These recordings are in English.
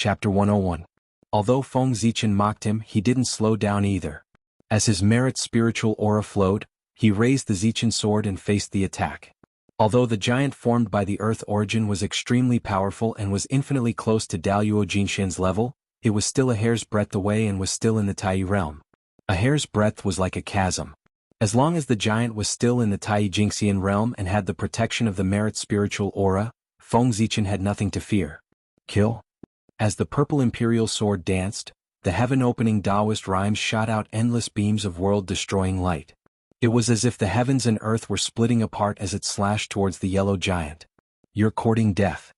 Chapter 101. Although Feng Zichen mocked him, he didn't slow down either. As his merit's spiritual aura flowed, he raised the Zichen sword and faced the attack. Although the giant formed by the Earth origin was extremely powerful and was infinitely close to Daluo Jinshan's level, it was still a hair's breadth away and was still in the Tai realm. A hair's breadth was like a chasm. As long as the giant was still in the Tai Jingxian realm and had the protection of the merit's spiritual aura, Feng Zichen had nothing to fear. Kill? As the purple imperial sword danced, the heaven-opening Taoist rhymes shot out endless beams of world-destroying light. It was as if the heavens and earth were splitting apart as it slashed towards the yellow giant. You're courting death.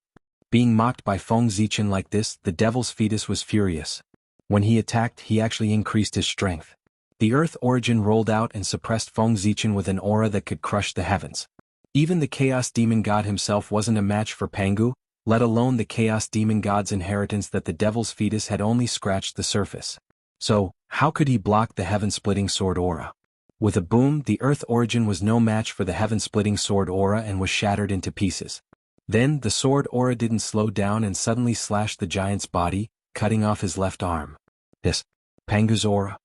Being mocked by Feng Zichen like this, the devil's fetus was furious. When he attacked, he actually increased his strength. The earth origin rolled out and suppressed Feng Zichen with an aura that could crush the heavens. Even the Chaos Demon God himself wasn't a match for Pangu, let alone the Chaos Demon God's inheritance that the devil's fetus had only scratched the surface. So, how could he block the heaven-splitting sword aura? With a boom, the earth origin was no match for the heaven-splitting sword aura and was shattered into pieces. Then, the sword aura didn't slow down and suddenly slashed the giant's body, cutting off his left arm. This, Pangu's aura?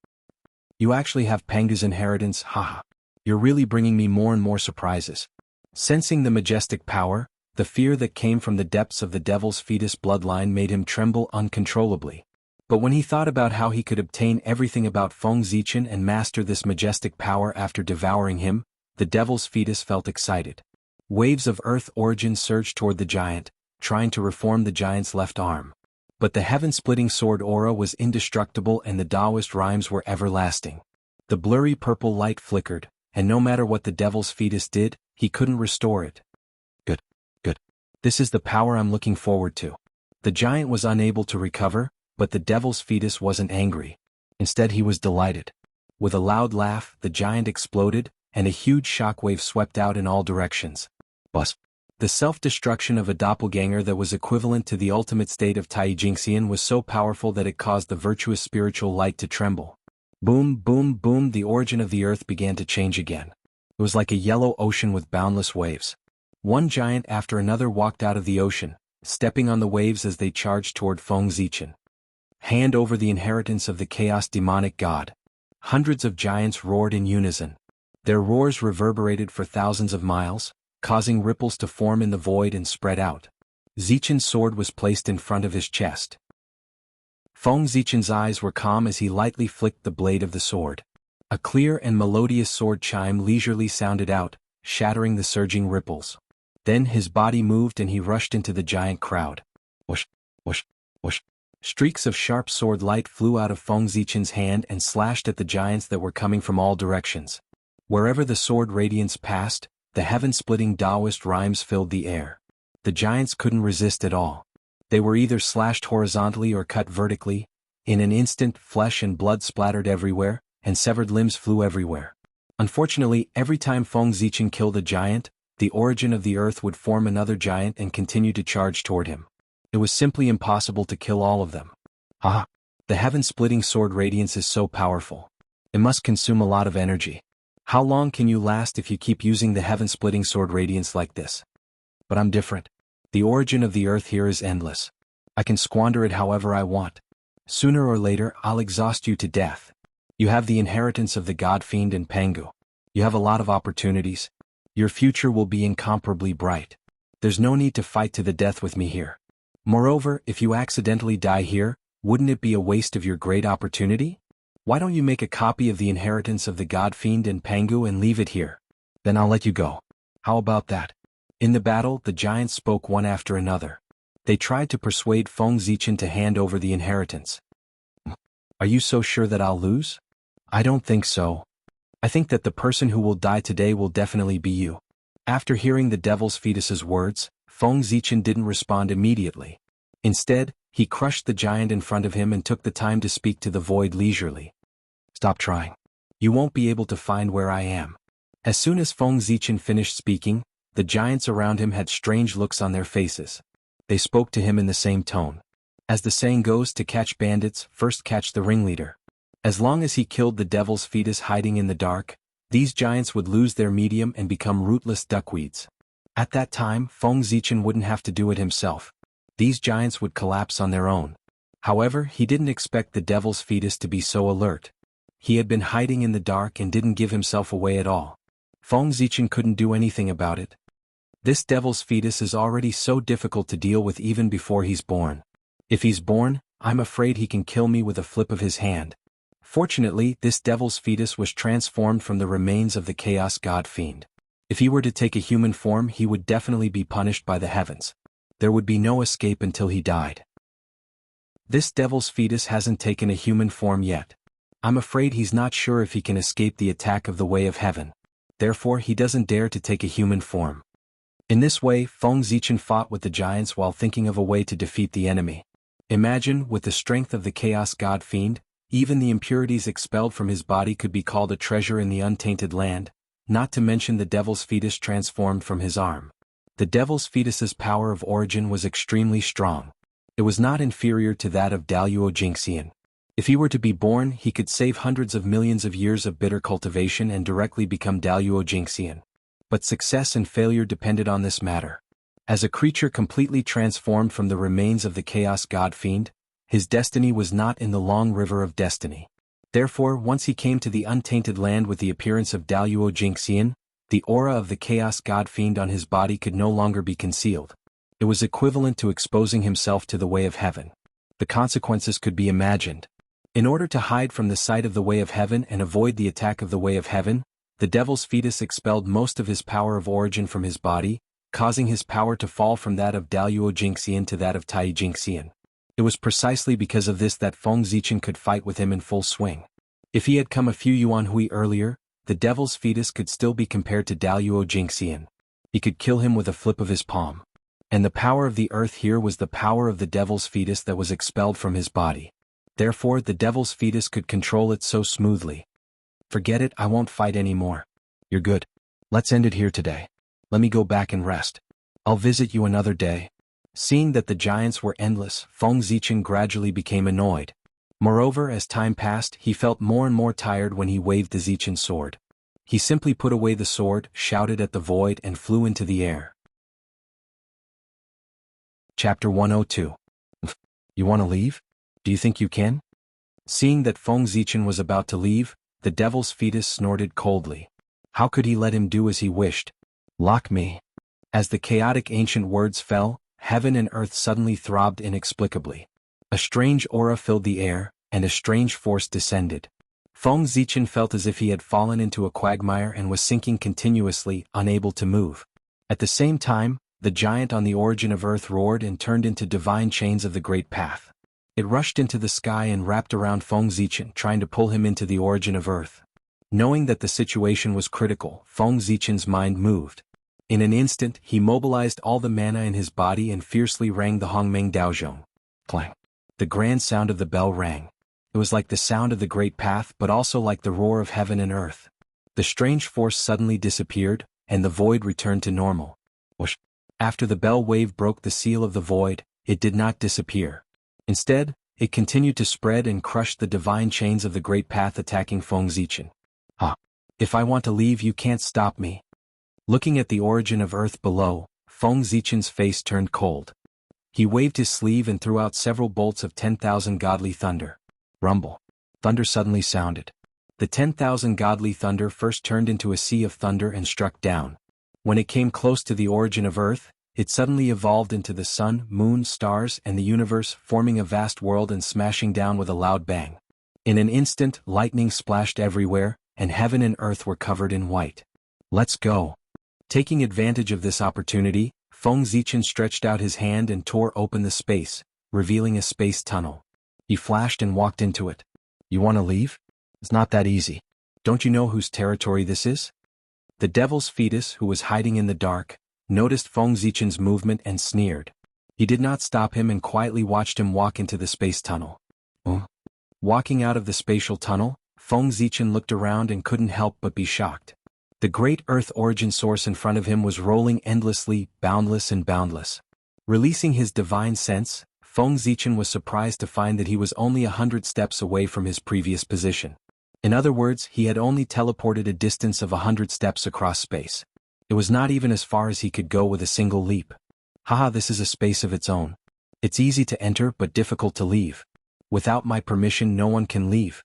You actually have Pangu's inheritance, haha. You're really bringing me more and more surprises. Sensing the majestic power, the fear that came from the depths of the devil's fetus bloodline made him tremble uncontrollably. But when he thought about how he could obtain everything about Feng Zichen and master this majestic power after devouring him, the devil's fetus felt excited. Waves of earth origin surged toward the giant, trying to reform the giant's left arm. But the heaven-splitting sword aura was indestructible and the Taoist rhymes were everlasting. The blurry purple light flickered, and no matter what the devil's fetus did, he couldn't restore it. Good. This is the power I'm looking forward to. The giant was unable to recover, but the devil's fetus wasn't angry. Instead he was delighted. With a loud laugh, the giant exploded, and a huge shockwave swept out in all directions. Buzz. The self-destruction of a doppelganger that was equivalent to the ultimate state of Tai Jingxian was so powerful that it caused the virtuous spiritual light to tremble. Boom, boom, boom, the origin of the earth began to change again. It was like a yellow ocean with boundless waves. One giant after another walked out of the ocean, stepping on the waves as they charged toward Feng Zichen. Hand over the inheritance of the chaos demonic god. Hundreds of giants roared in unison. Their roars reverberated for thousands of miles, causing ripples to form in the void and spread out. Zichen's sword was placed in front of his chest. Feng Zichen's eyes were calm as he lightly flicked the blade of the sword. A clear and melodious sword chime leisurely sounded out, shattering the surging ripples. Then his body moved and he rushed into the giant crowd. Whoosh, whoosh, whoosh. Streaks of sharp sword light flew out of Feng Zichen's hand and slashed at the giants that were coming from all directions. Wherever the sword radiance passed, the heaven-splitting Taoist rhymes filled the air. The giants couldn't resist at all. They were either slashed horizontally or cut vertically. In an instant, flesh and blood splattered everywhere, and severed limbs flew everywhere. Unfortunately, every time Feng Zichen killed a giant, the origin of the earth would form another giant and continue to charge toward him. It was simply impossible to kill all of them. Ah! The heaven-splitting sword radiance is so powerful. It must consume a lot of energy. How long can you last if you keep using the heaven-splitting sword radiance like this? But I'm different. The origin of the earth here is endless. I can squander it however I want. Sooner or later, I'll exhaust you to death. You have the inheritance of the God Fiend and Pangu. You have a lot of opportunities. Your future will be incomparably bright. There's no need to fight to the death with me here. Moreover, if you accidentally die here, wouldn't it be a waste of your great opportunity? Why don't you make a copy of the inheritance of the God Fiend and Pangu and leave it here? Then I'll let you go. How about that? In the battle, the giants spoke one after another. They tried to persuade Feng Zichen to hand over the inheritance. Are you so sure that I'll lose? I don't think so. I think that the person who will die today will definitely be you. After hearing the devil's fetus's words, Feng Zichen didn't respond immediately. Instead, he crushed the giant in front of him and took the time to speak to the void leisurely. Stop trying. You won't be able to find where I am. As soon as Feng Zichen finished speaking, the giants around him had strange looks on their faces. They spoke to him in the same tone. As the saying goes, to catch bandits, first catch the ringleader. As long as he killed the devil's fetus hiding in the dark, these giants would lose their medium and become rootless duckweeds. At that time, Feng Zichen wouldn't have to do it himself. These giants would collapse on their own. However, he didn't expect the devil's fetus to be so alert. He had been hiding in the dark and didn't give himself away at all. Feng Zichen couldn't do anything about it. This devil's fetus is already so difficult to deal with even before he's born. If he's born, I'm afraid he can kill me with a flip of his hand. Fortunately, this devil's fetus was transformed from the remains of the Chaos God Fiend. If he were to take a human form, he would definitely be punished by the heavens. There would be no escape until he died. This devil's fetus hasn't taken a human form yet. I'm afraid he's not sure if he can escape the attack of the Way of Heaven. Therefore, he doesn't dare to take a human form. In this way, Feng Zichen fought with the giants while thinking of a way to defeat the enemy. Imagine, with the strength of the Chaos God Fiend, even the impurities expelled from his body could be called a treasure in the untainted land, not to mention the devil's fetus transformed from his arm. The devil's fetus's power of origin was extremely strong. It was not inferior to that of Daluo Jingxian. If he were to be born, he could save hundreds of millions of years of bitter cultivation and directly become Daluo Jingxian. But success and failure depended on this matter. As a creature completely transformed from the remains of the Chaos God Fiend, his destiny was not in the long river of destiny. Therefore, once he came to the untainted land with the appearance of Daluo Jingxian, the aura of the Chaos God Fiend on his body could no longer be concealed. It was equivalent to exposing himself to the Way of Heaven. The consequences could be imagined. In order to hide from the sight of the Way of Heaven and avoid the attack of the Way of Heaven, the devil's fetus expelled most of his power of origin from his body, causing his power to fall from that of Daluo Jingxian to that of Tai Jingxian. It was precisely because of this that Feng Zichen could fight with him in full swing. If he had come a few yuan hui earlier, the devil's fetus could still be compared to Daluo Jingxian. He could kill him with a flip of his palm. And the power of the earth here was the power of the devil's fetus that was expelled from his body. Therefore, the devil's fetus could control it so smoothly. Forget it, I won't fight anymore. You're good. Let's end it here today. Let me go back and rest. I'll visit you another day. Seeing that the giants were endless, Feng Zichen gradually became annoyed. Moreover, as time passed, he felt more and more tired when he waved the Zichen sword. He simply put away the sword, shouted at the void and flew into the air. Chapter 102. You want to leave? Do you think you can? Seeing that Feng Zichen was about to leave, the devil's fetus snorted coldly. How could he let him do as he wished? Lock me. As the chaotic ancient words fell, heaven and earth suddenly throbbed inexplicably. A strange aura filled the air, and a strange force descended. Feng Zichen felt as if he had fallen into a quagmire and was sinking continuously, unable to move. At the same time, the giant on the origin of earth roared and turned into divine chains of the great path. It rushed into the sky and wrapped around Feng Zichen, trying to pull him into the origin of earth. Knowing that the situation was critical, Feng Zichen's mind moved. In an instant, he mobilized all the mana in his body and fiercely rang the Hongmeng Daozhong. Clang. The grand sound of the bell rang. It was like the sound of the great path but also like the roar of heaven and earth. The strange force suddenly disappeared, and the void returned to normal. Whoosh. After the bell wave broke the seal of the void, it did not disappear. Instead, it continued to spread and crush the divine chains of the great path, attacking Feng Zichen. If I want to leave, you can't stop me. Looking at the origin of earth below, Feng Zichen's face turned cold. He waved his sleeve and threw out several bolts of 10,000 godly thunder. Rumble. Thunder suddenly sounded. The 10,000 godly thunder first turned into a sea of thunder and struck down. When it came close to the origin of earth, it suddenly evolved into the sun, moon, stars, and the universe, forming a vast world and smashing down with a loud bang. In an instant, lightning splashed everywhere, and heaven and earth were covered in white. Let's go. Taking advantage of this opportunity, Feng Zichen stretched out his hand and tore open the space, revealing a space tunnel. He flashed and walked into it. You want to leave? It's not that easy. Don't you know whose territory this is? The devil's fetus, who was hiding in the dark, noticed Feng Zichen's movement and sneered. He did not stop him and quietly watched him walk into the space tunnel. Walking out of the spatial tunnel, Feng Zichen looked around and couldn't help but be shocked. The great earth origin source in front of him was rolling endlessly, boundless and boundless. Releasing his divine sense, Feng Zichen was surprised to find that he was only 100 steps away from his previous position. In other words, he had only teleported a distance of 100 steps across space. It was not even as far as he could go with a single leap. Haha, this is a space of its own. It's easy to enter but difficult to leave. Without my permission no one can leave.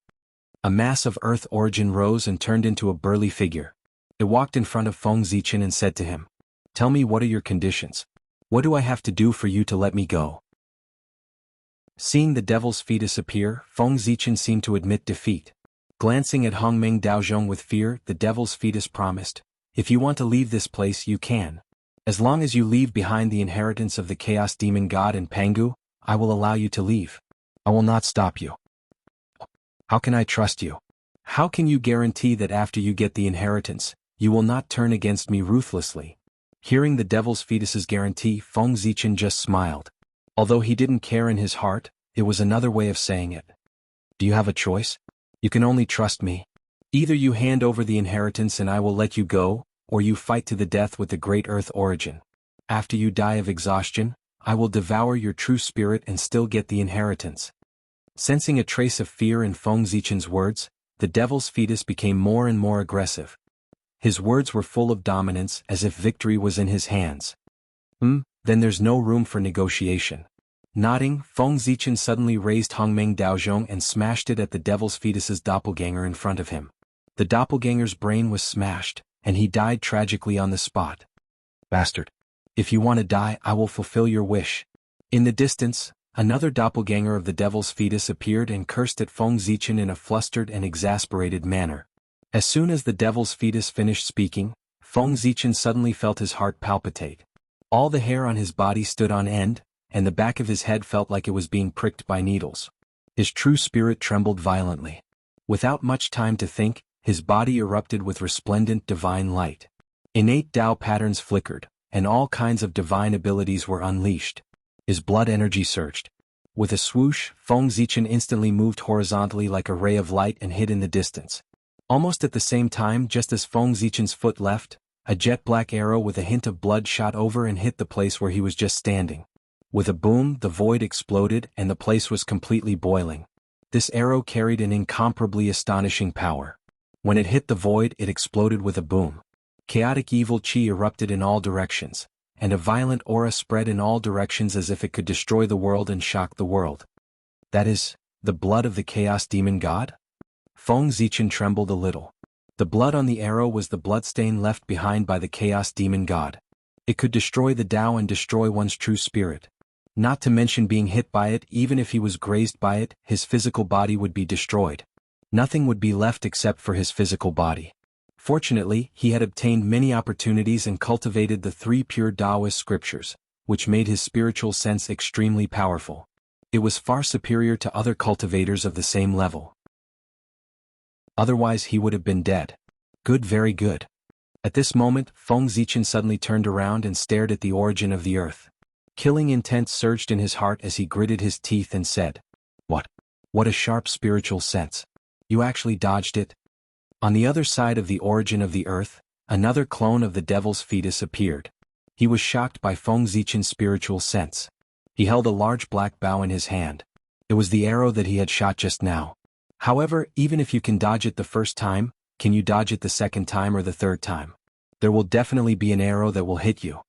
A mass of earth origin rose and turned into a burly figure. It walked in front of Feng Zichen and said to him, "Tell me, what are your conditions? What do I have to do for you to let me go?" Seeing the devil's fetus appear, Feng Zichen seemed to admit defeat. Glancing at Hongmeng Daozhong with fear, the devil's fetus promised, "If you want to leave this place you can. As long as you leave behind the inheritance of the Chaos Demon God and Pangu, I will allow you to leave. I will not stop you." "How can I trust you? How can you guarantee that after you get the inheritance, you will not turn against me ruthlessly?" Hearing the devil's fetus's guarantee, Feng Zichen just smiled. Although he didn't care in his heart, it was another way of saying it. "Do you have a choice? You can only trust me. Either you hand over the inheritance and I will let you go, or you fight to the death with the great earth origin. After you die of exhaustion, I will devour your true spirit and still get the inheritance." Sensing a trace of fear in Feng Zichen's words, the devil's fetus became more and more aggressive. His words were full of dominance, as if victory was in his hands. Then there's no room for negotiation." Nodding, Feng Zichen suddenly raised Hongmeng Daozhong and smashed it at the devil's fetus's doppelganger in front of him. The doppelganger's brain was smashed, and he died tragically on the spot. "Bastard. If you want to die, I will fulfill your wish." In the distance, another doppelganger of the devil's fetus appeared and cursed at Feng Zichen in a flustered and exasperated manner. As soon as the devil's fetus finished speaking, Feng Zichen suddenly felt his heart palpitate. All the hair on his body stood on end, and the back of his head felt like it was being pricked by needles. His true spirit trembled violently. Without much time to think, his body erupted with resplendent divine light. Innate Tao patterns flickered, and all kinds of divine abilities were unleashed. His blood energy surged. With a swoosh, Feng Zichen instantly moved horizontally like a ray of light and hid in the distance. Almost at the same time, just as Feng Zichen's foot left, a jet-black arrow with a hint of blood shot over and hit the place where he was just standing. With a boom, the void exploded and the place was completely boiling. This arrow carried an incomparably astonishing power. When it hit the void, it exploded with a boom. Chaotic evil chi erupted in all directions, and a violent aura spread in all directions as if it could destroy the world and shock the world. "That is, the blood of the Chaos Demon God?" Feng Zichen trembled a little. The blood on the arrow was the bloodstain left behind by the Chaos Demon God. It could destroy the Tao and destroy one's true spirit. Not to mention being hit by it, even if he was grazed by it, his physical body would be destroyed. Nothing would be left except for his physical body. Fortunately, he had obtained many opportunities and cultivated the 3 pure Taoist scriptures, which made his spiritual sense extremely powerful. It was far superior to other cultivators of the same level. Otherwise he would have been dead. Good, very good. At this moment, Feng Zichen suddenly turned around and stared at the origin of the earth. Killing intent surged in his heart as he gritted his teeth and said, What a sharp spiritual sense. You actually dodged it?" On the other side of the origin of the earth, another clone of the devil's fetus appeared. He was shocked by Feng Zichen's spiritual sense. He held a large black bow in his hand. It was the arrow that he had shot just now. However, even if you can dodge it the first time, can you dodge it the second time or the third time? There will definitely be an arrow that will hit you.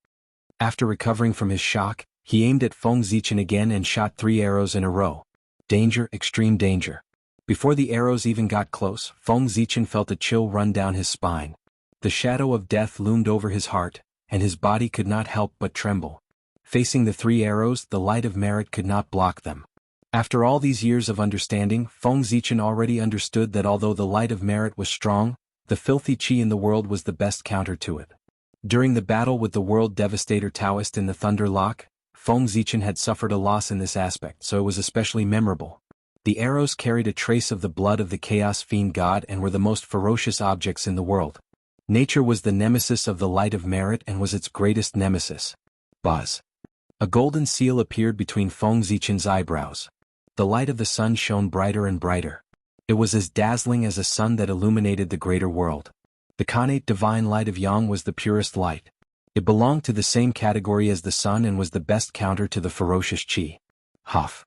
After recovering from his shock, he aimed at Feng Zichen again and shot 3 arrows in a row. Danger, extreme danger. Before the arrows even got close, Feng Zichen felt a chill run down his spine. The shadow of death loomed over his heart, and his body could not help but tremble. Facing the 3 arrows, the light of merit could not block them. After all these years of understanding, Feng Zichen already understood that although the light of merit was strong, the filthy qi in the world was the best counter to it. During the battle with the world devastator Taoist in the Thunder Lock, Feng Zichen had suffered a loss in this aspect, so it was especially memorable. The arrows carried a trace of the blood of the Chaos Fiend God and were the most ferocious objects in the world. Nature was the nemesis of the light of merit and was its greatest nemesis. Buzz. A golden seal appeared between Feng Zichen's eyebrows. The light of the sun shone brighter and brighter. It was as dazzling as a sun that illuminated the greater world. The connate divine light of Yang was the purest light. It belonged to the same category as the sun and was the best counter to the ferocious qi. Huff.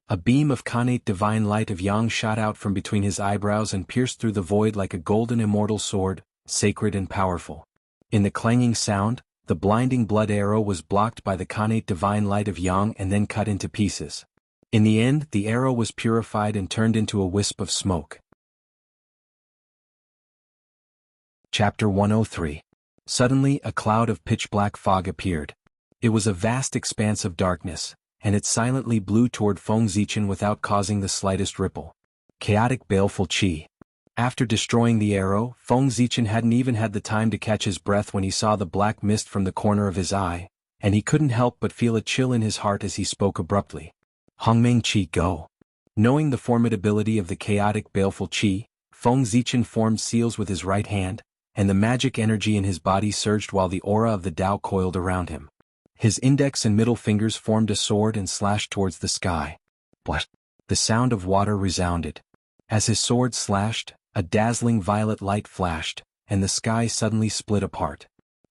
A beam of connate divine light of Yang shot out from between his eyebrows and pierced through the void like a golden immortal sword, sacred and powerful. In the clanging sound, the blinding blood arrow was blocked by the connate divine light of Yang and then cut into pieces. In the end, the arrow was purified and turned into a wisp of smoke. Chapter 103. Suddenly, a cloud of pitch-black fog appeared. It was a vast expanse of darkness, and it silently blew toward Feng Zichen without causing the slightest ripple. Chaotic baleful qi. After destroying the arrow, Feng Zichen hadn't even had the time to catch his breath when he saw the black mist from the corner of his eye, and he couldn't help but feel a chill in his heart as he spoke abruptly. Hongmeng qi go. Knowing the formidability of the chaotic baleful qi, Feng Zichen formed seals with his right hand, and the magic energy in his body surged while the aura of the Tao coiled around him. His index and middle fingers formed a sword and slashed towards the sky. What? The sound of water resounded. As his sword slashed, a dazzling violet light flashed, and the sky suddenly split apart.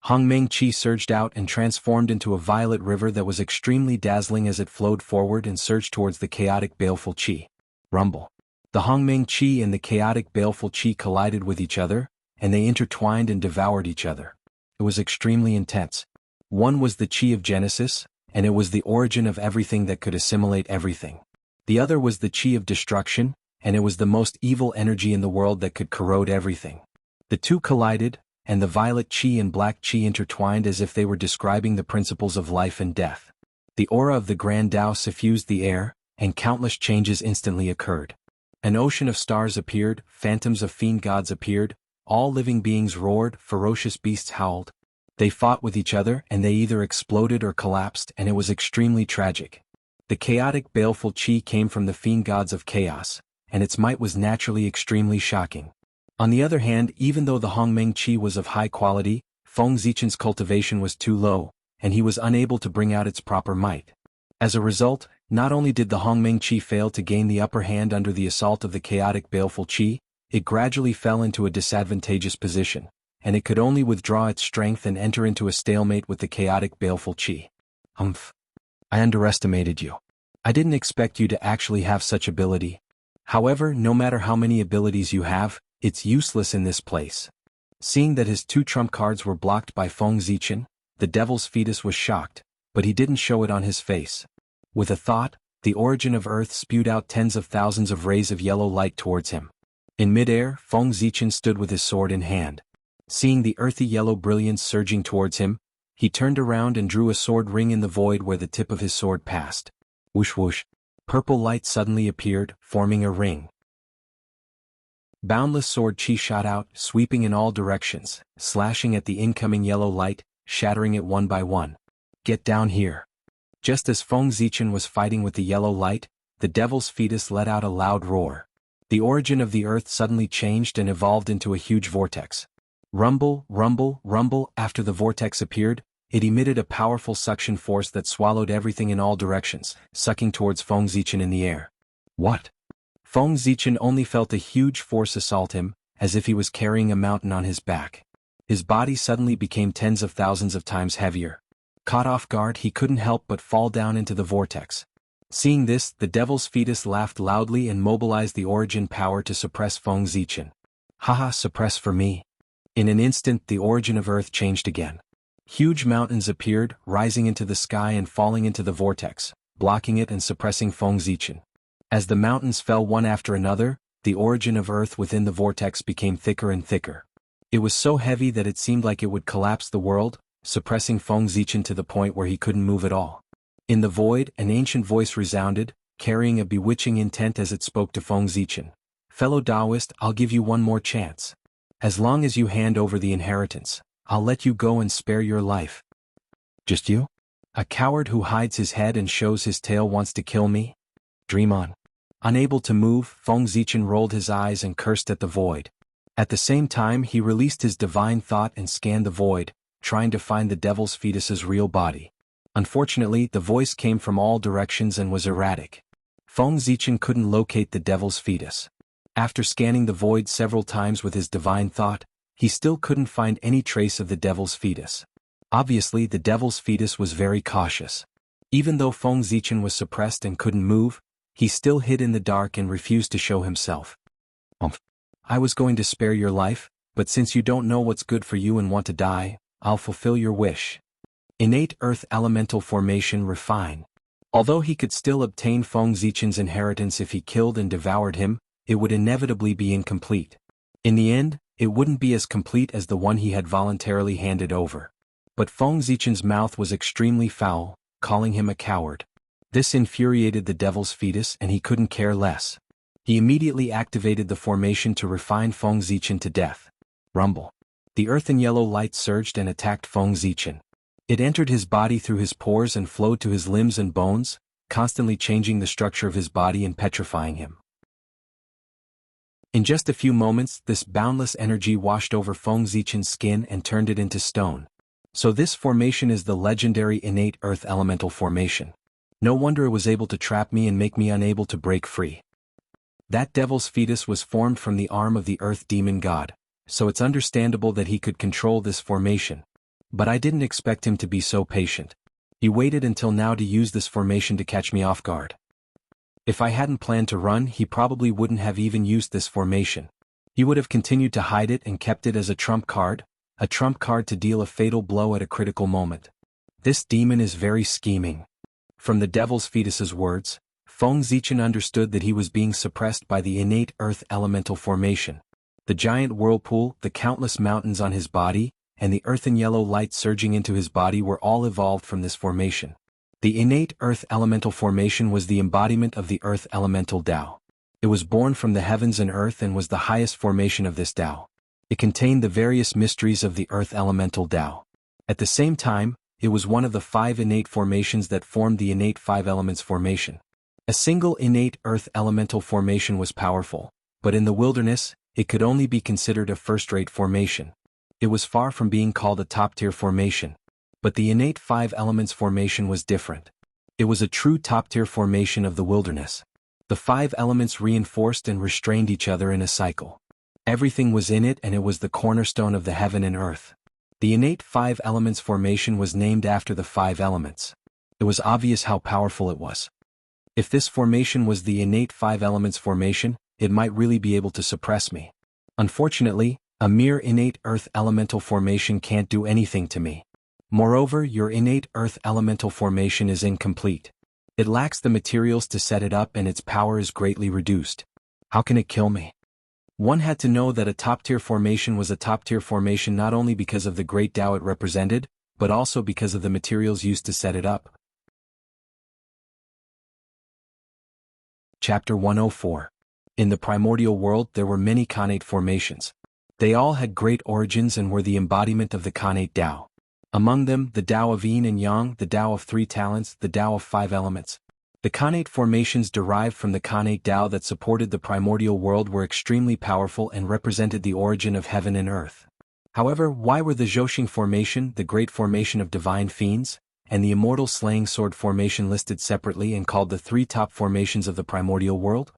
Hongmeng qi surged out and transformed into a violet river that was extremely dazzling as it flowed forward and surged towards the chaotic baleful qi. Rumble. The Hongmeng qi and the chaotic baleful qi collided with each other, and they intertwined and devoured each other. It was extremely intense. One was the qi of Genesis, and it was the origin of everything that could assimilate everything. The other was the qi of destruction, and it was the most evil energy in the world that could corrode everything. The two collided, and the violet qi and black qi intertwined as if they were describing the principles of life and death. The aura of the Grand Tao suffused the air, and countless changes instantly occurred. An ocean of stars appeared, phantoms of fiend gods appeared, all living beings roared, ferocious beasts howled. They fought with each other and they either exploded or collapsed, and it was extremely tragic. The chaotic baleful qi came from the fiend gods of chaos, and its might was naturally extremely shocking. On the other hand, even though the Hongmeng qi was of high quality, Feng Zichen's cultivation was too low, and he was unable to bring out its proper might. As a result, not only did the Hongmeng qi fail to gain the upper hand under the assault of the chaotic baleful qi, it gradually fell into a disadvantageous position, and it could only withdraw its strength and enter into a stalemate with the chaotic baleful qi. I underestimated you. I didn't expect you to actually have such ability. However, no matter how many abilities you have, it's useless in this place. Seeing that his two trump cards were blocked by Feng Zichen, the devil's fetus was shocked, but he didn't show it on his face. With a thought, the origin of Earth spewed out tens of thousands of rays of yellow light towards him. In midair, Feng Zichen stood with his sword in hand. Seeing the earthy yellow brilliance surging towards him, he turned around and drew a sword ring in the void where the tip of his sword passed. Whoosh whoosh. Purple light suddenly appeared, forming a ring. Boundless sword qi shot out, sweeping in all directions, slashing at the incoming yellow light, shattering it one by one. Get down here. Just as Feng Zichen was fighting with the yellow light, the devil's fetus let out a loud roar. The origin of the earth suddenly changed and evolved into a huge vortex. Rumble, rumble, rumble. After the vortex appeared, it emitted a powerful suction force that swallowed everything in all directions, sucking towards Feng Zichen in the air. What? Feng Zichen only felt a huge force assault him, as if he was carrying a mountain on his back. His body suddenly became tens of thousands of times heavier. Caught off guard, he couldn't help but fall down into the vortex. Seeing this, the devil's fetus laughed loudly and mobilized the origin power to suppress Feng Zichen. Haha, suppress for me. In an instant, the origin of Earth changed again. Huge mountains appeared, rising into the sky and falling into the vortex, blocking it and suppressing Feng Zichen. As the mountains fell one after another, the origin of Earth within the vortex became thicker and thicker. It was so heavy that it seemed like it would collapse the world, suppressing Feng Zichen to the point where he couldn't move at all. In the void, an ancient voice resounded, carrying a bewitching intent as it spoke to Feng Zichen. Fellow Taoist, I'll give you one more chance. As long as you hand over the inheritance, I'll let you go and spare your life. Just you? A coward who hides his head and shows his tail wants to kill me? Dream on. Unable to move, Feng Zichen rolled his eyes and cursed at the void. At the same time, he released his divine thought and scanned the void, trying to find the devil's fetus's real body. Unfortunately, the voice came from all directions and was erratic. Feng Zichen couldn't locate the devil's fetus. After scanning the void several times with his divine thought, he still couldn't find any trace of the devil's fetus. Obviously, the devil's fetus was very cautious. Even though Feng Zichen was suppressed and couldn't move, he still hid in the dark and refused to show himself. I was going to spare your life, but since you don't know what's good for you and want to die, I'll fulfill your wish. Innate earth elemental formation refine. Although he could still obtain Feng Zichen's inheritance if he killed and devoured him, it would inevitably be incomplete. In the end, it wouldn't be as complete as the one he had voluntarily handed over. But Feng Zichen's mouth was extremely foul, calling him a coward. This infuriated the devil's fetus and he couldn't care less. He immediately activated the formation to refine Feng Zichen to death. Rumble. The earthen yellow light surged and attacked Feng Zichen. It entered his body through his pores and flowed to his limbs and bones, constantly changing the structure of his body and petrifying him. In just a few moments, this boundless energy washed over Feng Zichen's skin and turned it into stone. So this formation is the legendary innate earth elemental formation. No wonder it was able to trap me and make me unable to break free. That devil's fetus was formed from the arm of the earth demon god, so it's understandable that he could control this formation. But I didn't expect him to be so patient. He waited until now to use this formation to catch me off guard. If I hadn't planned to run, he probably wouldn't have even used this formation. He would have continued to hide it and kept it as a trump card to deal a fatal blow at a critical moment. This demon is very scheming. From the devil's fetus's words, Feng Zichen understood that he was being suppressed by the innate earth elemental formation. The giant whirlpool, the countless mountains on his body, and the earthen yellow light surging into his body were all evolved from this formation. The innate earth elemental formation was the embodiment of the earth elemental Tao. It was born from the heavens and earth and was the highest formation of this Tao. It contained the various mysteries of the earth elemental Tao. At the same time, it was one of the 5 innate formations that formed the innate 5 elements formation. A single innate earth elemental formation was powerful, but in the wilderness, it could only be considered a first-rate formation. It was far from being called a top-tier formation. But the innate 5 elements formation was different. It was a true top-tier formation of the wilderness. The 5 elements reinforced and restrained each other in a cycle. Everything was in it and it was the cornerstone of the heaven and earth. The innate 5 elements formation was named after the 5 elements. It was obvious how powerful it was. If this formation was the innate 5 elements formation, it might really be able to suppress me. Unfortunately, a mere innate earth elemental formation can't do anything to me. Moreover, your innate earth elemental formation is incomplete. It lacks the materials to set it up and its power is greatly reduced. How can it kill me? One had to know that a top-tier formation was a top-tier formation not only because of the great Tao it represented, but also because of the materials used to set it up. Chapter 104. In the primordial world there were many Khanate formations. They all had great origins and were the embodiment of the Khanate Tao. Among them, the Tao of Yin and Yang, the Tao of 3 talents, the Tao of 5 elements. The Khanate formations derived from the Khanate Tao that supported the primordial world were extremely powerful and represented the origin of heaven and earth. However, why were the Zhoxing formation, the great formation of divine fiends, and the immortal slaying sword formation listed separately and called the 3 top formations of the primordial world?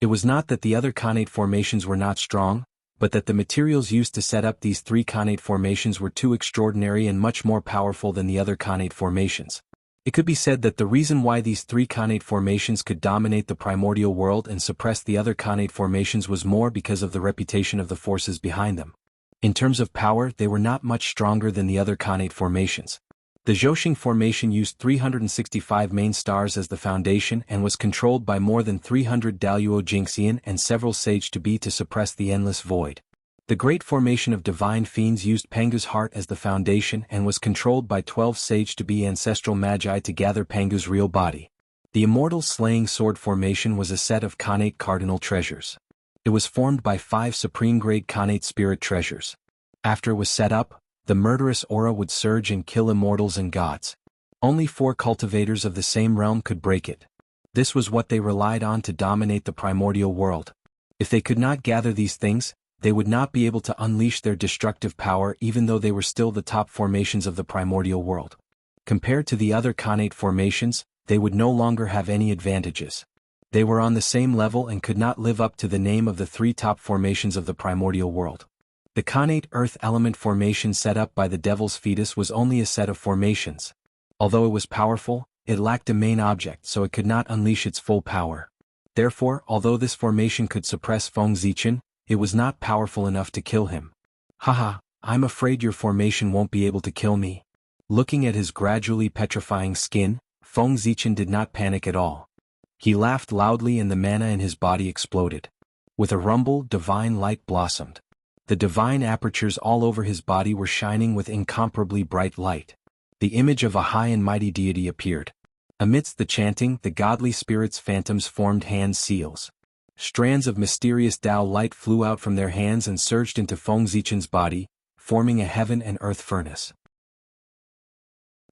It was not that the other Khanate formations were not strong, but that the materials used to set up these 3 Khanate formations were too extraordinary and much more powerful than the other Khanate formations. It could be said that the reason why these 3 Khanate formations could dominate the primordial world and suppress the other Khanate formations was more because of the reputation of the forces behind them. In terms of power, they were not much stronger than the other Khanate formations. The Zhoxing formation used 365 main stars as the foundation and was controlled by more than 300 Daluo Jingxian and several sage to be to suppress the endless void. The great formation of divine fiends used Pangu's heart as the foundation and was controlled by 12 sage to be ancestral magi to gather Pangu's real body. The immortal slaying sword formation was a set of Khanate cardinal treasures. It was formed by 5 supreme-grade Khanate spirit treasures. After it was set up, the murderous aura would surge and kill immortals and gods. Only 4 cultivators of the same realm could break it. This was what they relied on to dominate the primordial world. If they could not gather these things, they would not be able to unleash their destructive power even though they were still the top formations of the primordial world. Compared to the other Khanate formations, they would no longer have any advantages. They were on the same level and could not live up to the name of the 3 top formations of the primordial world. The Khanate earth element formation set up by the devil's fetus was only a set of formations. Although it was powerful, it lacked a main object so it could not unleash its full power. Therefore, although this formation could suppress Feng Zichen, it was not powerful enough to kill him. Haha, I'm afraid your formation won't be able to kill me. Looking at his gradually petrifying skin, Feng Zichen did not panic at all. He laughed loudly and the mana in his body exploded. With a rumble, divine light blossomed. The divine apertures all over his body were shining with incomparably bright light. The image of a high and mighty deity appeared. Amidst the chanting, the godly spirits' phantoms formed hand seals. Strands of mysterious Tao light flew out from their hands and surged into Feng Zichen's body, forming a heaven and earth furnace.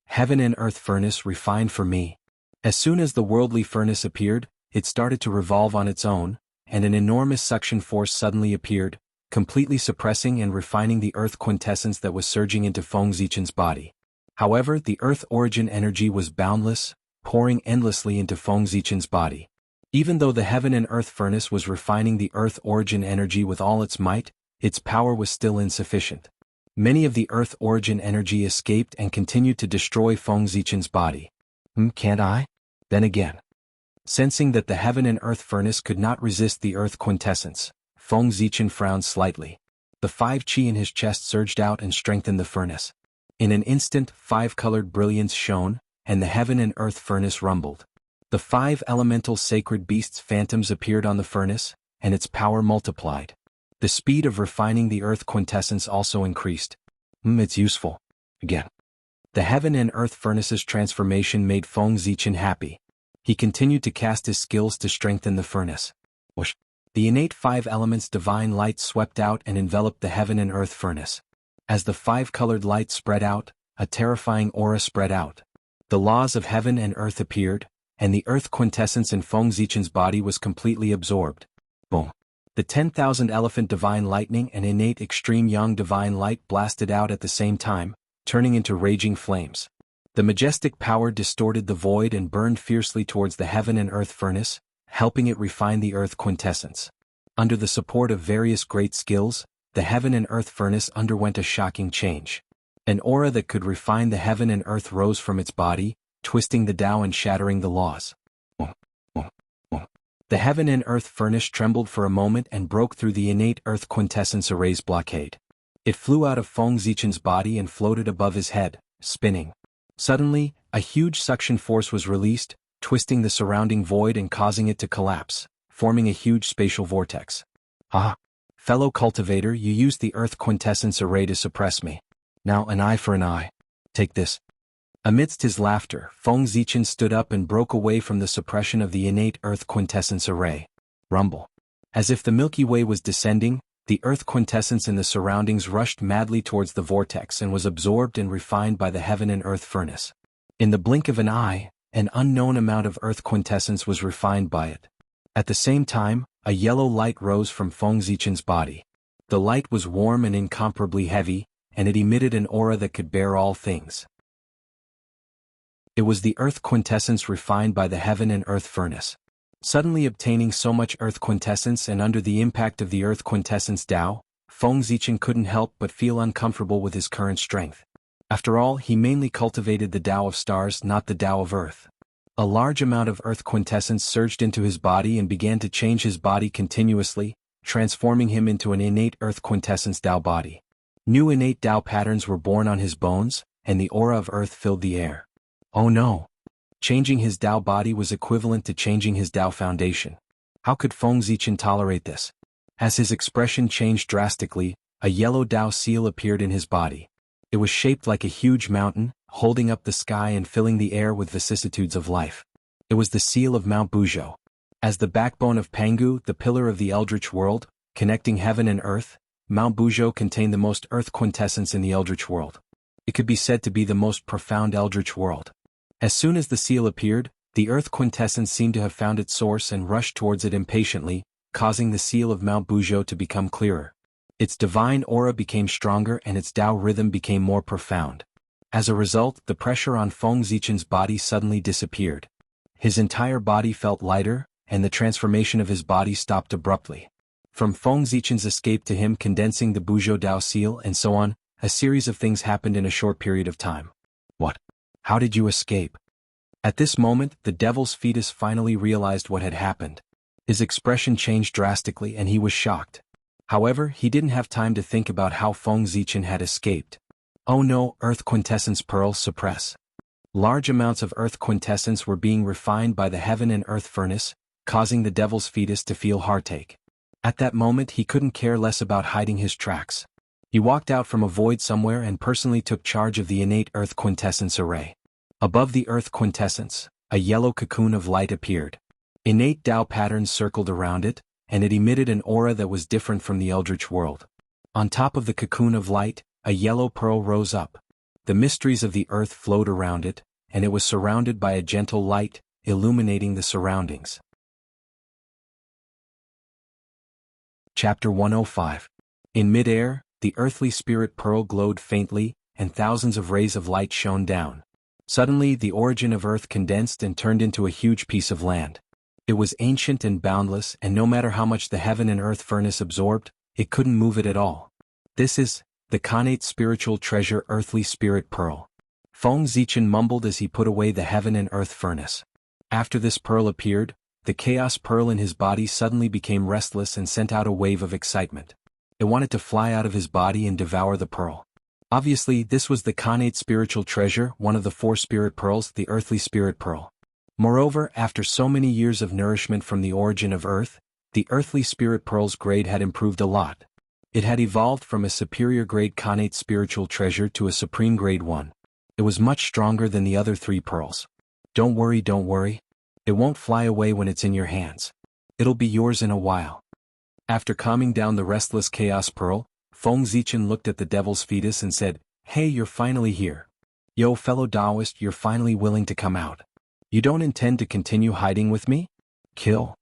Heaven and earth furnace refined for me. As soon as the worldly furnace appeared, it started to revolve on its own, and an enormous suction force suddenly appeared, completely suppressing and refining the earth quintessence that was surging into Feng Zichen's body. However, the earth origin energy was boundless, pouring endlessly into Feng Zichen's body. Even though the heaven and earth furnace was refining the earth origin energy with all its might, its power was still insufficient. Many of the earth origin energy escaped and continued to destroy Feng Zichen's body. Can't I? Then again. Sensing that the heaven and earth furnace could not resist the earth quintessence, Feng Zichen frowned slightly. The 5 qi in his chest surged out and strengthened the furnace. In an instant, 5-colored brilliance shone, and the heaven and earth furnace rumbled. The 5 elemental sacred beasts' phantoms appeared on the furnace, and its power multiplied. The speed of refining the earth quintessence also increased. It's useful. Again. The heaven and earth furnace's transformation made Feng Zichen happy. He continued to cast his skills to strengthen the furnace. Whoosh. The innate 5 elements divine light swept out and enveloped the heaven and earth furnace. As the 5-colored light spread out, a terrifying aura spread out. The laws of heaven and earth appeared, and the earth quintessence in Feng Zichen's body was completely absorbed. Boom. The 10,000 elephant divine lightning and innate extreme yang divine light blasted out at the same time, turning into raging flames. The majestic power distorted the void and burned fiercely towards the heaven and earth furnace, helping it refine the earth quintessence. Under the support of various great skills, the heaven and earth furnace underwent a shocking change. An aura that could refine the heaven and earth rose from its body, twisting the Tao and shattering the laws. The heaven and earth furnace trembled for a moment and broke through the innate earth quintessence array's blockade. It flew out of Feng Zichen's body and floated above his head, spinning. Suddenly, a huge suction force was released, twisting the surrounding void and causing it to collapse, forming a huge spatial vortex. Ah! Fellow cultivator, you used the earth quintessence array to suppress me. Now an eye for an eye. Take this. Amidst his laughter, Feng Zichen stood up and broke away from the suppression of the innate earth quintessence array. Rumble. As if the Milky Way was descending, the earth quintessence in the surroundings rushed madly towards the vortex and was absorbed and refined by the heaven and earth furnace. In the blink of an eye, an unknown amount of earth quintessence was refined by it. At the same time, a yellow light rose from Feng Zichen's body. The light was warm and incomparably heavy, and it emitted an aura that could bear all things. It was the earth quintessence refined by the heaven and earth furnace. Suddenly obtaining so much earth quintessence and under the impact of the earth quintessence Tao, Feng Zichen couldn't help but feel uncomfortable with his current strength. After all, he mainly cultivated the Tao of stars, not the Tao of earth. A large amount of earth quintessence surged into his body and began to change his body continuously, transforming him into an innate earth quintessence Tao body. New innate Tao patterns were born on his bones, and the aura of earth filled the air. Oh no! Changing his Tao body was equivalent to changing his Tao foundation. How could Feng Zichen tolerate this? As his expression changed drastically, a yellow Tao seal appeared in his body. It was shaped like a huge mountain, holding up the sky and filling the air with vicissitudes of life. It was the seal of Mount Buzhou. As the backbone of Pangu, the pillar of the Eldritch world, connecting heaven and earth, Mount Buzhou contained the most earth quintessence in the Eldritch world. It could be said to be the most profound Eldritch world. As soon as the seal appeared, the earth quintessence seemed to have found its source and rushed towards it impatiently, causing the seal of Mount Buzhou to become clearer. Its divine aura became stronger and its Tao rhythm became more profound. As a result, the pressure on Feng Zichen's body suddenly disappeared. His entire body felt lighter, and the transformation of his body stopped abruptly. From Feng Zichen's escape to him condensing the Buzhou Tao seal and so on, a series of things happened in a short period of time. What? How did you escape? At this moment, the devil's fetus finally realized what had happened. His expression changed drastically and he was shocked. However, he didn't have time to think about how Feng Zichen had escaped. Oh no, earth quintessence pearl, suppress. Large amounts of earth quintessence were being refined by the heaven and earth furnace, causing the devil's fetus to feel heartache. At that moment he couldn't care less about hiding his tracks. He walked out from a void somewhere and personally took charge of the innate earth quintessence array. Above the earth quintessence, a yellow cocoon of light appeared. Innate Tao patterns circled around it, and it emitted an aura that was different from the eldritch world. On top of the cocoon of light, a yellow pearl rose up. The mysteries of the earth flowed around it, and it was surrounded by a gentle light, illuminating the surroundings. Chapter 105. In mid-air, the earthly spirit pearl glowed faintly, and thousands of rays of light shone down. Suddenly the origin of earth condensed and turned into a huge piece of land. It was ancient and boundless, and no matter how much the heaven and earth furnace absorbed, it couldn't move it at all. This is the Khanate spiritual treasure earthly spirit pearl. Feng Zichen mumbled as he put away the heaven and earth furnace. After this pearl appeared, the chaos pearl in his body suddenly became restless and sent out a wave of excitement. It wanted to fly out of his body and devour the pearl. Obviously, this was the Khanate spiritual treasure, one of the 4 spirit pearls, the earthly spirit pearl. Moreover, after so many years of nourishment from the origin of earth, the earthly spirit pearl's grade had improved a lot. It had evolved from a superior grade Khanate spiritual treasure to a supreme grade 1. It was much stronger than the other 3 pearls. Don't worry. It won't fly away when it's in your hands. It'll be yours in a while. After calming down the restless chaos pearl, Feng Zichen looked at the devil's fetus and said, "Hey, you're finally here. Yo, fellow Taoist, you're finally willing to come out. You don't intend to continue hiding with me? Kill."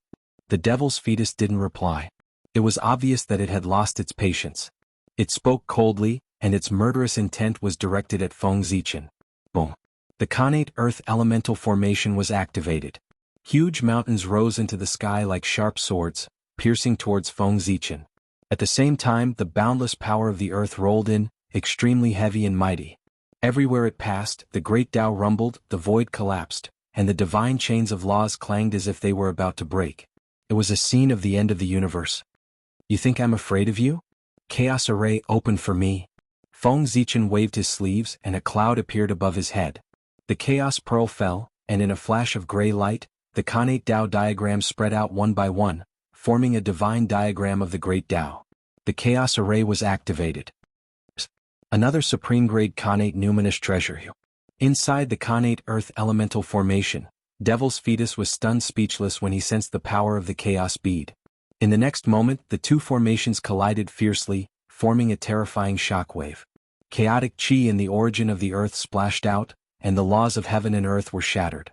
The devil's fetus didn't reply. It was obvious that it had lost its patience. It spoke coldly, and its murderous intent was directed at Feng Zichen. Boom. The Khanate earth elemental formation was activated. Huge mountains rose into the sky like sharp swords, piercing towards Feng Zichen. At the same time, the boundless power of the earth rolled in, extremely heavy and mighty. Everywhere it passed, the great Tao rumbled, the void collapsed, and the divine chains of laws clanged as if they were about to break. It was a scene of the end of the universe. You think I'm afraid of you? Chaos array open for me. Feng Zichen waved his sleeves and a cloud appeared above his head. The chaos pearl fell, and in a flash of gray light, the Khanate Tao diagrams spread out one by one, forming a divine diagram of the great Tao. The chaos array was activated. Another supreme grade Khanate numinous treasure. Inside the Khanate earth elemental formation, Devil's fetus was stunned speechless when he sensed the power of the chaos bead. In the next moment, the 2 formations collided fiercely, forming a terrifying shockwave. Chaotic chi in the origin of the earth splashed out, and the laws of heaven and earth were shattered.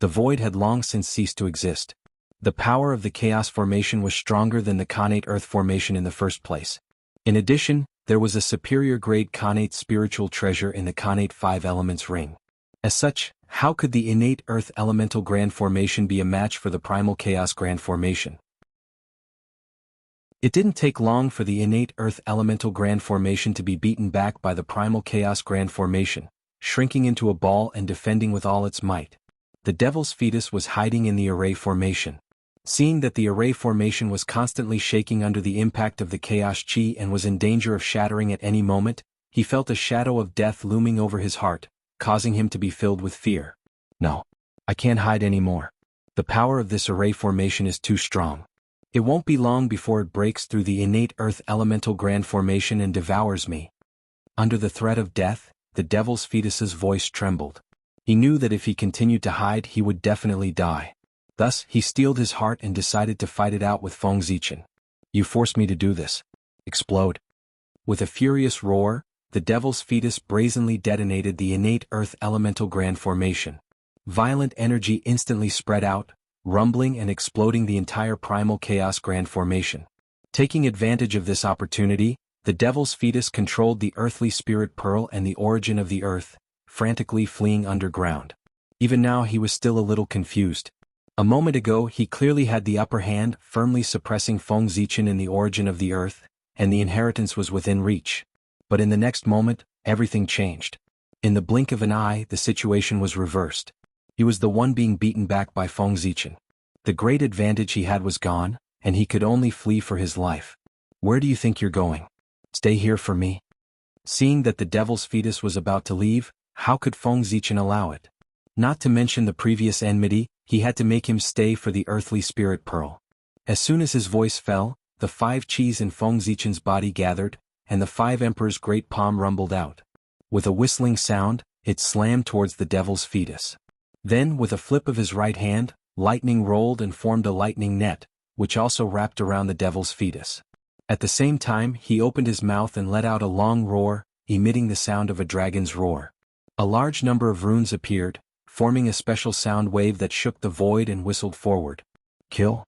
The void had long since ceased to exist. The power of the chaos formation was stronger than the Khanate earth formation in the first place. In addition, there was a superior grade Khanate spiritual treasure in the Khanate 5 elements ring. As such, how could the innate earth elemental grand formation be a match for the primal chaos grand formation? It didn't take long for the innate earth elemental grand formation to be beaten back by the primal chaos grand formation, shrinking into a ball and defending with all its might. The devil's fetus was hiding in the array formation. Seeing that the array formation was constantly shaking under the impact of the chaos chi and was in danger of shattering at any moment, he felt a shadow of death looming over his heart, causing him to be filled with fear. No. I can't hide anymore. The power of this array formation is too strong. It won't be long before it breaks through the innate earth elemental grand formation and devours me. Under the threat of death, the devil's fetus's voice trembled. He knew that if he continued to hide he would definitely die. Thus, he steeled his heart and decided to fight it out with Feng Zichen. You forced me to do this. Explode. With a furious roar, the devil's fetus brazenly detonated the innate earth elemental grand formation. Violent energy instantly spread out, rumbling and exploding the entire primal chaos grand formation. Taking advantage of this opportunity, the devil's fetus controlled the earthly spirit pearl and the origin of the earth, frantically fleeing underground. Even now he was still a little confused. A moment ago he clearly had the upper hand, firmly suppressing Feng Zichen in the origin of the earth, and the inheritance was within reach. But in the next moment, everything changed. In the blink of an eye, the situation was reversed. He was the one being beaten back by Feng Zichen. The great advantage he had was gone, and he could only flee for his life. Where do you think you're going? Stay here for me? Seeing that the devil's fetus was about to leave, how could Feng Zichen allow it? Not to mention the previous enmity, he had to make him stay for the earthly spirit pearl. As soon as his voice fell, the 5 Qis in Feng Zichen's body gathered, and the 5 Emperor's great palm rumbled out. With a whistling sound, it slammed towards the devil's fetus. Then, with a flip of his right hand, lightning rolled and formed a lightning net, which also wrapped around the devil's fetus. At the same time, he opened his mouth and let out a long roar, emitting the sound of a dragon's roar. A large number of runes appeared, forming a special sound wave that shook the void and whistled forward. Kill.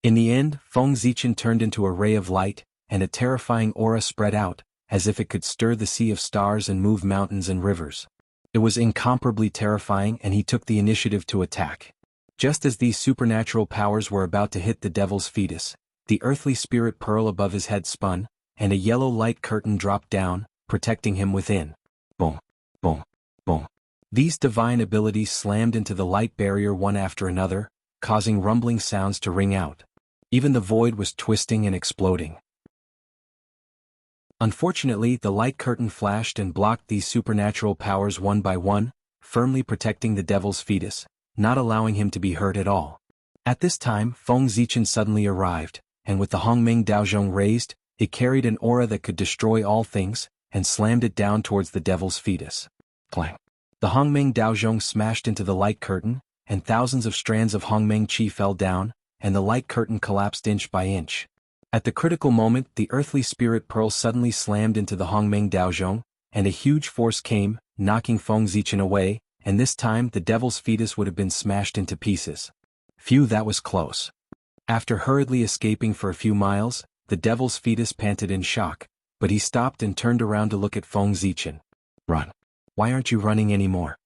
In the end, Feng Zichen turned into a ray of light, and a terrifying aura spread out, as if it could stir the sea of stars and move mountains and rivers. It was incomparably terrifying, and he took the initiative to attack. Just as these supernatural powers were about to hit the devil's fetus, the earthly spirit pearl above his head spun, and a yellow light curtain dropped down, protecting him within. Boom, boom, boom. These divine abilities slammed into the light barrier one after another, causing rumbling sounds to ring out. Even the void was twisting and exploding. Unfortunately, the light curtain flashed and blocked these supernatural powers one by one, firmly protecting the devil's fetus, not allowing him to be hurt at all. At this time, Feng Zichen suddenly arrived, and with the Hongmeng Daozhong raised, it carried an aura that could destroy all things, and slammed it down towards the devil's fetus. Clang. The Hongmeng Daozhong smashed into the light curtain, and thousands of strands of Hongmeng Qi fell down, and the light curtain collapsed inch by inch. At the critical moment, the earthly spirit pearl suddenly slammed into the Hongmeng Daozhong, and a huge force came, knocking Feng Zichen away, and this time the devil's fetus would have been smashed into pieces. Phew, that was close. After hurriedly escaping for a few miles, the devil's fetus panted in shock, but he stopped and turned around to look at Feng Zichen. Run. Why aren't you running anymore?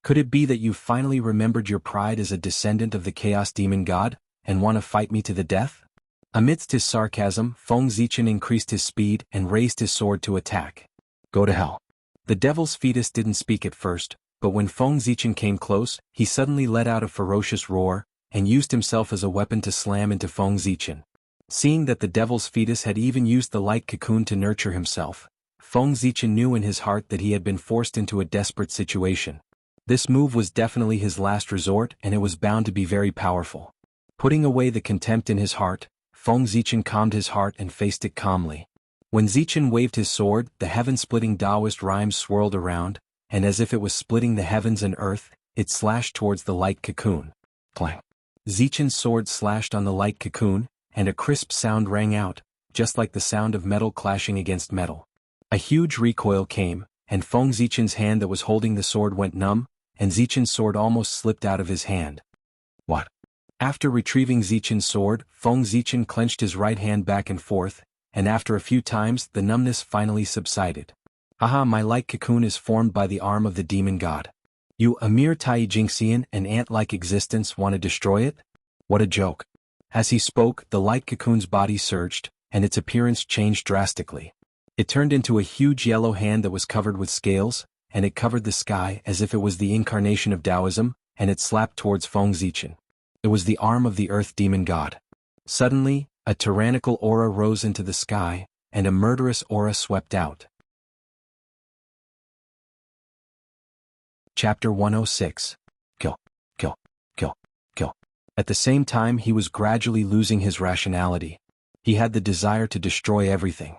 Could it be that you've finally remembered your pride as a descendant of the Chaos Demon God, and want to fight me to the death? Amidst his sarcasm, Feng Zichen increased his speed and raised his sword to attack. Go to hell. The devil's fetus didn't speak at first, but when Feng Zichen came close, he suddenly let out a ferocious roar, and used himself as a weapon to slam into Feng Zichen. Seeing that the devil's fetus had even used the light cocoon to nurture himself, Feng Zichen knew in his heart that he had been forced into a desperate situation. This move was definitely his last resort, and it was bound to be very powerful. Putting away the contempt in his heart, Feng Zichen calmed his heart and faced it calmly. When Zichen waved his sword, the heaven-splitting Taoist rhymes swirled around, and as if it was splitting the heavens and earth, it slashed towards the light cocoon. Clang. Zichen's sword slashed on the light cocoon, and a crisp sound rang out, just like the sound of metal clashing against metal. A huge recoil came, and Feng Zichen's hand that was holding the sword went numb, and Zichen's sword almost slipped out of his hand. What? After retrieving Zichen's sword, Feng Zichen clenched his right hand back and forth, and after a few times the numbness finally subsided. Haha, my light cocoon is formed by the arm of the demon god. You, a mere Tai Jingxian, an ant-like existence, want to destroy it? What a joke. As he spoke, the light cocoon's body surged, and its appearance changed drastically. It turned into a huge yellow hand that was covered with scales, and it covered the sky as if it was the incarnation of Taoism, and it slapped towards Feng Zichen. It was the arm of the earth demon god. Suddenly, a tyrannical aura rose into the sky, and a murderous aura swept out. Chapter 106. Kill, kill, kill, kill. At the same time, he was gradually losing his rationality. He had the desire to destroy everything.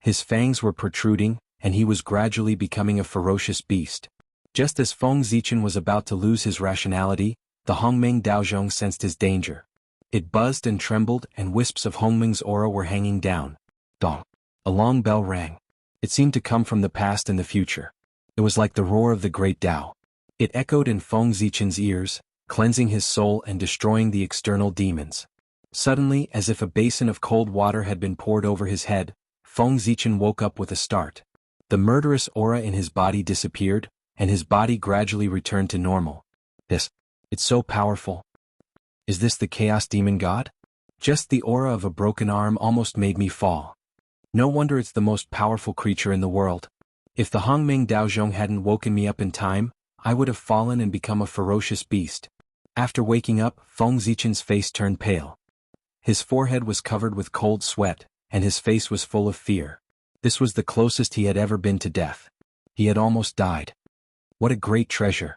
His fangs were protruding, and he was gradually becoming a ferocious beast. Just as Feng Zichen was about to lose his rationality, the Hongmeng Daozhong sensed his danger. It buzzed and trembled, and wisps of Hongmeng's aura were hanging down. Dong. A long bell rang. It seemed to come from the past and the future. It was like the roar of the great Tao. It echoed in Feng Zichen's ears, cleansing his soul and destroying the external demons. Suddenly, as if a basin of cold water had been poured over his head, Feng Zichen woke up with a start. The murderous aura in his body disappeared, and his body gradually returned to normal. It's so powerful. Is this the Chaos Demon God? Just the aura of a broken arm almost made me fall. No wonder it's the most powerful creature in the world. If the Hongmeng Daozhong hadn't woken me up in time, I would have fallen and become a ferocious beast. After waking up, Feng Zichen's face turned pale. His forehead was covered with cold sweat, and his face was full of fear. This was the closest he had ever been to death. He had almost died. What a great treasure.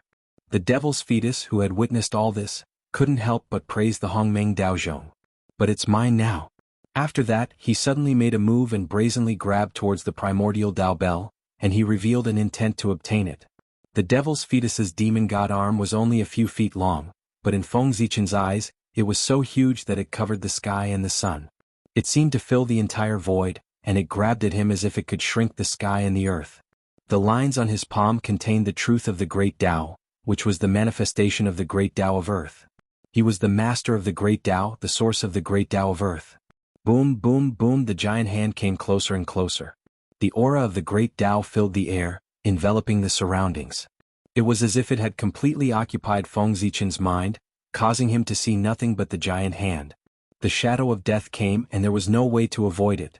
The devil's fetus, who had witnessed all this, couldn't help but praise the Hongmeng Daozhong. But it's mine now. After that, he suddenly made a move and brazenly grabbed towards the primordial Dao Bell, and he revealed an intent to obtain it. The devil's fetus's demon god arm was only a few feet long, but in Feng Zichen's eyes, it was so huge that it covered the sky and the sun. It seemed to fill the entire void, and it grabbed at him as if it could shrink the sky and the earth. The lines on his palm contained the truth of the great Tao, which was the manifestation of the great Tao of earth. He was the master of the great Tao, the source of the great Tao of earth. Boom, boom, boom, the giant hand came closer and closer. The aura of the great Tao filled the air, enveloping the surroundings. It was as if it had completely occupied Feng Zichen's mind, causing him to see nothing but the giant hand. The shadow of death came and there was no way to avoid it.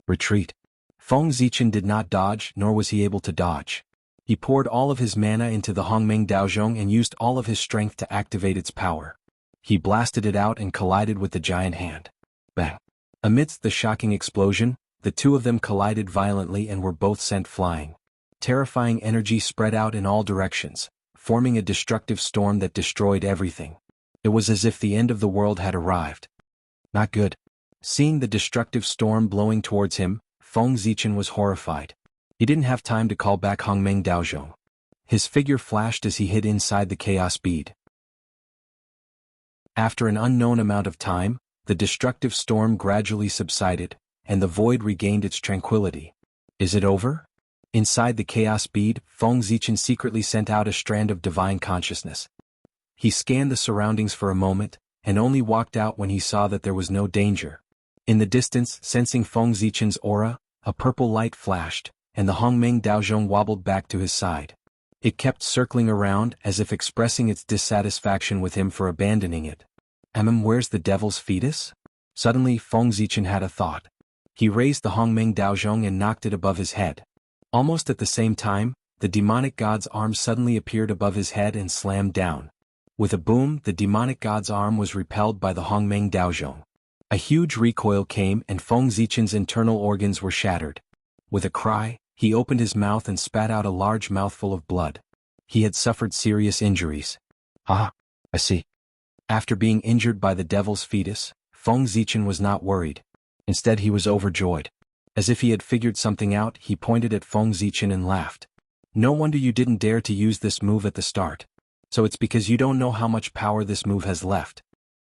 Retreat. Feng Zichen did not dodge, nor was he able to dodge. He poured all of his mana into the Hongmeng Daozhong and used all of his strength to activate its power. He blasted it out and collided with the giant hand. Bang! Amidst the shocking explosion, the two of them collided violently and were both sent flying. Terrifying energy spread out in all directions, forming a destructive storm that destroyed everything. It was as if the end of the world had arrived. Not good. Seeing the destructive storm blowing towards him, Feng Zichen was horrified. He didn't have time to call back Hongmeng Daozhong. His figure flashed as he hid inside the chaos bead. After an unknown amount of time, the destructive storm gradually subsided, and the void regained its tranquility. Is it over? Inside the chaos bead, Feng Zichen secretly sent out a strand of divine consciousness. He scanned the surroundings for a moment, and only walked out when he saw that there was no danger. In the distance, sensing Feng Zichen's aura, a purple light flashed, and the Hongmeng Daozhong wobbled back to his side. It kept circling around as if expressing its dissatisfaction with him for abandoning it. Where's the devil's fetus? Suddenly Feng Zichen had a thought. He raised the Hongmeng Daozhong and knocked it above his head. Almost at the same time, the demonic god's arm suddenly appeared above his head and slammed down. With a boom, the demonic god's arm was repelled by the Hongmeng Daozhong. A huge recoil came and Feng Zichen's internal organs were shattered. With a cry, he opened his mouth and spat out a large mouthful of blood. He had suffered serious injuries. Ah, I see. After being injured by the devil's fetus, Feng Zichen was not worried. Instead he was overjoyed. As if he had figured something out, he pointed at Feng Zichen and laughed. No wonder you didn't dare to use this move at the start. So it's because you don't know how much power this move has left.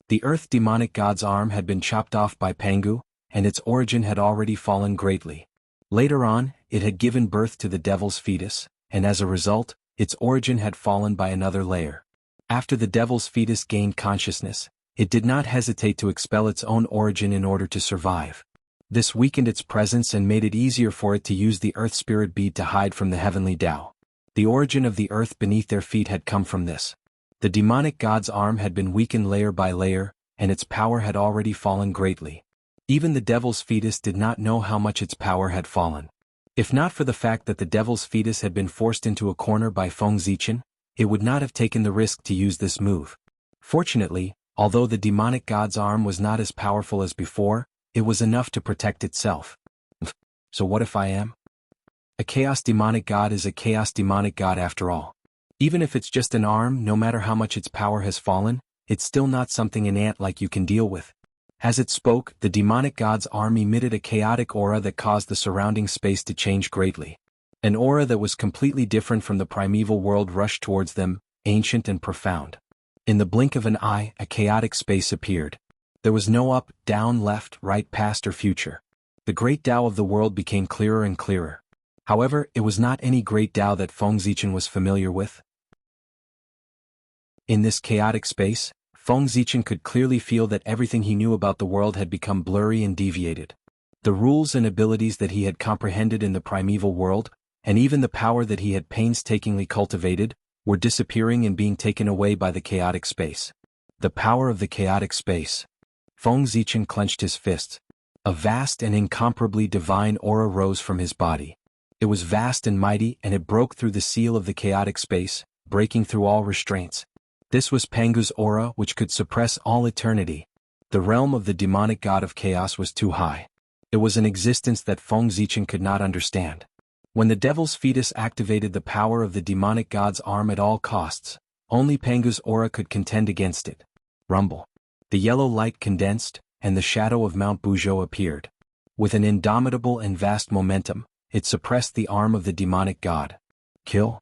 The earth demonic god's arm had been chopped off by Pangu, and its origin had already fallen greatly. Later on, it had given birth to the devil's fetus, and as a result, its origin had fallen by another layer. After the devil's fetus gained consciousness, it did not hesitate to expel its own origin in order to survive. This weakened its presence and made it easier for it to use the earth spirit bead to hide from the heavenly Tao. The origin of the earth beneath their feet had come from this. The demonic god's arm had been weakened layer by layer, and its power had already fallen greatly. Even the devil's fetus did not know how much its power had fallen. If not for the fact that the devil's fetus had been forced into a corner by Feng Zichen, it would not have taken the risk to use this move. Fortunately, although the demonic god's arm was not as powerful as before, it was enough to protect itself. So what if I am? A chaos demonic god is a chaos demonic god after all. Even if it's just an arm, no matter how much its power has fallen, it's still not something an ant like you can deal with. As it spoke, the demonic god's arm emitted a chaotic aura that caused the surrounding space to change greatly. An aura that was completely different from the primeval world rushed towards them, ancient and profound. In the blink of an eye, a chaotic space appeared. There was no up, down, left, right, past or future. The great Tao of the world became clearer and clearer. However, it was not any great Tao that Feng Zichen was familiar with. In this chaotic space, Feng Zichen could clearly feel that everything he knew about the world had become blurry and deviated. The rules and abilities that he had comprehended in the primeval world, and even the power that he had painstakingly cultivated, were disappearing and being taken away by the chaotic space. The power of the chaotic space. Feng Zichen clenched his fists. A vast and incomparably divine aura rose from his body. It was vast and mighty, and it broke through the seal of the chaotic space, breaking through all restraints. This was Pangu's aura, which could suppress all eternity. The realm of the demonic god of chaos was too high. It was an existence that Feng Zichen could not understand. When the devil's fetus activated the power of the demonic god's arm at all costs, Only Pangu's aura could contend against it. Rumble. The yellow light condensed, and the shadow of Mount Buzhou appeared. With an indomitable and vast momentum, it suppressed the arm of the demonic god. Kill?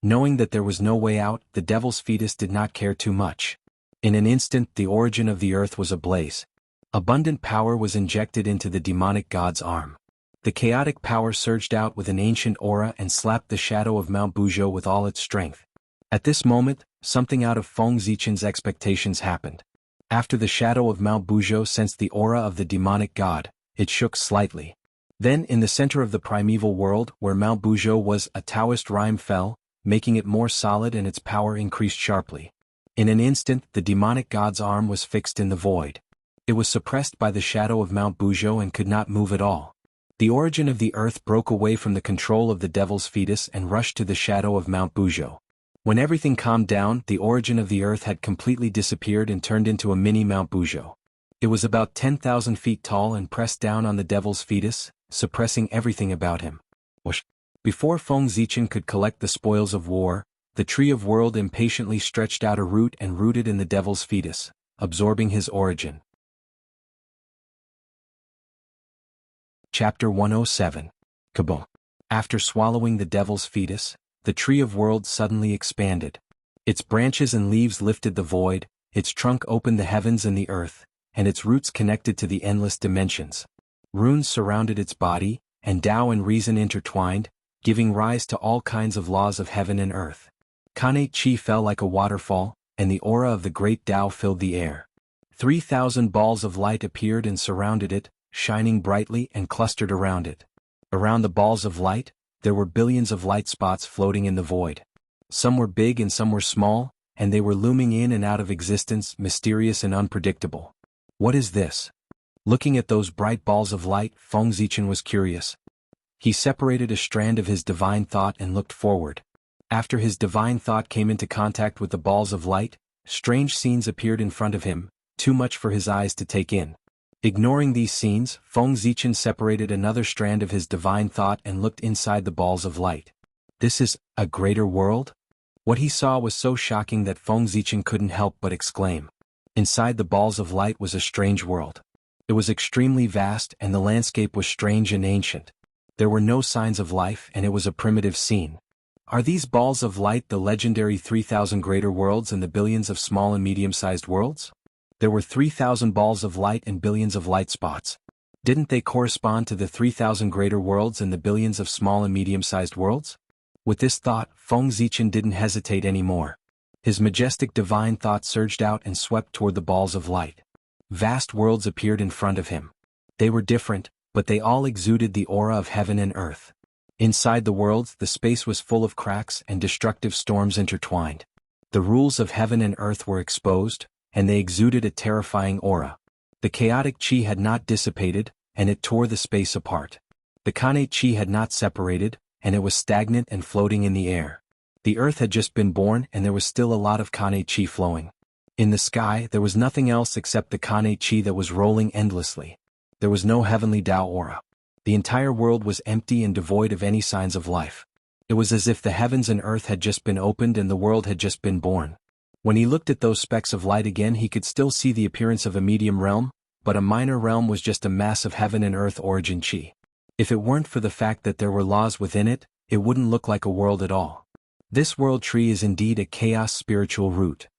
Knowing that there was no way out, the devil's fetus did not care too much. In an instant the origin of the earth was ablaze. Abundant power was injected into the demonic god's arm. The chaotic power surged out with an ancient aura and slapped the shadow of Mount Buzhou with all its strength. At this moment, something out of Feng Zichen's expectations happened. After the shadow of Mount Buzhou sensed the aura of the demonic god, it shook slightly. Then in the center of the primeval world where Mount Buzhou was, a Taoist rime fell, making it more solid and its power increased sharply. In an instant the demonic god's arm was fixed in the void. It was suppressed by the shadow of Mount Buzhou and could not move at all. The origin of the earth broke away from the control of the devil's fetus and rushed to the shadow of Mount Buzhou. When everything calmed down, the origin of the earth had completely disappeared and turned into a mini Mount Buzhou. It was about 10,000 feet tall and pressed down on the devil's fetus, suppressing everything about him. Whoosh. Before Feng Zichen could collect the spoils of war, the tree of world impatiently stretched out a root and rooted in the devil's fetus, absorbing his origin. Chapter 107. Kaboom. After swallowing the devil's fetus, the tree of world suddenly expanded. Its branches and leaves lifted the void, its trunk opened the heavens and the earth, and its roots connected to the endless dimensions. Runes surrounded its body, and Tao and reason intertwined, giving rise to all kinds of laws of heaven and earth. Kanei Qi fell like a waterfall, and the aura of the great Tao filled the air. 3,000 balls of light appeared and surrounded it, shining brightly and clustered around it. Around the balls of light, there were billions of light spots floating in the void. Some were big and some were small, and they were looming in and out of existence, mysterious and unpredictable. What is this? Looking at those bright balls of light, Feng Zichen was curious. He separated a strand of his divine thought and looked forward. After his divine thought came into contact with the balls of light, strange scenes appeared in front of him, too much for his eyes to take in. Ignoring these scenes, Feng Zichen separated another strand of his divine thought and looked inside the balls of light. This is a greater world? What he saw was so shocking that Feng Zichen couldn't help but exclaim. Inside the balls of light was a strange world. It was extremely vast and the landscape was strange and ancient. There were no signs of life and it was a primitive scene. Are these balls of light the legendary 3,000 greater worlds and the billions of small and medium-sized worlds? There were 3,000 balls of light and billions of light spots. Didn't they correspond to the 3,000 greater worlds and the billions of small and medium-sized worlds? With this thought, Feng Zichen didn't hesitate anymore. His majestic divine thought surged out and swept toward the balls of light. Vast worlds appeared in front of him. They were different, but they all exuded the aura of heaven and earth. Inside the worlds, the space was full of cracks and destructive storms intertwined. The rules of heaven and earth were exposed, and they exuded a terrifying aura. The chaotic qi had not dissipated, and it tore the space apart. The Kanei qi had not separated, and it was stagnant and floating in the air. The earth had just been born and there was still a lot of Kanei qi flowing. In the sky there was nothing else except the Kanei qi that was rolling endlessly. There was no heavenly Tao aura. The entire world was empty and devoid of any signs of life. It was as if the heavens and earth had just been opened and the world had just been born. When he looked at those specks of light again, he could still see the appearance of a medium realm, but a minor realm was just a mass of heaven and earth origin qi. If it weren't for the fact that there were laws within it, it wouldn't look like a world at all. This world tree is indeed a chaos spiritual root.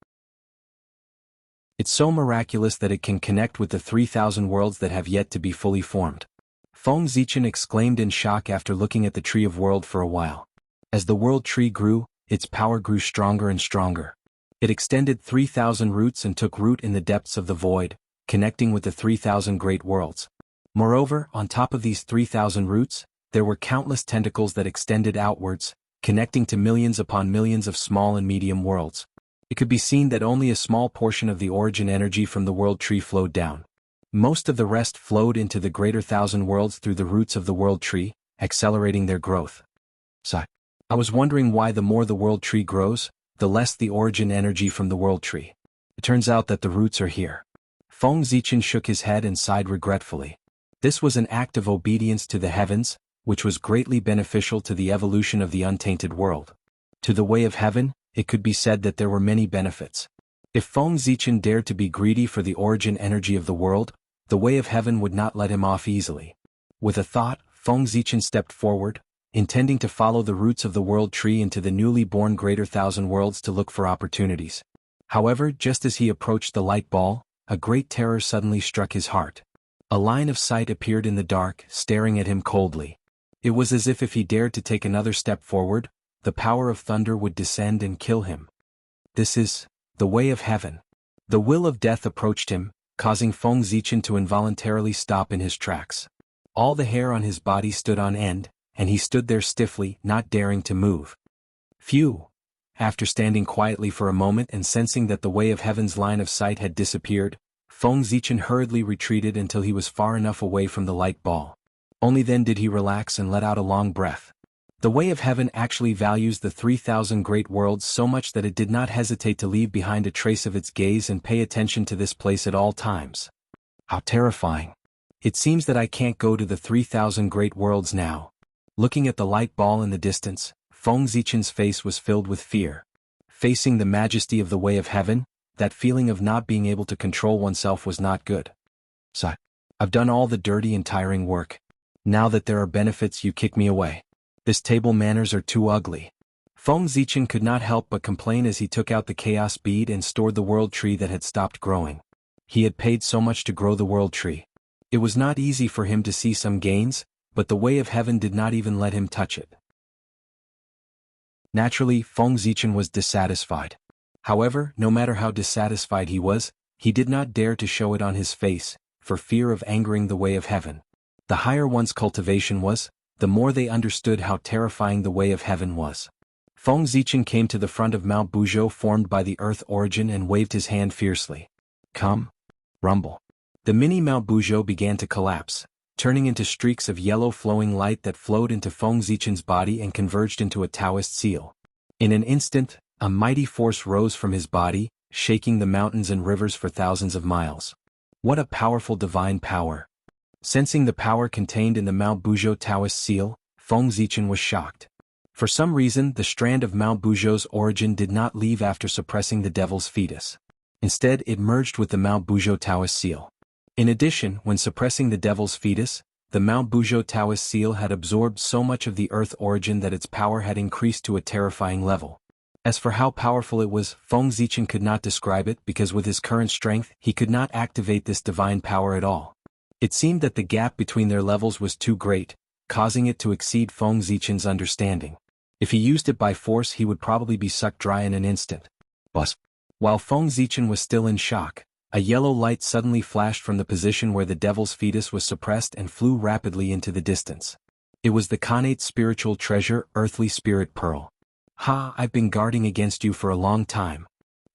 It's so miraculous that it can connect with the 3,000 worlds that have yet to be fully formed. Feng Zichen exclaimed in shock after looking at the tree of world for a while. As the world tree grew, its power grew stronger and stronger. It extended 3,000 roots and took root in the depths of the void, connecting with the 3,000 great worlds. Moreover, on top of these 3,000 roots, there were countless tentacles that extended outwards, connecting to millions upon millions of small and medium worlds. It could be seen that only a small portion of the origin energy from the world tree flowed down. Most of the rest flowed into the greater 1,000 worlds through the roots of the world tree, accelerating their growth. So, I was wondering why the more the world tree grows, the less the origin energy from the world tree. It turns out that the roots are here. Feng Zichen shook his head and sighed regretfully. This was an act of obedience to the heavens, which was greatly beneficial to the evolution of the untainted world. To the way of heaven, it could be said that there were many benefits. If Feng Zichen dared to be greedy for the origin energy of the world, the way of heaven would not let him off easily. With a thought, Feng Zichen stepped forward, intending to follow the roots of the world tree into the newly born greater thousand worlds to look for opportunities. However, just as he approached the light ball, a great terror suddenly struck his heart. A line of sight appeared in the dark, staring at him coldly. It was as if he dared to take another step forward, the power of thunder would descend and kill him. This is the way of heaven. The will of death approached him, causing Feng Zichen to involuntarily stop in his tracks. All the hair on his body stood on end, and he stood there stiffly, not daring to move. Phew! After standing quietly for a moment and sensing that the way of heaven's line of sight had disappeared, Feng Zichen hurriedly retreated until he was far enough away from the light ball. Only then did he relax and let out a long breath. The way of heaven actually values the 3,000 great worlds so much that it did not hesitate to leave behind a trace of its gaze and pay attention to this place at all times. How terrifying! It seems that I can't go to the 3,000 great worlds now. Looking at the light ball in the distance, Feng Zichen's face was filled with fear. Facing the majesty of the way of heaven, that feeling of not being able to control oneself was not good. So, I've done all the dirty and tiring work. Now that there are benefits, you kick me away. This table manners are too ugly. Feng Zichen could not help but complain as he took out the chaos bead and stored the world tree that had stopped growing. He had paid so much to grow the world tree. It was not easy for him to see some gains, but the way of heaven did not even let him touch it. Naturally, Feng Zichen was dissatisfied. However, no matter how dissatisfied he was, he did not dare to show it on his face, for fear of angering the way of heaven. The higher one's cultivation was, the more they understood how terrifying the way of heaven was. Feng Zichen came to the front of Mount Buzhou formed by the earth origin and waved his hand fiercely. Come. Rumble. The mini Mount Buzhou began to collapse, turning into streaks of yellow flowing light that flowed into Feng Zichen's body and converged into a Taoist seal. In an instant, a mighty force rose from his body, shaking the mountains and rivers for thousands of miles. What a powerful divine power! Sensing the power contained in the Mount Buzhou Taoist seal, Feng Zichen was shocked. For some reason, the strand of Mount Buzhou's origin did not leave after suppressing the devil's fetus. Instead, it merged with the Mount Buzhou Taoist seal. In addition, when suppressing the devil's fetus, the Mount Buzhou Taoist seal had absorbed so much of the earth origin that its power had increased to a terrifying level. As for how powerful it was, Feng Zichen could not describe it because with his current strength, he could not activate this divine power at all. It seemed that the gap between their levels was too great, causing it to exceed Feng Zichen's understanding. If he used it by force, he would probably be sucked dry in an instant. But while Feng Zichen was still in shock, a yellow light suddenly flashed from the position where the devil's fetus was suppressed and flew rapidly into the distance. It was the Khanate spiritual treasure, Earthly Spirit Pearl. Ha, I've been guarding against you for a long time.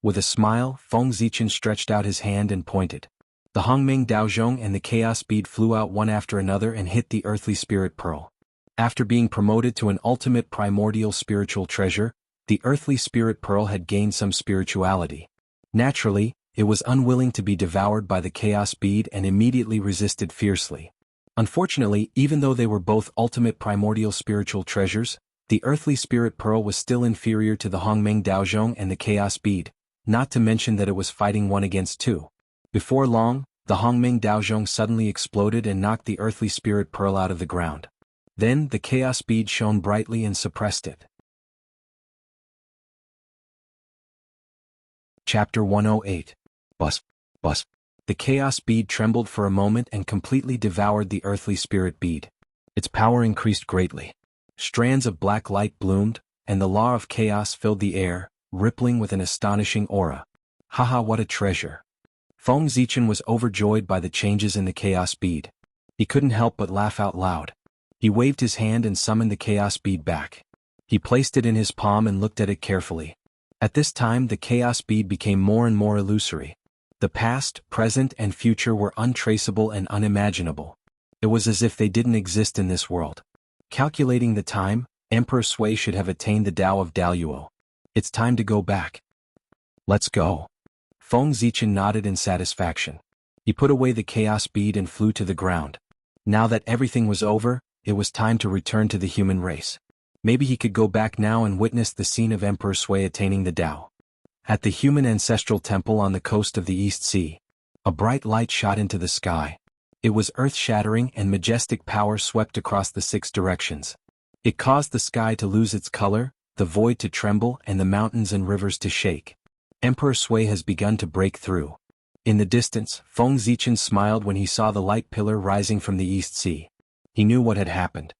With a smile, Feng Zichen stretched out his hand and pointed. The Hongmeng Daozhong and the Chaos Bead flew out one after another and hit the Earthly Spirit Pearl. After being promoted to an ultimate primordial spiritual treasure, the Earthly Spirit Pearl had gained some spirituality. Naturally, it was unwilling to be devoured by the Chaos Bead and immediately resisted fiercely. Unfortunately, even though they were both ultimate primordial spiritual treasures, the Earthly Spirit Pearl was still inferior to the Hongmeng Daozhong and the Chaos Bead, not to mention that it was fighting one against two. Before long, the Hongmeng Daozhong suddenly exploded and knocked the Earthly Spirit Pearl out of the ground. Then, the Chaos Bead shone brightly and suppressed it. Chapter 108. Bus. The Chaos Bead trembled for a moment and completely devoured the Earthly Spirit Bead. Its power increased greatly. Strands of black light bloomed, and the law of chaos filled the air, rippling with an astonishing aura. Haha, what a treasure! Feng Zichen was overjoyed by the changes in the Chaos Bead. He couldn't help but laugh out loud. He waved his hand and summoned the Chaos Bead back. He placed it in his palm and looked at it carefully. At this time, the Chaos Bead became more and more illusory. The past, present, and future were untraceable and unimaginable. It was as if they didn't exist in this world. Calculating the time, Emperor Sui should have attained the Tao of Daluo. It's time to go back. Let's go. Feng Zichen nodded in satisfaction. He put away the Chaos Bead and flew to the ground. Now that everything was over, it was time to return to the human race. Maybe he could go back now and witness the scene of Emperor Sui attaining the Tao. At the human ancestral temple on the coast of the East Sea, a bright light shot into the sky. It was earth-shattering, and majestic power swept across the 6 directions. It caused the sky to lose its color, the void to tremble, and the mountains and rivers to shake. Emperor Sui has begun to break through. In the distance, Feng Zichen smiled when he saw the light pillar rising from the East Sea. He knew what had happened.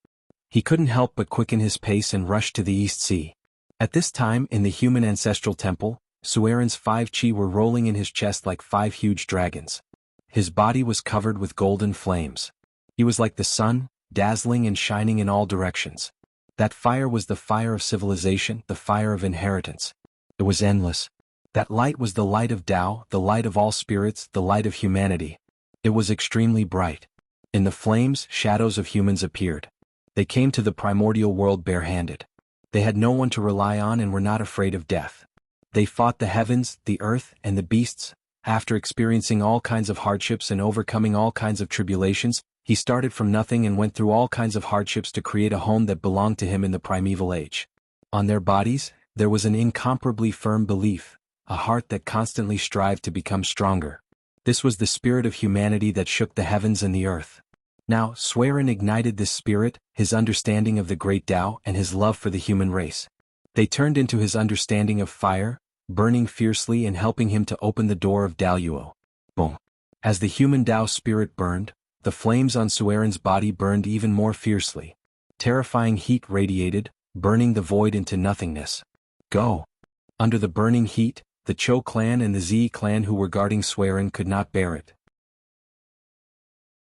He couldn't help but quicken his pace and rush to the East Sea. At this time, in the human ancestral temple, Sueren's 5 chi were rolling in his chest like 5 huge dragons. His body was covered with golden flames. He was like the sun, dazzling and shining in all directions. That fire was the fire of civilization, the fire of inheritance. It was endless. That light was the light of Tao, the light of all spirits, the light of humanity. It was extremely bright. In the flames, shadows of humans appeared. They came to the primordial world barehanded. They had no one to rely on and were not afraid of death. They fought the heavens, the earth, and the beasts. After experiencing all kinds of hardships and overcoming all kinds of tribulations, he started from nothing and went through all kinds of hardships to create a home that belonged to him in the primeval age. On their bodies, there was an incomparably firm belief, a heart that constantly strived to become stronger. This was the spirit of humanity that shook the heavens and the earth. Now, Sueren ignited this spirit, his understanding of the great Tao and his love for the human race. They turned into his understanding of fire, burning fiercely and helping him to open the door of Daluo. Boom. As the human Tao spirit burned, the flames on Sueren's body burned even more fiercely. Terrifying heat radiated, burning the void into nothingness. Go. Under the burning heat, the Cho clan and the Zi clan who were guarding Sueren could not bear it.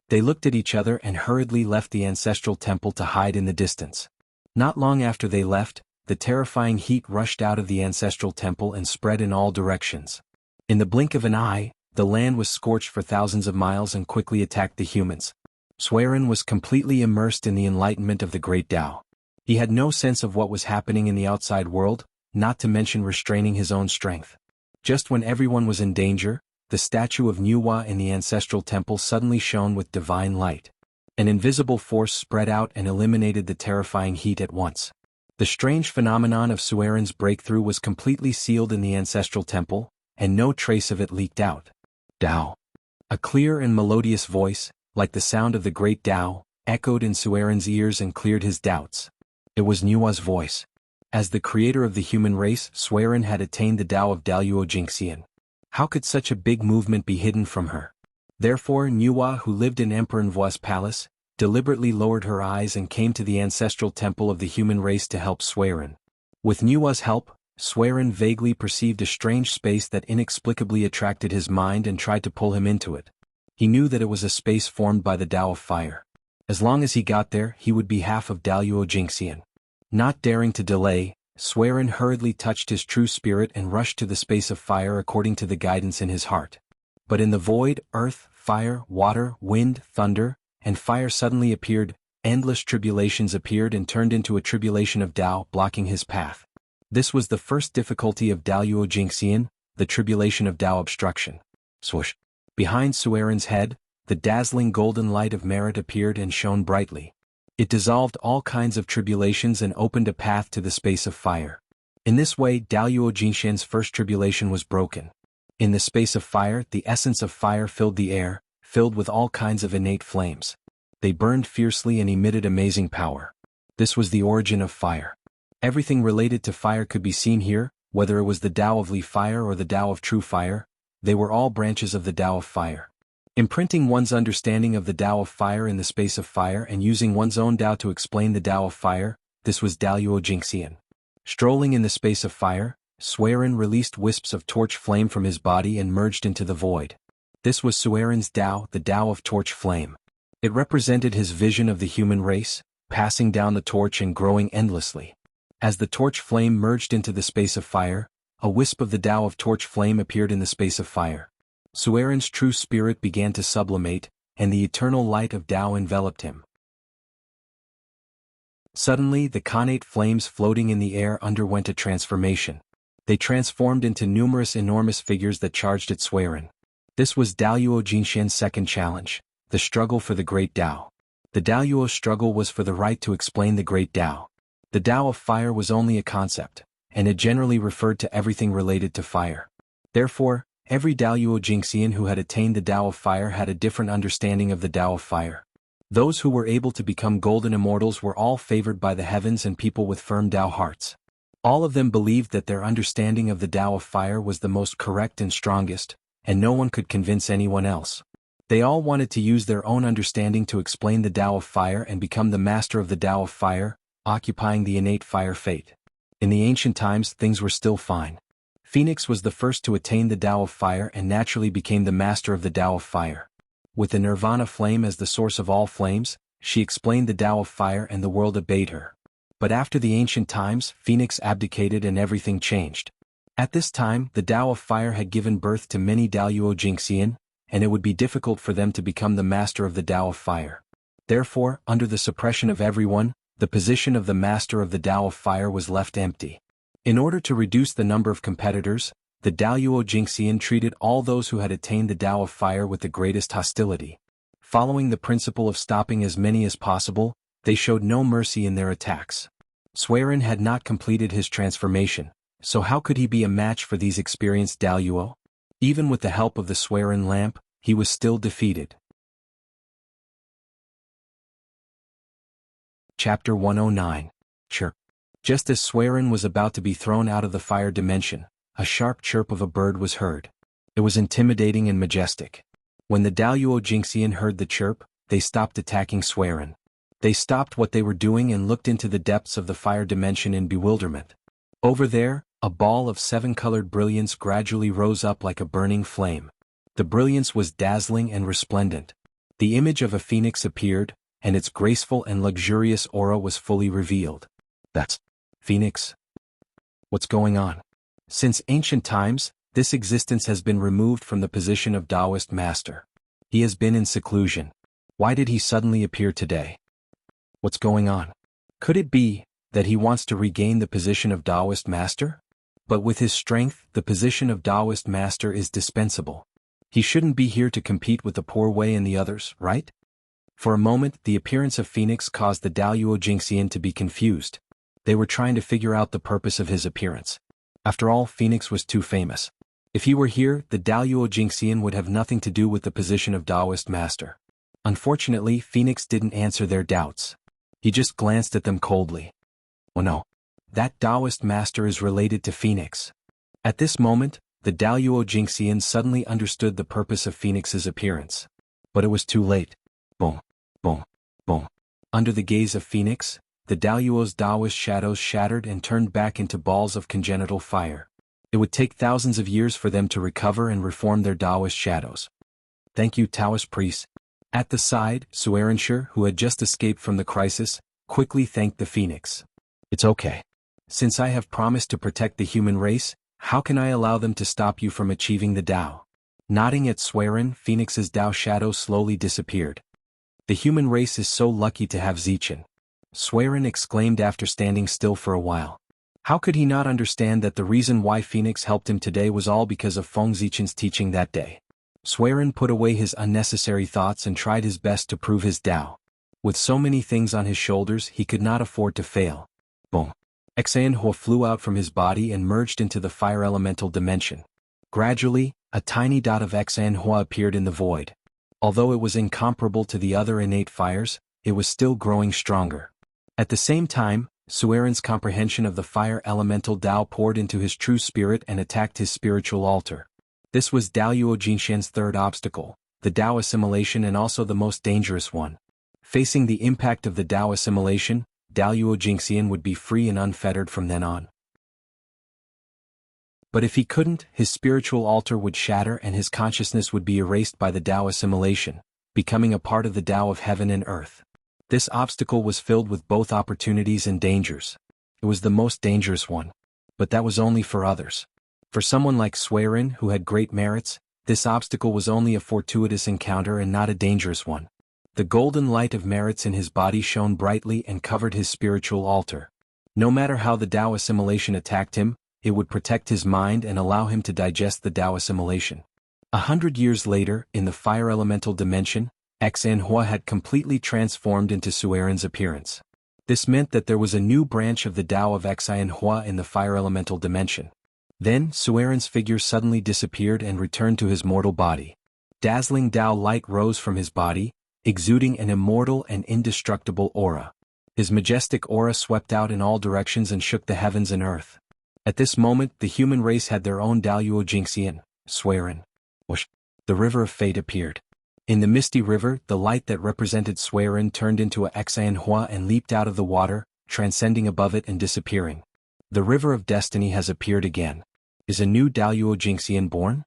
They looked at each other and hurriedly left the ancestral temple to hide in the distance. Not long after they left, the terrifying heat rushed out of the ancestral temple and spread in all directions. In the blink of an eye, the land was scorched for thousands of miles and quickly attacked the humans. Sueren was completely immersed in the enlightenment of the great Tao. He had no sense of what was happening in the outside world, not to mention restraining his own strength. Just when everyone was in danger, the statue of Nuwa in the ancestral temple suddenly shone with divine light. An invisible force spread out and eliminated the terrifying heat at once. The strange phenomenon of Sueren's breakthrough was completely sealed in the ancestral temple, and no trace of it leaked out. Tao. A clear and melodious voice, like the sound of the great Tao, echoed in Sueren's ears and cleared his doubts. It was Nuwa's voice. As the creator of the human race, Sueren had attained the Tao of Daluo Jingxian. How could such a big movement be hidden from her? Therefore Nuwa, who lived in Emperor Nvua's palace, deliberately lowered her eyes and came to the ancestral temple of the human race to help Sueren. With Nuwa's help, Sueren vaguely perceived a strange space that inexplicably attracted his mind and tried to pull him into it. He knew that it was a space formed by the Tao of Fire. As long as he got there, he would be half of Daluo Jingxian. Not daring to delay, Sueren hurriedly touched his true spirit and rushed to the space of fire according to the guidance in his heart. But in the void, earth, fire, water, wind, thunder, and fire suddenly appeared. Endless tribulations appeared and turned into a tribulation of Tao, blocking his path. This was the first difficulty of Daluo Jingxian, the tribulation of Tao obstruction. Swoosh. Behind Sueren's head, the dazzling golden light of merit appeared and shone brightly. It dissolved all kinds of tribulations and opened a path to the space of fire. In this way, Daluo Jingxian's first tribulation was broken. In the space of fire, the essence of fire filled the air, filled with all kinds of innate flames. They burned fiercely and emitted amazing power. This was the origin of fire. Everything related to fire could be seen here, whether it was the Tao of Li Fire or the Tao of True Fire. They were all branches of the Tao of Fire. Imprinting one's understanding of the Tao of Fire in the space of fire and using one's own Tao to explain the Tao of Fire, this was Daluo Jingxian. Strolling in the space of fire, Sueren released wisps of torch flame from his body and merged into the void. This was Sueren's Tao, the Tao of torch flame. It represented his vision of the human race, passing down the torch and growing endlessly. As the torch flame merged into the space of fire, a wisp of the Tao of torch flame appeared in the space of fire. Sueren's true spirit began to sublimate, and the eternal light of Tao enveloped him. Suddenly the connate flames floating in the air underwent a transformation. They transformed into numerous enormous figures that charged at Sueren. This was Daluo Jingxian's second challenge, the struggle for the great Tao. The Daluo struggle was for the right to explain the great Tao. The Tao of fire was only a concept, and it generally referred to everything related to fire. Therefore, every Daoyuo Jingxian who had attained the Tao of fire had a different understanding of the Tao of fire. Those who were able to become golden immortals were all favored by the heavens and people with firm Tao hearts. All of them believed that their understanding of the Tao of fire was the most correct and strongest, and no one could convince anyone else. They all wanted to use their own understanding to explain the Tao of fire and become the master of the Tao of fire, occupying the innate fire fate. In the ancient times, things were still fine. Phoenix was the first to attain the Tao of fire and naturally became the master of the Tao of fire. With the nirvana flame as the source of all flames, she explained the Tao of fire and the world obeyed her. But after the ancient times, Phoenix abdicated and everything changed. At this time, the Tao of fire had given birth to many Daoyuo Jingxian, and it would be difficult for them to become the master of the Tao of fire. Therefore, under the suppression of everyone, the position of the master of the Tao of fire was left empty. In order to reduce the number of competitors, the Daoyuo Jingxian treated all those who had attained the Tao of fire with the greatest hostility. Following the principle of stopping as many as possible, they showed no mercy in their attacks. Suiren had not completed his transformation, so how could he be a match for these experienced Daoyuo? Even with the help of the Suiren lamp, he was still defeated. Chapter 109. Chirp. Just as Suiren was about to be thrown out of the fire dimension, a sharp chirp of a bird was heard. It was intimidating and majestic. When the Daoyuo Jingxian heard the chirp, they stopped attacking Suiren. They stopped what they were doing and looked into the depths of the fire dimension in bewilderment. Over there, a ball of 7-colored brilliance gradually rose up like a burning flame. The brilliance was dazzling and resplendent. The image of a phoenix appeared, and its graceful and luxurious aura was fully revealed. That's Phoenix. What's going on? Since ancient times, this existence has been removed from the position of Taoist master. He has been in seclusion. Why did he suddenly appear today? What's going on? Could it be that he wants to regain the position of Taoist master? But with his strength, the position of Taoist master is dispensable. He shouldn't be here to compete with the poor Wei and the others, right? For a moment, the appearance of Phoenix caused the Daoyuo Jingxian to be confused. They were trying to figure out the purpose of his appearance. After all, Phoenix was too famous. If he were here, the Daoyuo Jingxian would have nothing to do with the position of Taoist master. Unfortunately, Phoenix didn't answer their doubts. He just glanced at them coldly. Oh no. That Taoist master is related to Phoenix. At this moment, the Daoyuo Jingxian suddenly understood the purpose of Phoenix's appearance. But it was too late. Boom, boom, boom. Under the gaze of Phoenix, the Daoyuo's Taoist shadows shattered and turned back into balls of congenital fire. It would take thousands of years for them to recover and reform their Taoist shadows. Thank you, Taoist priest. At the side, Suiren, who had just escaped from the crisis, quickly thanked the Phoenix. It's okay. Since I have promised to protect the human race, how can I allow them to stop you from achieving the Tao? Nodding at Suiren, Phoenix's Tao shadow slowly disappeared. The human race is so lucky to have Zichen. Suiren exclaimed after standing still for a while. How could he not understand that the reason why Phoenix helped him today was all because of Feng Zichen's teaching that day? Suiren put away his unnecessary thoughts and tried his best to prove his Tao. With so many things on his shoulders, he could not afford to fail. Boom. Xanhua flew out from his body and merged into the fire elemental dimension. Gradually, a tiny dot of Xanhua appeared in the void. Although it was incomparable to the other innate fires, it was still growing stronger. At the same time, Suiren's comprehension of the fire elemental Tao poured into his true spirit and attacked his spiritual altar. This was Daoyuo Jingxian's third obstacle, the Tao assimilation, and also the most dangerous one. Facing the impact of the Tao assimilation, Daoyuo Jingxian would be free and unfettered from then on. But if he couldn't, his spiritual altar would shatter and his consciousness would be erased by the Tao assimilation, becoming a part of the Tao of heaven and earth. This obstacle was filled with both opportunities and dangers. It was the most dangerous one. But that was only for others. For someone like Suiren, who had great merits, this obstacle was only a fortuitous encounter and not a dangerous one. The golden light of merits in his body shone brightly and covered his spiritual altar. No matter how the Tao assimilation attacked him, it would protect his mind and allow him to digest the Tao assimilation. 100 years later, in the fire elemental dimension, Xanhua had completely transformed into Suiren's appearance. This meant that there was a new branch of the Tao of Xianhua in the fire elemental dimension. Then, Sueren's figure suddenly disappeared and returned to his mortal body. Dazzling Tao light rose from his body, exuding an immortal and indestructible aura. His majestic aura swept out in all directions and shook the heavens and earth. At this moment, the human race had their own Daluo Jingxian, Sueren. Whoosh! The river of fate appeared. In the misty river, the light that represented Sueren turned into a Xianhua and leaped out of the water, transcending above it and disappearing. The river of destiny has appeared again. Is a new Daluo Jingxian born?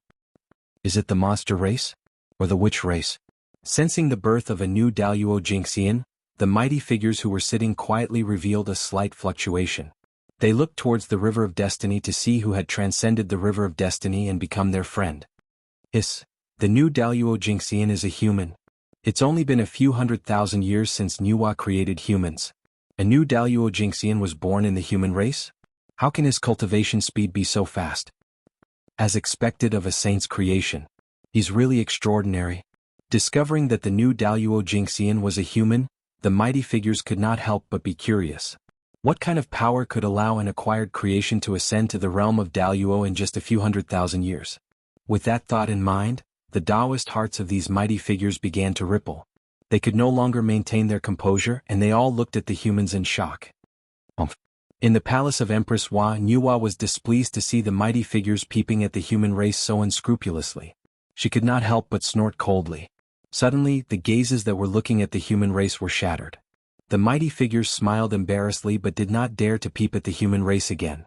Is it the monster race? Or the witch race? Sensing the birth of a new Daluo Jingxian, the mighty figures who were sitting quietly revealed a slight fluctuation. They looked towards the river of destiny to see who had transcended the river of destiny and become their friend. The new Daluo Jingxian is a human. It's only been a few 100,000 years since Nuwa created humans. A new Daluo Jingxian was born in the human race? How can his cultivation speed be so fast? As expected of a saint's creation. He's really extraordinary. Discovering that the new Daluo Jingxian was a human, the mighty figures could not help but be curious. What kind of power could allow an acquired creation to ascend to the realm of Daluo in just a few 100,000 years? With that thought in mind, the Taoist hearts of these mighty figures began to ripple. They could no longer maintain their composure and they all looked at the humans in shock. In the palace of Empress Hua, Nuwa was displeased to see the mighty figures peeping at the human race so unscrupulously. She could not help but snort coldly. Suddenly, the gazes that were looking at the human race were shattered. The mighty figures smiled embarrassedly but did not dare to peep at the human race again.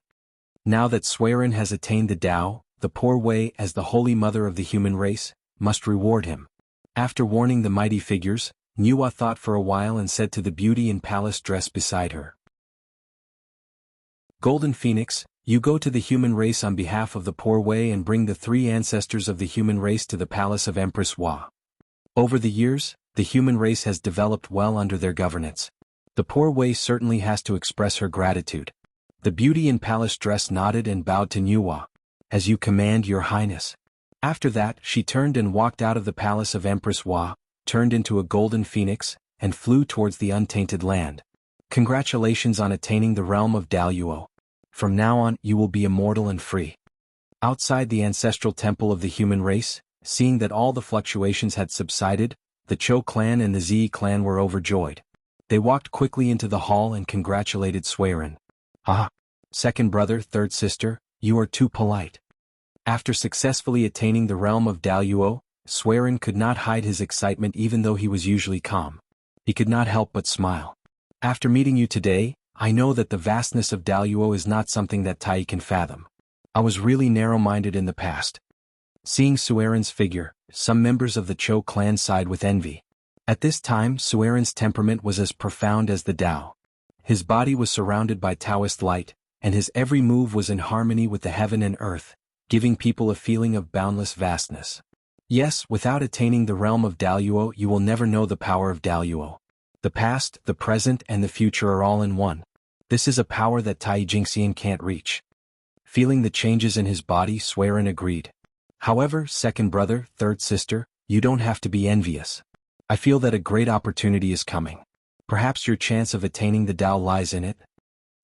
Now that Sueren has attained the Tao, the poor Wei, as the holy mother of the human race, must reward him. After warning the mighty figures, Nuwa thought for a while and said to the beauty in palace dress beside her, Golden Phoenix, you go to the human race on behalf of the poor Wei and bring the 3 ancestors of the human race to the palace of Empress Hua. Over the years, the human race has developed well under their governance. The poor Wei certainly has to express her gratitude. The beauty in palace dress nodded and bowed to Nuwa. As you command, Your Highness. After that, she turned and walked out of the palace of Empress Hua, turned into a golden phoenix, and flew towards the untainted land. Congratulations on attaining the realm of Daluo. From now on, you will be immortal and free. Outside the ancestral temple of the human race, seeing that all the fluctuations had subsided, the Chou clan and the Zi clan were overjoyed. They walked quickly into the hall and congratulated Sueren. Ah! Second brother, third sister, you are too polite. After successfully attaining the realm of Daluo, Sueren could not hide his excitement even though he was usually calm. He could not help but smile. After meeting you today, I know that the vastness of Daluo is not something that Tai can fathom. I was really narrow-minded in the past. Seeing Sueren's figure, some members of the Chou clan sighed with envy. At this time, Sueren's temperament was as profound as the Tao. His body was surrounded by Taoist light, and his every move was in harmony with the heaven and earth, giving people a feeling of boundless vastness. Yes, without attaining the realm of Daluo, you will never know the power of Daluo. The past, the present, and the future are all in one. This is a power that Tai Jingxian can't reach. Feeling the changes in his body, Sueren agreed. However, second brother, third sister, you don't have to be envious. I feel that a great opportunity is coming. Perhaps your chance of attaining the Tao lies in it.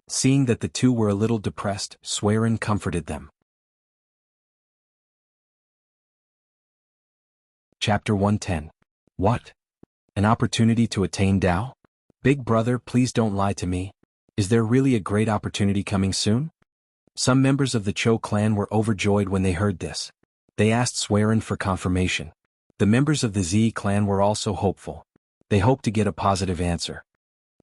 Seeing that the two were a little depressed, Sueren comforted them. Chapter 110. What? An opportunity to attain Tao? Big brother, please don't lie to me. Is there really a great opportunity coming soon? Some members of the Chou clan were overjoyed when they heard this. They asked Sueren for confirmation. The members of the Zi clan were also hopeful. They hoped to get a positive answer.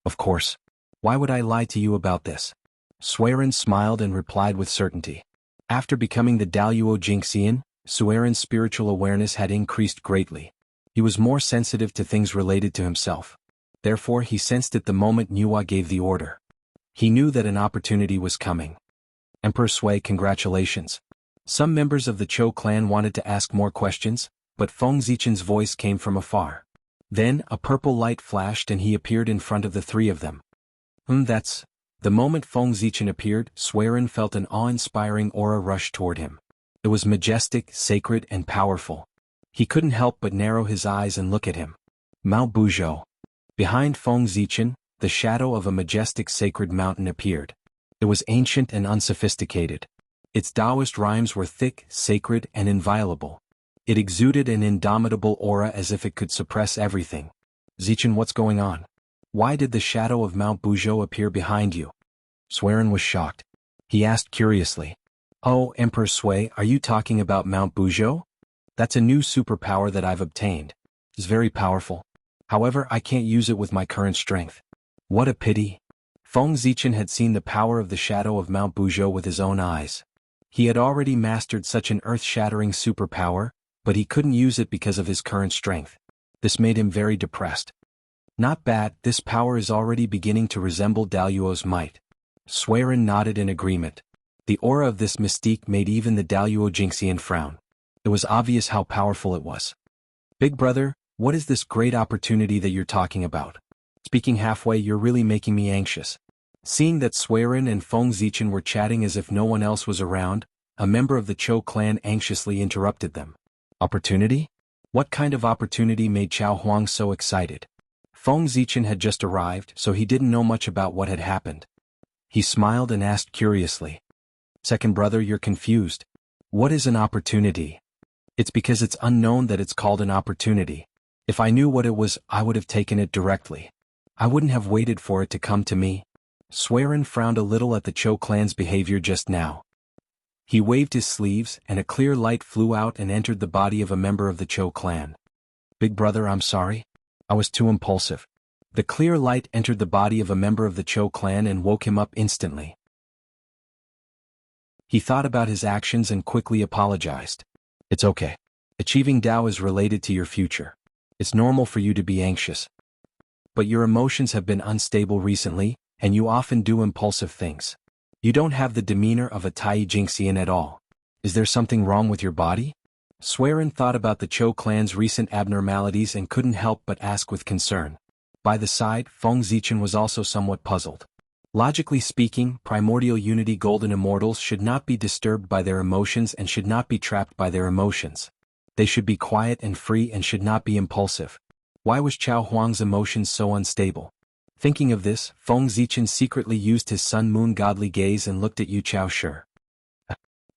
Of course. Why would I lie to you about this? Sueren smiled and replied with certainty. After becoming the Daluo Jingxian, Sueren's spiritual awareness had increased greatly. He was more sensitive to things related to himself. Therefore, he sensed it the moment Nuwa gave the order. He knew that an opportunity was coming. Emperor Sui, congratulations. Some members of the Chou clan wanted to ask more questions, but Feng Zichen's voice came from afar. Then, a purple light flashed and he appeared in front of the 3 of them. That's... The moment Feng Zichen appeared, Sueren felt an awe-inspiring aura rush toward him. It was majestic, sacred, and powerful. He couldn't help but narrow his eyes and look at him. Mao Buzhou. Behind Feng Zichen, the shadow of a majestic sacred mountain appeared. It was ancient and unsophisticated. Its Taoist rhymes were thick, sacred, and inviolable. It exuded an indomitable aura as if it could suppress everything. Zichen, what's going on? Why did the shadow of Mount Buzhou appear behind you? Swearin was shocked. He asked curiously. Oh, Emperor Sui, are you talking about Mount Buzhou? That's a new superpower that I've obtained. It's very powerful. However, I can't use it with my current strength. What a pity. Feng Zichen had seen the power of the shadow of Mount Buzhou with his own eyes. He had already mastered such an earth-shattering superpower, but he couldn't use it because of his current strength. This made him very depressed. Not bad, this power is already beginning to resemble Daluo's might. Swearin nodded in agreement. The aura of this mystique made even the Daluo Jingxian frown. It was obvious how powerful it was. Big brother, what is this great opportunity that you're talking about? Speaking halfway, you're really making me anxious. Seeing that Swearin and Feng Zichen were chatting as if no one else was around, a member of the Chou clan anxiously interrupted them. Opportunity? What kind of opportunity made Chao Huang so excited? Feng Zichen had just arrived, so he didn't know much about what had happened. He smiled and asked curiously. Second brother, you're confused. What is an opportunity? It's because it's unknown that it's called an opportunity. If I knew what it was, I would have taken it directly. I wouldn't have waited for it to come to me. Swearin frowned a little at the Chou clan's behavior just now. He waved his sleeves, and a clear light flew out and entered the body of a member of the Chou clan. Big brother, I'm sorry. I was too impulsive. The clear light entered the body of a member of the Chou clan and woke him up instantly. He thought about his actions and quickly apologized. It's okay. Achieving Tao is related to your future. It's normal for you to be anxious. But your emotions have been unstable recently, and you often do impulsive things. You don't have the demeanor of a Tai Jingxian at all. Is there something wrong with your body? Swearin thought about the Chou clan's recent abnormalities and couldn't help but ask with concern. By the side, Feng Zichen was also somewhat puzzled. Logically speaking, primordial unity golden immortals should not be disturbed by their emotions and should not be trapped by their emotions. They should be quiet and free and should not be impulsive. Why was Chao Huang's emotions so unstable? Thinking of this, Feng Zichen secretly used his sun-moon godly gaze and looked at Yu Chao Shi.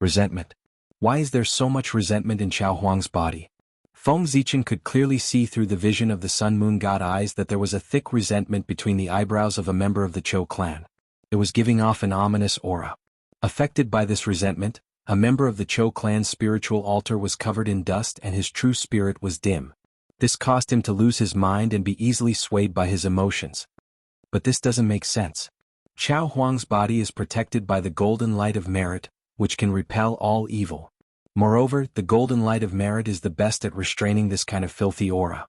Resentment. Why is there so much resentment in Chao Huang's body? Feng Zichen could clearly see through the vision of the sun-moon god eyes that there was a thick resentment between the eyebrows of a member of the Chou clan. It was giving off an ominous aura. Affected by this resentment, a member of the Chou clan's spiritual altar was covered in dust and his true spirit was dim. This caused him to lose his mind and be easily swayed by his emotions. But this doesn't make sense. Chao Huang's body is protected by the golden light of merit, which can repel all evil. Moreover, the golden light of merit is the best at restraining this kind of filthy aura.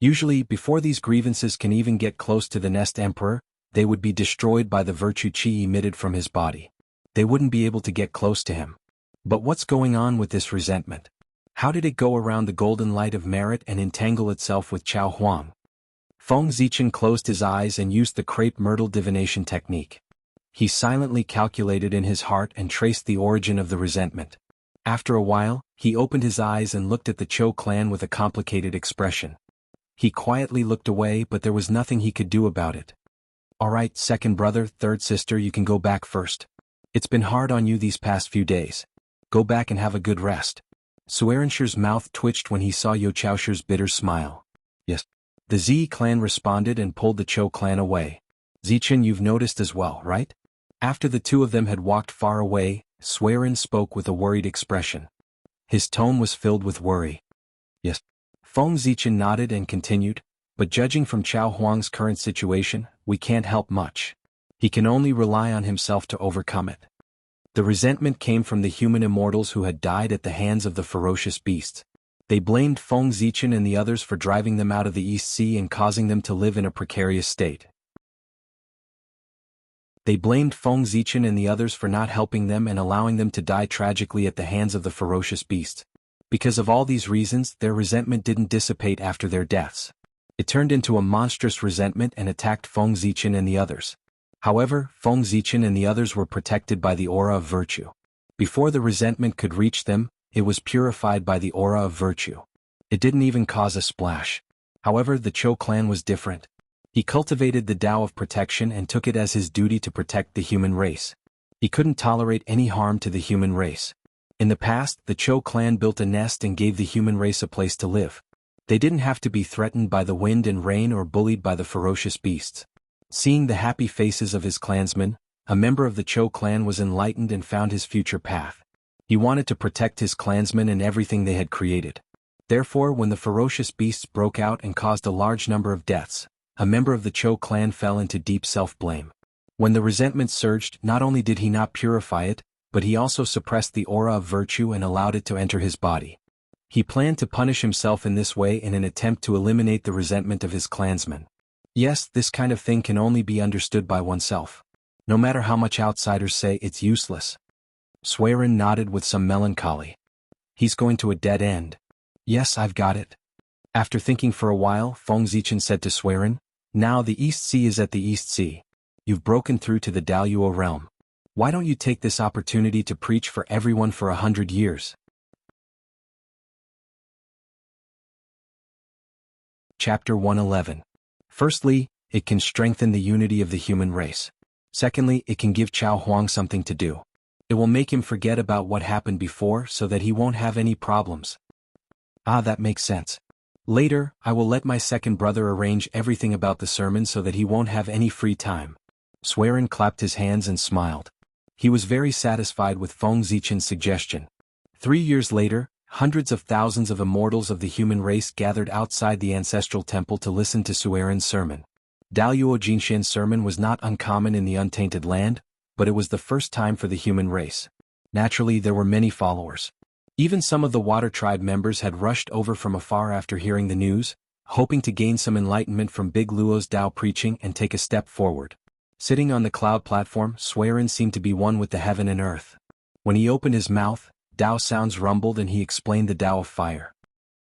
Usually, before these grievances can even get close to the Nest Emperor, they would be destroyed by the virtue qi emitted from his body. They wouldn't be able to get close to him. But what's going on with this resentment? How did it go around the golden light of merit and entangle itself with Chao Huang? Feng Zichen closed his eyes and used the crepe myrtle divination technique. He silently calculated in his heart and traced the origin of the resentment. After a while, he opened his eyes and looked at the Chou clan with a complicated expression. He quietly looked away, but there was nothing he could do about it. All right, second brother, third sister, you can go back first. It's been hard on you these past few days. Go back and have a good rest. Suerenshi's mouth twitched when he saw Yu Chao Shi's bitter smile. Yes. The Z clan responded and pulled the Chou clan away. Zichen, you've noticed as well, right? After the two of them had walked far away, Swearin spoke with a worried expression. His tone was filled with worry. Yes. Feng Zichen nodded and continued, but judging from Chao Huang's current situation, we can't help much. He can only rely on himself to overcome it. The resentment came from the human immortals who had died at the hands of the ferocious beasts. They blamed Feng Zichen and the others for driving them out of the East Sea and causing them to live in a precarious state. They blamed Feng Zichen and the others for not helping them and allowing them to die tragically at the hands of the ferocious beasts. Because of all these reasons, their resentment didn't dissipate after their deaths. It turned into a monstrous resentment and attacked Feng Zichen and the others. However, Feng Zichen and the others were protected by the aura of virtue. Before the resentment could reach them, it was purified by the aura of virtue. It didn't even cause a splash. However, the Chou clan was different. He cultivated the Tao of protection and took it as his duty to protect the human race. He couldn't tolerate any harm to the human race. In the past, the Chou clan built a nest and gave the human race a place to live. They didn't have to be threatened by the wind and rain or bullied by the ferocious beasts. Seeing the happy faces of his clansmen, a member of the Chou clan was enlightened and found his future path. He wanted to protect his clansmen and everything they had created. Therefore, when the ferocious beasts broke out and caused a large number of deaths, a member of the Chou clan fell into deep self-blame. When the resentment surged, not only did he not purify it, but he also suppressed the aura of virtue and allowed it to enter his body. He planned to punish himself in this way in an attempt to eliminate the resentment of his clansmen. Yes, this kind of thing can only be understood by oneself. No matter how much outsiders say it's useless. Suiren nodded with some melancholy. He's going to a dead end. Yes, I've got it. After thinking for a while, Feng Zichen said to Suiren, now the East Sea is at the East Sea. You've broken through to the Daoyuo realm. Why don't you take this opportunity to preach for everyone for 100 years? Chapter 111. Firstly, it can strengthen the unity of the human race. Secondly, it can give Chao Huang something to do. It will make him forget about what happened before so that he won't have any problems. Ah, that makes sense. Later, I will let my second brother arrange everything about the sermon so that he won't have any free time. Suiren clapped his hands and smiled. He was very satisfied with Feng Zichen's suggestion. 3 years later, hundreds of thousands of immortals of the human race gathered outside the ancestral temple to listen to Suiren's sermon. Daoyuo Jinshan's sermon was not uncommon in the untainted land, but it was the first time for the human race. Naturally, there were many followers. Even some of the Water Tribe members had rushed over from afar after hearing the news, hoping to gain some enlightenment from Big Luo's Dao preaching and take a step forward. Sitting on the cloud platform, Suiren seemed to be one with the heaven and earth. When he opened his mouth, Dao sounds rumbled and he explained the Dao of fire.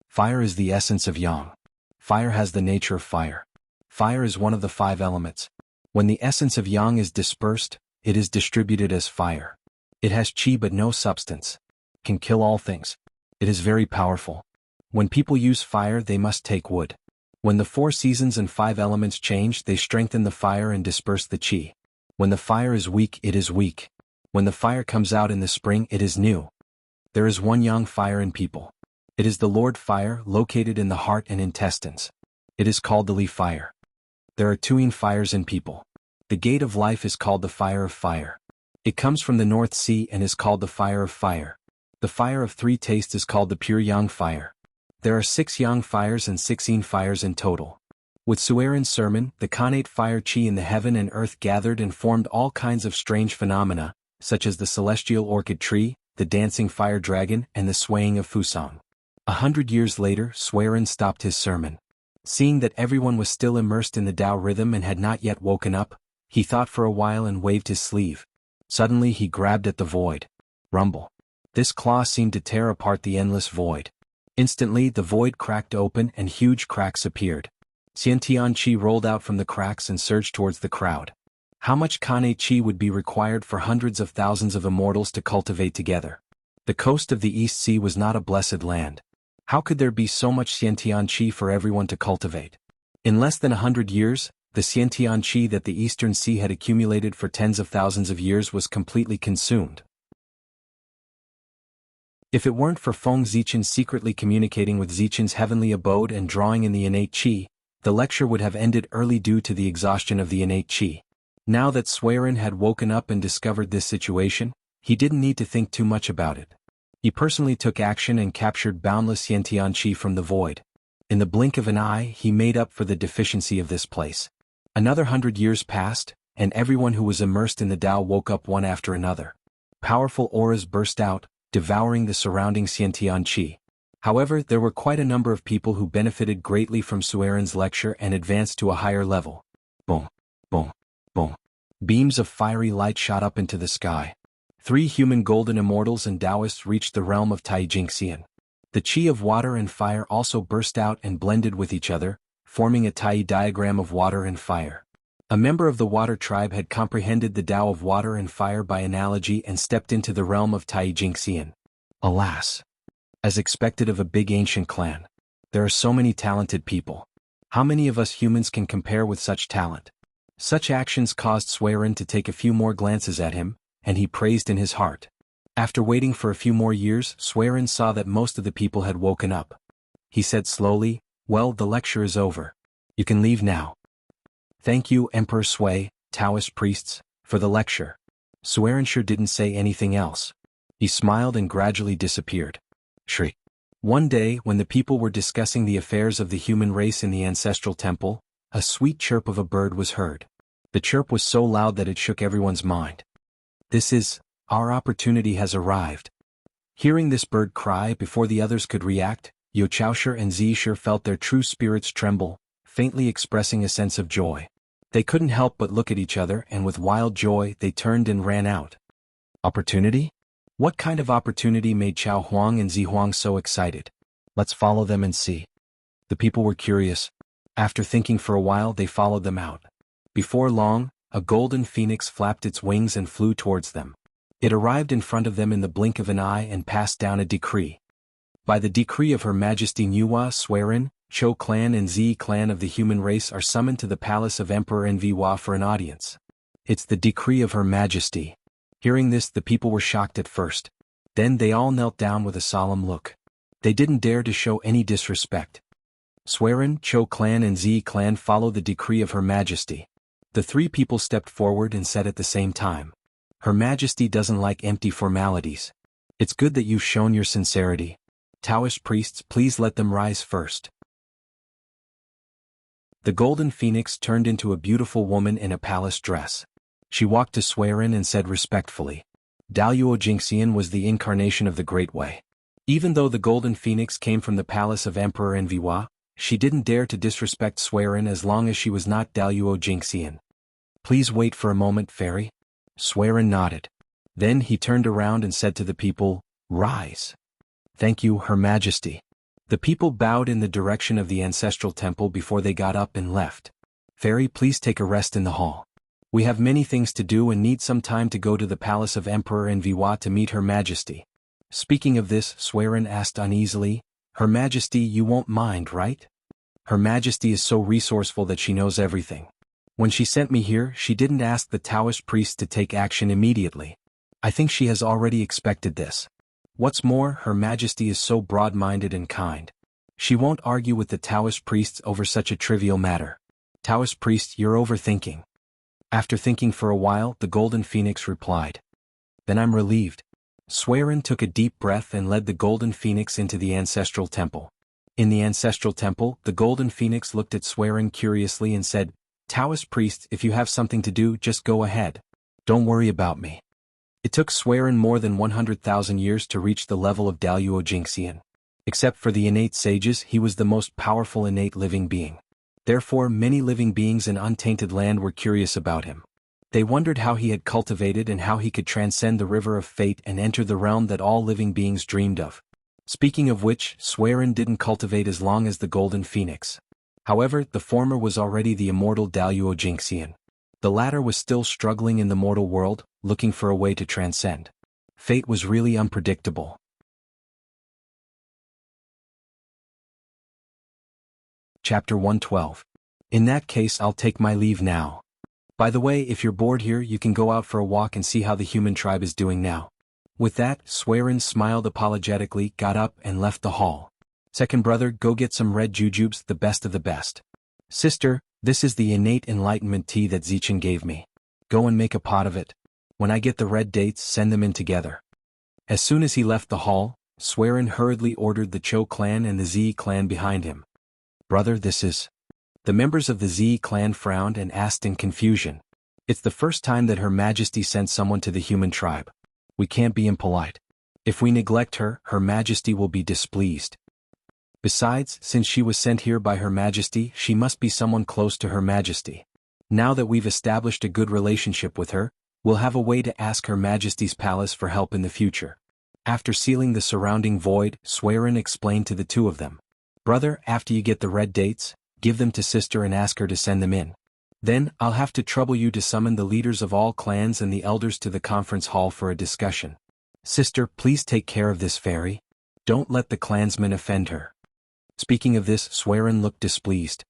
Fire is the essence of yang. Fire has the nature of fire. Fire is one of the 5 elements. When the essence of yang is dispersed, it is distributed as fire. It has qi but no substance. Can kill all things. It is very powerful. When people use fire, they must take wood. When the 4 seasons and 5 elements change, they strengthen the fire and disperse the qi. When the fire is weak, it is weak. When the fire comes out in the spring, it is new. There is one yang fire in people. It is the Lord fire, located in the heart and intestines. It is called the Li fire. There are 2 yin fires in people. The gate of life is called the fire of fire. It comes from the North Sea and is called the fire of fire. The fire of 3 tastes is called the pure yang fire. There are 6 yang fires and 6 yin fires in total. With Suiren's sermon, the connate fire qi in the heaven and earth gathered and formed all kinds of strange phenomena, such as the celestial orchid tree, the dancing fire dragon, and the swaying of Fusang. 100 years later, Suiren stopped his sermon. Seeing that everyone was still immersed in the Tao rhythm and had not yet woken up, he thought for a while and waved his sleeve. Suddenly he grabbed at the void. Rumble. This claw seemed to tear apart the endless void. Instantly the void cracked open and huge cracks appeared. Xiantian Qi rolled out from the cracks and surged towards the crowd. How much Kane Qi would be required for hundreds of thousands of immortals to cultivate together? The coast of the East Sea was not a blessed land. How could there be so much Xiantian Qi for everyone to cultivate? In less than 100 years, the Xiantian Qi that the Eastern Sea had accumulated for tens of thousands of years was completely consumed. If it weren't for Feng Zichen secretly communicating with Zichen's heavenly abode and drawing in the innate qi, the lecture would have ended early due to the exhaustion of the innate qi. Now that Suiren had woken up and discovered this situation, he didn't need to think too much about it. He personally took action and captured boundless Xiantian Qi from the void. In the blink of an eye, he made up for the deficiency of this place. Another 100 years passed, and everyone who was immersed in the Tao woke up one after another. Powerful auras burst out, devouring the surrounding Xiantian Qi. However, there were quite a number of people who benefited greatly from Suiren's lecture and advanced to a higher level. Boom, boom, boom. Beams of fiery light shot up into the sky. 3 human golden immortals and Taoists reached the realm of Taijingxian. The qi of water and fire also burst out and blended with each other, forming a Tai diagram of water and fire. A member of the Water Tribe had comprehended the Tao of water and fire by analogy and stepped into the realm of Taijingxian. Alas! As expected of a big ancient clan, there are so many talented people. How many of us humans can compare with such talent? Such actions caused Swearin to take a few more glances at him, and he praised in his heart. After waiting for a few more years, Swearin saw that most of the people had woken up. He said slowly, "Well, the lecture is over. You can leave now." "Thank you, Emperor Sui, Taoist priests, for the lecture." Swearin sure didn't say anything else. He smiled and gradually disappeared. Shriek. One day, when the people were discussing the affairs of the human race in the ancestral temple, a sweet chirp of a bird was heard. The chirp was so loud that it shook everyone's mind. "This is, our opportunity has arrived." Hearing this bird cry before the others could react, Yo Chaosher and Zisher felt their true spirits tremble, faintly expressing a sense of joy. They couldn't help but look at each other, and with wild joy they turned and ran out. Opportunity? What kind of opportunity made Chao Huang and Zi Huang so excited? Let's follow them and see. The people were curious. After thinking for a while, they followed them out. Before long, a golden phoenix flapped its wings and flew towards them. It arrived in front of them in the blink of an eye and passed down a decree. By the decree of Her Majesty Nuwa, Swearin, Cho clan and Zi clan of the human race are summoned to the palace of Emperor Nviwa for an audience. It's the decree of Her Majesty. Hearing this, the people were shocked at first. Then they all knelt down with a solemn look. They didn't dare to show any disrespect. Swearin, Cho clan and Zi clan follow the decree of Her Majesty. The three people stepped forward and said at the same time, "Her Majesty doesn't like empty formalities. It's good that you've shown your sincerity. Taoist priests, please let them rise first." The golden phoenix turned into a beautiful woman in a palace dress. She walked to Swearin and said respectfully, "Daluo Jingxian was the incarnation of the Great Way." Even though the golden phoenix came from the palace of Emperor Nviwa, she didn't dare to disrespect Swearin as long as she was not Daluo Jingxian. "Please wait for a moment, fairy." Swearin nodded. Then he turned around and said to the people, "Rise." "Thank you, Her Majesty." The people bowed in the direction of the ancestral temple before they got up and left. "Fairy, please take a rest in the hall. We have many things to do and need some time to go to the palace of Emperor Nviwa to meet Her Majesty." Speaking of this, Swearin asked uneasily, "Her Majesty, you won't mind, right? Her Majesty is so resourceful that she knows everything. When she sent me here, she didn't ask the Taoist priests to take action immediately. I think she has already expected this. What's more, Her Majesty is so broad-minded and kind. She won't argue with the Taoist priests over such a trivial matter. Taoist priest, you're overthinking." After thinking for a while, the golden phoenix replied, "Then I'm relieved." Swearin took a deep breath and led the golden phoenix into the ancestral temple. In the ancestral temple, the golden phoenix looked at Swearin curiously and said, "Taoist priest, if you have something to do, just go ahead. Don't worry about me." It took Swearin more than 100,000 years to reach the level of Daluo Jingxian. Except for the innate sages, he was the most powerful innate living being. Therefore, many living beings in untainted land were curious about him. They wondered how he had cultivated and how he could transcend the river of fate and enter the realm that all living beings dreamed of. Speaking of which, Swearin didn't cultivate as long as the golden phoenix. However, the former was already the immortal Daluo Jingxian. The latter was still struggling in the mortal world, looking for a way to transcend. Fate was really unpredictable. Chapter 112. In that case, I'll take my leave now. By the way, if you're bored here, you can go out for a walk and see how the human tribe is doing now. With that, Swearin smiled apologetically, got up and left the hall. "Second brother, go get some red jujubes, the best of the best. Sister, this is the innate enlightenment tea that Zichen gave me. Go and make a pot of it. When I get the red dates, send them in together." As soon as he left the hall, Swearin hurriedly ordered the Cho clan and the Zi clan behind him. "Brother, this is..." The members of the Zi clan frowned and asked in confusion. "It's the first time that Her Majesty sent someone to the human tribe. We can't be impolite. If we neglect her, Her Majesty will be displeased. Besides, since she was sent here by Her Majesty, she must be someone close to Her Majesty. Now that we've established a good relationship with her, we'll have a way to ask Her Majesty's palace for help in the future." After sealing the surrounding void, Swearin explained to the two of them, "Brother, after you get the red dates, give them to sister and ask her to send them in. Then, I'll have to trouble you to summon the leaders of all clans and the elders to the conference hall for a discussion. Sister, please take care of this fairy. Don't let the clansmen offend her." Speaking of this, Swearin looked displeased.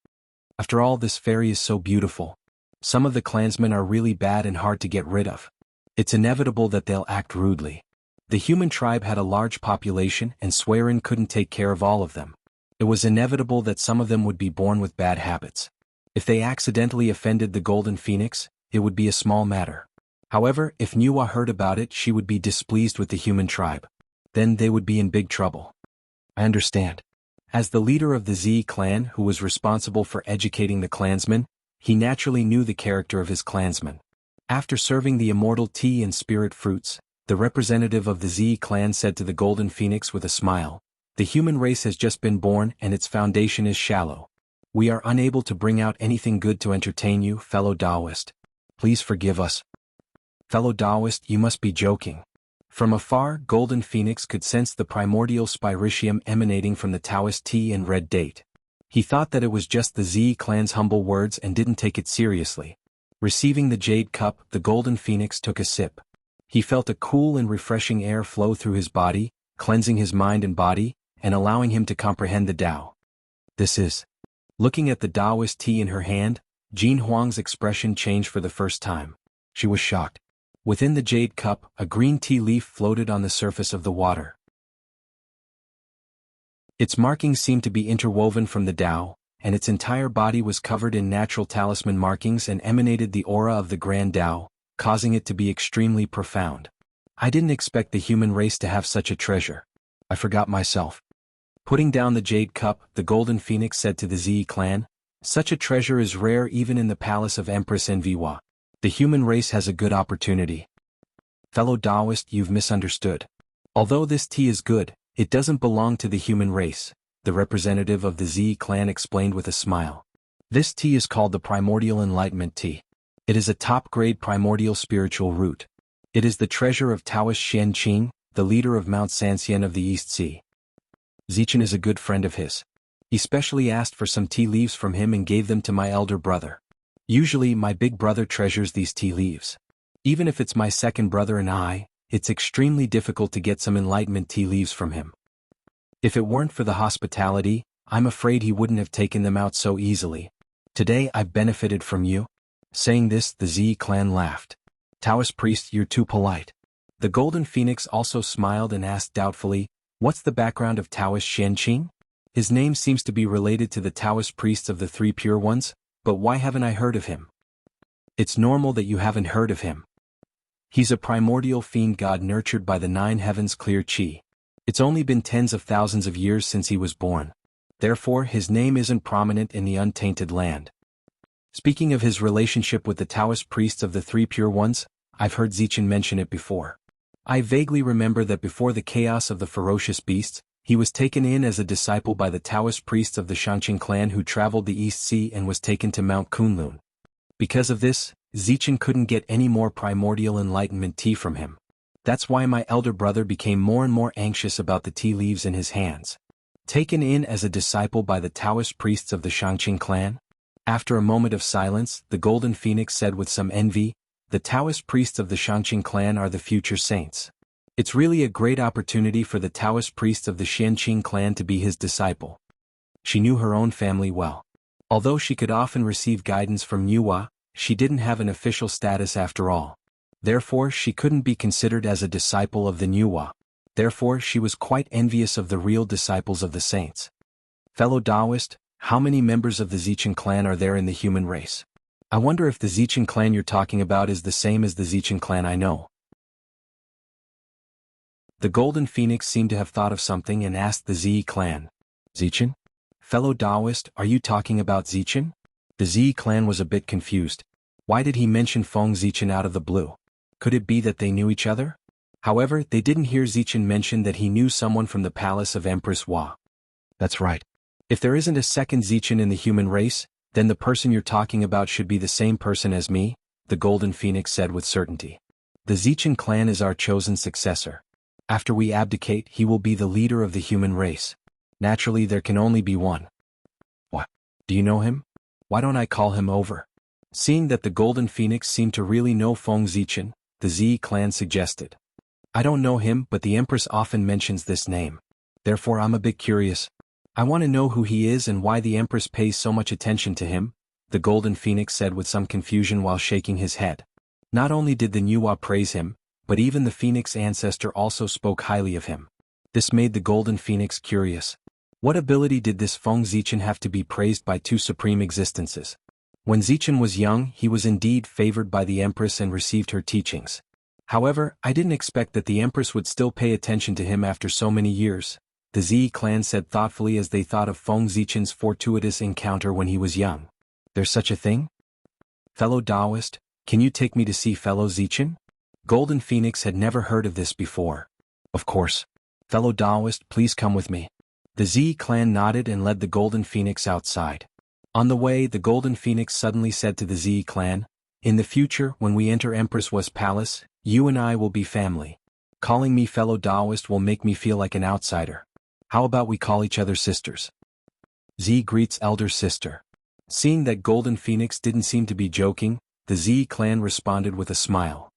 After all, this fairy is so beautiful. Some of the clansmen are really bad and hard to get rid of. It's inevitable that they'll act rudely. The human tribe had a large population and Swearin couldn't take care of all of them. It was inevitable that some of them would be born with bad habits. If they accidentally offended the Golden Phoenix, it would be a small matter. However, if Nuwa heard about it, she would be displeased with the human tribe. Then they would be in big trouble. I understand. As the leader of the Z clan who was responsible for educating the clansmen, he naturally knew the character of his clansmen. After serving the immortal tea and spirit fruits, the representative of the Z clan said to the Golden Phoenix with a smile, "The human race has just been born and its foundation is shallow. We are unable to bring out anything good to entertain you, fellow Taoist. Please forgive us." Fellow Taoist, you must be joking. From afar, Golden Phoenix could sense the primordial spiritium emanating from the Taoist tea and red date. He thought that it was just the Z clan's humble words and didn't take it seriously. Receiving the jade cup, the Golden Phoenix took a sip. He felt a cool and refreshing air flow through his body, cleansing his mind and body, and allowing him to comprehend the Tao. This is. Looking at the Taoist tea in her hand, Jin Huang's expression changed for the first time. She was shocked. Within the jade cup, a green tea leaf floated on the surface of the water. Its markings seemed to be interwoven from the Tao, and its entire body was covered in natural talisman markings and emanated the aura of the Grand Tao, causing it to be extremely profound. I didn't expect the human race to have such a treasure. I forgot myself. Putting down the jade cup, the Golden Phoenix said to the Z clan, "Such a treasure is rare even in the palace of Empress Enviwa. The human race has a good opportunity." Fellow Taoist, you've misunderstood. Although this tea is good, it doesn't belong to the human race, the representative of the Z clan explained with a smile. This tea is called the Primordial Enlightenment Tea. It is a top-grade primordial spiritual root. It is the treasure of Taoist Xianqing, the leader of Mount Sanxian of the East Sea. Zichen is a good friend of his. He specially asked for some tea leaves from him and gave them to my elder brother. Usually my big brother treasures these tea leaves. Even if it's my second brother and I, it's extremely difficult to get some enlightenment tea leaves from him. If it weren't for the hospitality, I'm afraid he wouldn't have taken them out so easily. Today I've benefited from you." Saying this, the Z clan laughed. "Taoist priest, you're too polite." The Golden Phoenix also smiled and asked doubtfully, "What's the background of Taoist Xianqing? His name seems to be related to the Taoist priests of the Three Pure Ones, but why haven't I heard of him?" "It's normal that you haven't heard of him. He's a primordial fiend god nurtured by the nine heavens' clear chi. It's only been tens of thousands of years since he was born. Therefore his name isn't prominent in the untainted land." Speaking of his relationship with the Taoist priests of the Three Pure Ones, I've heard Zichen mention it before. I vaguely remember that before the chaos of the ferocious beasts, he was taken in as a disciple by the Taoist priests of the Shangqing clan who traveled the East Sea and was taken to Mount Kunlun. Because of this, Zichen couldn't get any more primordial enlightenment tea from him. That's why my elder brother became more and more anxious about the tea leaves in his hands. Taken in as a disciple by the Taoist priests of the Shangqing clan? After a moment of silence, the Golden Phoenix said with some envy, "The Taoist priests of the Shangqing clan are the future saints. It's really a great opportunity for the Taoist priest of the Xianqing clan to be his disciple." She knew her own family well. Although she could often receive guidance from Nuwa, she didn't have an official status after all. Therefore she couldn't be considered as a disciple of the Nuwa. Therefore she was quite envious of the real disciples of the saints. Fellow Taoist, how many members of the Zichen clan are there in the human race? I wonder if the Zichen clan you're talking about is the same as the Zichen clan I know. The Golden Phoenix seemed to have thought of something and asked the Z clan. "Zichen? Fellow Taoist, are you talking about Zichen?" The Z clan was a bit confused. Why did he mention Feng Zichen out of the blue? Could it be that they knew each other? However, they didn't hear Zichen mention that he knew someone from the palace of Empress Hua. That's right. If there isn't a second Zichen in the human race, then the person you're talking about should be the same person as me, the Golden Phoenix said with certainty. The Zichen clan is our chosen successor. After we abdicate, he will be the leader of the human race. Naturally, there can only be one. What? Do you know him? Why don't I call him over? Seeing that the Golden Phoenix seemed to really know Feng Zichen, the Z clan suggested. I don't know him, but the Empress often mentions this name. Therefore I'm a bit curious. I want to know who he is and why the Empress pays so much attention to him, the Golden Phoenix said with some confusion while shaking his head. Not only did the Nuwa praise him, but even the Phoenix ancestor also spoke highly of him. This made the Golden Phoenix curious. What ability did this Feng Zichen have to be praised by two supreme existences? When Zichen was young, he was indeed favored by the Empress and received her teachings. However, I didn't expect that the Empress would still pay attention to him after so many years, the Zi clan said thoughtfully as they thought of Feng Zichen's fortuitous encounter when he was young. There's such a thing? Fellow Taoist, can you take me to see fellow Zichen? Golden Phoenix had never heard of this before. Of course. Fellow Taoist, please come with me. The Zi clan nodded and led the Golden Phoenix outside. On the way, the Golden Phoenix suddenly said to the Zi clan, "In the future, when we enter Empress Wu's palace, you and I will be family. Calling me fellow Taoist will make me feel like an outsider. How about we call each other sisters?" Zi greets elder sister. Seeing that Golden Phoenix didn't seem to be joking, the Zi clan responded with a smile.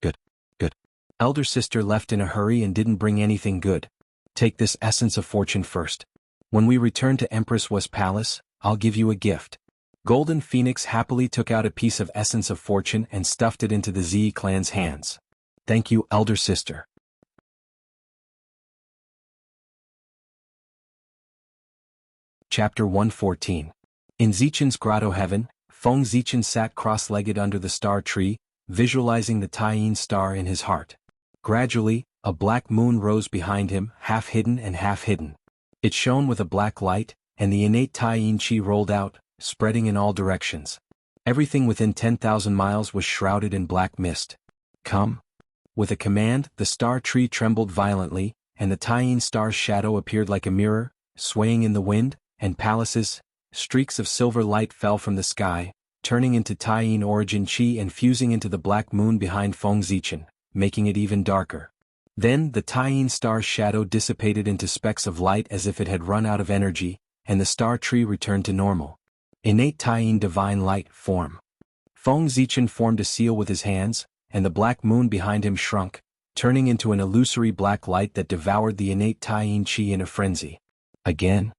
Good, good. Elder sister left in a hurry and didn't bring anything good. Take this essence of fortune first. When we return to Empress Wu's palace, I'll give you a gift. Golden Phoenix happily took out a piece of essence of fortune and stuffed it into the Zi clan's hands. Thank you, elder sister. Chapter 114. In Zichen's grotto heaven, Feng Zichen sat cross-legged under the star tree, visualizing the Taiyin star in his heart. Gradually, a black moon rose behind him, half hidden and half hidden. It shone with a black light, and the innate Taiyin qi rolled out, spreading in all directions. Everything within 10,000 miles was shrouded in black mist. Come. With a command, the star tree trembled violently, and the Taiyin star's shadow appeared like a mirror, swaying in the wind, and palaces, streaks of silver light fell from the sky, turning into Taiyin origin qi and fusing into the black moon behind Feng Zichen, making it even darker. Then the Taiyin star's shadow dissipated into specks of light as if it had run out of energy, and the star tree returned to normal. Innate Taiyin divine light form. Feng Zichen formed a seal with his hands, and the black moon behind him shrunk, turning into an illusory black light that devoured the innate Taiyin qi in a frenzy. Again.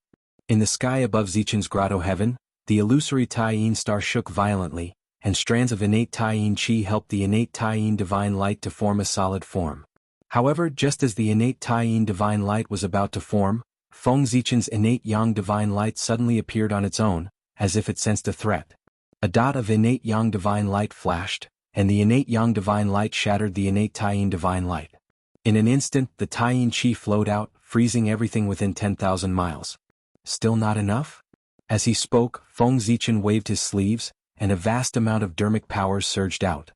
In the sky above Zichen's grotto heaven, the illusory Taiyin star shook violently, and strands of innate Taiyin qi helped the innate Taiyin divine light to form a solid form. However, just as the innate Taiyin divine light was about to form, Feng Zichen's innate yang divine light suddenly appeared on its own, as if it sensed a threat. A dot of innate yang divine light flashed, and the innate yang divine light shattered the innate Taiyin divine light. In an instant, the Taiyin qi flowed out, freezing everything within 10,000 miles. Still not enough? As he spoke, Feng Zichen waved his sleeves, and a vast amount of dermic powers surged out.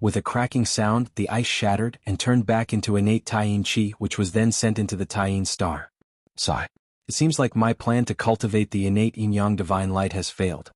With a cracking sound, the ice shattered and turned back into innate Taiyin qi, which was then sent into the Taiyin star. Sigh. It seems like my plan to cultivate the innate yin-yang divine light has failed.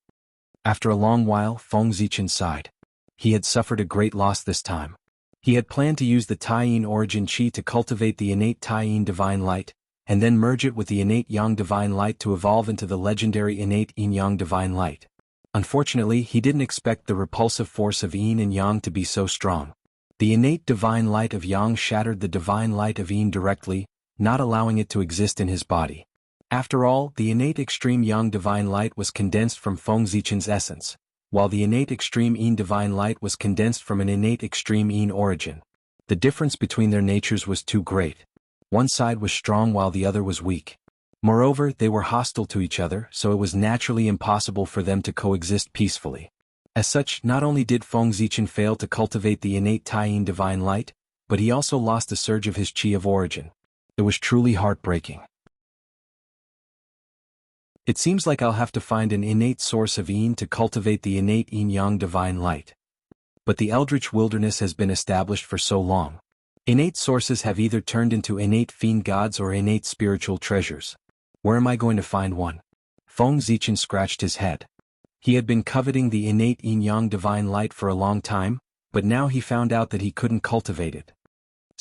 After a long while, Feng Zichen sighed. He had suffered a great loss this time. He had planned to use the Taiyin origin qi to cultivate the innate Taiyin divine light, and then merge it with the innate yang divine light to evolve into the legendary innate yin-yang divine light. Unfortunately, he didn't expect the repulsive force of yin and yang to be so strong. The innate divine light of yang shattered the divine light of yin directly, not allowing it to exist in his body. After all, the innate extreme yang divine light was condensed from Feng Zichen's essence, while the innate extreme yin divine light was condensed from an innate extreme yin origin. The difference between their natures was too great. One side was strong while the other was weak. Moreover, they were hostile to each other, so it was naturally impossible for them to coexist peacefully. As such, not only did Feng Zichen fail to cultivate the innate Taiyin divine light, but he also lost a surge of his qi of origin. It was truly heartbreaking. It seems like I'll have to find an innate source of yin to cultivate the innate yin-yang divine light. But the eldritch wilderness has been established for so long. Innate sources have either turned into innate fiend gods or innate spiritual treasures. Where am I going to find one? Feng Zichen scratched his head. He had been coveting the innate yin-yang divine light for a long time, but now he found out that he couldn't cultivate it.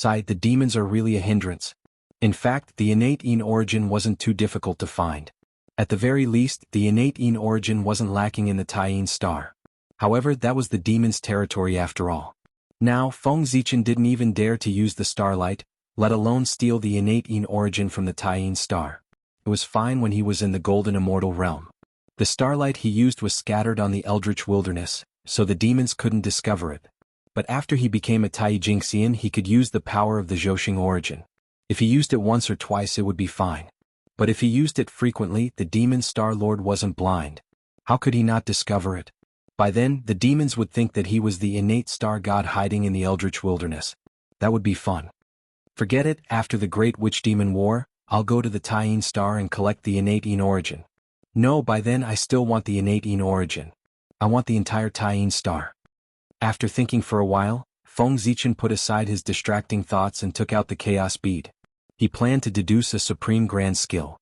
The demons are really a hindrance. In fact, the innate yin origin wasn't too difficult to find. At the very least, the innate yin origin wasn't lacking in the Taiyin star. However, that was the demon's territory after all. Now, Feng Zichen didn't even dare to use the starlight, let alone steal the innate yin origin from the Taiyin star. it was fine when he was in the golden immortal realm. The starlight he used was scattered on the eldritch wilderness, so the demons couldn't discover it. But after he became a Taijingxian, he could use the power of the Zhouxing origin. If he used it once or twice, it would be fine. But if he used it frequently, the demon Star Lord wasn't blind. How could he not discover it? By then, the demons would think that he was the innate star god hiding in the eldritch wilderness. That would be fun. Forget it, after the Great Witch Demon War, I'll go to the Taiyin Star and collect the innate Yin origin. No, by then I still want the innate Yin origin. I want the entire Taiyin Star. After thinking for a while, Feng Zichen put aside his distracting thoughts and took out the Chaos Bead. He planned to deduce a supreme grand skill.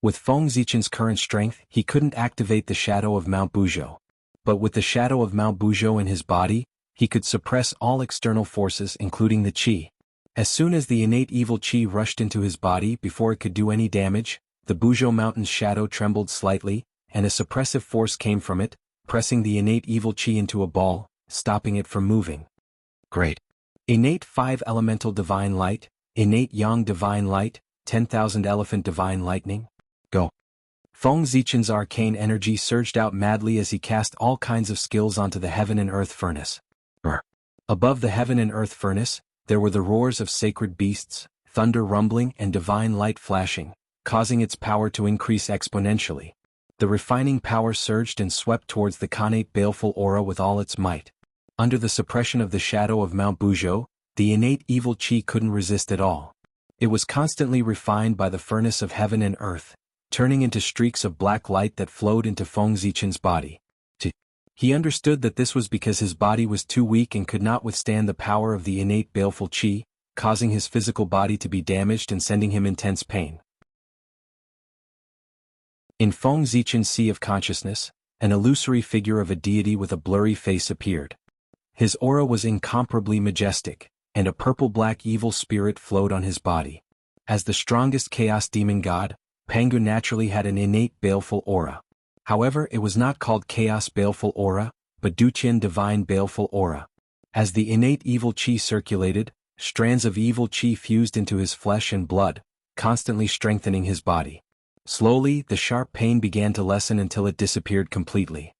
With Feng Zichen's current strength, he couldn't activate the shadow of Mount Buzhou. But with the shadow of Mount Buzhou in his body, he could suppress all external forces including the qi. As soon as the innate evil qi rushed into his body before it could do any damage, the Buzhou mountain's shadow trembled slightly, and a suppressive force came from it, pressing the innate evil qi into a ball, stopping it from moving. Great. Innate 5 elemental divine light, innate yang divine light, 10,000 elephant divine lightning. Go. Feng Zichen's arcane energy surged out madly as he cast all kinds of skills onto the heaven and earth furnace. Above the heaven and earth furnace, there were the roars of sacred beasts, thunder rumbling and divine light flashing, causing its power to increase exponentially. The refining power surged and swept towards the connate baleful aura with all its might. Under the suppression of the shadow of Mount Buzhou, the innate evil qi couldn't resist at all. It was constantly refined by the furnace of heaven and earth, turning into streaks of black light that flowed into Feng Zichen's body. He understood that this was because his body was too weak and could not withstand the power of the innate baleful qi, causing his physical body to be damaged and sending him intense pain. In Feng Zichen's sea of consciousness, an illusory figure of a deity with a blurry face appeared. His aura was incomparably majestic, and a purple-black evil spirit flowed on his body. As the strongest chaos demon god, Pangu naturally had an innate baleful aura. However, it was not called Chaos Baleful Aura, but Duqian Divine Baleful Aura. As the innate evil qi circulated, strands of evil qi fused into his flesh and blood, constantly strengthening his body. Slowly, the sharp pain began to lessen until it disappeared completely.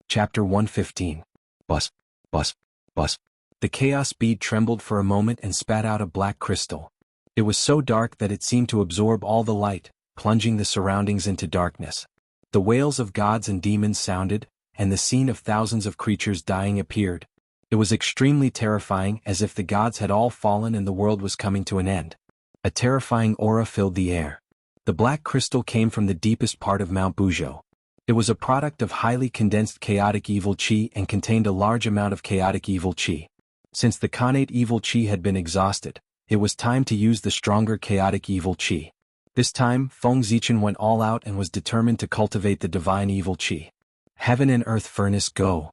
Chapter 115. Bus. Bus. Bus. The chaos bead trembled for a moment and spat out a black crystal. It was so dark that it seemed to absorb all the light, plunging the surroundings into darkness. The wails of gods and demons sounded, and the scene of thousands of creatures dying appeared. It was extremely terrifying, as if the gods had all fallen and the world was coming to an end. A terrifying aura filled the air. The black crystal came from the deepest part of Mount Buzhou. It was a product of highly condensed chaotic evil qi and contained a large amount of chaotic evil qi. Since the connate evil qi had been exhausted, it was time to use the stronger chaotic evil qi. This time, Feng Zichen went all out and was determined to cultivate the divine evil qi. Heaven and earth furnace, go.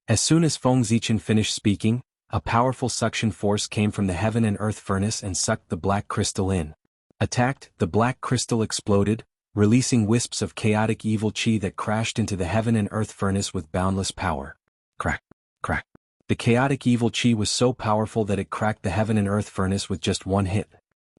As soon as Feng Zichen finished speaking, a powerful suction force came from the heaven and earth furnace and sucked the black crystal in. Attacked, the black crystal exploded, releasing wisps of chaotic evil qi that crashed into the heaven and earth furnace with boundless power. Crack, crack. The chaotic evil qi was so powerful that it cracked the heaven and earth furnace with just one hit.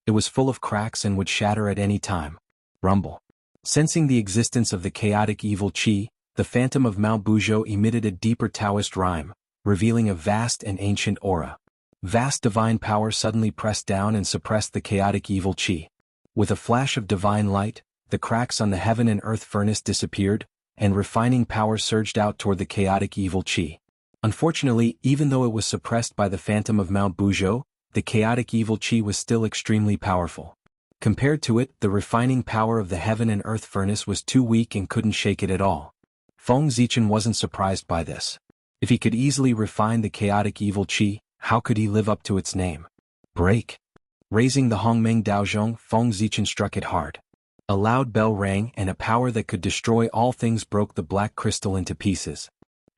It was full of cracks and would shatter at any time. Rumble. Sensing the existence of the chaotic evil qi, the phantom of Mount Buzhou emitted a deeper Taoist rhyme, revealing a vast and ancient aura. Vast divine power suddenly pressed down and suppressed the chaotic evil qi. With a flash of divine light, the cracks on the heaven and earth furnace disappeared, and refining power surged out toward the chaotic evil qi. Unfortunately, even though it was suppressed by the phantom of Mount Buzhou, the chaotic evil qi was still extremely powerful. Compared to it, the refining power of the heaven and earth furnace was too weak and couldn't shake it at all. Feng Zichen wasn't surprised by this. If he could easily refine the chaotic evil qi, how could he live up to its name? Break. Raising the Hongmeng Daozhong, Feng Zichen struck it hard. A loud bell rang and a power that could destroy all things broke the black crystal into pieces.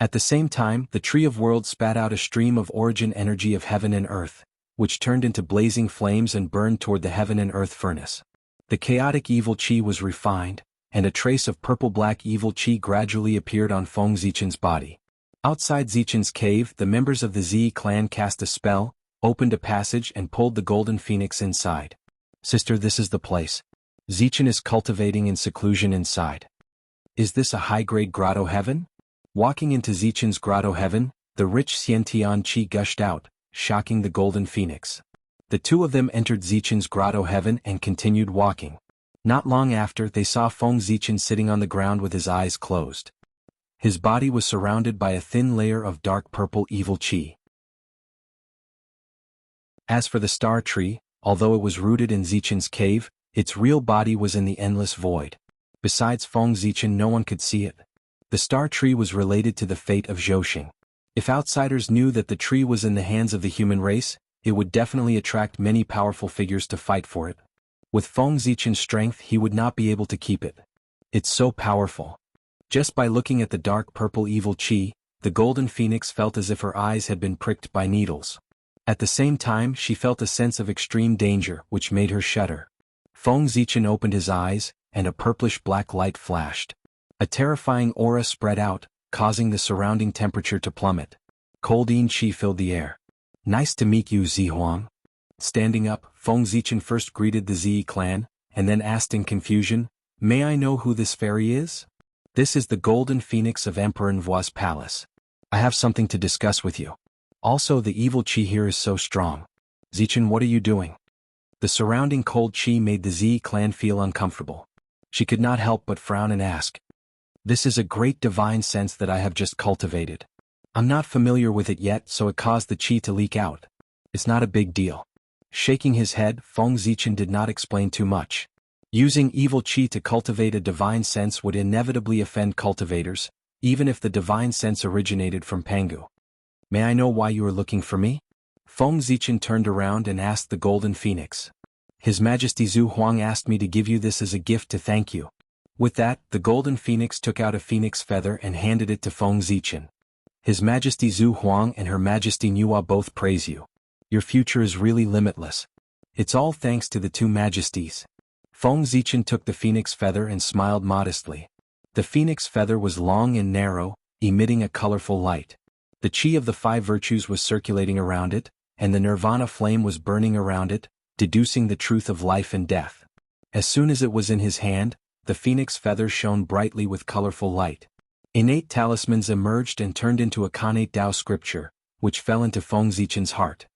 At the same time, the Tree of Worlds spat out a stream of origin energy of heaven and earth, which turned into blazing flames and burned toward the heaven and earth furnace. The chaotic evil qi was refined, and a trace of purple-black evil qi gradually appeared on Feng Zichen's body. Outside Zichen's cave, the members of the Zi clan cast a spell, opened a passage and pulled the golden phoenix inside. Sister, this is the place. Zichen is cultivating in seclusion inside. Is this a high-grade grotto heaven? Walking into Zichen's grotto heaven, the rich Xiantian qi gushed out, shocking the golden phoenix. The two of them entered Zichen's grotto heaven and continued walking. Not long after, they saw Feng Zichen sitting on the ground with his eyes closed. His body was surrounded by a thin layer of dark purple evil qi. As for the star tree, although it was rooted in Zichen's cave, its real body was in the endless void. Besides Feng Zichen, no one could see it. The star tree was related to the fate of Zhouxing. If outsiders knew that the tree was in the hands of the human race, it would definitely attract many powerful figures to fight for it. With Feng Zichen's strength, he would not be able to keep it. It's so powerful. Just by looking at the dark purple evil qi, the golden phoenix felt as if her eyes had been pricked by needles. At the same time, she felt a sense of extreme danger, which made her shudder. Feng Zichen opened his eyes, and a purplish-black light flashed. A terrifying aura spread out, causing the surrounding temperature to plummet. Coldine qi filled the air. Nice to meet you, Zihuang. Standing up, Feng Zichen first greeted the Zi clan, and then asked in confusion, "May I know who this fairy is?" "This is the golden phoenix of Emperor Nvua's palace. I have something to discuss with you. Also, the evil qi here is so strong. Zichen, what are you doing?" The surrounding cold qi made the Zi clan feel uncomfortable. She could not help but frown and ask, "This is a great divine sense that I have just cultivated. I'm not familiar with it yet, so it caused the qi to leak out. It's not a big deal." Shaking his head, Feng Zichen did not explain too much. Using evil qi to cultivate a divine sense would inevitably offend cultivators, even if the divine sense originated from Pangu. "May I know why you are looking for me?" Feng Zichen turned around and asked the golden phoenix. "His Majesty Zhu Huang asked me to give you this as a gift to thank you." With that, the golden phoenix took out a phoenix feather and handed it to Feng Zichen. "His Majesty Zhu Huang and Her Majesty Nua both praise you. Your future is really limitless. It's all thanks to the two majesties." Feng Zichen took the phoenix feather and smiled modestly. The phoenix feather was long and narrow, emitting a colorful light. The qi of the five virtues was circulating around it, and the nirvana flame was burning around it, deducing the truth of life and death. As soon as it was in his hand, the phoenix feather shone brightly with colorful light. Innate talismans emerged and turned into a Kanate Dao scripture, which fell into Feng Zichen's heart.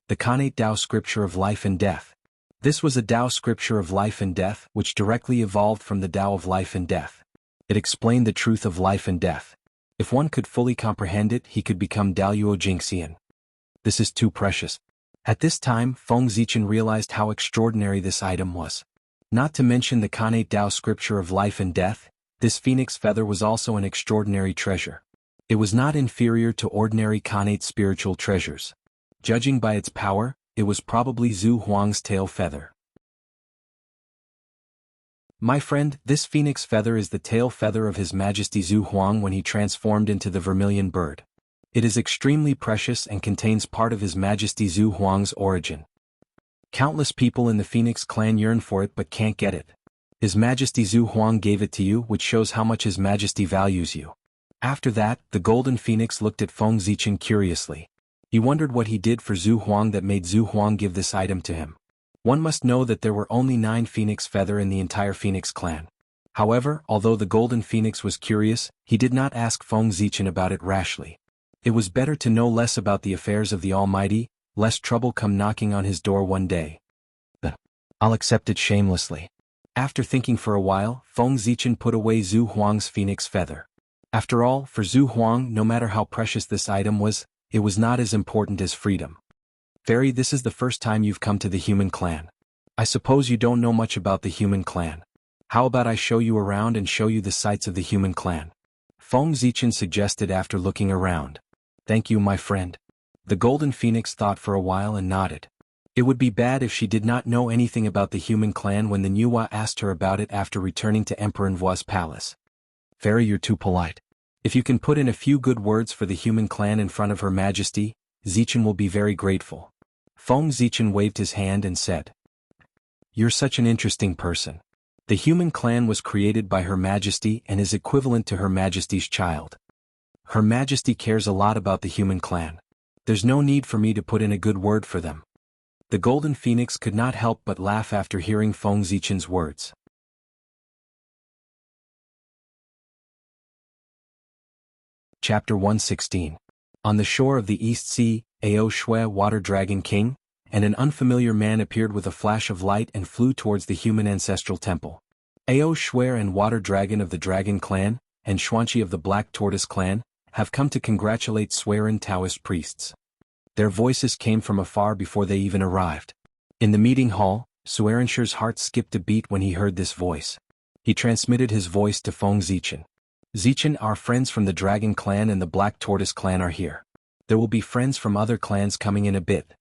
The Kanate Dao scripture of life and death. This was a Dao scripture of life and death which directly evolved from the Dao of life and death. It explained the truth of life and death. If one could fully comprehend it, he could become Daoyuo Jingxian. This is too precious. At this time, Feng Zichen realized how extraordinary this item was. Not to mention the Kanate Dao scripture of life and death, this phoenix feather was also an extraordinary treasure. It was not inferior to ordinary Kanate spiritual treasures. Judging by its power, it was probably Zhu Huang's tail feather. My friend, this phoenix feather is the tail feather of His Majesty Zhu Huang when he transformed into the vermilion bird. It is extremely precious and contains part of His Majesty Zhu Huang's origin. Countless people in the Phoenix clan yearn for it but can't get it. His Majesty Zhu Huang gave it to you, which shows how much His Majesty values you. After that, the golden phoenix looked at Feng Zichen curiously. He wondered what he did for Zhu Huang that made Zhu Huang give this item to him. One must know that there were only 9 phoenix feather in the entire Phoenix clan. However, although the golden phoenix was curious, he did not ask Feng Zichen about it rashly. It was better to know less about the affairs of the Almighty, lest trouble come knocking on his door one day. I'll accept it shamelessly. After thinking for a while, Feng Zichen put away Zhu Huang's phoenix feather. After all, for Zhu Huang, no matter how precious this item was, it was not as important as freedom. Fairy, this is the first time you've come to the human clan. I suppose you don't know much about the human clan. How about I show you around and show you the sights of the human clan? Feng Zichen suggested after looking around. Thank you, my friend. The golden phoenix thought for a while and nodded. It would be bad if she did not know anything about the human clan when the Nua asked her about it after returning to Emperor Nvua's palace. Fairy, you're too polite. If you can put in a few good words for the human clan in front of Her Majesty, Zichen will be very grateful. Feng Zichen waved his hand and said, "You're such an interesting person. The human clan was created by Her Majesty and is equivalent to Her Majesty's child. Her Majesty cares a lot about the human clan. There's no need for me to put in a good word for them. The Golden Phoenix could not help but laugh after hearing Feng Zichen's words. Chapter 116. On the shore of the East Sea, Ao Shui, Water Dragon King, and an unfamiliar man appeared with a flash of light and flew towards the human ancestral temple. Ao Shui and Water Dragon of the Dragon Clan, and Xuanqi of the Black Tortoise Clan, have come to congratulate Suiran Taoist priests. Their voices came from afar before they even arrived. In the meeting hall, Suiranshi's heart skipped a beat when he heard this voice. He transmitted his voice to Feng Zichen. Zichen, our friends from the Dragon Clan and the Black Tortoise Clan are here. There will be friends from other clans coming in a bit.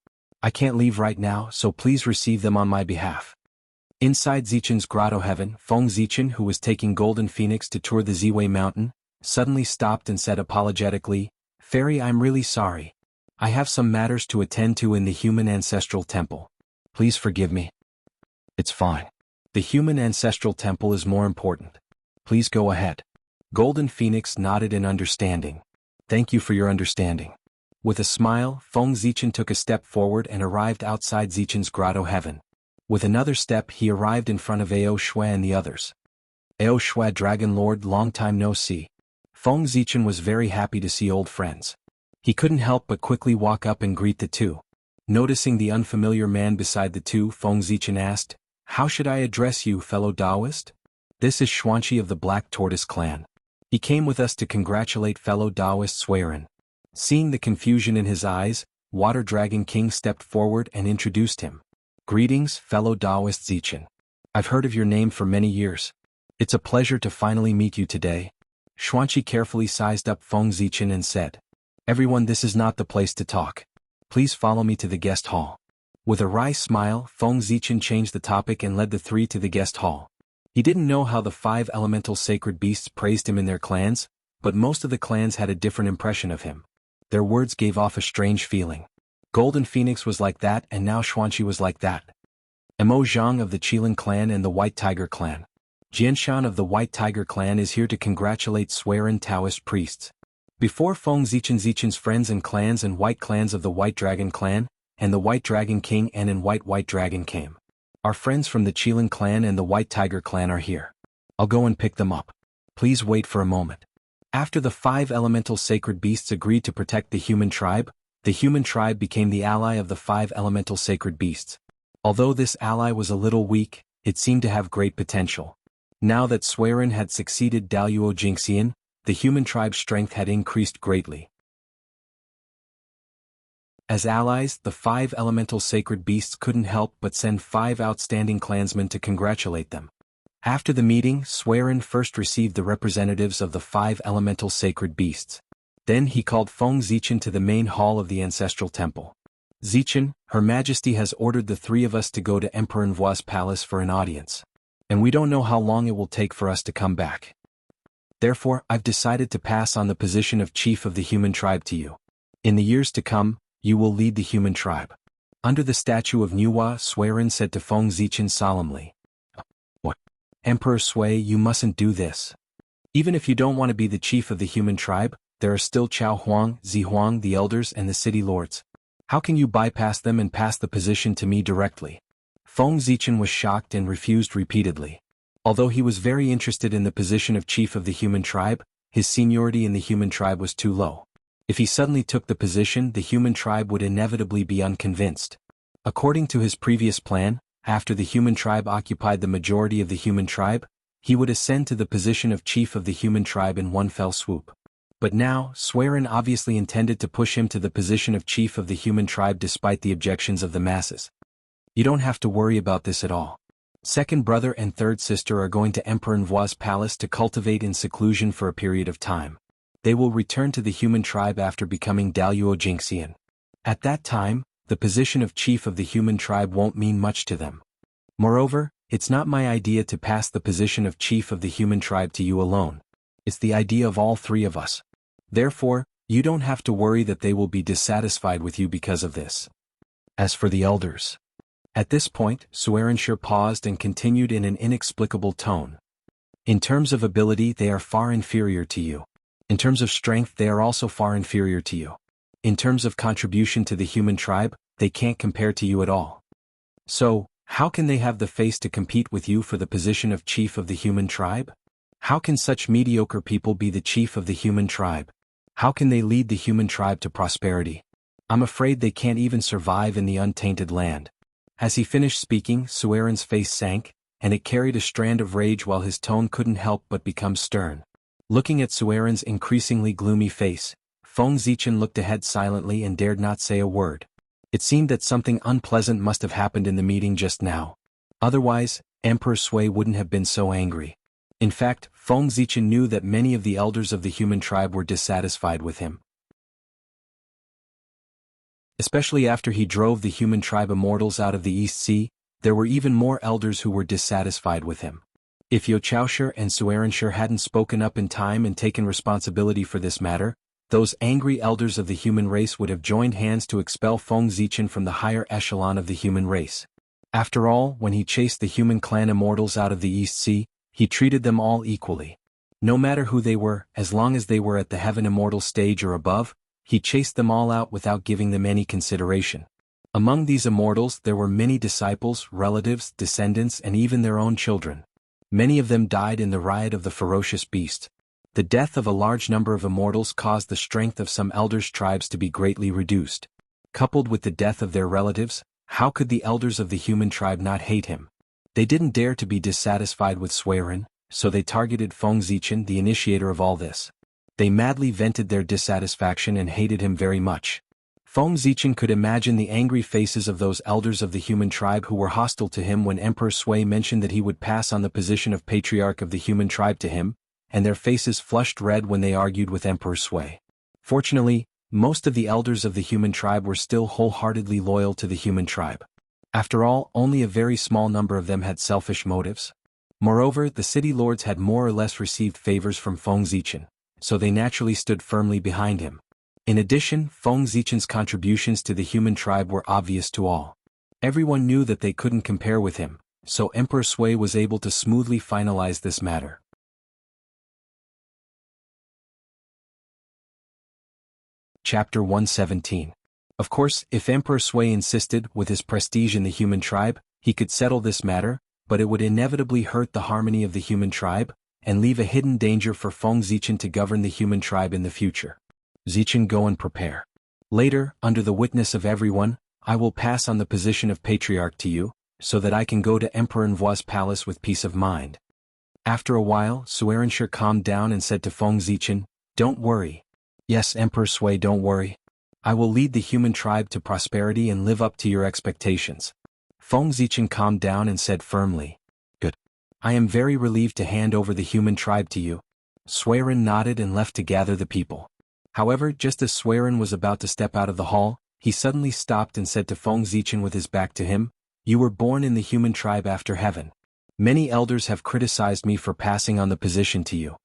I can't leave right now, so please receive them on my behalf. Inside Zichen's grotto heaven, Feng Zichen, who was taking Golden Phoenix to tour the Ziwei Mountain, suddenly stopped and said apologetically, "Fairy, I'm really sorry. I have some matters to attend to in the human ancestral temple. Please forgive me." "It's fine. The human ancestral temple is more important. Please go ahead." Golden Phoenix nodded in understanding. "Thank you for your understanding." With a smile, Feng Zichen took a step forward and arrived outside Zichen's grotto heaven. With another step he arrived in front of Ao Shui and the others. "Ao Shui, Dragon Lord, long time no see." Feng Zichen was very happy to see old friends. He couldn't help but quickly walk up and greet the two. Noticing the unfamiliar man beside the two, Feng Zichen asked, "How should I address you, fellow Taoist?" "This is Xuanqi of the Black Tortoise Clan. He came with us to congratulate fellow Taoist Suiran." Seeing the confusion in his eyes, Water Dragon King stepped forward and introduced him. "Greetings, fellow Taoist Zichen. I've heard of your name for many years. It's a pleasure to finally meet you today." Xuanqi carefully sized up Feng Zichen and said, "Everyone, this is not the place to talk. Please follow me to the guest hall." With a wry smile, Feng Zichen changed the topic and led the three to the guest hall. He didn't know how the 5 elemental sacred beasts praised him in their clans, but most of the clans had a different impression of him. Their words gave off a strange feeling. Golden Phoenix was like that, and now Xuanqi was like that. Mo Zhang of the Qilin Clan and the White Tiger Clan. Jianshan of the White Tiger Clan is here to congratulate Suiran Taoist priests. Before Feng Zichen's friends and clans and white clans of the White Dragon Clan, and the White Dragon King and White Dragon came. Our friends from the Qilin Clan and the White Tiger Clan are here. I'll go and pick them up. Please wait for a moment. After the 5 elemental sacred beasts agreed to protect the human tribe became the ally of the 5 elemental sacred beasts. Although this ally was a little weak, it seemed to have great potential. Now that Suiran had succeeded Daluo Jingxian, the human tribe's strength had increased greatly. As allies, the 5 elemental sacred beasts couldn't help but send 5 outstanding clansmen to congratulate them. After the meeting, Suiran first received the representatives of the 5 elemental sacred beasts. Then he called Feng Zichen to the main hall of the ancestral temple. "Zichen, Her Majesty has ordered the 3 of us to go to Emperor Envoi's palace for an audience. And we don't know how long it will take for us to come back. Therefore, I've decided to pass on the position of chief of the human tribe to you. In the years to come, you will lead the human tribe." Under the statue of Nuwa, Suiran said to Feng Zichen solemnly, "What? Emperor Sui, you mustn't do this. Even if you don't want to be the chief of the human tribe, there are still Chao Huang, Zi Huang, the elders and the city lords. How can you bypass them and pass the position to me directly?" Feng Zichen was shocked and refused repeatedly. Although he was very interested in the position of chief of the human tribe, his seniority in the human tribe was too low. If he suddenly took the position, the human tribe would inevitably be unconvinced. According to his previous plan, after the human tribe occupied the majority of the human tribe, he would ascend to the position of chief of the human tribe in one fell swoop. But now, Suiran obviously intended to push him to the position of chief of the human tribe despite the objections of the masses. "You don't have to worry about this at all. Second brother and third sister are going to Emperor Envoi's palace to cultivate in seclusion for a period of time. They will return to the human tribe after becoming Daluo Jingxian. At that time, the position of chief of the human tribe won't mean much to them. Moreover, it's not my idea to pass the position of chief of the human tribe to you alone. It's the idea of all 3 of us. Therefore, you don't have to worry that they will be dissatisfied with you because of this. As for the elders..." At this point, Suiranshu paused and continued in an inexplicable tone. "In terms of ability they are far inferior to you. In terms of strength they are also far inferior to you. In terms of contribution to the human tribe, they can't compare to you at all. So, how can they have the face to compete with you for the position of chief of the human tribe? How can such mediocre people be the chief of the human tribe? How can they lead the human tribe to prosperity? I'm afraid they can't even survive in the untainted land. As he finished speaking, Suerin's face sank, and it carried a strand of rage while his tone couldn't help but become stern. Looking at Suerin's increasingly gloomy face, Feng Zichen looked ahead silently and dared not say a word. It seemed that something unpleasant must have happened in the meeting just now. Otherwise, Emperor Sui wouldn't have been so angry. In fact, Feng Zichen knew that many of the elders of the human tribe were dissatisfied with him. Especially after he drove the human tribe immortals out of the East Sea, there were even more elders who were dissatisfied with him. If Yo Chaosher and Suerinshire hadn't spoken up in time and taken responsibility for this matter, those angry elders of the human race would have joined hands to expel Feng Zichen from the higher echelon of the human race. After all, when he chased the human clan immortals out of the East Sea, he treated them all equally. No matter who they were, as long as they were at the heaven immortal stage or above, he chased them all out without giving them any consideration. Among these immortals there were many disciples, relatives, descendants, and even their own children. Many of them died in the riot of the ferocious beast. The death of a large number of immortals caused the strength of some elders' tribes to be greatly reduced. Coupled with the death of their relatives, how could the elders of the human tribe not hate him? They didn't dare to be dissatisfied with Suerin, so they targeted Feng Zichen, the initiator of all this. They madly vented their dissatisfaction and hated him very much. Feng Zichen could imagine the angry faces of those elders of the human tribe who were hostile to him when Emperor Sui mentioned that he would pass on the position of patriarch of the human tribe to him, and their faces flushed red when they argued with Emperor Sui. Fortunately, most of the elders of the human tribe were still wholeheartedly loyal to the human tribe. After all, only a very small number of them had selfish motives. Moreover, the city lords had more or less received favors from Feng Zichen, so they naturally stood firmly behind him. In addition, Feng Zichen's contributions to the human tribe were obvious to all. Everyone knew that they couldn't compare with him, so Emperor Sui was able to smoothly finalize this matter. Chapter 117. Of course, if Emperor Sui insisted, with his prestige in the human tribe, he could settle this matter, but it would inevitably hurt the harmony of the human tribe, and leave a hidden danger for Feng Zichen to govern the human tribe in the future. Zichen, go and prepare. Later, under the witness of everyone, I will pass on the position of patriarch to you, so that I can go to Emperor Envoi's palace with peace of mind. After a while, Suerinshire calmed down and said to Feng Zichen, don't worry. Yes, Emperor Sui, don't worry. I will lead the human tribe to prosperity and live up to your expectations. Feng Zichen calmed down and said firmly, good. I am very relieved to hand over the human tribe to you. Suerin nodded and left to gather the people. However, just as Suerin was about to step out of the hall, he suddenly stopped and said to Feng Zichen with his back to him, you were born in the human tribe after heaven. Many elders have criticized me for passing on the position to you.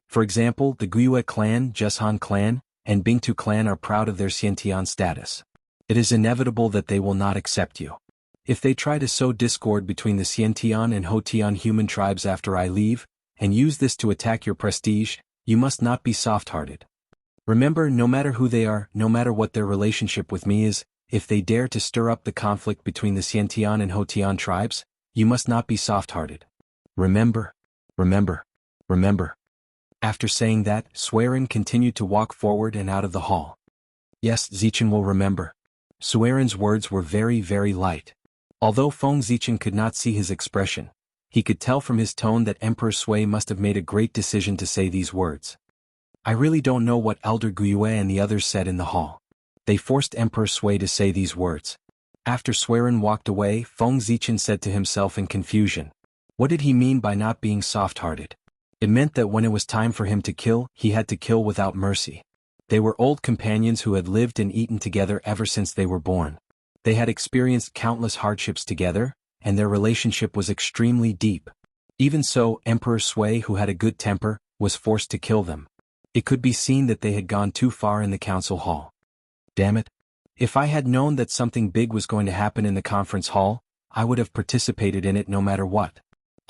For example, the Guiyue clan, Jeshan clan, and Bingtu clan are proud of their Xiantian status. It is inevitable that they will not accept you. If they try to sow discord between the Xiantian and Hotian human tribes after I leave, and use this to attack your prestige, you must not be soft-hearted. Remember, no matter who they are, no matter what their relationship with me is, if they dare to stir up the conflict between the Xiantian and Hotian tribes, you must not be soft-hearted. Remember, remember, remember. After saying that, Suerin continued to walk forward and out of the hall. Yes, Zichen will remember. Suerin's words were very, very light. Although Feng Zichen could not see his expression, he could tell from his tone that Emperor Sui must have made a great decision to say these words. I really don't know what Elder Guiyue and the others said in the hall. They forced Emperor Sui to say these words. After Suerin walked away, Feng Zichen said to himself in confusion. What did he mean by not being soft-hearted? It meant that when it was time for him to kill, he had to kill without mercy. They were old companions who had lived and eaten together ever since they were born. They had experienced countless hardships together, and their relationship was extremely deep. Even so, Emperor Sui, who had a good temper, was forced to kill them. It could be seen that they had gone too far in the council hall. Damn it. If I had known that something big was going to happen in the conference hall, I would have participated in it no matter what.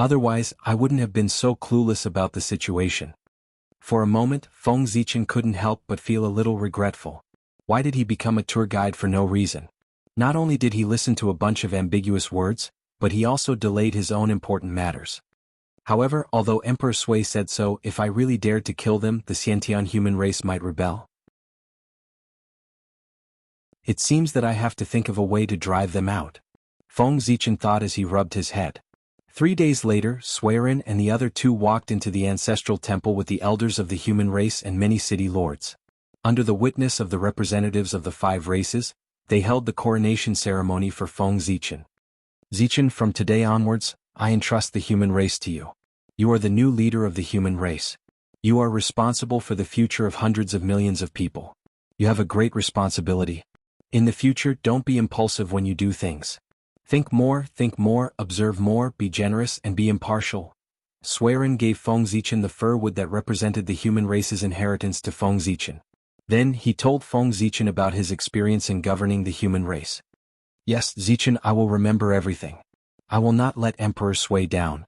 Otherwise, I wouldn't have been so clueless about the situation. For a moment, Feng Zichen couldn't help but feel a little regretful. Why did he become a tour guide for no reason? Not only did he listen to a bunch of ambiguous words, but he also delayed his own important matters. However, although Emperor Sui said so, if I really dared to kill them, the Xiantian human race might rebel. It seems that I have to think of a way to drive them out. Feng Zichen thought as he rubbed his head. 3 days later, Suiren and the other two walked into the ancestral temple with the elders of the human race and many city lords. Under the witness of the representatives of the 5 races, they held the coronation ceremony for Feng Zichen. Zichen, from today onwards, I entrust the human race to you. You are the new leader of the human race. You are responsible for the future of hundreds of millions of people. You have a great responsibility. In the future, don't be impulsive when you do things. Think more, observe more, be generous and be impartial. Suiren gave Feng Zichen the fir wood that represented the human race's inheritance to Feng Zichen. Then he told Feng Zichen about his experience in governing the human race. Yes, Zichen, I will remember everything. I will not let Emperor Sui down.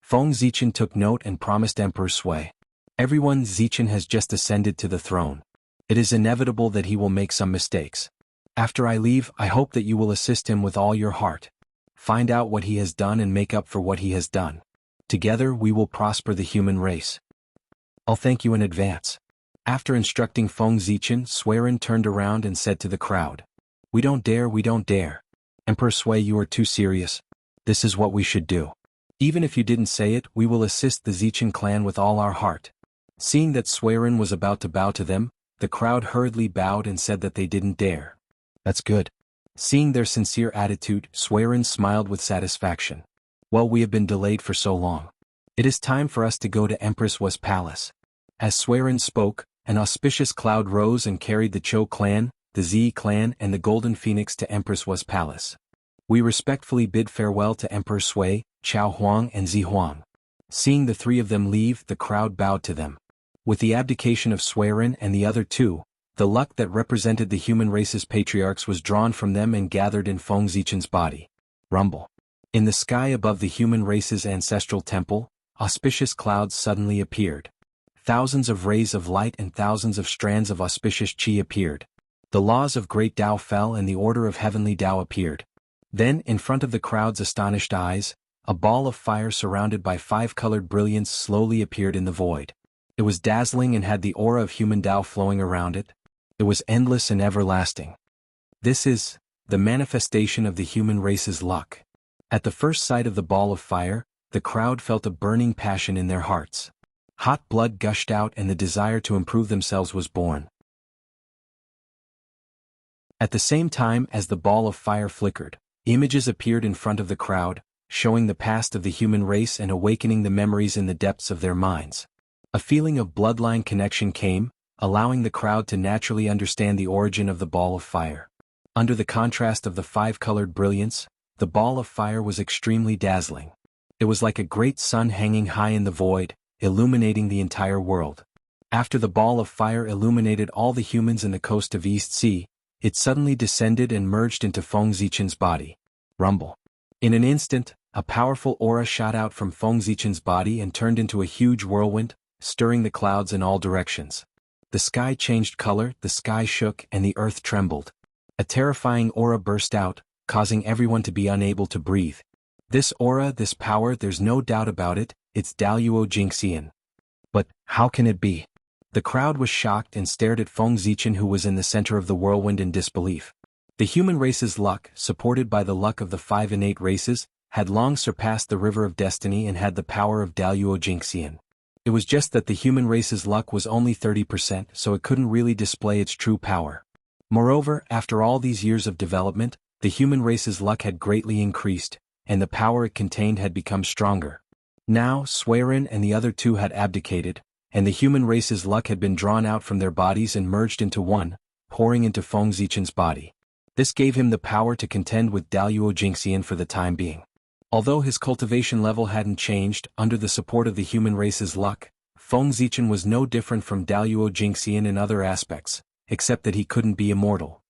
Feng Zichen took note and promised Emperor Sui. Everyone, Zichen has just ascended to the throne. It is inevitable that he will make some mistakes. After I leave, I hope that you will assist him with all your heart. Find out what he has done and make up for what he has done. Together we will prosper the human race. I'll thank you in advance. After instructing Feng Zichen, Suiren turned around and said to the crowd. We don't dare. Emperor Sui, you are too serious. This is what we should do. Even if you didn't say it, we will assist the Zichen clan with all our heart. Seeing that Suiren was about to bow to them, the crowd hurriedly bowed and said that they didn't dare. That's good. Seeing their sincere attitude, Suiren smiled with satisfaction. Well, we have been delayed for so long. It is time for us to go to Empress Wu's palace. As Suiren spoke, an auspicious cloud rose and carried the Zhou clan, the Zi clan and the Golden Phoenix to Empress Wu's palace. We respectfully bid farewell to Emperor Sui, Chao Huang and Zi Huang. Seeing the 3 of them leave, the crowd bowed to them. With the abdication of Suiren and the other 2, the luck that represented the human race's patriarchs was drawn from them and gathered in Feng Zichen's body. Rumble. In the sky above the human race's ancestral temple, auspicious clouds suddenly appeared. Thousands of rays of light and thousands of strands of auspicious qi appeared. The laws of great Tao fell and the order of heavenly Tao appeared. Then, in front of the crowd's astonished eyes, a ball of fire surrounded by 5-colored brilliance slowly appeared in the void. It was dazzling and had the aura of human Tao flowing around it. It was endless and everlasting. This is the manifestation of the human race's luck. At the first sight of the ball of fire, the crowd felt a burning passion in their hearts. Hot blood gushed out and the desire to improve themselves was born. At the same time as the ball of fire flickered, images appeared in front of the crowd, showing the past of the human race and awakening the memories in the depths of their minds. A feeling of bloodline connection came, allowing the crowd to naturally understand the origin of the ball of fire. Under the contrast of the 5-colored brilliance, the ball of fire was extremely dazzling. It was like a great sun hanging high in the void, illuminating the entire world. After the ball of fire illuminated all the humans in the coast of East Sea, it suddenly descended and merged into Feng Zichen's body. Rumble. In an instant, a powerful aura shot out from Feng Zichen's body and turned into a huge whirlwind, stirring the clouds in all directions. The sky changed color, the sky shook and the earth trembled. A terrifying aura burst out, causing everyone to be unable to breathe. This aura, this power, there's no doubt about it, it's Daluo Jingxian. But, how can it be? The crowd was shocked and stared at Feng Zichen, who was in the center of the whirlwind, in disbelief. The human race's luck, supported by the luck of the 5 innate races, had long surpassed the river of destiny and had the power of Daluo Jingxian. It was just that the human race's luck was only 30%, so it couldn't really display its true power. Moreover, after all these years of development, the human race's luck had greatly increased, and the power it contained had become stronger. Now, Suiren and the other 2 had abdicated, and the human race's luck had been drawn out from their bodies and merged into one, pouring into Feng Zichen's body. This gave him the power to contend with Daluo Jingxian for the time being. Although his cultivation level hadn't changed, under the support of the human race's luck, Feng Zichen was no different from Daluo Jingxian in other aspects, except that he couldn't be immortal.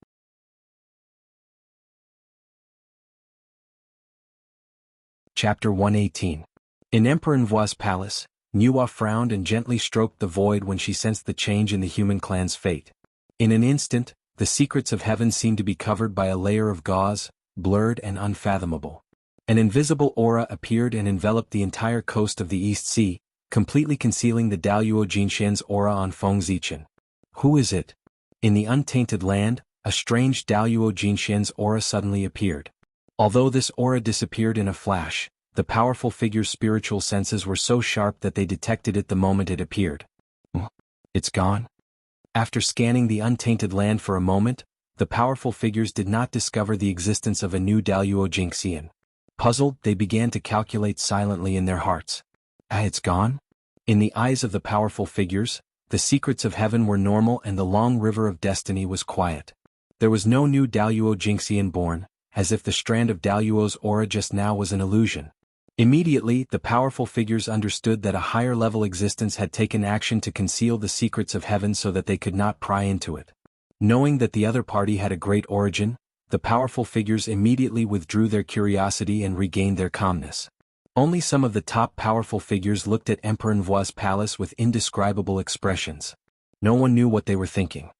Chapter 118. In Emperor Nvua's palace, Nua frowned and gently stroked the void when she sensed the change in the human clan's fate. In an instant, the secrets of heaven seemed to be covered by a layer of gauze, blurred and unfathomable. An invisible aura appeared and enveloped the entire coast of the East Sea, completely concealing the Daluo Jinxian's aura on Feng Zichen. Who is it? In the untainted land, a strange Daluo Jinxian's aura suddenly appeared. Although this aura disappeared in a flash, the powerful figure's spiritual senses were so sharp that they detected it the moment it appeared. It's gone? After scanning the untainted land for a moment, the powerful figures did not discover the existence of a new Daluo Jinxian. Puzzled, they began to calculate silently in their hearts. It's gone? In the eyes of the powerful figures, the secrets of heaven were normal and the long river of destiny was quiet. There was no new Daluo Jinxian born, as if the strand of Daluo's aura just now was an illusion. Immediately, the powerful figures understood that a higher-level existence had taken action to conceal the secrets of heaven so that they could not pry into it. Knowing that the other party had a great origin, the powerful figures immediately withdrew their curiosity and regained their calmness. Only some of the top powerful figures looked at Emperor Nvua's palace with indescribable expressions. No one knew what they were thinking.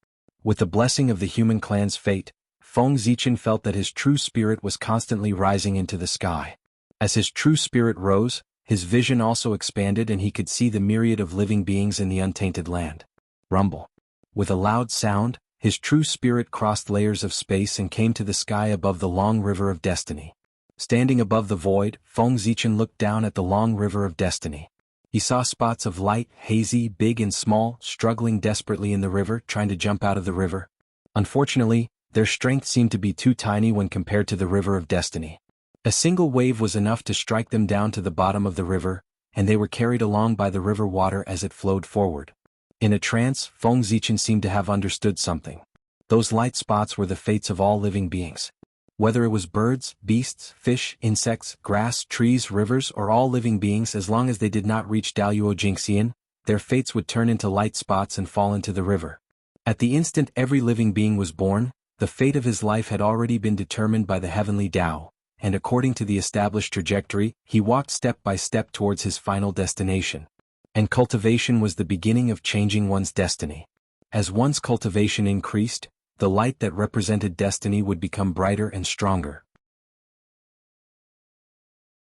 With the blessing of the human clan's fate, Feng Zichen felt that his true spirit was constantly rising into the sky. As his true spirit rose, his vision also expanded and he could see the myriad of living beings in the untainted land. Rumble. With a loud sound, his true spirit crossed layers of space and came to the sky above the long river of destiny. Standing above the void, Feng Zichen looked down at the long river of destiny. He saw spots of light, hazy, big and small, struggling desperately in the river, trying to jump out of the river. Unfortunately, their strength seemed to be too tiny when compared to the river of destiny. A single wave was enough to strike them down to the bottom of the river, and they were carried along by the river water as it flowed forward. In a trance, Feng Zichen seemed to have understood something. Those light spots were the fates of all living beings. Whether it was birds, beasts, fish, insects, grass, trees, rivers, or all living beings, as long as they did not reach Daluo Jinxian, their fates would turn into light spots and fall into the river. At the instant every living being was born, the fate of his life had already been determined by the heavenly Tao, and according to the established trajectory, he walked step by step towards his final destination. And cultivation was the beginning of changing one's destiny. As one's cultivation increased, the light that represented destiny would become brighter and stronger.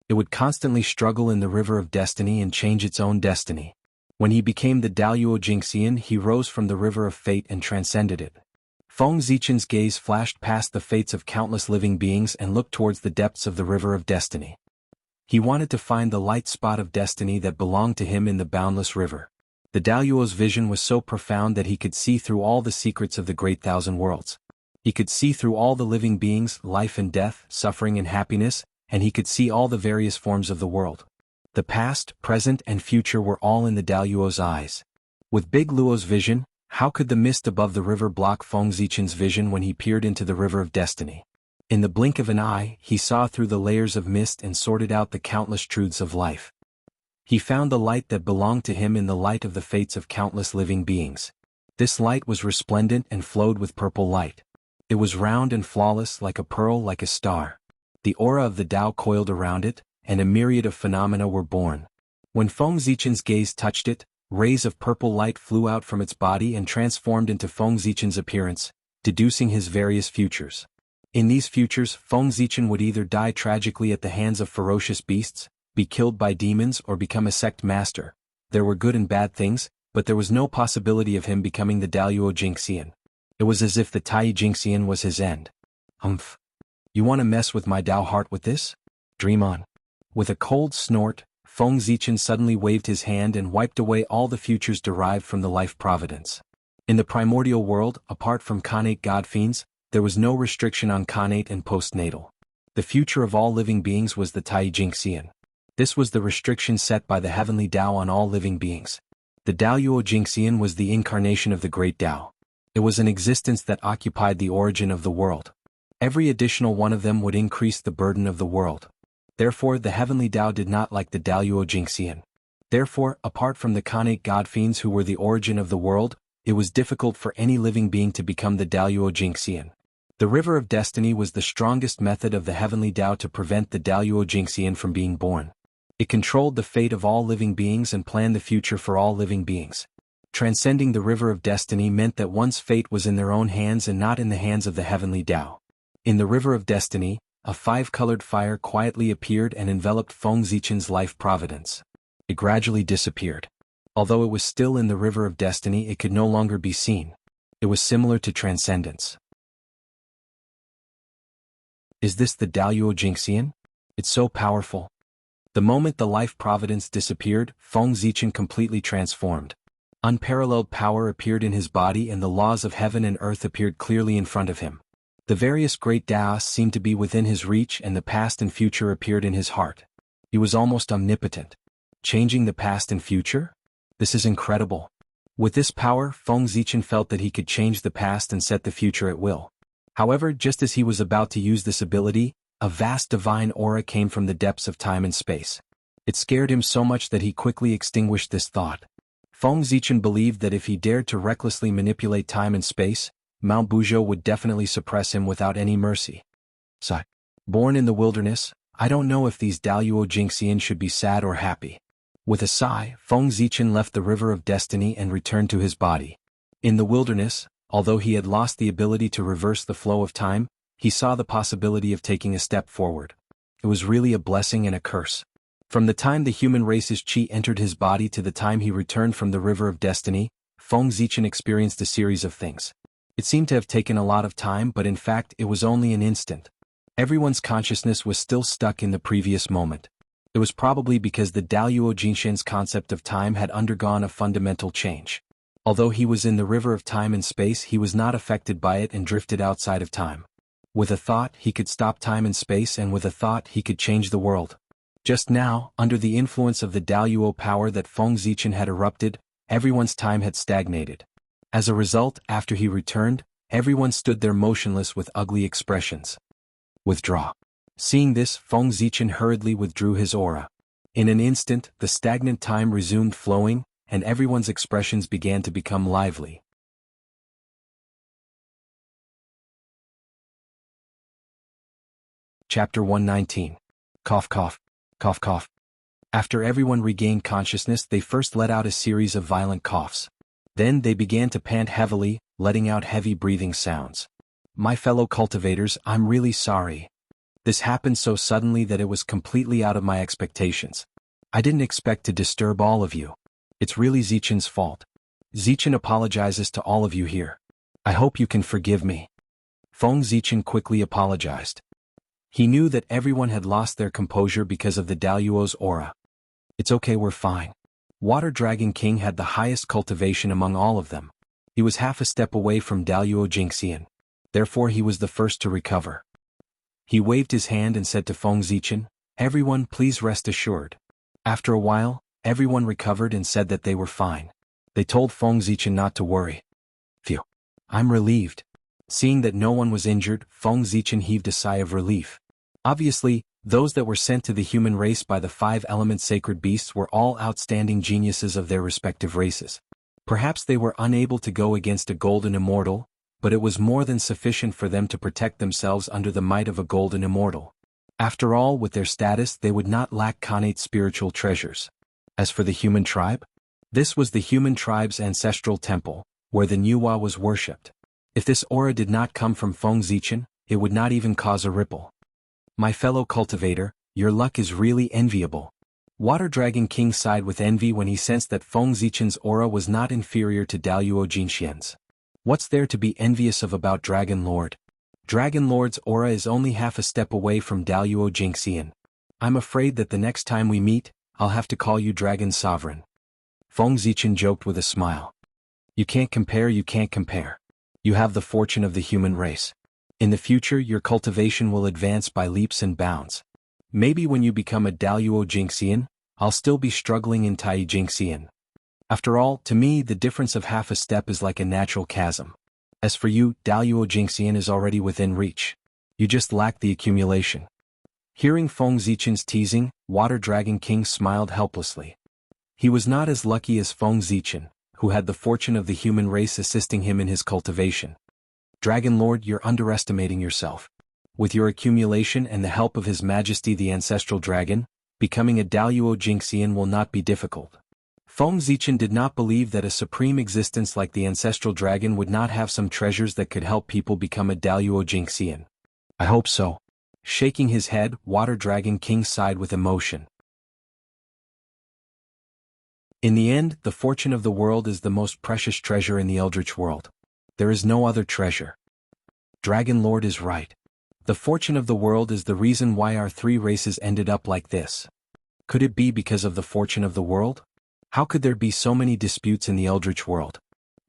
It would constantly struggle in the river of destiny and change its own destiny. When he became the Daluo Jinxian, he rose from the river of fate and transcended it. Feng Zichen's gaze flashed past the fates of countless living beings and looked towards the depths of the river of destiny. He wanted to find the light spot of destiny that belonged to him in the boundless river. The Daluo's vision was so profound that he could see through all the secrets of the great thousand worlds. He could see through all the living beings, life and death, suffering and happiness, and he could see all the various forms of the world. The past, present and future were all in the Daluo's eyes. With Big Luo's vision, how could the mist above the river block Feng Zichen's vision when he peered into the river of destiny? In the blink of an eye, he saw through the layers of mist and sorted out the countless truths of life. He found the light that belonged to him in the light of the fates of countless living beings. This light was resplendent and flowed with purple light. It was round and flawless like a pearl, like a star. The aura of the Tao coiled around it, and a myriad of phenomena were born. When Feng Zichen's gaze touched it, rays of purple light flew out from its body and transformed into Feng Zichen's appearance, deducing his various futures. In these futures, Feng Zichen would either die tragically at the hands of ferocious beasts, be killed by demons or become a sect master. There were good and bad things, but there was no possibility of him becoming the Daluo Jinxian. It was as if the Tai Jinxian was his end. Humph. You want to mess with my Tao heart with this? Dream on. With a cold snort, Feng Zichen suddenly waved his hand and wiped away all the futures derived from the life providence. In the primordial world, apart from Khanate godfiends, there was no restriction on Khanate and postnatal. The future of all living beings was the Tai Jinxian. This was the restriction set by the heavenly Tao on all living beings. The Daluo Jinxian was the incarnation of the great Tao. It was an existence that occupied the origin of the world. Every additional one of them would increase the burden of the world. Therefore, the heavenly Tao did not like the Daluo Jinxian. Therefore, apart from the Khanate godfiends who were the origin of the world, it was difficult for any living being to become the Daluo Jinxian. The river of destiny was the strongest method of the heavenly Tao to prevent the Daluo Jinxian from being born. It controlled the fate of all living beings and planned the future for all living beings. Transcending the river of destiny meant that one's fate was in their own hands and not in the hands of the heavenly Tao. In the river of destiny, a five-colored fire quietly appeared and enveloped Feng Zichen's life providence. It gradually disappeared. Although it was still in the river of destiny, it could no longer be seen. It was similar to transcendence. Is this the Daluo Jingxian? It's so powerful. The moment the life providence disappeared, Feng Zichen completely transformed. Unparalleled power appeared in his body and the laws of heaven and earth appeared clearly in front of him. The various great Daos seemed to be within his reach and the past and future appeared in his heart. He was almost omnipotent. Changing the past and future? This is incredible. With this power, Feng Zichen felt that he could change the past and set the future at will. However, just as he was about to use this ability, a vast divine aura came from the depths of time and space. It scared him so much that he quickly extinguished this thought. Feng Zichen believed that if he dared to recklessly manipulate time and space, Mount Buzhou would definitely suppress him without any mercy. Born in the wilderness, I don't know if these Daluo Jingxian should be sad or happy. With a sigh, Feng Zichen left the river of destiny and returned to his body. In the wilderness, although he had lost the ability to reverse the flow of time, he saw the possibility of taking a step forward. It was really a blessing and a curse. From the time the human race's chi entered his body to the time he returned from the river of destiny, Feng Zichen experienced a series of things. It seemed to have taken a lot of time, but in fact it was only an instant. Everyone's consciousness was still stuck in the previous moment. It was probably because the Daluo Jingxian's concept of time had undergone a fundamental change. Although he was in the river of time and space, he was not affected by it and drifted outside of time. With a thought, he could stop time and space, and with a thought, he could change the world. Just now, under the influence of the Daluo power that Feng Zichen had erupted, everyone's time had stagnated. As a result, after he returned, everyone stood there motionless with ugly expressions. Withdraw. Seeing this, Feng Zichen hurriedly withdrew his aura. In an instant, the stagnant time resumed flowing, and everyone's expressions began to become lively. Chapter 119. Cough cough. Cough cough. After everyone regained consciousness, they first let out a series of violent coughs. Then they began to pant heavily, letting out heavy breathing sounds. My fellow cultivators, I'm really sorry. This happened so suddenly that it was completely out of my expectations. I didn't expect to disturb all of you. It's really Zichen's fault. Zichen apologizes to all of you here. I hope you can forgive me. Feng Zichen quickly apologized. He knew that everyone had lost their composure because of the Daluo's aura. It's okay, we're fine. Water Dragon King had the highest cultivation among all of them. He was half a step away from Daluo Jingxian. Therefore he was the first to recover. He waved his hand and said to Feng Zichen, "Everyone, please rest assured." After a while, everyone recovered and said that they were fine. They told Feng Zichen not to worry. Phew. I'm relieved. Seeing that no one was injured, Feng Zichen heaved a sigh of relief. Obviously, those that were sent to the human race by the five-element sacred beasts were all outstanding geniuses of their respective races. Perhaps they were unable to go against a golden immortal, but it was more than sufficient for them to protect themselves under the might of a golden immortal. After all, with their status, they would not lack connate spiritual treasures. As for the human tribe, this was the human tribe's ancestral temple, where the Nuwa was worshipped. If this aura did not come from Feng Zichen, it would not even cause a ripple. My fellow cultivator, your luck is really enviable. Water Dragon King sighed with envy when he sensed that Feng Zichen's aura was not inferior to Daluo Jingxian's. What's there to be envious of about Dragon Lord? Dragon Lord's aura is only half a step away from Daluo Jingxian. I'm afraid that the next time we meet, I'll have to call you Dragon Sovereign. Feng Zichen joked with a smile. You can't compare, you can't compare. You have the fortune of the human race. In the future, your cultivation will advance by leaps and bounds. Maybe when you become a Daluo Jingxian, I'll still be struggling in Tai Jingxian. After all, to me, the difference of half a step is like a natural chasm. As for you, Daluo Jingxian is already within reach. You just lack the accumulation. Hearing Feng Zichen's teasing, Water Dragon King smiled helplessly. He was not as lucky as Feng Zichen, who had the fortune of the human race assisting him in his cultivation. Dragon Lord, you're underestimating yourself. With your accumulation and the help of His Majesty the Ancestral Dragon, becoming a Daluo Jingxian will not be difficult. Feng Zichen did not believe that a supreme existence like the ancestral dragon would not have some treasures that could help people become a Daluo Jingxian. I hope so. Shaking his head, Water Dragon King sighed with emotion. In the end, the fortune of the world is the most precious treasure in the Eldritch world. There is no other treasure. Dragon Lord is right. The fortune of the world is the reason why our three races ended up like this. Could it be because of the fortune of the world? How could there be so many disputes in the Eldritch world?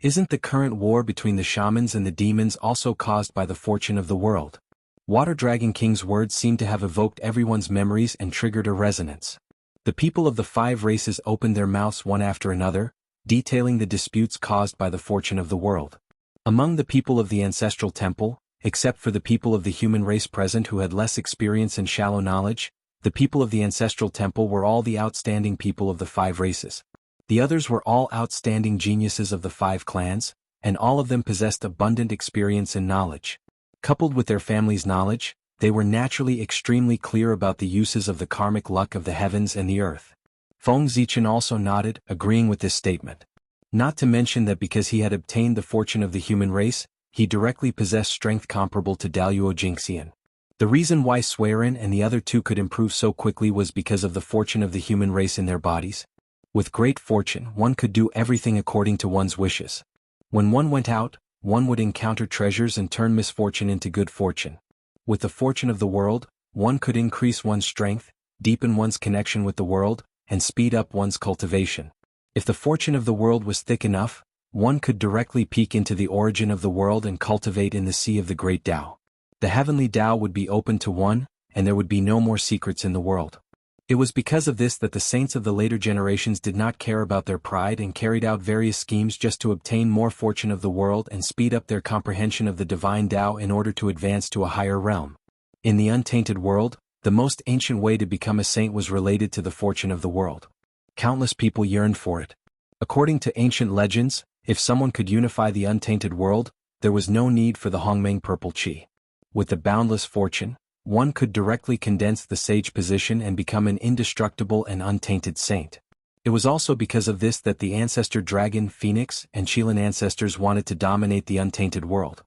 Isn't the current war between the shamans and the demons also caused by the fortune of the world? Water Dragon King's words seemed to have evoked everyone's memories and triggered a resonance. The people of the 5 races opened their mouths one after another, detailing the disputes caused by the fortune of the world. Among the people of the ancestral temple, except for the people of the human race present who had less experience and shallow knowledge, the people of the ancestral temple were all the outstanding people of the 5 races. The others were all outstanding geniuses of the 5 clans, and all of them possessed abundant experience and knowledge. Coupled with their family's knowledge, they were naturally extremely clear about the uses of the karmic luck of the heavens and the earth. Feng Zichen also nodded, agreeing with this statement. Not to mention that because he had obtained the fortune of the human race, he directly possessed strength comparable to Daluo Jingxian. The reason why Suiren and the other 2 could improve so quickly was because of the fortune of the human race in their bodies. With great fortune, one could do everything according to one's wishes. When one went out, one would encounter treasures and turn misfortune into good fortune. With the fortune of the world, one could increase one's strength, deepen one's connection with the world, and speed up one's cultivation. If the fortune of the world was thick enough, one could directly peek into the origin of the world and cultivate in the sea of the great Tao. The heavenly Tao would be open to one, and there would be no more secrets in the world. It was because of this that the saints of the later generations did not care about their pride and carried out various schemes just to obtain more fortune of the world and speed up their comprehension of the divine Tao in order to advance to a higher realm. In the untainted world, the most ancient way to become a saint was related to the fortune of the world. Countless people yearned for it. According to ancient legends, if someone could unify the untainted world, there was no need for the Hongmeng purple qi. With the boundless fortune, one could directly condense the sage position and become an indestructible and untainted saint. It was also because of this that the ancestor dragon Phoenix and Qilin ancestors wanted to dominate the untainted world.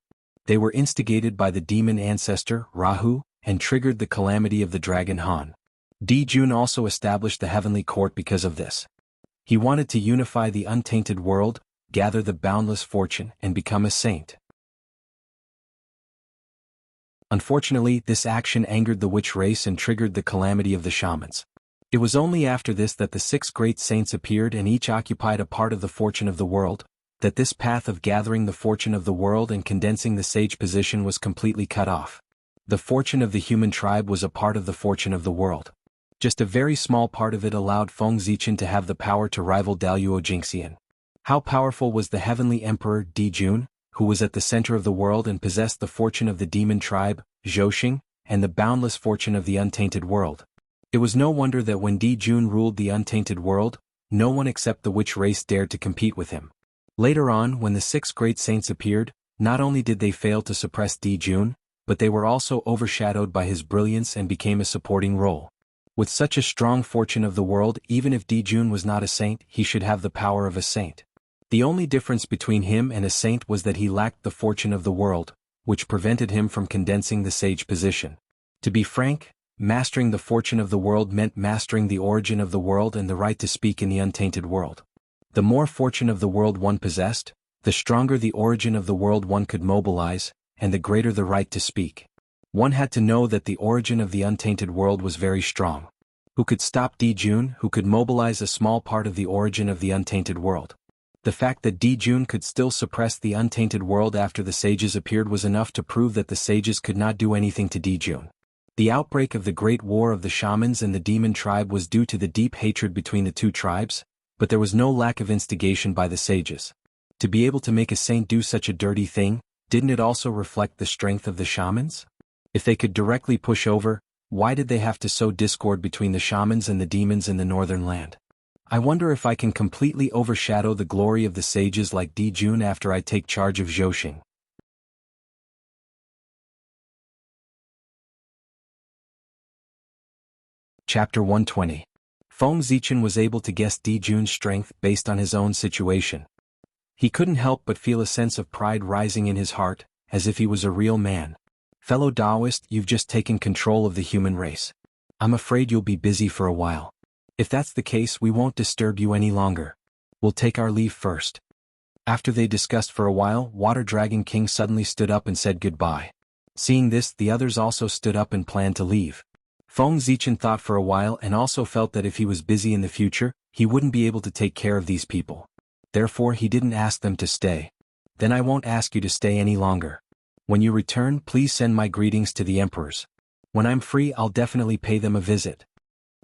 They were instigated by the demon ancestor Rahu and triggered the calamity of the dragon Han. Di Jun also established the heavenly court because of this. He wanted to unify the untainted world, gather the boundless fortune, and become a saint. Unfortunately, this action angered the witch race and triggered the calamity of the shamans. It was only after this that the 6 great saints appeared and each occupied a part of the fortune of the world, that this path of gathering the fortune of the world and condensing the sage position was completely cut off. The fortune of the human tribe was a part of the fortune of the world. Just a very small part of it allowed Feng Zichen to have the power to rival Daluo Jingxian. How powerful was the heavenly emperor Di Jun, who was at the center of the world and possessed the fortune of the demon tribe, Zhouxing, and the boundless fortune of the untainted world. It was no wonder that when Di Jun ruled the untainted world, no one except the witch race dared to compete with him. Later on, when the 6 great saints appeared, not only did they fail to suppress Di Jun, but they were also overshadowed by his brilliance and became a supporting role. With such a strong fortune of the world, even if Di Jun was not a saint, he should have the power of a saint. The only difference between him and a saint was that he lacked the fortune of the world, which prevented him from condensing the sage position. To be frank, mastering the fortune of the world meant mastering the origin of the world and the right to speak in the untainted world. The more fortune of the world one possessed, the stronger the origin of the world one could mobilize, and the greater the right to speak. One had to know that the origin of the untainted world was very strong. Who could stop Di Jun, who could mobilize a small part of the origin of the untainted world? The fact that Di Jun could still suppress the untainted world after the sages appeared was enough to prove that the sages could not do anything to Di Jun. The outbreak of the Great War of the Shamans and the Demon Tribe was due to the deep hatred between the 2 tribes, but there was no lack of instigation by the sages. To be able to make a saint do such a dirty thing, didn't it also reflect the strength of the shamans? If they could directly push over, why did they have to sow discord between the shamans and the demons in the northern land? I wonder if I can completely overshadow the glory of the sages like Di Jun after I take charge of Zhouxing. Chapter 120. Feng Zichen was able to guess Di Jun's strength based on his own situation. He couldn't help but feel a sense of pride rising in his heart, as if he was a real man. Fellow Taoist, you've just taken control of the human race. I'm afraid you'll be busy for a while. If that's the case, we won't disturb you any longer. We'll take our leave first. After they discussed for a while, Water Dragon King suddenly stood up and said goodbye. Seeing this, the others also stood up and planned to leave. Feng Zichen thought for a while and also felt that if he was busy in the future, he wouldn't be able to take care of these people. Therefore he didn't ask them to stay. Then I won't ask you to stay any longer. When you return, please send my greetings to the emperors. When I'm free, I'll definitely pay them a visit.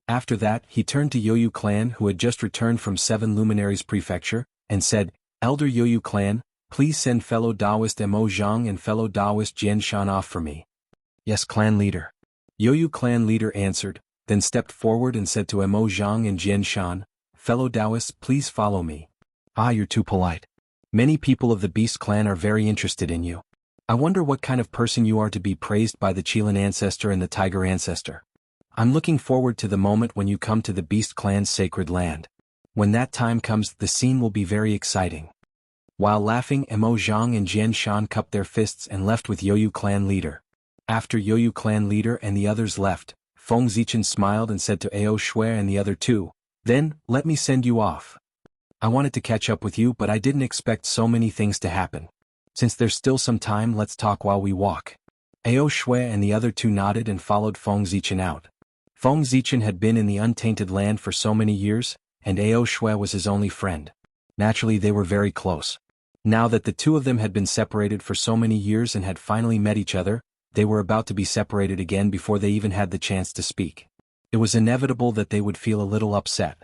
After that, he turned to Yoyu clan, who had just returned from 7 Luminaries Prefecture, and said, Elder Yoyu clan, please send fellow Taoist Mo Zhang and fellow Taoist Jian Shan off for me. Yes, clan leader. Yoyu clan leader answered, then stepped forward and said to Mo Zhang and Jian Shan, fellow Taoists, please follow me. Ah, you're too polite. Many people of the Beast clan are very interested in you. I wonder what kind of person you are to be praised by the Qilin ancestor and the Tiger ancestor. I'm looking forward to the moment when you come to the Beast clan's sacred land. When that time comes, the scene will be very exciting. While laughing, Mo Zhang and Jian Shan cupped their fists and left with Yoyu clan leader. After Yoyu clan leader and the others left, Feng Zichen smiled and said to Ao Shui and the other two, then, let me send you off. I wanted to catch up with you, but I didn't expect so many things to happen. Since there's still some time, let's talk while we walk. Ao Shui and the other two nodded and followed Feng Zichen out. Feng Zichen had been in the untainted land for so many years, and Ao Shui was his only friend. Naturally, they were very close. Now that the two of them had been separated for so many years and had finally met each other, they were about to be separated again before they even had the chance to speak. It was inevitable that they would feel a little upset.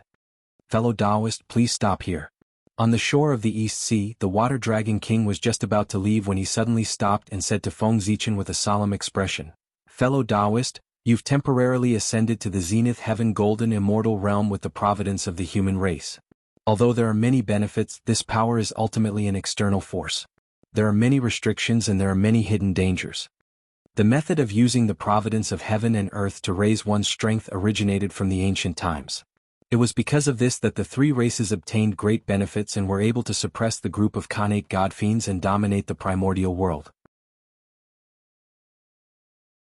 Fellow Taoist, please stop here. On the shore of the East Sea, the Water Dragon King was just about to leave when he suddenly stopped and said to Feng Zichen with a solemn expression, fellow Taoist, you've temporarily ascended to the zenith heaven golden immortal realm with the providence of the human race. Although there are many benefits, this power is ultimately an external force. There are many restrictions and there are many hidden dangers. The method of using the providence of heaven and earth to raise one's strength originated from the ancient times. It was because of this that the 3 races obtained great benefits and were able to suppress the group of Khanate godfiends and dominate the primordial world.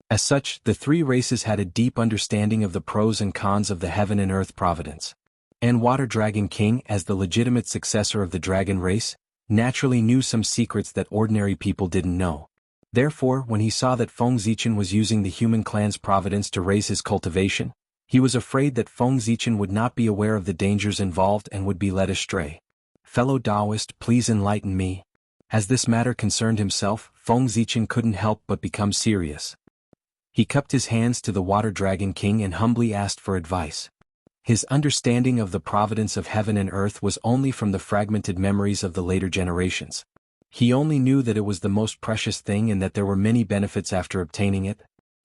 As such, the 3 races had a deep understanding of the pros and cons of the heaven and earth providence. And Water Dragon King, as the legitimate successor of the dragon race, naturally knew some secrets that ordinary people didn't know. Therefore, when he saw that Feng Zichen was using the human clan's providence to raise his cultivation, he was afraid that Feng Zichen would not be aware of the dangers involved and would be led astray. Fellow Taoist, please enlighten me. As this matter concerned himself, Feng Zichen couldn't help but become serious. He cupped his hands to the Water Dragon King and humbly asked for advice. His understanding of the providence of heaven and earth was only from the fragmented memories of the later generations. He only knew that it was the most precious thing and that there were many benefits after obtaining it.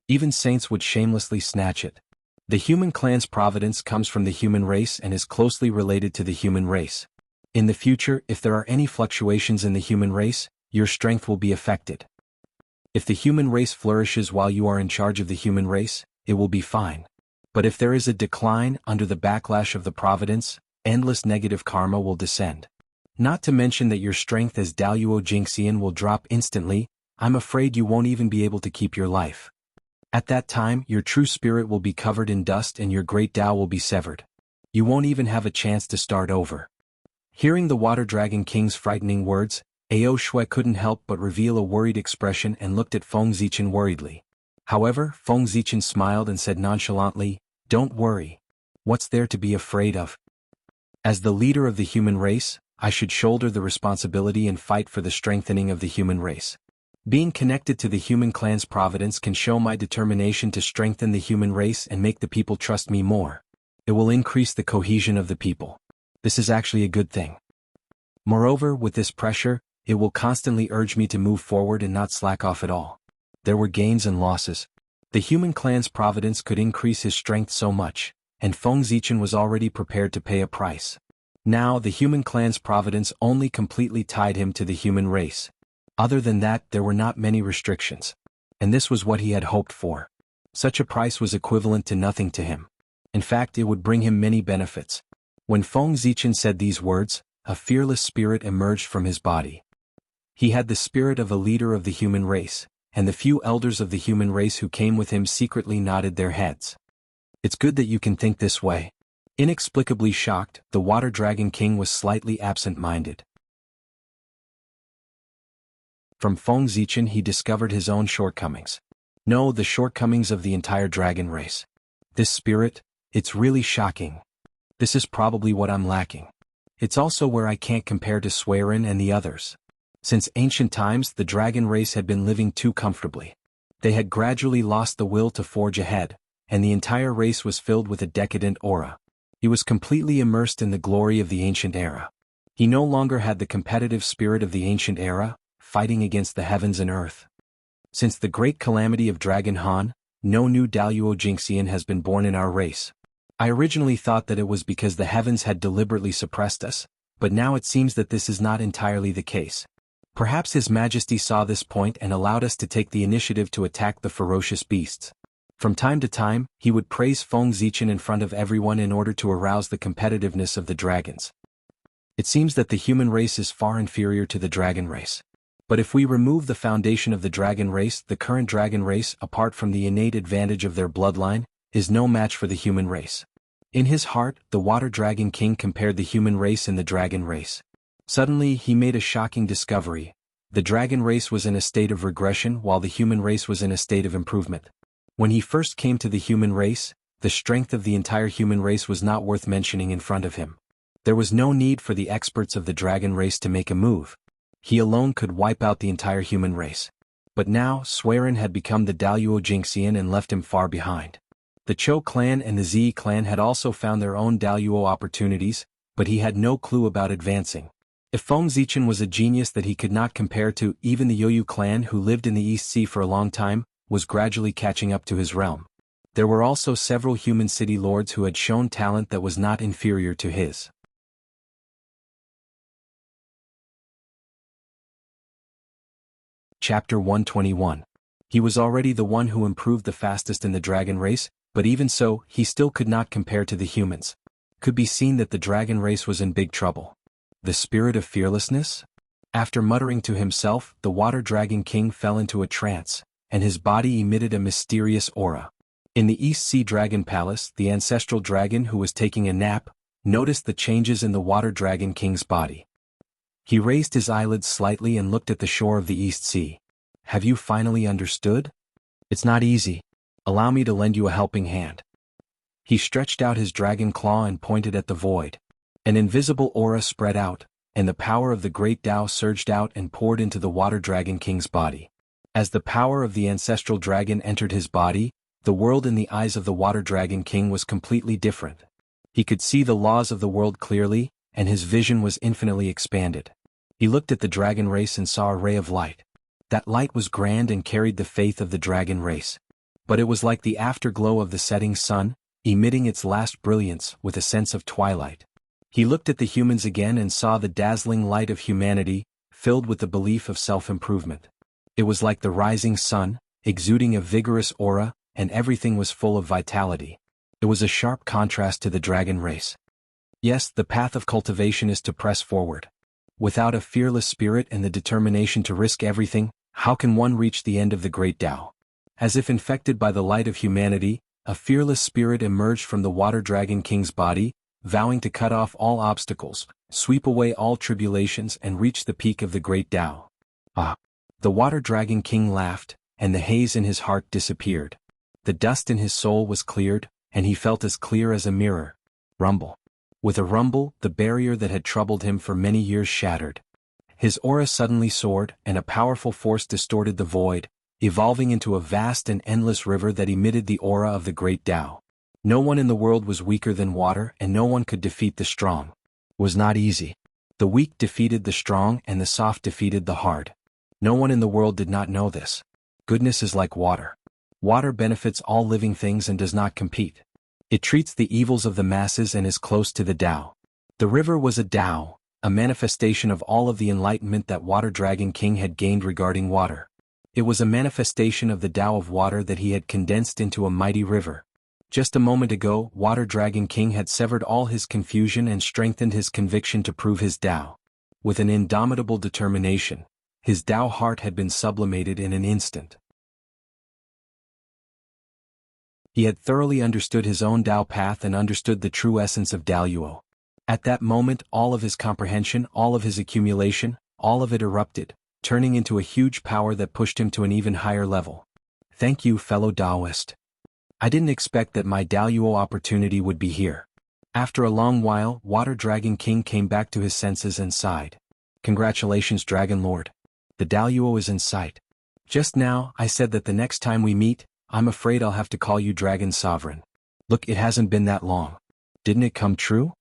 Even saints would shamelessly snatch it. The human clan's providence comes from the human race and is closely related to the human race. In the future, if there are any fluctuations in the human race, your strength will be affected. If the human race flourishes while you are in charge of the human race, it will be fine. But if there is a decline under the backlash of the providence, endless negative karma will descend. Not to mention that your strength as Daluo Jingxian will drop instantly. I'm afraid you won't even be able to keep your life. At that time, your true spirit will be covered in dust and your great Tao will be severed. You won't even have a chance to start over. Hearing the Water Dragon King's frightening words, Ao Shui couldn't help but reveal a worried expression and looked at Feng Zichen worriedly. However, Feng Zichen smiled and said nonchalantly, don't worry. What's there to be afraid of? As the leader of the human race, I should shoulder the responsibility and fight for the strengthening of the human race. Being connected to the human clan's providence can show my determination to strengthen the human race and make the people trust me more. It will increase the cohesion of the people. This is actually a good thing. Moreover, with this pressure, it will constantly urge me to move forward and not slack off at all. There were gains and losses. The human clan's providence could increase his strength so much, and Feng Zichen was already prepared to pay a price. Now, the human clan's providence only completely tied him to the human race. Other than that, there were not many restrictions. And this was what he had hoped for. Such a price was equivalent to nothing to him. In fact, it would bring him many benefits. When Feng Zichen said these words, a fearless spirit emerged from his body. He had the spirit of a leader of the human race, and the few elders of the human race who came with him secretly nodded their heads. It's good that you can think this way. Inexplicably shocked, the Water Dragon King was slightly absent-minded. From Feng Zichen he discovered his own shortcomings. No, the shortcomings of the entire dragon race. This spirit, it's really shocking. This is probably what I'm lacking. It's also where I can't compare to Swerin and the others. Since ancient times the dragon race had been living too comfortably. They had gradually lost the will to forge ahead, and the entire race was filled with a decadent aura. He was completely immersed in the glory of the ancient era. He no longer had the competitive spirit of the ancient era, fighting against the heavens and earth. Since the great calamity of Dragon Han, no new Daluo Jinxian has been born in our race. I originally thought that it was because the heavens had deliberately suppressed us, but now it seems that this is not entirely the case. Perhaps His Majesty saw this point and allowed us to take the initiative to attack the ferocious beasts. From time to time, he would praise Feng Zichen in front of everyone in order to arouse the competitiveness of the dragons. It seems that the human race is far inferior to the dragon race. But if we remove the foundation of the dragon race, the current dragon race, apart from the innate advantage of their bloodline, is no match for the human race. In his heart, the Water Dragon King compared the human race and the dragon race. Suddenly, he made a shocking discovery. The dragon race was in a state of regression while the human race was in a state of improvement. When he first came to the human race, the strength of the entire human race was not worth mentioning in front of him. There was no need for the experts of the dragon race to make a move. He alone could wipe out the entire human race. But now, Swerin had become the Daluo Jinxian and left him far behind. The Chou clan and the Zi clan had also found their own Daluo opportunities, but he had no clue about advancing. If Feng Zichen was a genius that he could not compare to, even the Youyu clan who lived in the East Sea for a long time, was gradually catching up to his realm. There were also several human city lords who had shown talent that was not inferior to his. Chapter 121. He was already the one who improved the fastest in the dragon race, but even so, he still could not compare to the humans. Could be seen that the dragon race was in big trouble. The spirit of fearlessness? After muttering to himself, the Water Dragon King fell into a trance, and his body emitted a mysterious aura. In the East Sea Dragon Palace, the ancestral dragon who was taking a nap, noticed the changes in the Water Dragon King's body. He raised his eyelids slightly and looked at the shore of the East Sea. Have you finally understood? It's not easy. Allow me to lend you a helping hand. He stretched out his dragon claw and pointed at the void. An invisible aura spread out, and the power of the great Tao surged out and poured into the Water Dragon King's body. As the power of the ancestral dragon entered his body, the world in the eyes of the Water Dragon King was completely different. He could see the laws of the world clearly, and his vision was infinitely expanded. He looked at the dragon race and saw a ray of light. That light was grand and carried the faith of the dragon race. But it was like the afterglow of the setting sun, emitting its last brilliance with a sense of twilight. He looked at the humans again and saw the dazzling light of humanity, filled with the belief of self-improvement. It was like the rising sun, exuding a vigorous aura, and everything was full of vitality. It was a sharp contrast to the dragon race. Yes, the path of cultivation is to press forward. Without a fearless spirit and the determination to risk everything, how can one reach the end of the great Tao? As if infected by the light of humanity, a fearless spirit emerged from the Water Dragon King's body, vowing to cut off all obstacles, sweep away all tribulations and reach the peak of the great Tao. Ah! The Water Dragon King laughed, and the haze in his heart disappeared. The dust in his soul was cleared, and he felt as clear as a mirror. Rumble. With a rumble, the barrier that had troubled him for many years shattered. His aura suddenly soared, and a powerful force distorted the void, evolving into a vast and endless river that emitted the aura of the great Tao. No one in the world was weaker than water, and no one could defeat the strong. It was not easy. The weak defeated the strong, and the soft defeated the hard. No one in the world did not know this. Goodness is like water. Water benefits all living things and does not compete. It treats the evils of the masses and is close to the Tao. The river was a Tao, a manifestation of all of the enlightenment that Water Dragon King had gained regarding water. It was a manifestation of the Tao of water that he had condensed into a mighty river. Just a moment ago, Water Dragon King had severed all his confusion and strengthened his conviction to prove his Tao. With an indomitable determination, his Tao heart had been sublimated in an instant. He had thoroughly understood his own Tao path and understood the true essence of Daoyuo. At that moment, all of his comprehension, all of his accumulation, all of it erupted, turning into a huge power that pushed him to an even higher level. Thank you, fellow Taoist. I didn't expect that my Daoyuo opportunity would be here. After a long while, Water Dragon King came back to his senses and sighed. Congratulations, Dragon Lord. The Daoyuo is in sight. Just now, I said that the next time we meet, I'm afraid I'll have to call you Dragon Sovereign. Look, it hasn't been that long. Didn't it come true?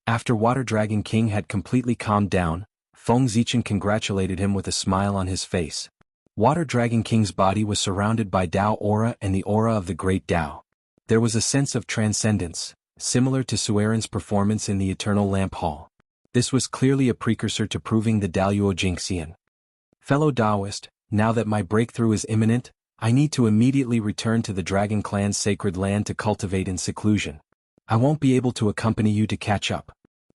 After Water Dragon King had completely calmed down, Feng Zichen congratulated him with a smile on his face. Water Dragon King's body was surrounded by Tao aura and the aura of the Great Tao. There was a sense of transcendence, similar to Sueren's performance in the Eternal Lamp Hall. This was clearly a precursor to proving the Daoyuo Jingxian. Fellow Taoist, now that my breakthrough is imminent, I need to immediately return to the Dragon Clan's sacred land to cultivate in seclusion. I won't be able to accompany you to catch up.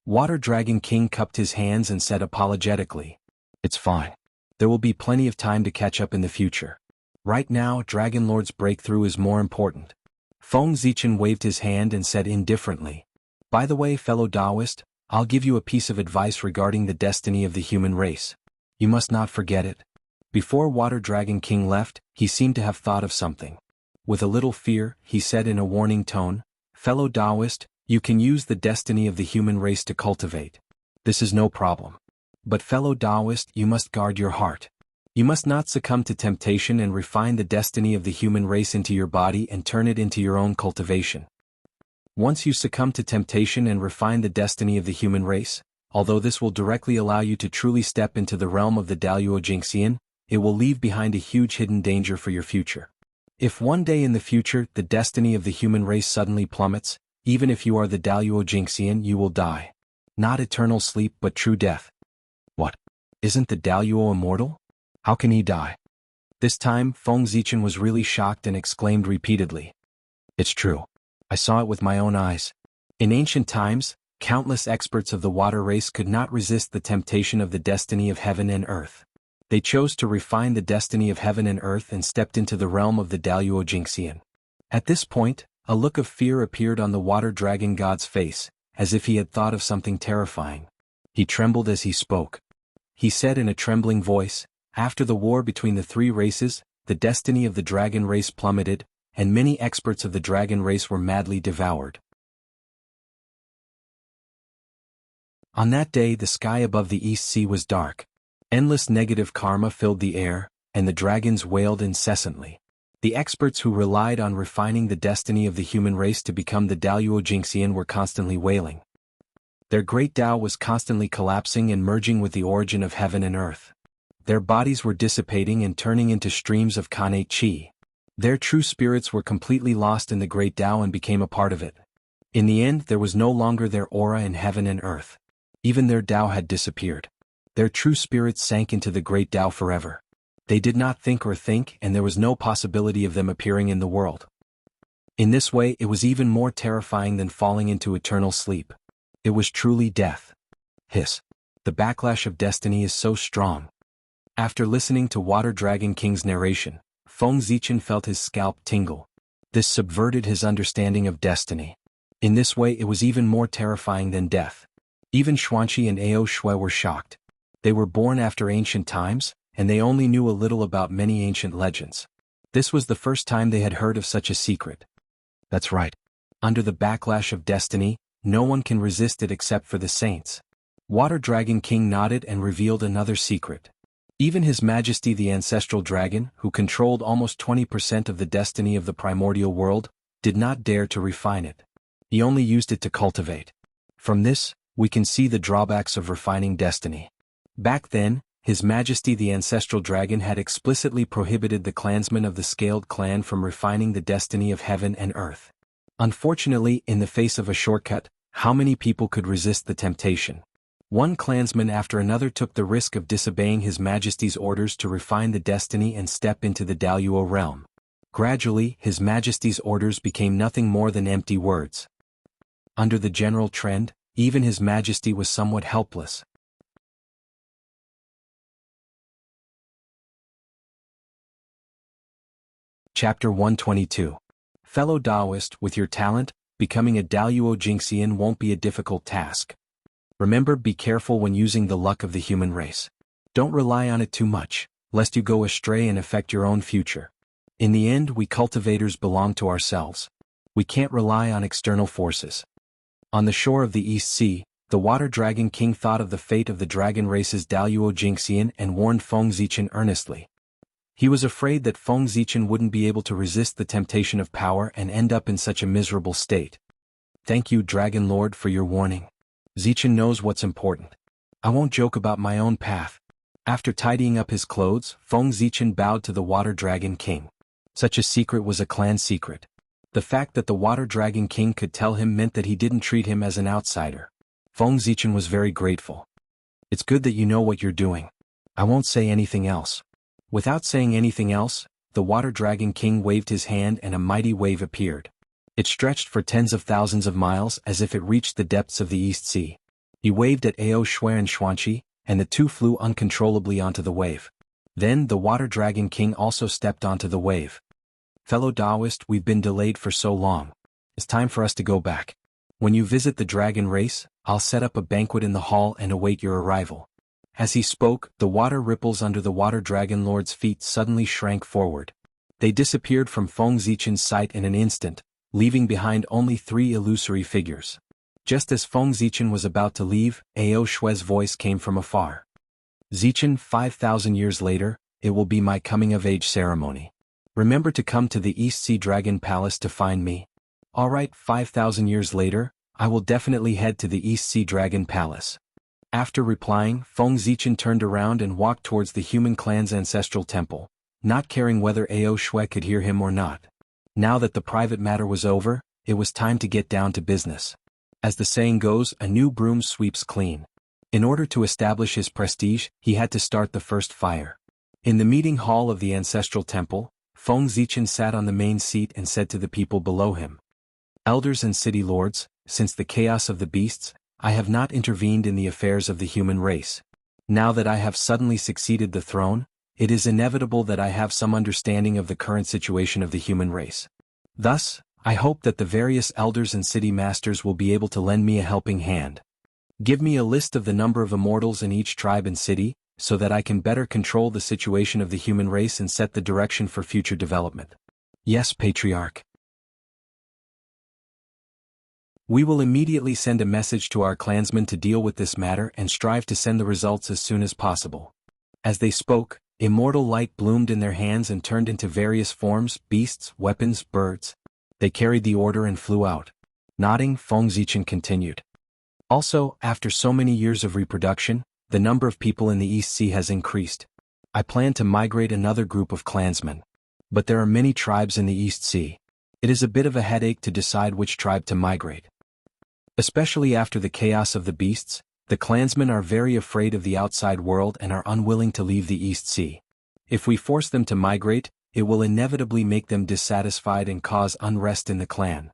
Water Dragon King cupped his hands and said apologetically. It's fine. There will be plenty of time to catch up in the future. Right now, Dragon Lord's breakthrough is more important. Feng Zichen waved his hand and said indifferently. By the way, fellow Taoist, I'll give you a piece of advice regarding the destiny of the human race. You must not forget it. Before Water Dragon King left, he seemed to have thought of something. With a little fear, he said in a warning tone, Fellow Taoist, you can use the destiny of the human race to cultivate. This is no problem. But fellow Taoist, you must guard your heart. You must not succumb to temptation and refine the destiny of the human race into your body and turn it into your own cultivation. Once you succumb to temptation and refine the destiny of the human race, although this will directly allow you to truly step into the realm of the Daoyuo Jingxian, it will leave behind a huge hidden danger for your future. If one day in the future the destiny of the human race suddenly plummets, even if you are the Daoyuo Jingxian, you will die. Not eternal sleep but true death. What? Isn't the Daoyuo immortal? How can he die? This time, Feng Zichen was really shocked and exclaimed repeatedly. It's true. I saw it with my own eyes. In ancient times, countless experts of the water race could not resist the temptation of the destiny of heaven and earth. They chose to refine the destiny of heaven and earth and stepped into the realm of the Daoyuo Jingxian. At this point, a look of fear appeared on the water dragon god's face, as if he had thought of something terrifying. He trembled as he spoke. He said in a trembling voice, after the war between the three races, the destiny of the dragon race plummeted, and many experts of the dragon race were madly devoured. On that day, the sky above the East Sea was dark. Endless negative karma filled the air, and the dragons wailed incessantly. The experts who relied on refining the destiny of the human race to become the Daoyuo Jingxian were constantly wailing. Their great Tao was constantly collapsing and merging with the origin of heaven and earth. Their bodies were dissipating and turning into streams of Kanei Qi. Their true spirits were completely lost in the great Tao and became a part of it. In the end, there was no longer their aura in heaven and earth. Even their Tao had disappeared. Their true spirits sank into the great Tao forever. They did not think or think, and there was no possibility of them appearing in the world. In this way, it was even more terrifying than falling into eternal sleep. It was truly death. Hiss. The backlash of destiny is so strong. After listening to Water Dragon King's narration, Feng Zichen felt his scalp tingle. This subverted his understanding of destiny. In this way, it was even more terrifying than death. Even Xuanqi and Ao Shui were shocked. They were born after ancient times, and they only knew a little about many ancient legends. This was the first time they had heard of such a secret. That's right. Under the backlash of destiny, no one can resist it except for the saints. Water Dragon King nodded and revealed another secret. Even His Majesty the Ancestral Dragon, who controlled almost 20% of the destiny of the primordial world, did not dare to refine it. He only used it to cultivate. From this, we can see the drawbacks of refining destiny. Back then, His Majesty the Ancestral Dragon had explicitly prohibited the clansmen of the Scaled Clan from refining the destiny of heaven and earth. Unfortunately, in the face of a shortcut, how many people could resist the temptation? One clansman after another took the risk of disobeying His Majesty's orders to refine the destiny and step into the Daoyuo realm. Gradually, His Majesty's orders became nothing more than empty words. Under the general trend, even His Majesty was somewhat helpless. Chapter 122. Fellow Taoist, with your talent, becoming a Daluo Jingxian won't be a difficult task. Remember, be careful when using the luck of the human race. Don't rely on it too much, lest you go astray and affect your own future. In the end, we cultivators belong to ourselves. We can't rely on external forces. On the shore of the East Sea, the Water Dragon King thought of the fate of the dragon race's Daluo Jingxian and warned Feng Zichen earnestly. He was afraid that Feng Zichen wouldn't be able to resist the temptation of power and end up in such a miserable state. Thank you, Dragon Lord, for your warning. Zichen knows what's important. I won't joke about my own path. After tidying up his clothes, Feng Zichen bowed to the Water Dragon King. Such a secret was a clan secret. The fact that the Water Dragon King could tell him meant that he didn't treat him as an outsider. Feng Zichen was very grateful. It's good that you know what you're doing. I won't say anything else. Without saying anything else, the Water Dragon King waved his hand and a mighty wave appeared. It stretched for tens of thousands of miles as if it reached the depths of the East Sea. He waved at Ao Shui and Xuanqi, and the two flew uncontrollably onto the wave. Then the Water Dragon King also stepped onto the wave. Fellow Taoist, we've been delayed for so long. It's time for us to go back. When you visit the dragon race, I'll set up a banquet in the hall and await your arrival. As he spoke, the water ripples under the Water Dragon Lord's feet suddenly shrank forward. They disappeared from Feng Zichen's sight in an instant, leaving behind only 3 illusory figures. Just as Feng Zichen was about to leave, Ao Shui's voice came from afar. Zichen, 5,000 years later, it will be my coming-of-age ceremony. Remember to come to the East Sea Dragon Palace to find me. Alright, 5,000 years later, I will definitely head to the East Sea Dragon Palace. After replying, Feng Zichen turned around and walked towards the human clan's ancestral temple, not caring whether Ao Shui could hear him or not. Now that the private matter was over, it was time to get down to business. As the saying goes, a new broom sweeps clean. In order to establish his prestige, he had to start the first fire. In the meeting hall of the ancestral temple, Feng Zichen sat on the main seat and said to the people below him, Elders and city lords, since the chaos of the beasts, I have not intervened in the affairs of the human race. Now that I have suddenly succeeded the throne, it is inevitable that I have some understanding of the current situation of the human race. Thus, I hope that the various elders and city masters will be able to lend me a helping hand. Give me a list of the number of immortals in each tribe and city, so that I can better control the situation of the human race and set the direction for future development. Yes, Patriarch. We will immediately send a message to our clansmen to deal with this matter and strive to send the results as soon as possible. As they spoke, immortal light bloomed in their hands and turned into various forms, beasts, weapons, birds. They carried the order and flew out. Nodding, Feng Zichen continued. Also, after so many years of reproduction, the number of people in the East Sea has increased. I plan to migrate another group of clansmen. But there are many tribes in the East Sea. It is a bit of a headache to decide which tribe to migrate. Especially after the chaos of the beasts, the clansmen are very afraid of the outside world and are unwilling to leave the East Sea. If we force them to migrate, it will inevitably make them dissatisfied and cause unrest in the clan.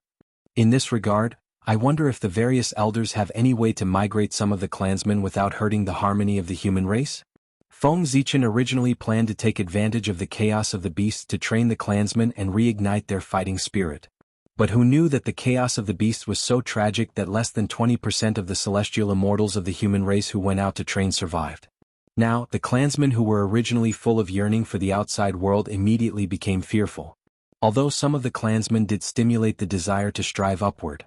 In this regard, I wonder if the various elders have any way to migrate some of the clansmen without hurting the harmony of the human race? Feng Zichen originally planned to take advantage of the chaos of the beasts to train the clansmen and reignite their fighting spirit. But who knew that the chaos of the beasts was so tragic that less than 20% of the celestial immortals of the human race who went out to train survived. Now, the clansmen who were originally full of yearning for the outside world immediately became fearful. Although some of the clansmen did stimulate the desire to strive upward.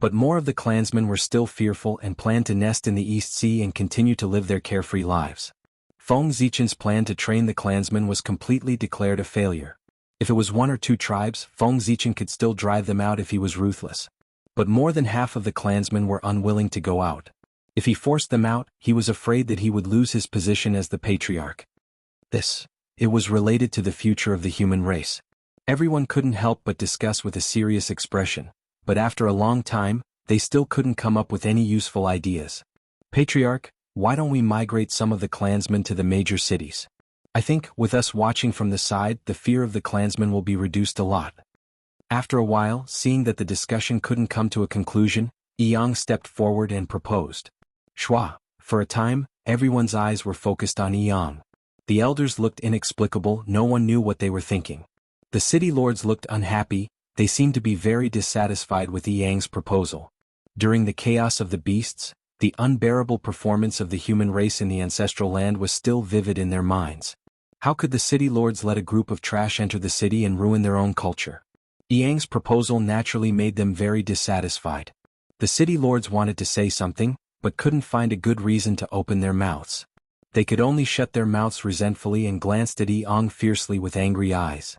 But more of the clansmen were still fearful and planned to nest in the East Sea and continue to live their carefree lives. Feng Zichen's plan to train the clansmen was completely declared a failure. If it was 1 or 2 tribes, Feng Zichen could still drive them out if he was ruthless. But more than half of the clansmen were unwilling to go out. If he forced them out, he was afraid that he would lose his position as the patriarch. It was related to the future of the human race. Everyone couldn't help but discuss with a serious expression, but after a long time, they still couldn't come up with any useful ideas. Patriarch, why don't we migrate some of the clansmen to the major cities? I think, with us watching from the side, the fear of the clansmen will be reduced a lot. After a while, seeing that the discussion couldn't come to a conclusion, Yang stepped forward and proposed. Shua. For a time, everyone's eyes were focused on Yang. The elders looked inexplicable, no one knew what they were thinking. The city lords looked unhappy, they seemed to be very dissatisfied with Yang's proposal. During the chaos of the beasts, the unbearable performance of the human race in the ancestral land was still vivid in their minds. How could the city lords let a group of trash enter the city and ruin their own culture? Yang's proposal naturally made them very dissatisfied. The city lords wanted to say something, but couldn't find a good reason to open their mouths. They could only shut their mouths resentfully and glanced at Yang fiercely with angry eyes.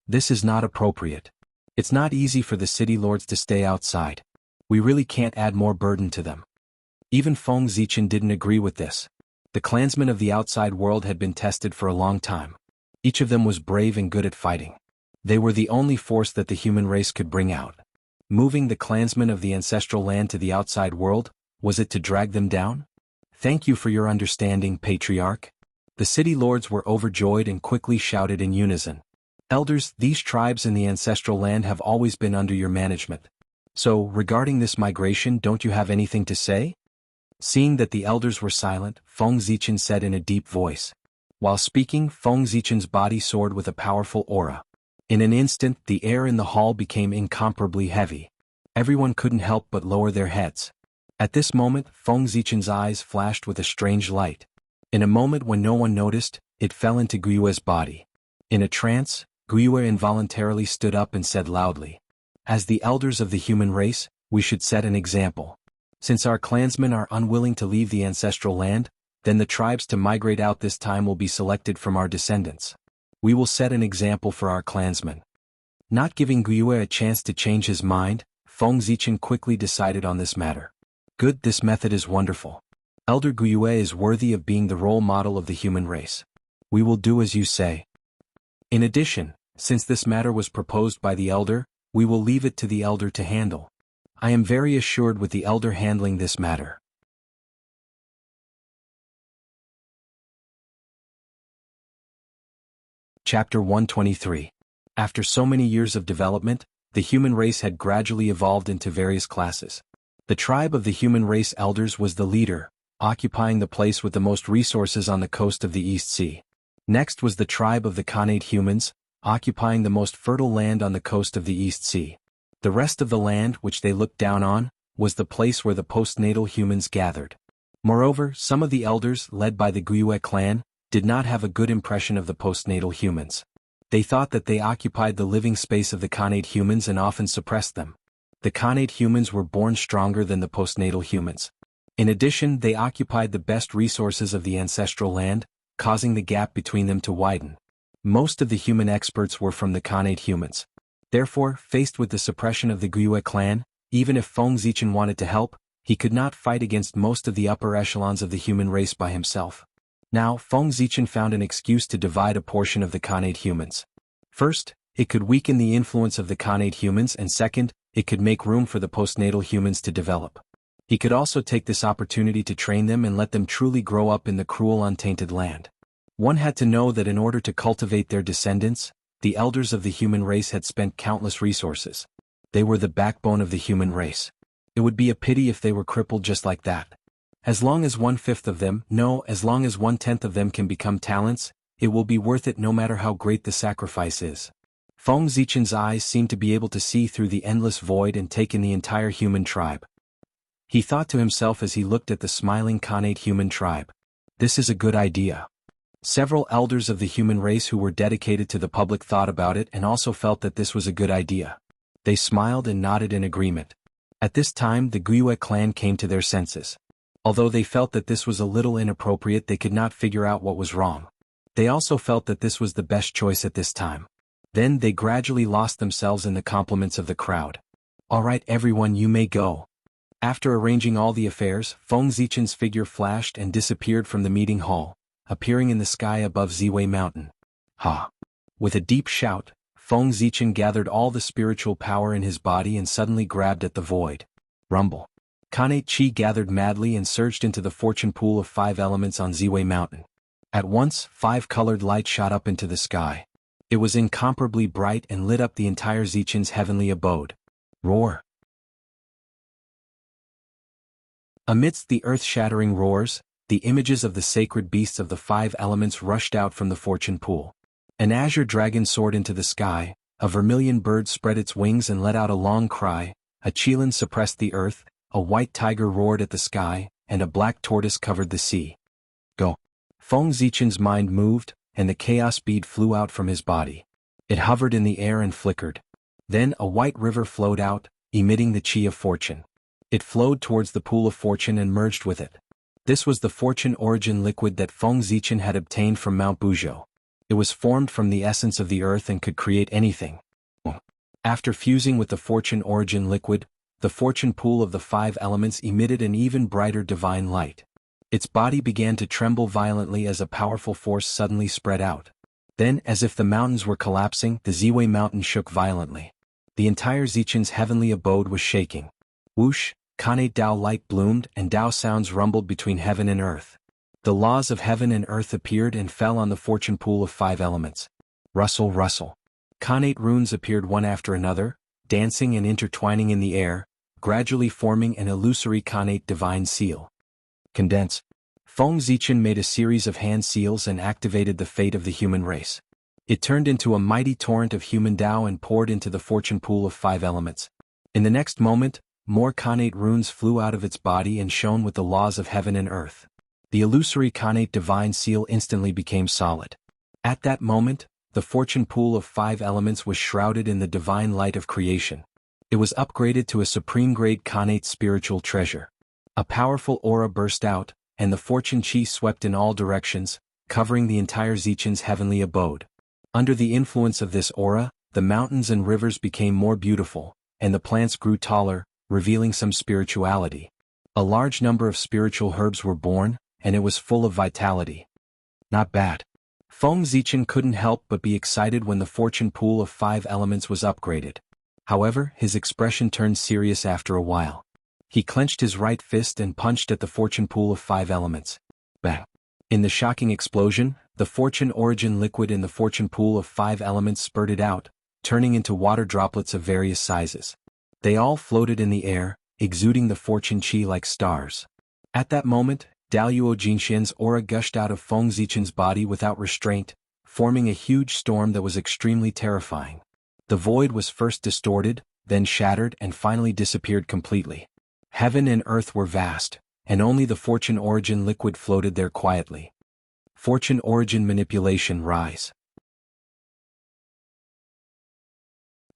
This is not appropriate. It's not easy for the city lords to stay outside. We really can't add more burden to them. Even Feng Zichen didn't agree with this. The clansmen of the outside world had been tested for a long time. Each of them was brave and good at fighting. They were the only force that the human race could bring out. Moving the clansmen of the ancestral land to the outside world, was it to drag them down? Thank you for your understanding, Patriarch. The city lords were overjoyed and quickly shouted in unison. Elders, these tribes in the ancestral land have always been under your management. So, regarding this migration, don't you have anything to say? Seeing that the elders were silent, Feng Zichen said in a deep voice. While speaking, Feng Zichen's body soared with a powerful aura. In an instant, the air in the hall became incomparably heavy. Everyone couldn't help but lower their heads. At this moment, Feng Zichen's eyes flashed with a strange light. In a moment when no one noticed, it fell into Guiyue's body. In a trance, Guiyue involuntarily stood up and said loudly, "As the elders of the human race, we should set an example. Since our clansmen are unwilling to leave the ancestral land, then the tribes to migrate out this time will be selected from our descendants. We will set an example for our clansmen." Not giving Guiyue a chance to change his mind, Feng Zichen quickly decided on this matter. Good, this method is wonderful. Elder Guiyue is worthy of being the role model of the human race. We will do as you say. In addition, since this matter was proposed by the elder, we will leave it to the elder to handle. I am very assured with the elder handling this matter. Chapter 123. After so many years of development, the human race had gradually evolved into various classes. The tribe of the human race elders was the leader, occupying the place with the most resources on the coast of the East Sea. Next was the tribe of the Khanate humans, occupying the most fertile land on the coast of the East Sea. The rest of the land, which they looked down on, was the place where the postnatal humans gathered. Moreover, some of the elders, led by the Guiyue clan, did not have a good impression of the postnatal humans. They thought that they occupied the living space of the Khanate humans and often suppressed them. The Khanate humans were born stronger than the postnatal humans. In addition, they occupied the best resources of the ancestral land, causing the gap between them to widen. Most of the human experts were from the Khanate humans. Therefore, faced with the suppression of the Guiyue clan, even if Feng Zichen wanted to help, he could not fight against most of the upper echelons of the human race by himself. Now, Feng Zichen found an excuse to divide a portion of the Khanate humans. First, it could weaken the influence of the Khanate humans, and second, it could make room for the postnatal humans to develop. He could also take this opportunity to train them and let them truly grow up in the cruel untainted land. One had to know that in order to cultivate their descendants, the elders of the human race had spent countless resources. They were the backbone of the human race. It would be a pity if they were crippled just like that. As long as 1/5 of them, no, as long as 1/10 of them can become talents, it will be worth it no matter how great the sacrifice is. Feng Zichen's eyes seemed to be able to see through the endless void and take in the entire human tribe. He thought to himself as he looked at the smiling Khanate human tribe. This is a good idea. Several elders of the human race who were dedicated to the public thought about it and also felt that this was a good idea. They smiled and nodded in agreement. At this time the Guiyue clan came to their senses. Although they felt that this was a little inappropriate, they could not figure out what was wrong. They also felt that this was the best choice at this time. Then they gradually lost themselves in the compliments of the crowd. All right everyone, you may go. After arranging all the affairs, Feng Zichen's figure flashed and disappeared from the meeting hall, appearing in the sky above Ziwei Mountain. Ha! With a deep shout, Feng Zichen gathered all the spiritual power in his body and suddenly grabbed at the void. Rumble. Kanate chi gathered madly and surged into the fortune pool of 5 elements on Ziwei Mountain. At once, 5 colored lights shot up into the sky. It was incomparably bright and lit up the entire Zichen's heavenly abode. Roar! Amidst the earth-shattering roars, the images of the sacred beasts of the 5 elements rushed out from the fortune pool. An azure dragon soared into the sky, a vermilion bird spread its wings and let out a long cry, a qilin suppressed the earth, a white tiger roared at the sky, and a black tortoise covered the sea. Go! Feng Zichen's mind moved, and the chaos bead flew out from his body. It hovered in the air and flickered. Then a white river flowed out, emitting the qi of fortune. It flowed towards the pool of fortune and merged with it. This was the fortune origin liquid that Feng Zichen had obtained from Mount Buzhou. It was formed from the essence of the earth and could create anything. After fusing with the fortune origin liquid, the fortune pool of the 5 elements emitted an even brighter divine light. Its body began to tremble violently as a powerful force suddenly spread out. Then, as if the mountains were collapsing, the Ziwei mountain shook violently. The entire Zichen's heavenly abode was shaking. Whoosh! Kanate Dao light bloomed and Dao sounds rumbled between heaven and earth. The laws of heaven and earth appeared and fell on the fortune pool of 5 elements. Rustle, rustle. Kanate runes appeared one after another, dancing and intertwining in the air, gradually forming an illusory Kanate divine seal. Condense. Feng Zichen made a series of hand seals and activated the fate of the human race. It turned into a mighty torrent of human Dao and poured into the fortune pool of 5 elements. In the next moment, more Kanate runes flew out of its body and shone with the laws of heaven and earth. The illusory Kanate divine seal instantly became solid. At that moment, the fortune pool of 5 elements was shrouded in the divine light of creation. It was upgraded to a supreme-grade Kanate spiritual treasure. A powerful aura burst out, and the fortune chi swept in all directions, covering the entire Zichen's heavenly abode. Under the influence of this aura, the mountains and rivers became more beautiful, and the plants grew taller, revealing some spirituality. A large number of spiritual herbs were born, and it was full of vitality. Not bad. Feng Zichen couldn't help but be excited when the fortune pool of 5 elements was upgraded. However, his expression turned serious after a while. He clenched his right fist and punched at the fortune pool of 5 elements. Bang! In the shocking explosion, the fortune origin liquid in the fortune pool of 5 elements spurted out, turning into water droplets of various sizes. They all floated in the air, exuding the fortune chi like stars. At that moment, Daoyuo Jinxian's aura gushed out of Feng Zichen's body without restraint, forming a huge storm that was extremely terrifying. The void was first distorted, then shattered and finally disappeared completely. Heaven and earth were vast, and only the fortune origin liquid floated there quietly. Fortune origin manipulation rise.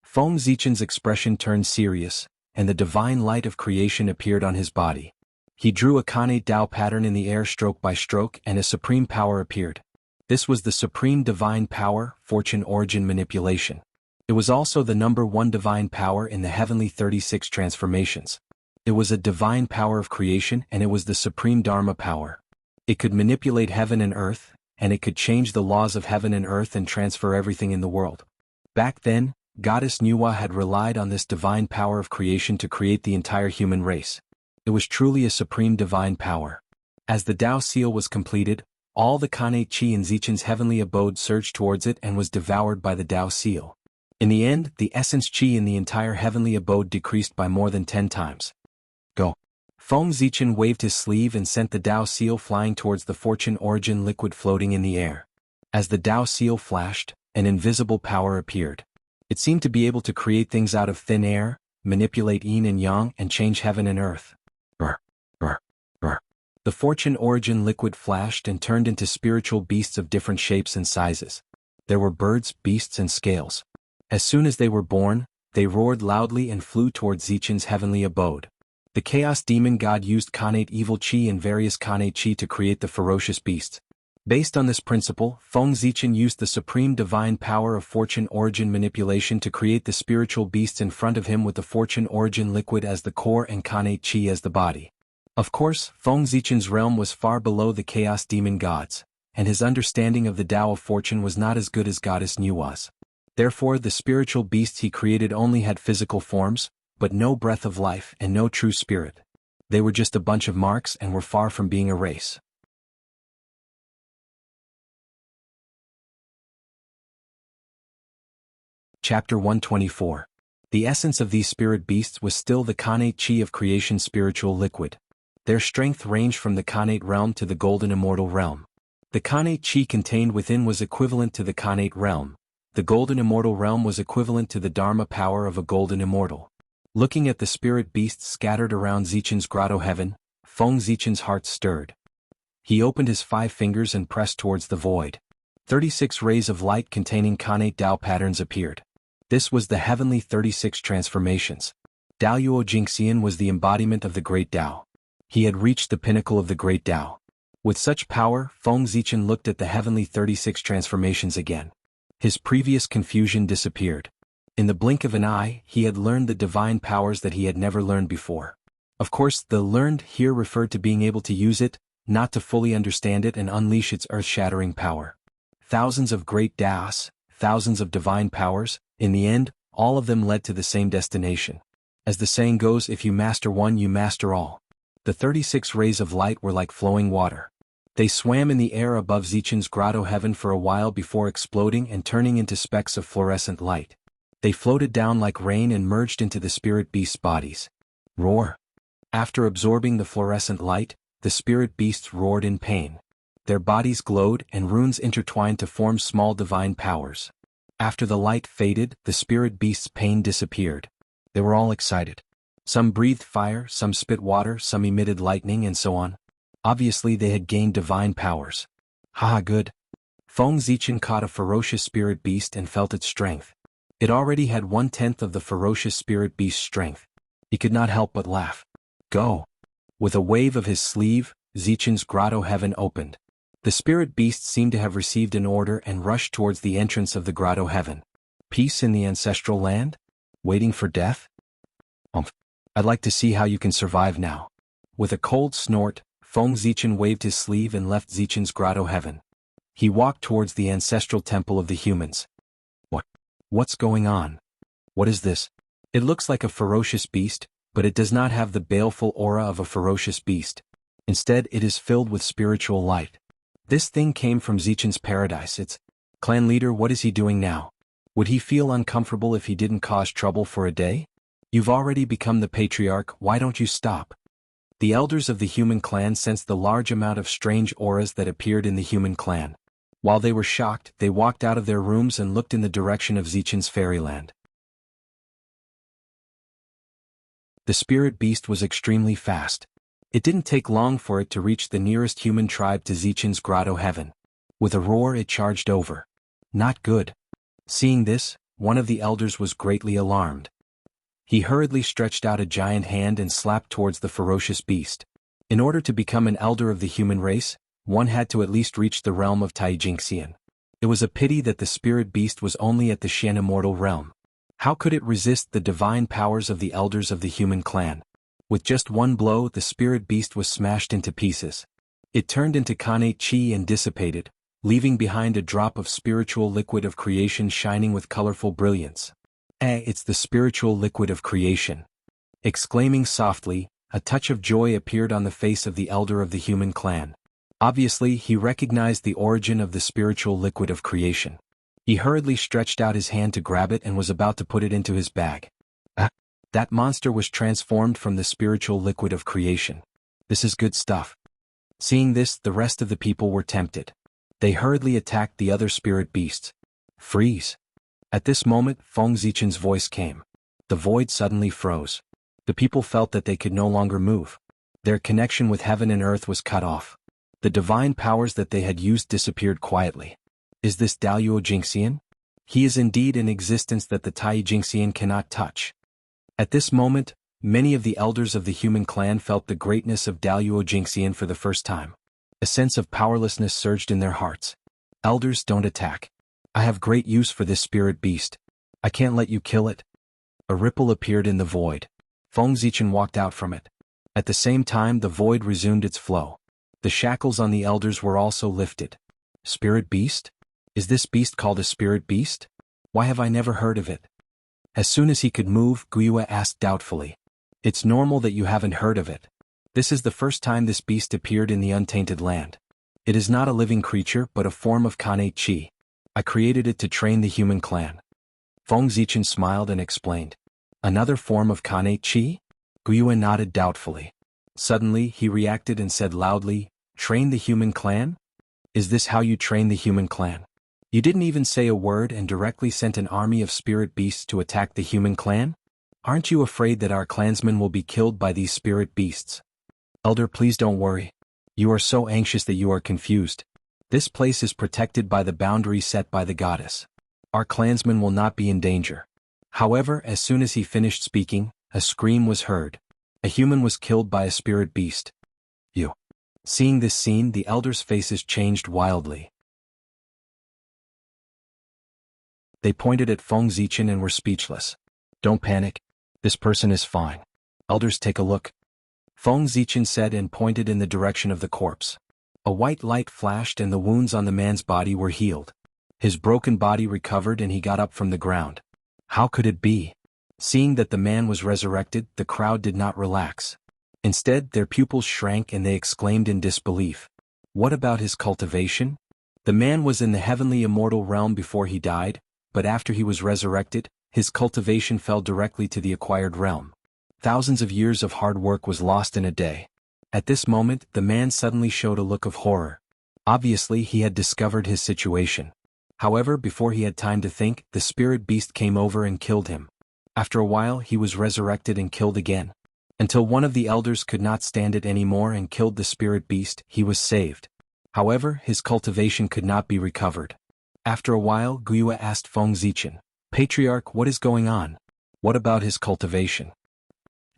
Feng Zichen's expression turned serious, and the divine light of creation appeared on his body. He drew a Kanate Dao pattern in the air stroke by stroke and a supreme power appeared. This was the supreme divine power, fortune origin manipulation. It was also the number 1 divine power in the heavenly 36 transformations. It was a divine power of creation and it was the supreme Dharma power. It could manipulate heaven and earth, and it could change the laws of heaven and earth and transfer everything in the world. Back then, Goddess Nuwa had relied on this divine power of creation to create the entire human race. It was truly a supreme divine power. As the Dao seal was completed, all the Kanate chi in Zichen's heavenly abode surged towards it and was devoured by the Dao seal. In the end, the essence chi in the entire heavenly abode decreased by more than 10 times. Go! Feng Zichen waved his sleeve and sent the Dao seal flying towards the fortune origin liquid floating in the air. As the Dao seal flashed, an invisible power appeared. It seemed to be able to create things out of thin air, manipulate yin and yang and change heaven and earth. Brr, brr, brr. The fortune origin liquid flashed and turned into spiritual beasts of different shapes and sizes. There were birds, beasts and scales. As soon as they were born, they roared loudly and flew towards Zichen's heavenly abode. The chaos demon god used Kanate evil chi and various Kanate chi to create the ferocious beasts. Based on this principle, Feng Zichen used the supreme divine power of fortune origin manipulation to create the spiritual beasts in front of him with the fortune origin liquid as the core and Kanate chi as the body. Of course, Feng Zichen's realm was far below the chaos demon gods, and his understanding of the Tao of fortune was not as good as Goddess Nuwa's. Therefore, the spiritual beasts he created only had physical forms, but no breath of life and no true spirit. They were just a bunch of marks and were far from being a race. Chapter 124. The essence of these spirit beasts was still the Khanate chi of creation spiritual liquid. Their strength ranged from the Khanate realm to the golden immortal realm. The Khanate chi contained within was equivalent to the Khanate realm. The golden immortal realm was equivalent to the Dharma power of a golden immortal. Looking at the spirit beasts scattered around Zichen's grotto heaven, Feng Zichen's heart stirred. He opened his 5 fingers and pressed towards the void. 36 rays of light containing Khanate Dao patterns appeared. This was the heavenly 36 transformations. Daoyuo Jingxian was the embodiment of the great Dao. He had reached the pinnacle of the great Dao. With such power, Feng Zichen looked at the heavenly 36 transformations again. His previous confusion disappeared. In the blink of an eye, he had learned the divine powers that he had never learned before. Of course, the learned here referred to being able to use it, not to fully understand it and unleash its earth-shattering power. Thousands of great Daos, thousands of divine powers, in the end, all of them led to the same destination. As the saying goes, if you master one, you master all. The 36 rays of light were like flowing water. They swam in the air above Zichen's grotto heaven for a while before exploding and turning into specks of fluorescent light. They floated down like rain and merged into the spirit beasts' bodies. Roar! After absorbing the fluorescent light, the spirit beasts roared in pain. Their bodies glowed and runes intertwined to form small divine powers. After the light faded, the spirit beasts' pain disappeared. They were all excited. Some breathed fire, some spit water, some emitted lightning, and so on. Obviously they had gained divine powers. Haha, good. Feng Zichen caught a ferocious spirit beast and felt its strength. It already had 1/10 of the ferocious spirit beast's strength. He could not help but laugh. Go! With a wave of his sleeve, Zichen's grotto heaven opened. The spirit beast seemed to have received an order and rushed towards the entrance of the grotto heaven. Peace in the ancestral land? Waiting for death? I'd like to see how you can survive now. With a cold snort, Feng Zichen waved his sleeve and left Zichen's grotto heaven. He walked towards the ancestral temple of the humans. What's going on? What is this? It looks like a ferocious beast, but it does not have the baleful aura of a ferocious beast. Instead, it is filled with spiritual light. This thing came from Zichen's paradise. It's clan leader. What is he doing now? Would he feel uncomfortable if he didn't cause trouble for a day? You've already become the patriarch, why don't you stop? The elders of the human clan sensed the large amount of strange auras that appeared in the human clan. While they were shocked, they walked out of their rooms and looked in the direction of Zichen's fairyland. The spirit beast was extremely fast. It didn't take long for it to reach the nearest human tribe to Zichen's grotto heaven. With a roar it charged over. Not good. Seeing this, one of the elders was greatly alarmed. He hurriedly stretched out a giant hand and slapped towards the ferocious beast. In order to become an elder of the human race, one had to at least reach the realm of Tai Jingxian. It was a pity that the spirit beast was only at the Xian immortal realm. How could it resist the divine powers of the elders of the human clan? With just one blow, the spirit beast was smashed into pieces. It turned into Khanate chi and dissipated, leaving behind a drop of spiritual liquid of creation shining with colorful brilliance. It's the spiritual liquid of creation. Exclaiming softly, a touch of joy appeared on the face of the elder of the human clan. Obviously, he recognized the origin of the spiritual liquid of creation. He hurriedly stretched out his hand to grab it and was about to put it into his bag. That monster was transformed from the spiritual liquid of creation. This is good stuff. Seeing this, the rest of the people were tempted. They hurriedly attacked the other spirit beasts. Freeze! At this moment, Feng Zichen's voice came. The void suddenly froze. The people felt that they could no longer move. Their connection with heaven and earth was cut off. The divine powers that they had used disappeared quietly. Is this Daoyuo Jingxian? He is indeed an existence that the Tai Jingxian cannot touch. At this moment, many of the elders of the human clan felt the greatness of Daoyuo Jingxian for the first time. A sense of powerlessness surged in their hearts. Elders, don't attack. I have great use for this spirit beast. I can't let you kill it. A ripple appeared in the void. Feng Zichen walked out from it. At the same time, the void resumed its flow. The shackles on the elders were also lifted. Spirit beast? Is this beast called a spirit beast? Why have I never heard of it? As soon as he could move, Guiyue asked doubtfully. It's normal that you haven't heard of it. This is the first time this beast appeared in the untainted land. It is not a living creature but a form of Kane Chi. I created it to train the human clan. Feng Zichen smiled and explained. Another form of Kane Chi? Guiyue nodded doubtfully. Suddenly he reacted and said loudly, train the human clan? Is this how you train the human clan? You didn't even say a word and directly sent an army of spirit beasts to attack the human clan? Aren't you afraid that our clansmen will be killed by these spirit beasts? Elder, please don't worry. You are so anxious that you are confused. This place is protected by the boundary set by the goddess. Our clansmen will not be in danger. However, as soon as he finished speaking, a scream was heard. A human was killed by a spirit beast. You. Seeing this scene, the elders' faces changed wildly. They pointed at Feng Zichen and were speechless. Don't panic. This person is fine. Elders, take a look. Feng Zichen said and pointed in the direction of the corpse. A white light flashed and the wounds on the man's body were healed. His broken body recovered and he got up from the ground. How could it be? Seeing that the man was resurrected, the crowd did not relax. Instead, their pupils shrank and they exclaimed in disbelief. What about his cultivation? The man was in the heavenly immortal realm before he died, but after he was resurrected, his cultivation fell directly to the acquired realm. Thousands of years of hard work was lost in a day. At this moment, the man suddenly showed a look of horror. Obviously, he had discovered his situation. However, before he had time to think, the spirit beast came over and killed him. After a while, he was resurrected and killed again. Until one of the elders could not stand it anymore and killed the spirit beast, he was saved. However, his cultivation could not be recovered. After a while, Guiyue asked Feng Zichen, Patriarch, what is going on? What about his cultivation?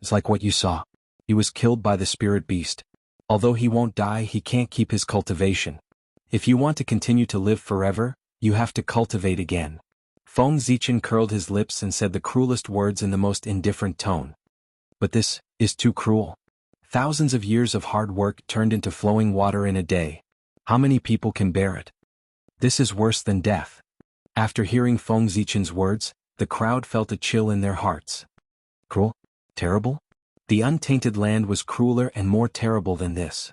It's like what you saw. He was killed by the spirit beast. Although he won't die, he can't keep his cultivation. If you want to continue to live forever, you have to cultivate again. Feng Zichen curled his lips and said the cruelest words in the most indifferent tone. But this is too cruel. Thousands of years of hard work turned into flowing water in a day. How many people can bear it? This is worse than death. After hearing Feng Zichen's words, the crowd felt a chill in their hearts. Cruel? Terrible? The untainted land was crueler and more terrible than this.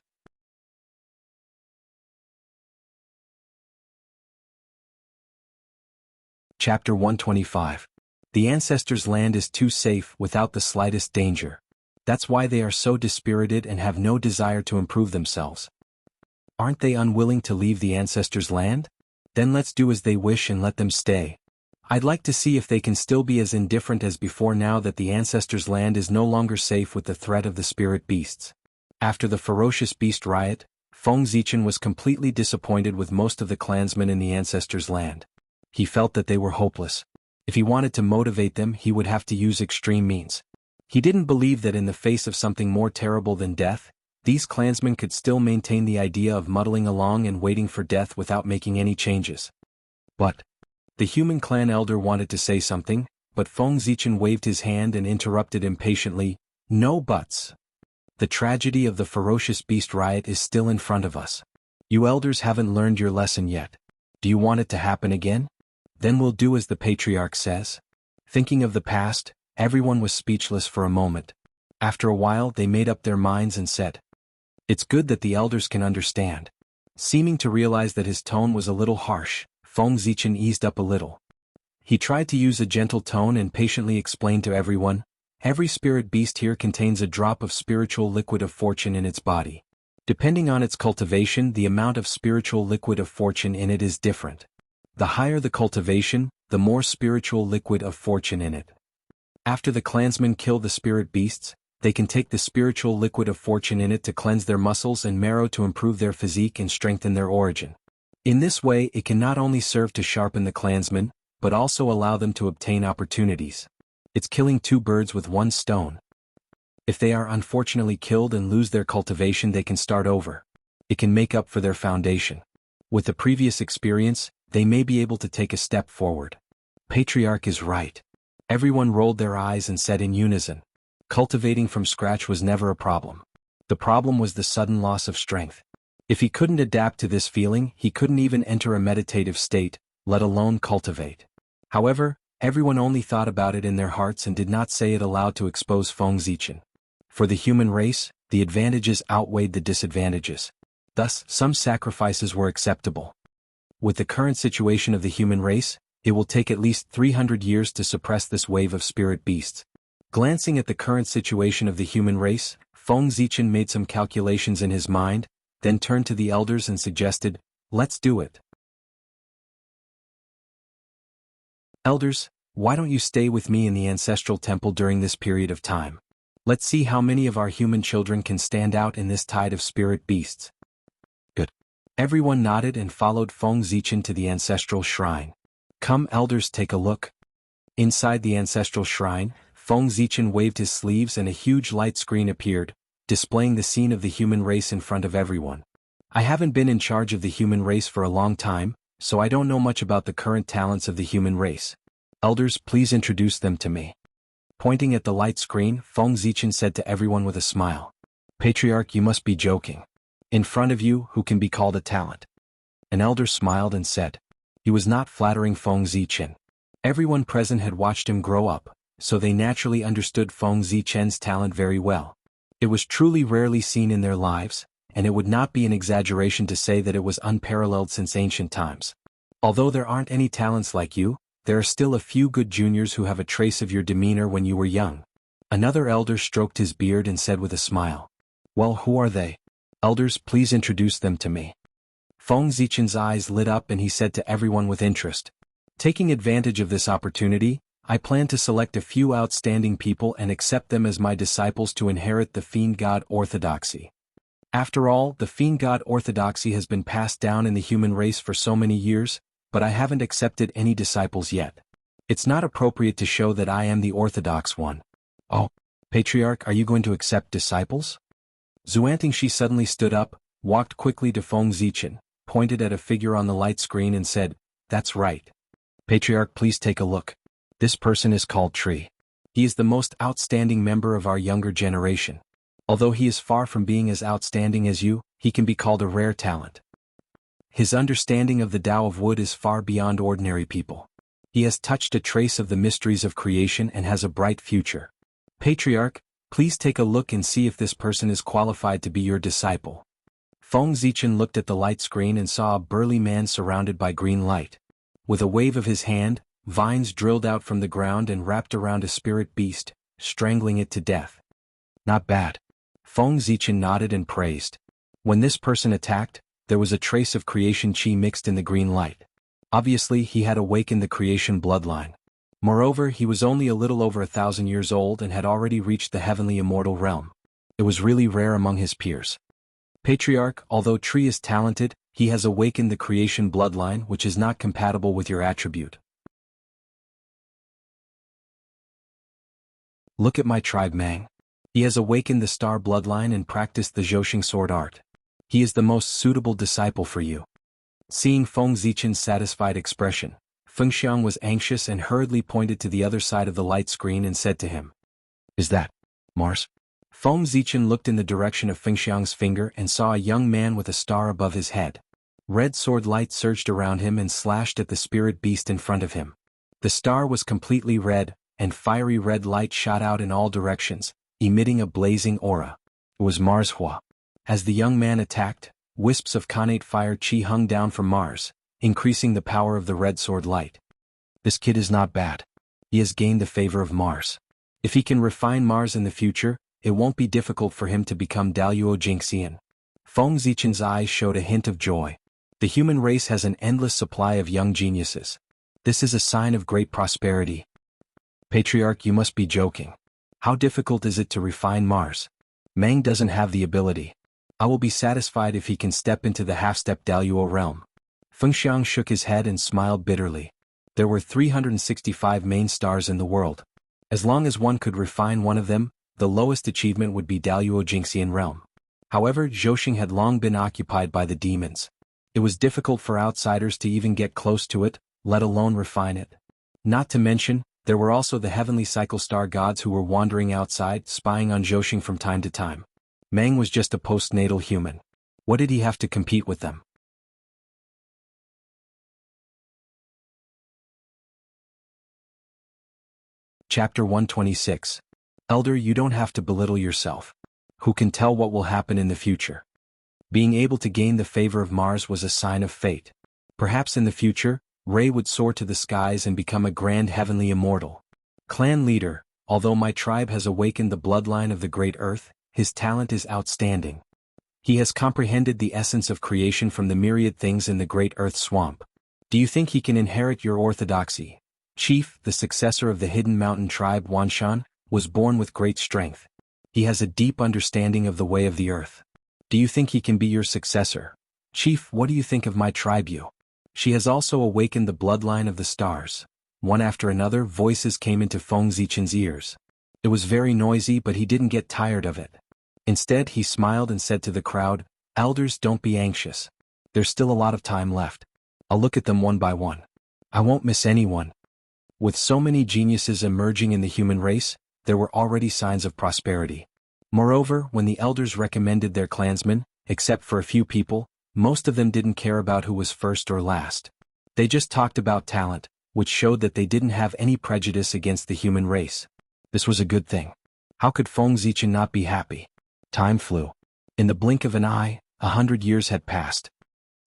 Chapter 125. The ancestors' land is too safe without the slightest danger. That's why they are so dispirited and have no desire to improve themselves. Aren't they unwilling to leave the ancestors' land? Then let's do as they wish and let them stay. I'd like to see if they can still be as indifferent as before now that the ancestors' land is no longer safe with the threat of the spirit beasts. After the ferocious beast riot, Feng Zichen was completely disappointed with most of the clansmen in the ancestors' land. He felt that they were hopeless. If he wanted to motivate them, he would have to use extreme means. He didn't believe that in the face of something more terrible than death, these clansmen could still maintain the idea of muddling along and waiting for death without making any changes. But the human clan elder wanted to say something, but Feng Zichen waved his hand and interrupted impatiently, No buts. The tragedy of the ferocious beast riot is still in front of us. You elders haven't learned your lesson yet. Do you want it to happen again? Then we'll do as the patriarch says. Thinking of the past, everyone was speechless for a moment. After a while they made up their minds and said, It's good that the elders can understand. Seeming to realize that his tone was a little harsh, Feng Zichen eased up a little. He tried to use a gentle tone and patiently explained to everyone, Every spirit beast here contains a drop of spiritual liquid of fortune in its body. Depending on its cultivation, the amount of spiritual liquid of fortune in it is different. The higher the cultivation, the more spiritual liquid of fortune in it. After the clansmen kill the spirit beasts, they can take the spiritual liquid of fortune in it to cleanse their muscles and marrow to improve their physique and strengthen their origin. In this way, it can not only serve to sharpen the clansmen, but also allow them to obtain opportunities. It's killing two birds with one stone. If they are unfortunately killed and lose their cultivation, they can start over. It can make up for their foundation. With the previous experience, they may be able to take a step forward. Patriarch is right. Everyone rolled their eyes and said in unison, Cultivating from scratch was never a problem. The problem was the sudden loss of strength. If he couldn't adapt to this feeling, he couldn't even enter a meditative state, let alone cultivate. However, everyone only thought about it in their hearts and did not say it aloud to expose Feng Zichen. For the human race, the advantages outweighed the disadvantages. Thus, some sacrifices were acceptable. With the current situation of the human race, it will take at least 300 years to suppress this wave of spirit beasts. Glancing at the current situation of the human race, Feng Zichen made some calculations in his mind, then turned to the elders and suggested, "Let's do it. Elders, why don't you stay with me in the ancestral temple during this period of time? Let's see how many of our human children can stand out in this tide of spirit beasts." Good. Everyone nodded and followed Feng Zichen to the ancestral shrine. "Come, elders, take a look." Inside the ancestral shrine, Feng Zichen waved his sleeves and a huge light screen appeared, displaying the scene of the human race in front of everyone. I haven't been in charge of the human race for a long time, so I don't know much about the current talents of the human race. Elders, please introduce them to me. Pointing at the light screen, Feng Zichen said to everyone with a smile. "Patriarch, you must be joking. In front of you, who can be called a talent?" An elder smiled and said. He was not flattering Feng Zichen. Everyone present had watched him grow up, so they naturally understood Feng Zichen's talent very well. It was truly rarely seen in their lives, and it would not be an exaggeration to say that it was unparalleled since ancient times. Although there aren't any talents like you, there are still a few good juniors who have a trace of your demeanor when you were young. Another elder stroked his beard and said with a smile. "Well, who are they? Elders, please introduce them to me." Feng Zichen's eyes lit up and he said to everyone with interest. "Taking advantage of this opportunity, I plan to select a few outstanding people and accept them as my disciples to inherit the Fiend God orthodoxy. After all, the Fiend God orthodoxy has been passed down in the human race for so many years, but I haven't accepted any disciples yet. It's not appropriate to show that I am the orthodox one." "Oh, Patriarch, are you going to accept disciples?" Xuantingshi suddenly stood up, walked quickly to Feng Zichen, pointed at a figure on the light screen and said, "That's right. Patriarch, please take a look. This person is called Tree. He is the most outstanding member of our younger generation. Although he is far from being as outstanding as you, he can be called a rare talent. His understanding of the Tao of wood is far beyond ordinary people. He has touched a trace of the mysteries of creation and has a bright future. Patriarch, please take a look and see if this person is qualified to be your disciple." Feng Zichen looked at the light screen and saw a burly man surrounded by green light. With a wave of his hand, vines drilled out from the ground and wrapped around a spirit beast, strangling it to death. "Not bad." Feng Zichen nodded and praised. When this person attacked, there was a trace of creation chi mixed in the green light. Obviously, he had awakened the creation bloodline. Moreover, he was only a little over 1,000 years old and had already reached the heavenly immortal realm. It was really rare among his peers. "Patriarch, although Tree is talented, he has awakened the creation bloodline, which is not compatible with your attribute. Look at my tribe Mang. He has awakened the star bloodline and practiced the Zhousing sword art. He is the most suitable disciple for you." Seeing Feng Zichen's satisfied expression, Fengxiang was anxious and hurriedly pointed to the other side of the light screen and said to him, "Is that Mars?" Feng Zichen looked in the direction of Fengxiang's finger and saw a young man with a star above his head. Red sword light surged around him and slashed at the spirit beast in front of him. The star was completely red, and fiery red light shot out in all directions, emitting a blazing aura. It was Mars Hua. As the young man attacked, wisps of connate fire chi hung down from Mars, increasing the power of the red sword light. This kid is not bad. He has gained the favor of Mars. If he can refine Mars in the future, it won't be difficult for him to become Daluo Jingxian. Feng Zichen's eyes showed a hint of joy. The human race has an endless supply of young geniuses. This is a sign of great prosperity. Patriarch, you must be joking. How difficult is it to refine Mars? Mang doesn't have the ability. I will be satisfied if he can step into the half-step Daluo realm. Fengxiang shook his head and smiled bitterly. There were 365 main stars in the world. As long as one could refine one of them, the lowest achievement would be Daluo Jingxian realm. However, Zhousing had long been occupied by the demons. It was difficult for outsiders to even get close to it, let alone refine it. Not to mention, there were also the heavenly cycle star gods who were wandering outside, spying on Zhousing from time to time. Mang was just a postnatal human. What did he have to compete with them? Chapter 126. Elder, you don't have to belittle yourself. Who can tell what will happen in the future? Being able to gain the favor of Mars was a sign of fate. Perhaps in the future, Ray would soar to the skies and become a grand heavenly immortal. Clan leader, although my tribe has awakened the bloodline of the great earth, his talent is outstanding. He has comprehended the essence of creation from the myriad things in the great earth swamp. Do you think he can inherit your orthodoxy? Chief, the successor of the hidden mountain tribe Wanshan, was born with great strength. He has a deep understanding of the way of the earth. Do you think he can be your successor? Chief, what do you think of my tribe you? She has also awakened the bloodline of the stars. One after another, voices came into Feng Zichen's ears. It was very noisy, but he didn't get tired of it. Instead, he smiled and said to the crowd, "Elders, don't be anxious. There's still a lot of time left. I'll look at them one by one. I won't miss anyone." With so many geniuses emerging in the human race, there were already signs of prosperity. Moreover, when the elders recommended their clansmen, except for a few people, most of them didn't care about who was first or last. They just talked about talent, which showed that they didn't have any prejudice against the human race. This was a good thing. How could Feng Zichen not be happy? Time flew. In the blink of an eye, 100 years had passed.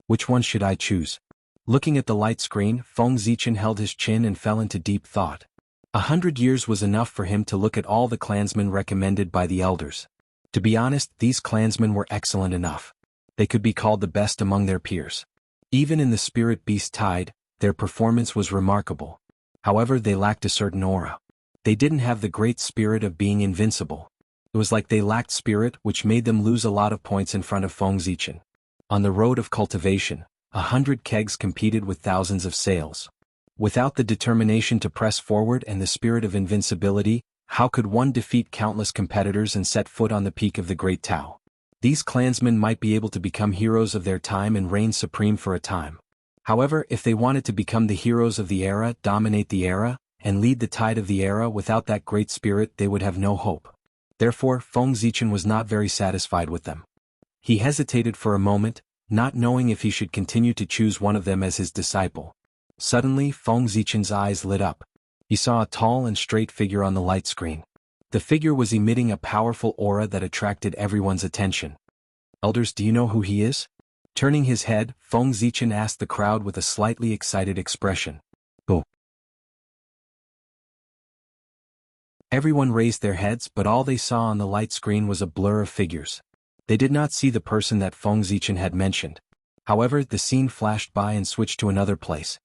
Which one should I choose? Looking at the light screen, Feng Zichen held his chin and fell into deep thought. 100 years was enough for him to look at all the clansmen recommended by the elders. To be honest, these clansmen were excellent enough. They could be called the best among their peers. Even in the spirit beast tide, their performance was remarkable. However, they lacked a certain aura. They didn't have the great spirit of being invincible. It was like they lacked spirit, which made them lose a lot of points in front of Feng Zichen. On the road of cultivation, 100 kegs competed with thousands of sails. Without the determination to press forward and the spirit of invincibility, how could one defeat countless competitors and set foot on the peak of the Great Tao? These clansmen might be able to become heroes of their time and reign supreme for a time. However, if they wanted to become the heroes of the era, dominate the era, and lead the tide of the era without that great spirit, they would have no hope. Therefore, Feng Zichen was not very satisfied with them. He hesitated for a moment, not knowing if he should continue to choose one of them as his disciple. Suddenly, Feng Zichen's eyes lit up. He saw a tall and straight figure on the light screen. The figure was emitting a powerful aura that attracted everyone's attention. "Elders, do you know who he is?" Turning his head, Feng Zichen asked the crowd with a slightly excited expression. "Who?" Everyone raised their heads, but all they saw on the light screen was a blur of figures. They did not see the person that Feng Zichen had mentioned. However, the scene flashed by and switched to another place.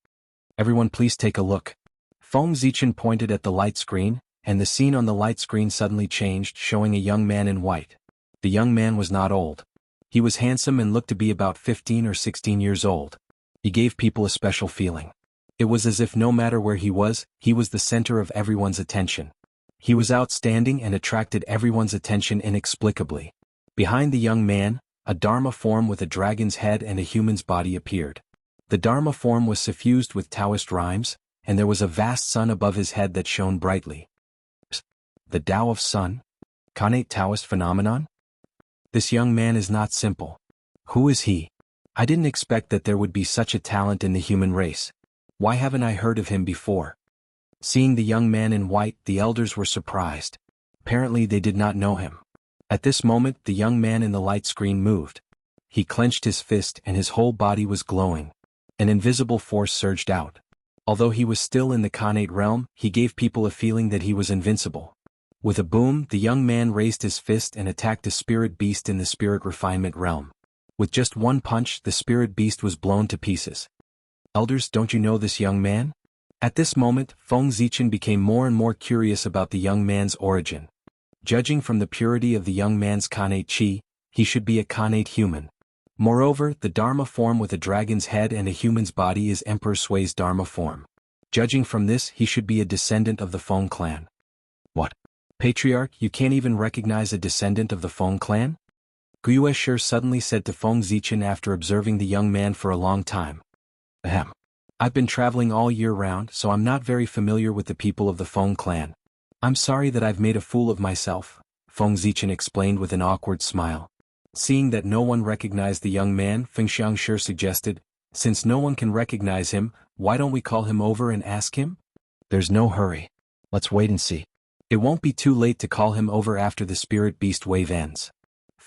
"Everyone, please take a look." Feng Zichen pointed at the light screen, and the scene on the light screen suddenly changed, showing a young man in white. The young man was not old. He was handsome and looked to be about 15 or 16 years old. He gave people a special feeling. It was as if no matter where he was the center of everyone's attention. He was outstanding and attracted everyone's attention inexplicably. Behind the young man, a Dharma form with a dragon's head and a human's body appeared. The Dharma form was suffused with Taoist rhymes, and there was a vast sun above his head that shone brightly. The Tao of Sun? Khanate Taoist phenomenon? This young man is not simple. Who is he? I didn't expect that there would be such a talent in the human race. Why haven't I heard of him before? Seeing the young man in white, the elders were surprised. Apparently they did not know him. At this moment, the young man in the light screen moved. He clenched his fist and his whole body was glowing. An invisible force surged out. Although he was still in the Khanate realm, he gave people a feeling that he was invincible. With a boom, the young man raised his fist and attacked a spirit beast in the spirit refinement realm. With just one punch, the spirit beast was blown to pieces. Elders, don't you know this young man? At this moment, Feng Zichen became more and more curious about the young man's origin. Judging from the purity of the young man's Khanate chi, he should be a Khanate human. Moreover, the Dharma form with a dragon's head and a human's body is Emperor Sui's Dharma form. Judging from this, he should be a descendant of the Feng clan. What? Patriarch, you can't even recognize a descendant of the Feng clan? Guiyue Shi suddenly said to Feng Zichen after observing the young man for a long time. Ahem. I've been traveling all year round, so I'm not very familiar with the people of the Feng clan. I'm sorry that I've made a fool of myself, Feng Zichen explained with an awkward smile. Seeing that no one recognized the young man, Feng Xiangshi suggested, since no one can recognize him, why don't we call him over and ask him? There's no hurry. Let's wait and see. It won't be too late to call him over after the spirit beast wave ends.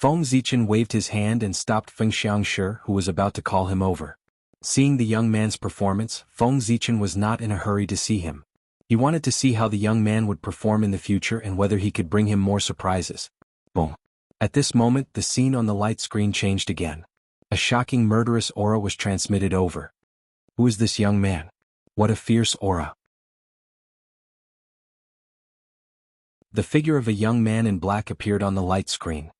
Feng Zichen waved his hand and stopped Feng Xiangshi, who was about to call him over. Seeing the young man's performance, Feng Zichen was not in a hurry to see him. He wanted to see how the young man would perform in the future and whether he could bring him more surprises. Boom. At this moment, the scene on the light screen changed again. A shocking murderous aura was transmitted over. Who is this young man? What a fierce aura. The figure of a young man in black appeared on the light screen.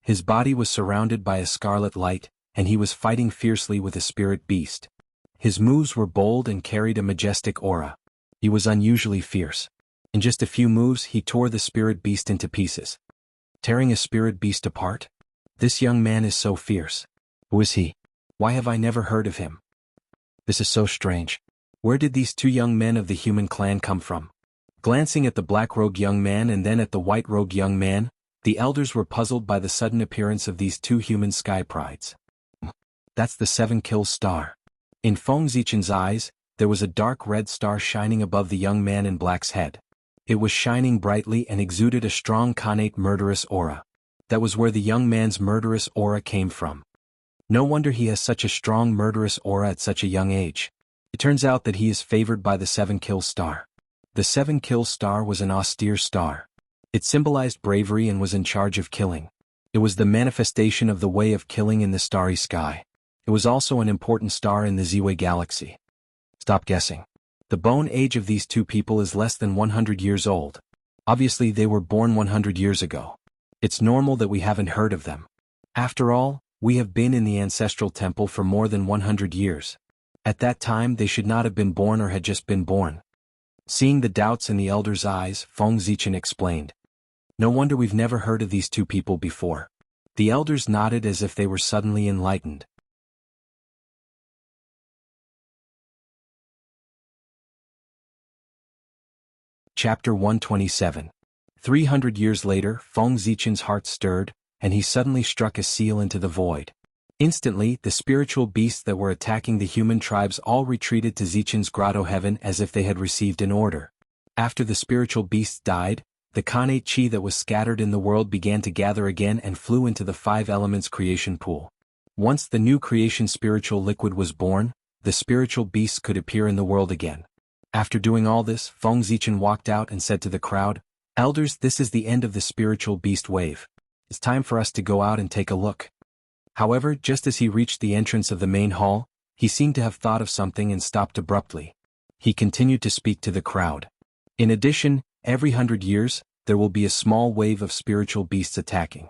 His body was surrounded by a scarlet light, and he was fighting fiercely with a spirit beast. His moves were bold and carried a majestic aura. He was unusually fierce. In just a few moves he tore the spirit beast into pieces. Tearing a spirit beast apart? This young man is so fierce. Who is he? Why have I never heard of him? This is so strange. Where did these two young men of the human clan come from? Glancing at the black rogue young man and then at the white rogue young man, the elders were puzzled by the sudden appearance of these two human sky prides. That's the 7 kill star. In Feng Zichen's eyes, there was a dark red star shining above the young man in black's head. It was shining brightly and exuded a strong connate murderous aura. That was where the young man's murderous aura came from. No wonder he has such a strong murderous aura at such a young age. It turns out that he is favored by the 7 kill star. The 7 kill star was an austere star. It symbolized bravery and was in charge of killing. It was the manifestation of the way of killing in the starry sky. It was also an important star in the Ziwei galaxy. Stop guessing. The bone age of these two people is less than 100 years old. Obviously they were born 100 years ago. It's normal that we haven't heard of them. After all, we have been in the ancestral temple for more than 100 years. At that time they should not have been born or had just been born. Seeing the doubts in the elder's eyes, Feng Zichen explained. No wonder we've never heard of these two people before. The elders nodded as if they were suddenly enlightened. Chapter 127. 300 years later, Feng Zichen's heart stirred, and he suddenly struck a seal into the void. Instantly, the spiritual beasts that were attacking the human tribes all retreated to Zichen's grotto heaven as if they had received an order. After the spiritual beasts died, the connate chi that was scattered in the world began to gather again and flew into the 5 elements creation pool. Once the new creation spiritual liquid was born, the spiritual beasts could appear in the world again. After doing all this, Feng Zichen walked out and said to the crowd, "Elders, this is the end of the spiritual beast wave. It's time for us to go out and take a look." However, just as he reached the entrance of the main hall, he seemed to have thought of something and stopped abruptly. He continued to speak to the crowd. In addition, every 100 years, there will be a small wave of spiritual beasts attacking.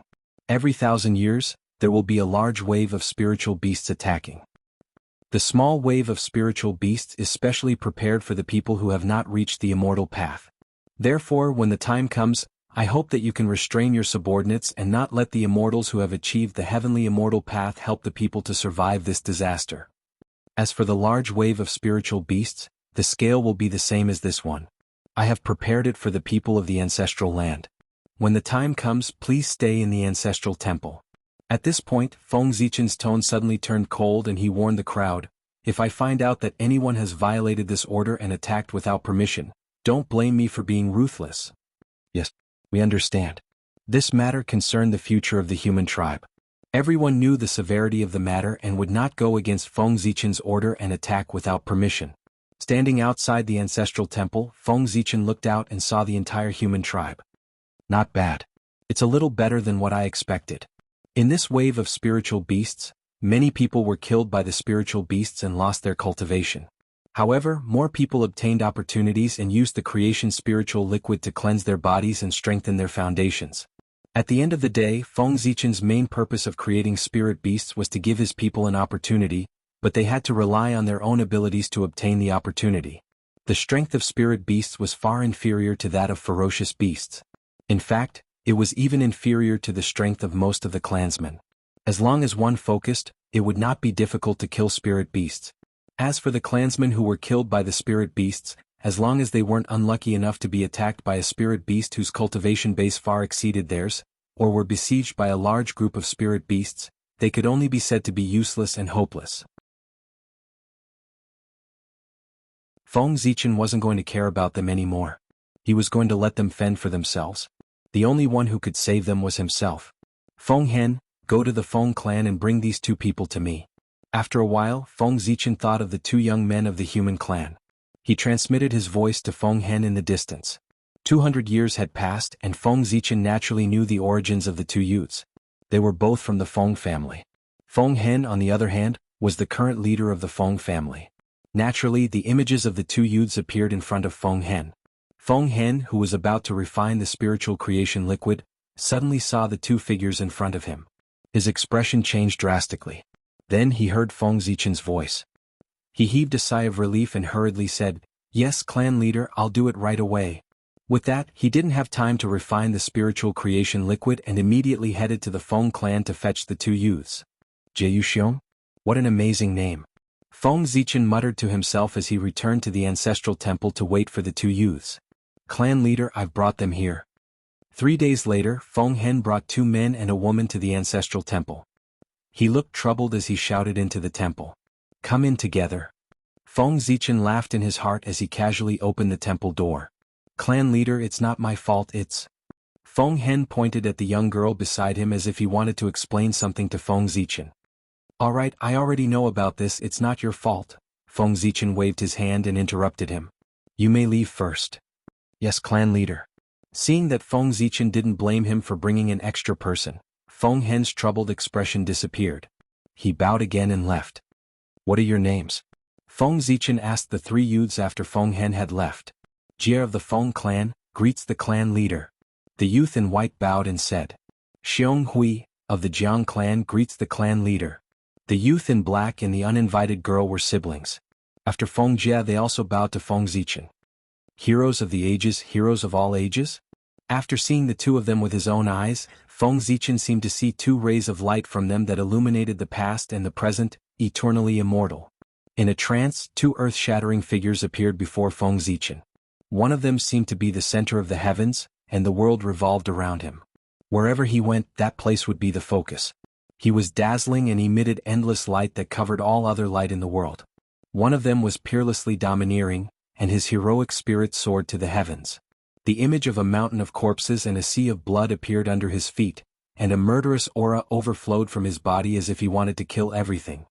Every 1,000 years, there will be a large wave of spiritual beasts attacking. The small wave of spiritual beasts is specially prepared for the people who have not reached the immortal path. Therefore, when the time comes, I hope that you can restrain your subordinates and not let the immortals who have achieved the heavenly immortal path help the people to survive this disaster. As for the large wave of spiritual beasts, the scale will be the same as this one. I have prepared it for the people of the ancestral land. When the time comes, please stay in the ancestral temple. At this point, Feng Zichen's tone suddenly turned cold and he warned the crowd, "If I find out that anyone has violated this order and attacked without permission, don't blame me for being ruthless." Yes, we understand. This matter concerned the future of the human tribe. Everyone knew the severity of the matter and would not go against Feng Zichen's order and attack without permission. Standing outside the ancestral temple, Feng Zichen looked out and saw the entire human tribe. Not bad. It's a little better than what I expected. In this wave of spiritual beasts, many people were killed by the spiritual beasts and lost their cultivation. However, more people obtained opportunities and used the creation spiritual liquid to cleanse their bodies and strengthen their foundations. At the end of the day, Feng Zichen's main purpose of creating spirit beasts was to give his people an opportunity, but they had to rely on their own abilities to obtain the opportunity. The strength of spirit beasts was far inferior to that of ferocious beasts. In fact, it was even inferior to the strength of most of the clansmen. As long as one focused, it would not be difficult to kill spirit beasts. As for the clansmen who were killed by the spirit beasts, as long as they weren't unlucky enough to be attacked by a spirit beast whose cultivation base far exceeded theirs, or were besieged by a large group of spirit beasts, they could only be said to be useless and hopeless. Feng Zichen wasn't going to care about them anymore. He was going to let them fend for themselves. The only one who could save them was himself. Feng Hen, go to the Feng clan and bring these two people to me. After a while, Feng Zichen thought of the two young men of the human clan. He transmitted his voice to Feng Hen in the distance. 200 years had passed and Feng Zichen naturally knew the origins of the two youths. They were both from the Feng family. Feng Hen, on the other hand, was the current leader of the Feng family. Naturally, the images of the two youths appeared in front of Feng Hen. Feng Hen, who was about to refine the spiritual creation liquid, suddenly saw the two figures in front of him. His expression changed drastically. Then he heard Feng Zichen's voice. He heaved a sigh of relief and hurriedly said, "Yes, clan leader, I'll do it right away." With that, he didn't have time to refine the spiritual creation liquid and immediately headed to the Feng clan to fetch the two youths. Jie Xiong? What an amazing name. Feng Zichen muttered to himself as he returned to the ancestral temple to wait for the two youths. Clan leader, I've brought them here. 3 days later, Feng Hen brought 2 men and a woman to the ancestral temple. He looked troubled as he shouted into the temple. Come in together. Feng Zichen laughed in his heart as he casually opened the temple door. Clan leader, it's not my fault, it's... Feng Hen pointed at the young girl beside him as if he wanted to explain something to Feng Zichen. Alright, I already know about this, it's not your fault. Feng Zichen waved his hand and interrupted him. You may leave first. Yes, clan leader. Seeing that Feng Zichen didn't blame him for bringing an extra person, Feng Hen's troubled expression disappeared. He bowed again and left. What are your names? Feng Zichen asked the 3 youths after Feng Hen had left. Jie of the Feng clan, greets the clan leader. The youth in white bowed and said. Xiong Hui, of the Jiang clan, greets the clan leader. The youth in black and the uninvited girl were siblings. After Feng Jie they also bowed to Feng Zichen. Heroes of the ages, heroes of all ages? After seeing the two of them with his own eyes, Feng Zichen seemed to see 2 rays of light from them that illuminated the past and the present, eternally immortal. In a trance, 2 earth-shattering figures appeared before Feng Zichen. One of them seemed to be the center of the heavens, and the world revolved around him. Wherever he went, that place would be the focus. He was dazzling and emitted endless light that covered all other light in the world. One of them was peerlessly domineering, and his heroic spirit soared to the heavens. The image of a mountain of corpses and a sea of blood appeared under his feet, and a murderous aura overflowed from his body as if he wanted to kill everything.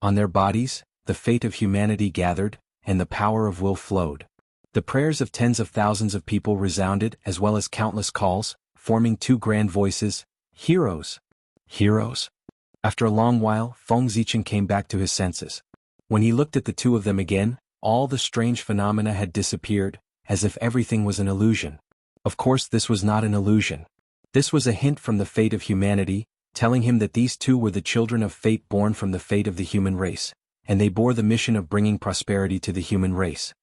On their bodies, the fate of humanity gathered, and the power of will flowed. The prayers of tens of thousands of people resounded as well as countless calls, forming 2 grand voices, heroes! Heroes! After a long while, Feng Zichen came back to his senses. When he looked at the 2 of them again, all the strange phenomena had disappeared, as if everything was an illusion. Of course this was not an illusion. This was a hint from the fate of humanity, telling him that these 2 were the children of fate born from the fate of the human race, and they bore the mission of bringing prosperity to the human race.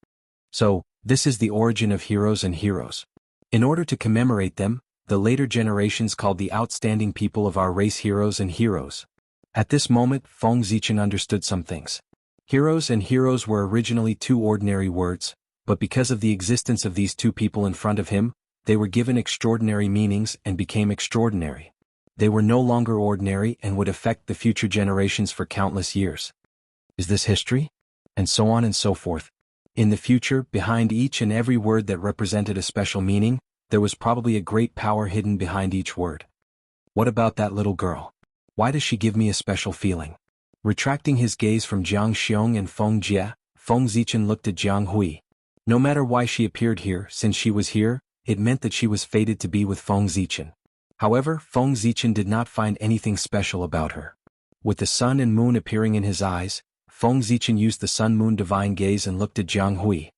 So, this is the origin of heroes and heroes. In order to commemorate them, the later generations called the outstanding people of our race heroes and heroes. At this moment, Feng Zichen understood some things. Heroes and heroes were originally 2 ordinary words, but because of the existence of these 2 people in front of him, they were given extraordinary meanings and became extraordinary. They were no longer ordinary and would affect the future generations for countless years. Is this history? And so on and so forth. In the future, behind each and every word that represented a special meaning, there was probably a great power hidden behind each word. What about that little girl? Why does she give me a special feeling? Retracting his gaze from Jiang Xiong and Feng Jie, Feng Zichen looked at Jiang Hui. No matter why she appeared here, since she was here, it meant that she was fated to be with Feng Zichen. However, Feng Zichen did not find anything special about her. With the sun and moon appearing in his eyes, Feng Zichen used the sun-moon divine gaze and looked at Jiang Hui.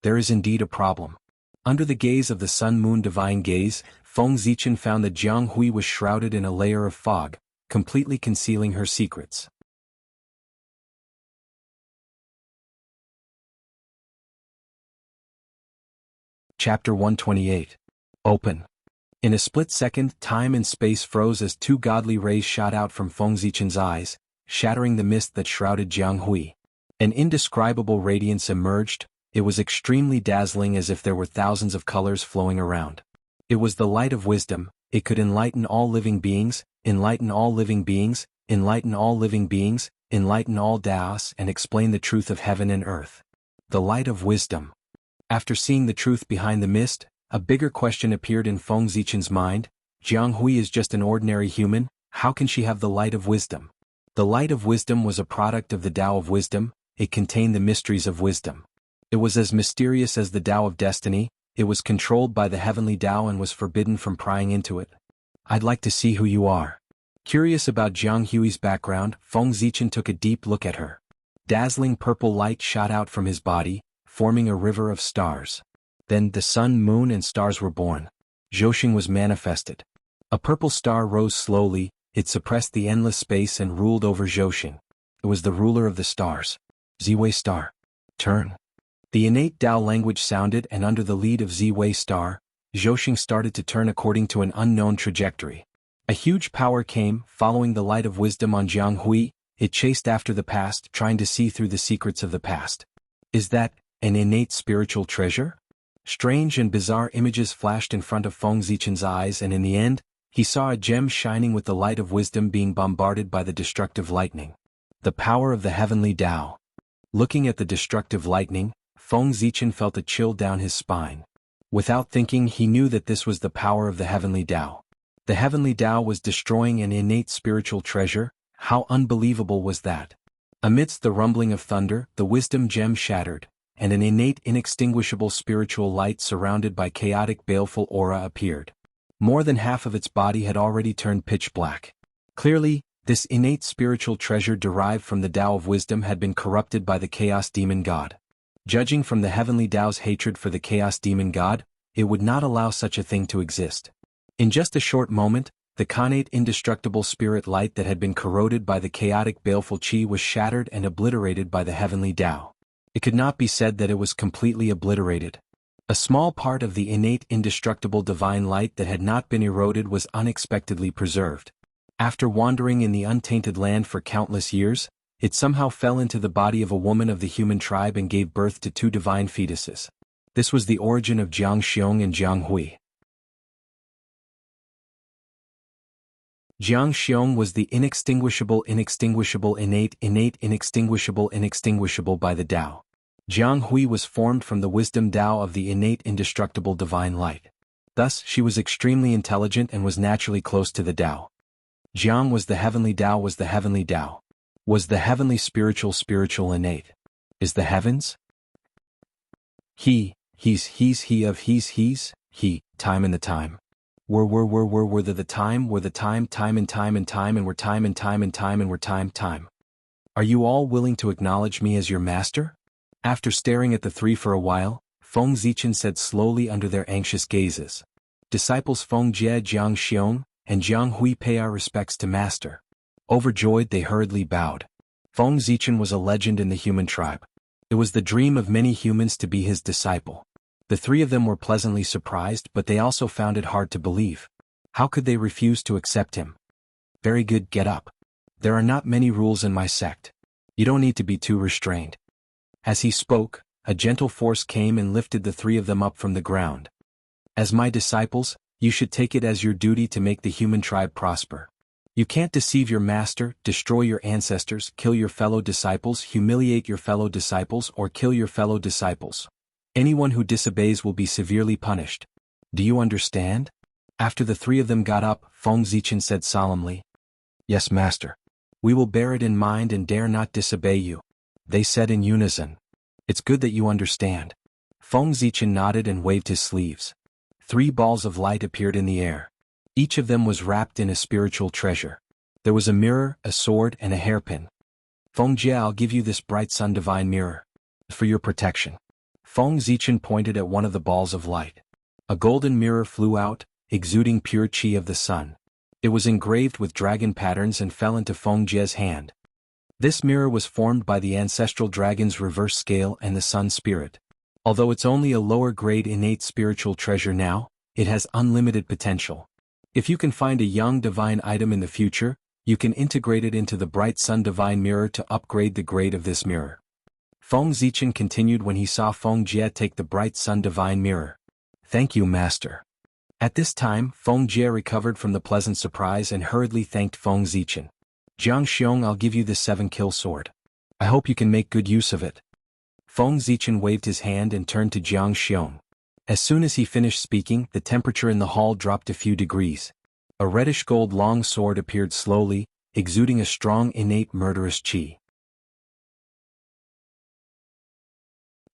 There is indeed a problem. Under the gaze of the sun-moon divine gaze, Feng Zichen found that Jiang Hui was shrouded in a layer of fog, completely concealing her secrets. Chapter 128. Open. In a split second, time and space froze as 2 godly rays shot out from Feng Zichen's eyes, shattering the mist that shrouded Jiang Hui. An indescribable radiance emerged. It was extremely dazzling, as if there were thousands of colors flowing around. It was the light of wisdom. It could enlighten all living beings, enlighten all living beings, enlighten all living beings, enlighten all Daos, and explain the truth of heaven and earth. The light of wisdom. After seeing the truth behind the mist, a bigger question appeared in Feng Zichen's mind. Jiang Hui is just an ordinary human, how can she have the light of wisdom? The light of wisdom was a product of the Tao of wisdom, it contained the mysteries of wisdom. It was as mysterious as the Tao of destiny, it was controlled by the heavenly Tao and was forbidden from prying into it. I'd like to see who you are. Curious about Jiang Hui's background, Feng Zichen took a deep look at her. Dazzling purple light shot out from his body, forming a river of stars. Then the sun, moon and stars were born. Zhoxing was manifested. A purple star rose slowly, it suppressed the endless space and ruled over Zhoxing. It was the ruler of the stars. Ziwei Star. Turn. The innate Tao language sounded, and under the lead of Ziwei Star, Zhoxing started to turn according to an unknown trajectory. A huge power came, following the light of wisdom on Jiang Hui, it chased after the past, trying to see through the secrets of the past. Is that an innate spiritual treasure? Strange and bizarre images flashed in front of Feng Zichen's eyes, and in the end, he saw a gem shining with the light of wisdom being bombarded by the destructive lightning. The power of the heavenly Tao. Looking at the destructive lightning, Feng Zichen felt a chill down his spine. Without thinking, he knew that this was the power of the heavenly Tao. The heavenly Tao was destroying an innate spiritual treasure. How unbelievable was that? Amidst the rumbling of thunder, the wisdom gem shattered, and an innate inextinguishable spiritual light surrounded by chaotic baleful aura appeared. More than half of its body had already turned pitch black. Clearly, this innate spiritual treasure derived from the Tao of wisdom had been corrupted by the Chaos Demon God. Judging from the heavenly Tao's hatred for the Chaos Demon God, it would not allow such a thing to exist. In just a short moment, the connate indestructible spirit light that had been corroded by the chaotic baleful qi was shattered and obliterated by the heavenly Tao. It could not be said that it was completely obliterated. A small part of the innate indestructible divine light that had not been eroded was unexpectedly preserved. After wandering in the untainted land for countless years, it somehow fell into the body of a woman of the human tribe and gave birth to two divine fetuses. This was the origin of Jiang Xiong and Jiang Hui. Jiang Xiong was the inextinguishable innate inextinguishable by the Tao. Jiang Hui was formed from the wisdom Tao of the innate indestructible divine light. Thus, she was extremely intelligent and was naturally close to the Tao. Jiang was the heavenly Tao, was the heavenly Tao. Was the heavenly spiritual innate. Is the heavens? He, time and the time. Were the time, were the time and time and time and were time and time and time and were time. Are you all willing to acknowledge me as your master? After staring at the three for a while, Feng Zichen said slowly under their anxious gazes. Disciples Feng Jie Jiang Xiong and Jiang Hui pay our respects to master. Overjoyed, they hurriedly bowed. Feng Zichen was a legend in the human tribe. It was the dream of many humans to be his disciple. The three of them were pleasantly surprised, but they also found it hard to believe. How could they refuse to accept him? Very good, get up. There are not many rules in my sect. You don't need to be too restrained. As he spoke, a gentle force came and lifted the three of them up from the ground. As my disciples, you should take it as your duty to make the human tribe prosper. You can't deceive your master, destroy your ancestors, kill your fellow disciples, humiliate your fellow disciples, or kill your fellow disciples. Anyone who disobeys will be severely punished. Do you understand? After the three of them got up, Feng Zichen said solemnly, Yes, master. We will bear it in mind and dare not disobey you. They said in unison. It's good that you understand. Feng Zichen nodded and waved his sleeves. 3 balls of light appeared in the air. Each of them was wrapped in a spiritual treasure. There was a mirror, a sword, and a hairpin. Feng Jie, I'll give you this bright sun divine mirror. For your protection. Feng Zichen pointed at one of the balls of light. A golden mirror flew out, exuding pure qi of the sun. It was engraved with dragon patterns and fell into Feng Jie's hand. This mirror was formed by the ancestral dragon's reverse scale and the sun spirit. Although it's only a lower grade innate spiritual treasure now, it has unlimited potential. If you can find a young divine item in the future, you can integrate it into the bright sun divine mirror to upgrade the grade of this mirror. Feng Zichen continued when he saw Feng Jie take the bright sun divine mirror. Thank you, master. At this time, Feng Jie recovered from the pleasant surprise and hurriedly thanked Feng Zichen. Jiang Xiong, I'll give you the 7-kill sword. I hope you can make good use of it. Feng Zichen waved his hand and turned to Jiang Xiong. As soon as he finished speaking, the temperature in the hall dropped a few degrees. A reddish-gold long sword appeared slowly, exuding a strong innate murderous qi.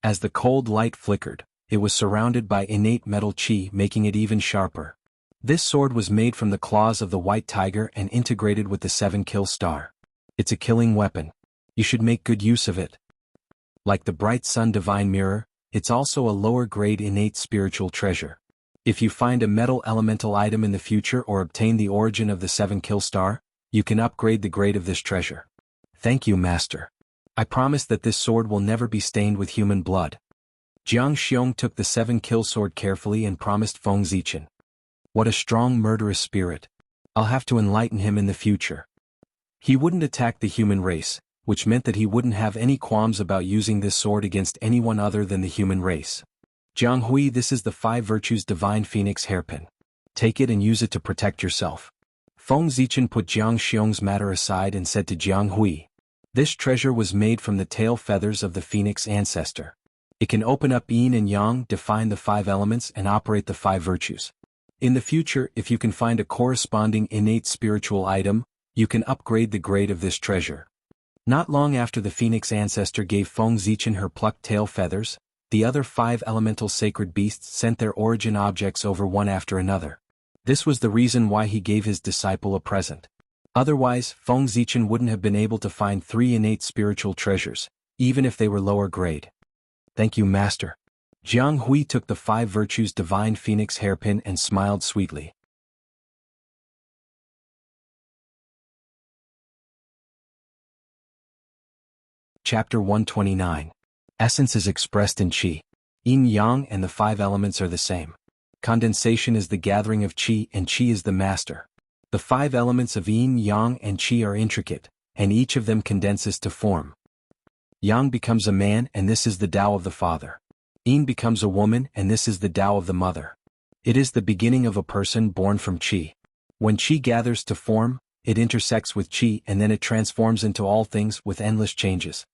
As the cold light flickered, it was surrounded by innate metal qi, making it even sharper. This sword was made from the claws of the white tiger and integrated with the 7-kill star. It's a killing weapon. You should make good use of it. Like the bright sun divine mirror, it's also a lower-grade innate spiritual treasure. If you find a metal elemental item in the future or obtain the origin of the 7-kill star, you can upgrade the grade of this treasure. Thank you, Master. I promise that this sword will never be stained with human blood. Jiang Xiong took the 7-kill sword carefully and promised Feng Zichen. What a strong murderous spirit. I'll have to enlighten him in the future. He wouldn't attack the human race, which meant that he wouldn't have any qualms about using this sword against anyone other than the human race. Jiang Hui, this is the 5 Virtues Divine Phoenix hairpin. Take it and use it to protect yourself. Feng Zichen put Jiang Xiong's matter aside and said to Jiang Hui, this treasure was made from the tail feathers of the phoenix ancestor. It can open up yin and yang, define the 5 elements and operate the 5 virtues. In the future, if you can find a corresponding innate spiritual item, you can upgrade the grade of this treasure. Not long after the phoenix ancestor gave Feng Zichen her plucked tail feathers, the other 5 elemental sacred beasts sent their origin objects over one after another. This was the reason why he gave his disciple a present. Otherwise, Feng Zichen wouldn't have been able to find 3 innate spiritual treasures, even if they were lower grade. Thank you, Master. Jiang Hui took the 5 Virtues Divine Phoenix hairpin and smiled sweetly. Chapter 129. Essence is expressed in qi. Yin-yang and the 5 elements are the same. Condensation is the gathering of qi and qi is the master. The 5 elements of yin-yang and qi are intricate, and each of them condenses to form. Yang becomes a man and this is the Tao of the father. Yin becomes a woman and this is the Tao of the mother. It is the beginning of a person born from qi. When qi gathers to form, it intersects with qi and then it transforms into all things with endless changes.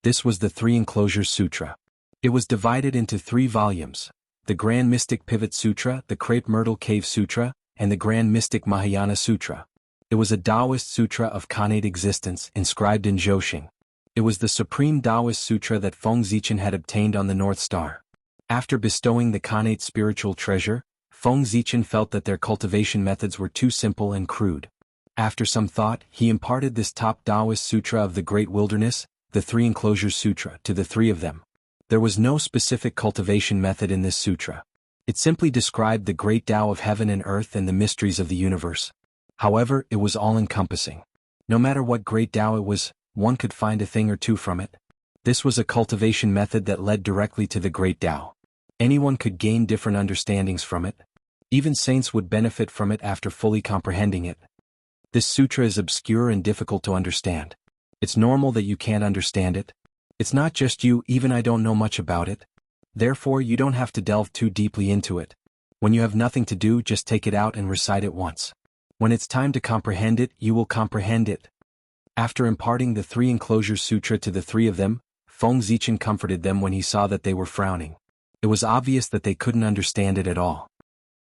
This was the 3 Enclosures Sutra. It was divided into 3 volumes, the Grand Mystic Pivot Sutra, the Crepe Myrtle Cave Sutra, and the Grand Mystic Mahayana Sutra. It was a Taoist sutra of Khanate existence inscribed in Zhouxing. It was the supreme Taoist sutra that Feng Zichen had obtained on the North Star. After bestowing the Khanate spiritual treasure, Feng Zichen felt that their cultivation methods were too simple and crude. After some thought, he imparted this top Taoist sutra of the Great Wilderness, the 3 Enclosures Sutra, to the 3 of them. There was no specific cultivation method in this sutra. It simply described the great Tao of heaven and earth and the mysteries of the universe. However, it was all-encompassing. No matter what great Tao it was, one could find a thing or two from it. This was a cultivation method that led directly to the great Tao. Anyone could gain different understandings from it. Even saints would benefit from it after fully comprehending it. This sutra is obscure and difficult to understand. It's normal that you can't understand it. It's not just you, even I don't know much about it. Therefore, you don't have to delve too deeply into it. When you have nothing to do, just take it out and recite it once. When it's time to comprehend it, you will comprehend it. After imparting the 3 Enclosures Sutra to the 3 of them, Feng Zichen comforted them when he saw that they were frowning. It was obvious that they couldn't understand it at all.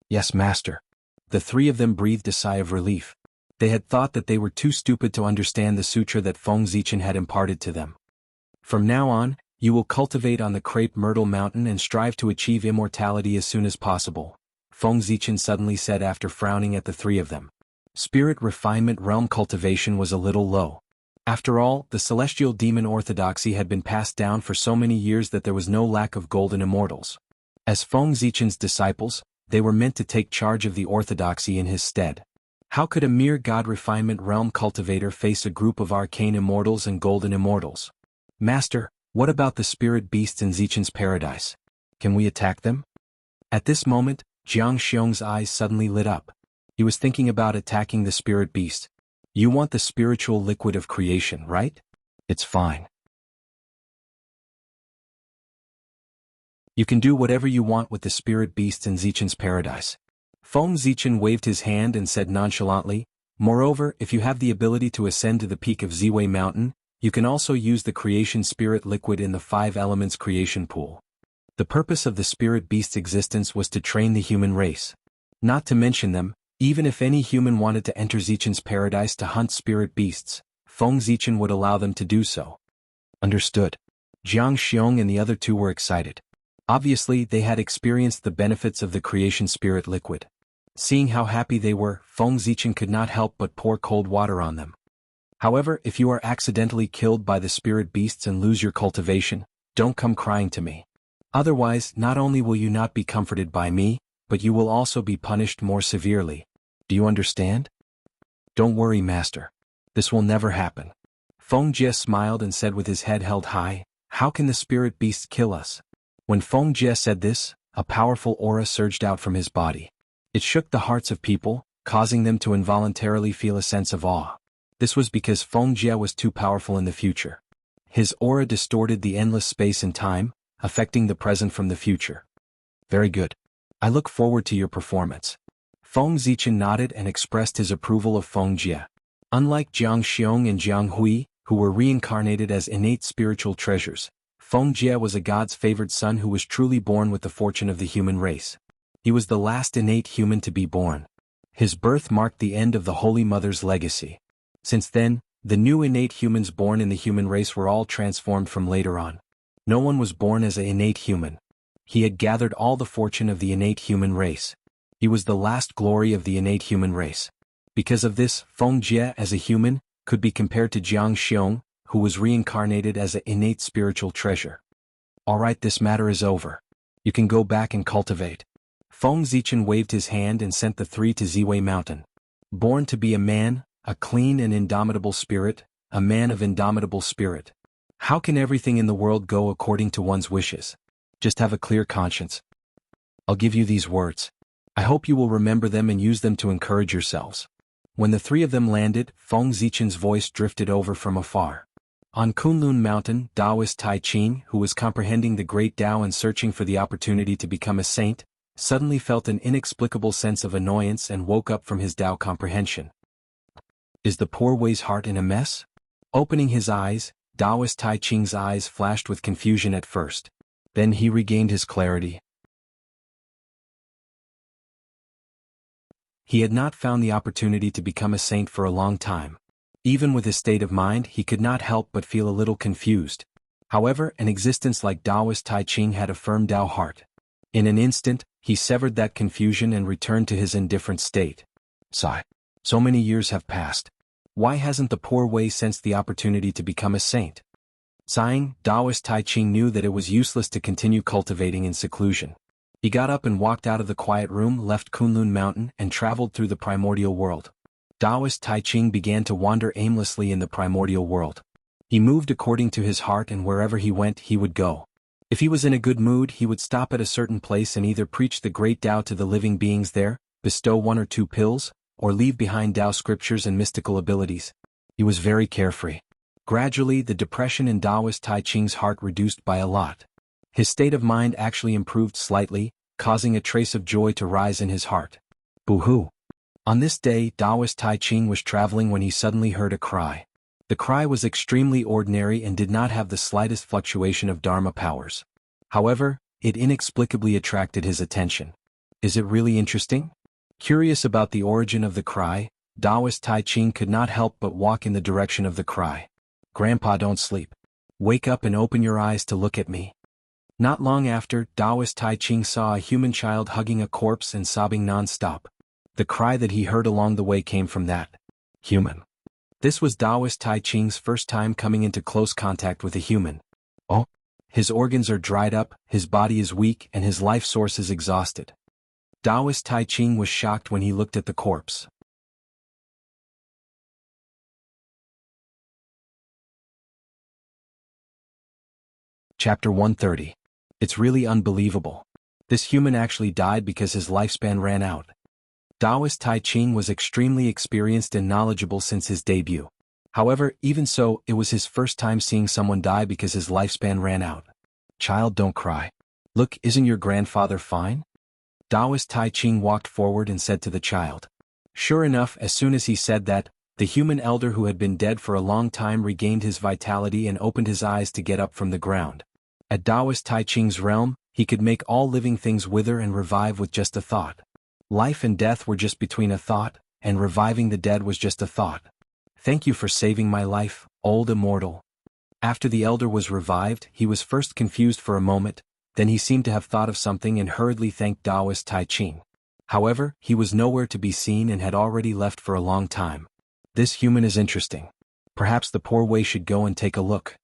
Yes, Master. The 3 of them breathed a sigh of relief. They had thought that they were too stupid to understand the sutra that Feng Zichen had imparted to them. From now on, you will cultivate on the Crepe Myrtle Mountain and strive to achieve immortality as soon as possible, Feng Zichen suddenly said after frowning at the 3 of them. Spirit refinement realm cultivation was a little low. After all, the celestial demon orthodoxy had been passed down for so many years that there was no lack of golden immortals. As Feng Zichen's disciples, they were meant to take charge of the orthodoxy in his stead. How could a mere god refinement realm cultivator face a group of arcane immortals and golden immortals? Master, what about the spirit beasts in Zichen's paradise? Can we attack them? At this moment, Jiang Xiong's eyes suddenly lit up. He was thinking about attacking the spirit beast. You want the spiritual liquid of creation, right? It's fine. You can do whatever you want with the spirit beasts in Zichen's paradise. Feng Zichen waved his hand and said nonchalantly, moreover, if you have the ability to ascend to the peak of Ziwei Mountain, you can also use the creation spirit liquid in the 5 elements creation pool. The purpose of the spirit beast's existence was to train the human race. Not to mention them, even if any human wanted to enter Zichen's paradise to hunt spirit beasts, Feng Zichen would allow them to do so. Understood. Jiang Xiong and the other two were excited. Obviously, they had experienced the benefits of the creation spirit liquid. Seeing how happy they were, Feng Zichen could not help but pour cold water on them. However, if you are accidentally killed by the spirit beasts and lose your cultivation, don't come crying to me. Otherwise, not only will you not be comforted by me, but you will also be punished more severely. Do you understand? Don't worry, master. This will never happen. Feng Jie smiled and said with his head held high, "How can the spirit beasts kill us?" When Feng Jie said this, a powerful aura surged out from his body. It shook the hearts of people, causing them to involuntarily feel a sense of awe. This was because Feng Jie was too powerful in the future. His aura distorted the endless space and time, affecting the present from the future. Very good. I look forward to your performance. Feng Zichen nodded and expressed his approval of Feng Jie. Unlike Jiang Xiong and Jiang Hui, who were reincarnated as innate spiritual treasures, Feng Jie was a god's favored son who was truly born with the fortune of the human race. He was the last innate human to be born. His birth marked the end of the Holy Mother's legacy. Since then, the new innate humans born in the human race were all transformed from later on. No one was born as an innate human. He had gathered all the fortune of the innate human race. He was the last glory of the innate human race. Because of this, Feng Jie as a human could be compared to Jiang Xiong, who was reincarnated as an innate spiritual treasure. Alright, this matter is over. You can go back and cultivate. Feng Zichen waved his hand and sent the three to Ziwei Mountain. Born to be a man, a clean and indomitable spirit, a man of indomitable spirit. How can everything in the world go according to one's wishes? Just have a clear conscience. I'll give you these words. I hope you will remember them and use them to encourage yourselves. When the three of them landed, Feng Zichen's voice drifted over from afar. On Kunlun Mountain, Taoist Tai Ching, who was comprehending the great Tao and searching for the opportunity to become a saint, suddenly felt an inexplicable sense of annoyance and woke up from his Tao comprehension. Is the poor Wei's heart in a mess? Opening his eyes, Taoist Tai Ching's eyes flashed with confusion at first. Then he regained his clarity. He had not found the opportunity to become a saint for a long time. Even with his state of mind, he could not help but feel a little confused. However, an existence like Taoist Tai Ching had a firm Tao heart. In an instant, he severed that confusion and returned to his indifferent state. Sigh. So many years have passed. Why hasn't the poor Wei sensed the opportunity to become a saint? Sighing, Taoist Tai Ching knew that it was useless to continue cultivating in seclusion. He got up and walked out of the quiet room, left Kunlun Mountain, and traveled through the primordial world. Taoist Tai Ching began to wander aimlessly in the primordial world. He moved according to his heart, and wherever he went, he would go. If he was in a good mood, he would stop at a certain place and either preach the great Tao to the living beings there, bestow one or two pills, or leave behind Tao scriptures and mystical abilities. He was very carefree. Gradually, the depression in Taoist Tai Ching's heart reduced by a lot. His state of mind actually improved slightly, causing a trace of joy to rise in his heart. Boo-hoo. On this day, Taoist Tai Ching was traveling when he suddenly heard a cry. The cry was extremely ordinary and did not have the slightest fluctuation of Dharma powers. However, it inexplicably attracted his attention. Is it really interesting? Curious about the origin of the cry, Taoist Tai Ching could not help but walk in the direction of the cry. Grandpa, don't sleep. Wake up and open your eyes to look at me. Not long after, Taoist Tai Ching saw a human child hugging a corpse and sobbing non-stop. The cry that he heard along the way came from that human. This was Taoist Tai Ching's first time coming into close contact with a human. Oh, his organs are dried up, his body is weak, and his life source is exhausted. Taoist Tai Ching was shocked when he looked at the corpse. Chapter 130. It's really unbelievable. This human actually died because his lifespan ran out. Taoist Tai Ching was extremely experienced and knowledgeable since his debut. However, even so, it was his first time seeing someone die because his lifespan ran out. Child, don't cry. Look, isn't your grandfather fine? Taoist Tai Ching walked forward and said to the child. Sure enough, as soon as he said that, the human elder who had been dead for a long time regained his vitality and opened his eyes to get up from the ground. At Taoist Tai Ching's realm, He could make all living things wither and revive with just a thought. Life and death were just between a thought, and reviving the dead was just a thought. Thank you for saving my life, old immortal. After the elder was revived, he was first confused for a moment, then he seemed to have thought of something and hurriedly thanked Taoist Tai Ching. However, he was nowhere to be seen and had already left for a long time. This human is interesting. Perhaps the poor Wei should go and take a look.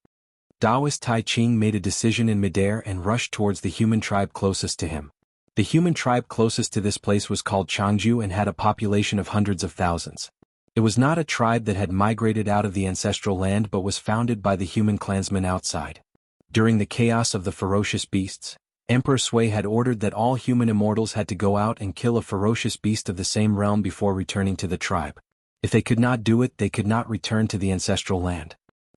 Taoist Tai Ching made a decision in midair and rushed towards the human tribe closest to him. The human tribe closest to this place was called Changju and had a population of hundreds of thousands. It was not a tribe that had migrated out of the ancestral land but was founded by the human clansmen outside. During the chaos of the ferocious beasts, Emperor Sui had ordered that all human immortals had to go out and kill a ferocious beast of the same realm before returning to the tribe. If they could not do it, they could not return to the ancestral land.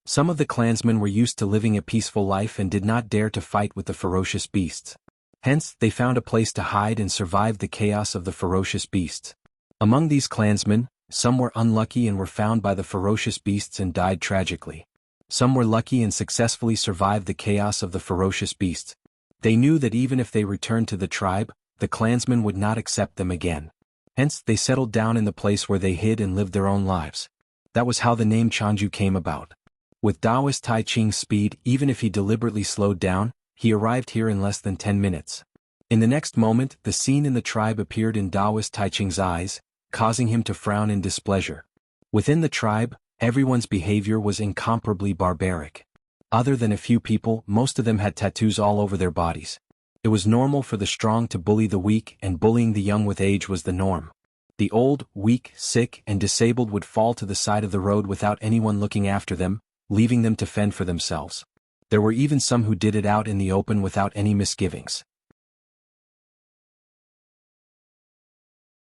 Some of the clansmen were used to living a peaceful life and did not dare to fight with the ferocious beasts. Hence, they found a place to hide and survived the chaos of the ferocious beasts. Among these clansmen, some were unlucky and were found by the ferocious beasts and died tragically. Some were lucky and successfully survived the chaos of the ferocious beasts. They knew that even if they returned to the tribe, the clansmen would not accept them again. Hence, they settled down in the place where they hid and lived their own lives. That was how the name Changju came about. With Taoist Tai Ching's speed, even if he deliberately slowed down, he arrived here in less than 10 minutes. In the next moment, the scene in the tribe appeared in Taoist Tai Ching's eyes, causing him to frown in displeasure. Within the tribe, everyone's behavior was incomparably barbaric. Other than a few people, most of them had tattoos all over their bodies. It was normal for the strong to bully the weak, and bullying the young with age was the norm. The old, weak, sick, and disabled would fall to the side of the road without anyone looking after them, leaving them to fend for themselves. There were even some who did it out in the open without any misgivings.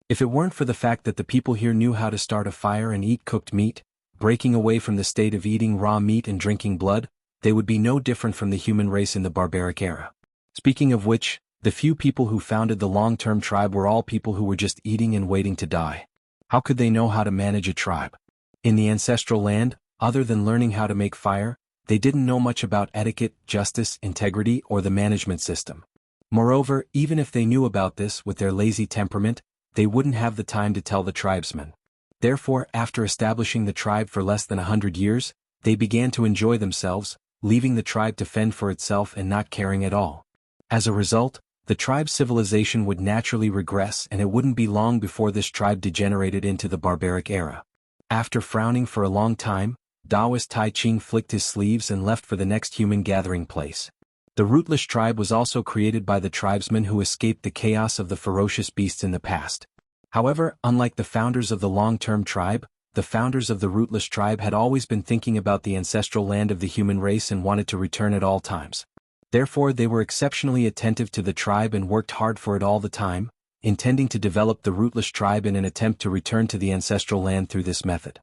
If it weren't for the fact that the people here knew how to start a fire and eat cooked meat, breaking away from the state of eating raw meat and drinking blood, they would be no different from the human race in the barbaric era. Speaking of which, the few people who founded the long-term tribe were all people who were just eating and waiting to die. How could they know how to manage a tribe? In the ancestral land, other than learning how to make fire, they didn't know much about etiquette, justice, integrity, or the management system. Moreover, even if they knew about this with their lazy temperament, they wouldn't have the time to tell the tribesmen. Therefore, after establishing the tribe for less than 100 years, they began to enjoy themselves, leaving the tribe to fend for itself and not caring at all. As a result, the tribe's civilization would naturally regress and it wouldn't be long before this tribe degenerated into the barbaric era. After frowning for a long time, Taoist Tai Ching flicked his sleeves and left for the next human gathering place. The rootless tribe was also created by the tribesmen who escaped the chaos of the ferocious beasts in the past. However, unlike the founders of the long-term tribe, the founders of the rootless tribe had always been thinking about the ancestral land of the human race and wanted to return at all times. Therefore, they were exceptionally attentive to the tribe and worked hard for it all the time, intending to develop the rootless tribe in an attempt to return to the ancestral land through this method.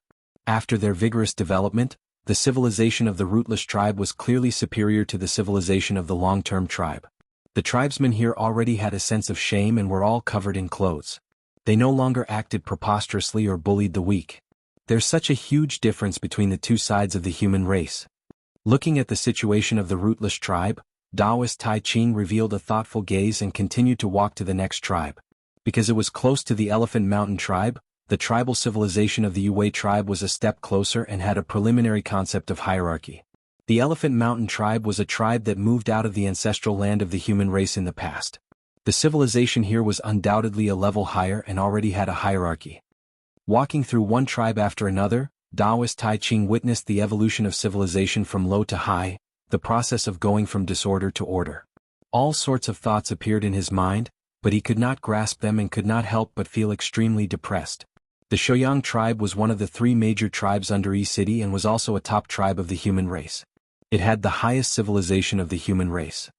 After their vigorous development, the civilization of the rootless tribe was clearly superior to the civilization of the long-term tribe. The tribesmen here already had a sense of shame and were all covered in clothes. They no longer acted preposterously or bullied the weak. There's such a huge difference between the two sides of the human race. Looking at the situation of the rootless tribe, Taoist Tai Ching revealed a thoughtful gaze and continued to walk to the next tribe. Because it was close to the Elephant Mountain tribe, the tribal civilization of the Yue tribe was a step closer and had a preliminary concept of hierarchy. The Elephant Mountain tribe was a tribe that moved out of the ancestral land of the human race in the past. The civilization here was undoubtedly a level higher and already had a hierarchy. Walking through one tribe after another, Taoist Tai Ching witnessed the evolution of civilization from low to high, the process of going from disorder to order. All sorts of thoughts appeared in his mind, but he could not grasp them and could not help but feel extremely depressed. The Shoyang tribe was one of the three major tribes under Yi City and was also a top tribe of the human race. It had the highest civilization of the human race.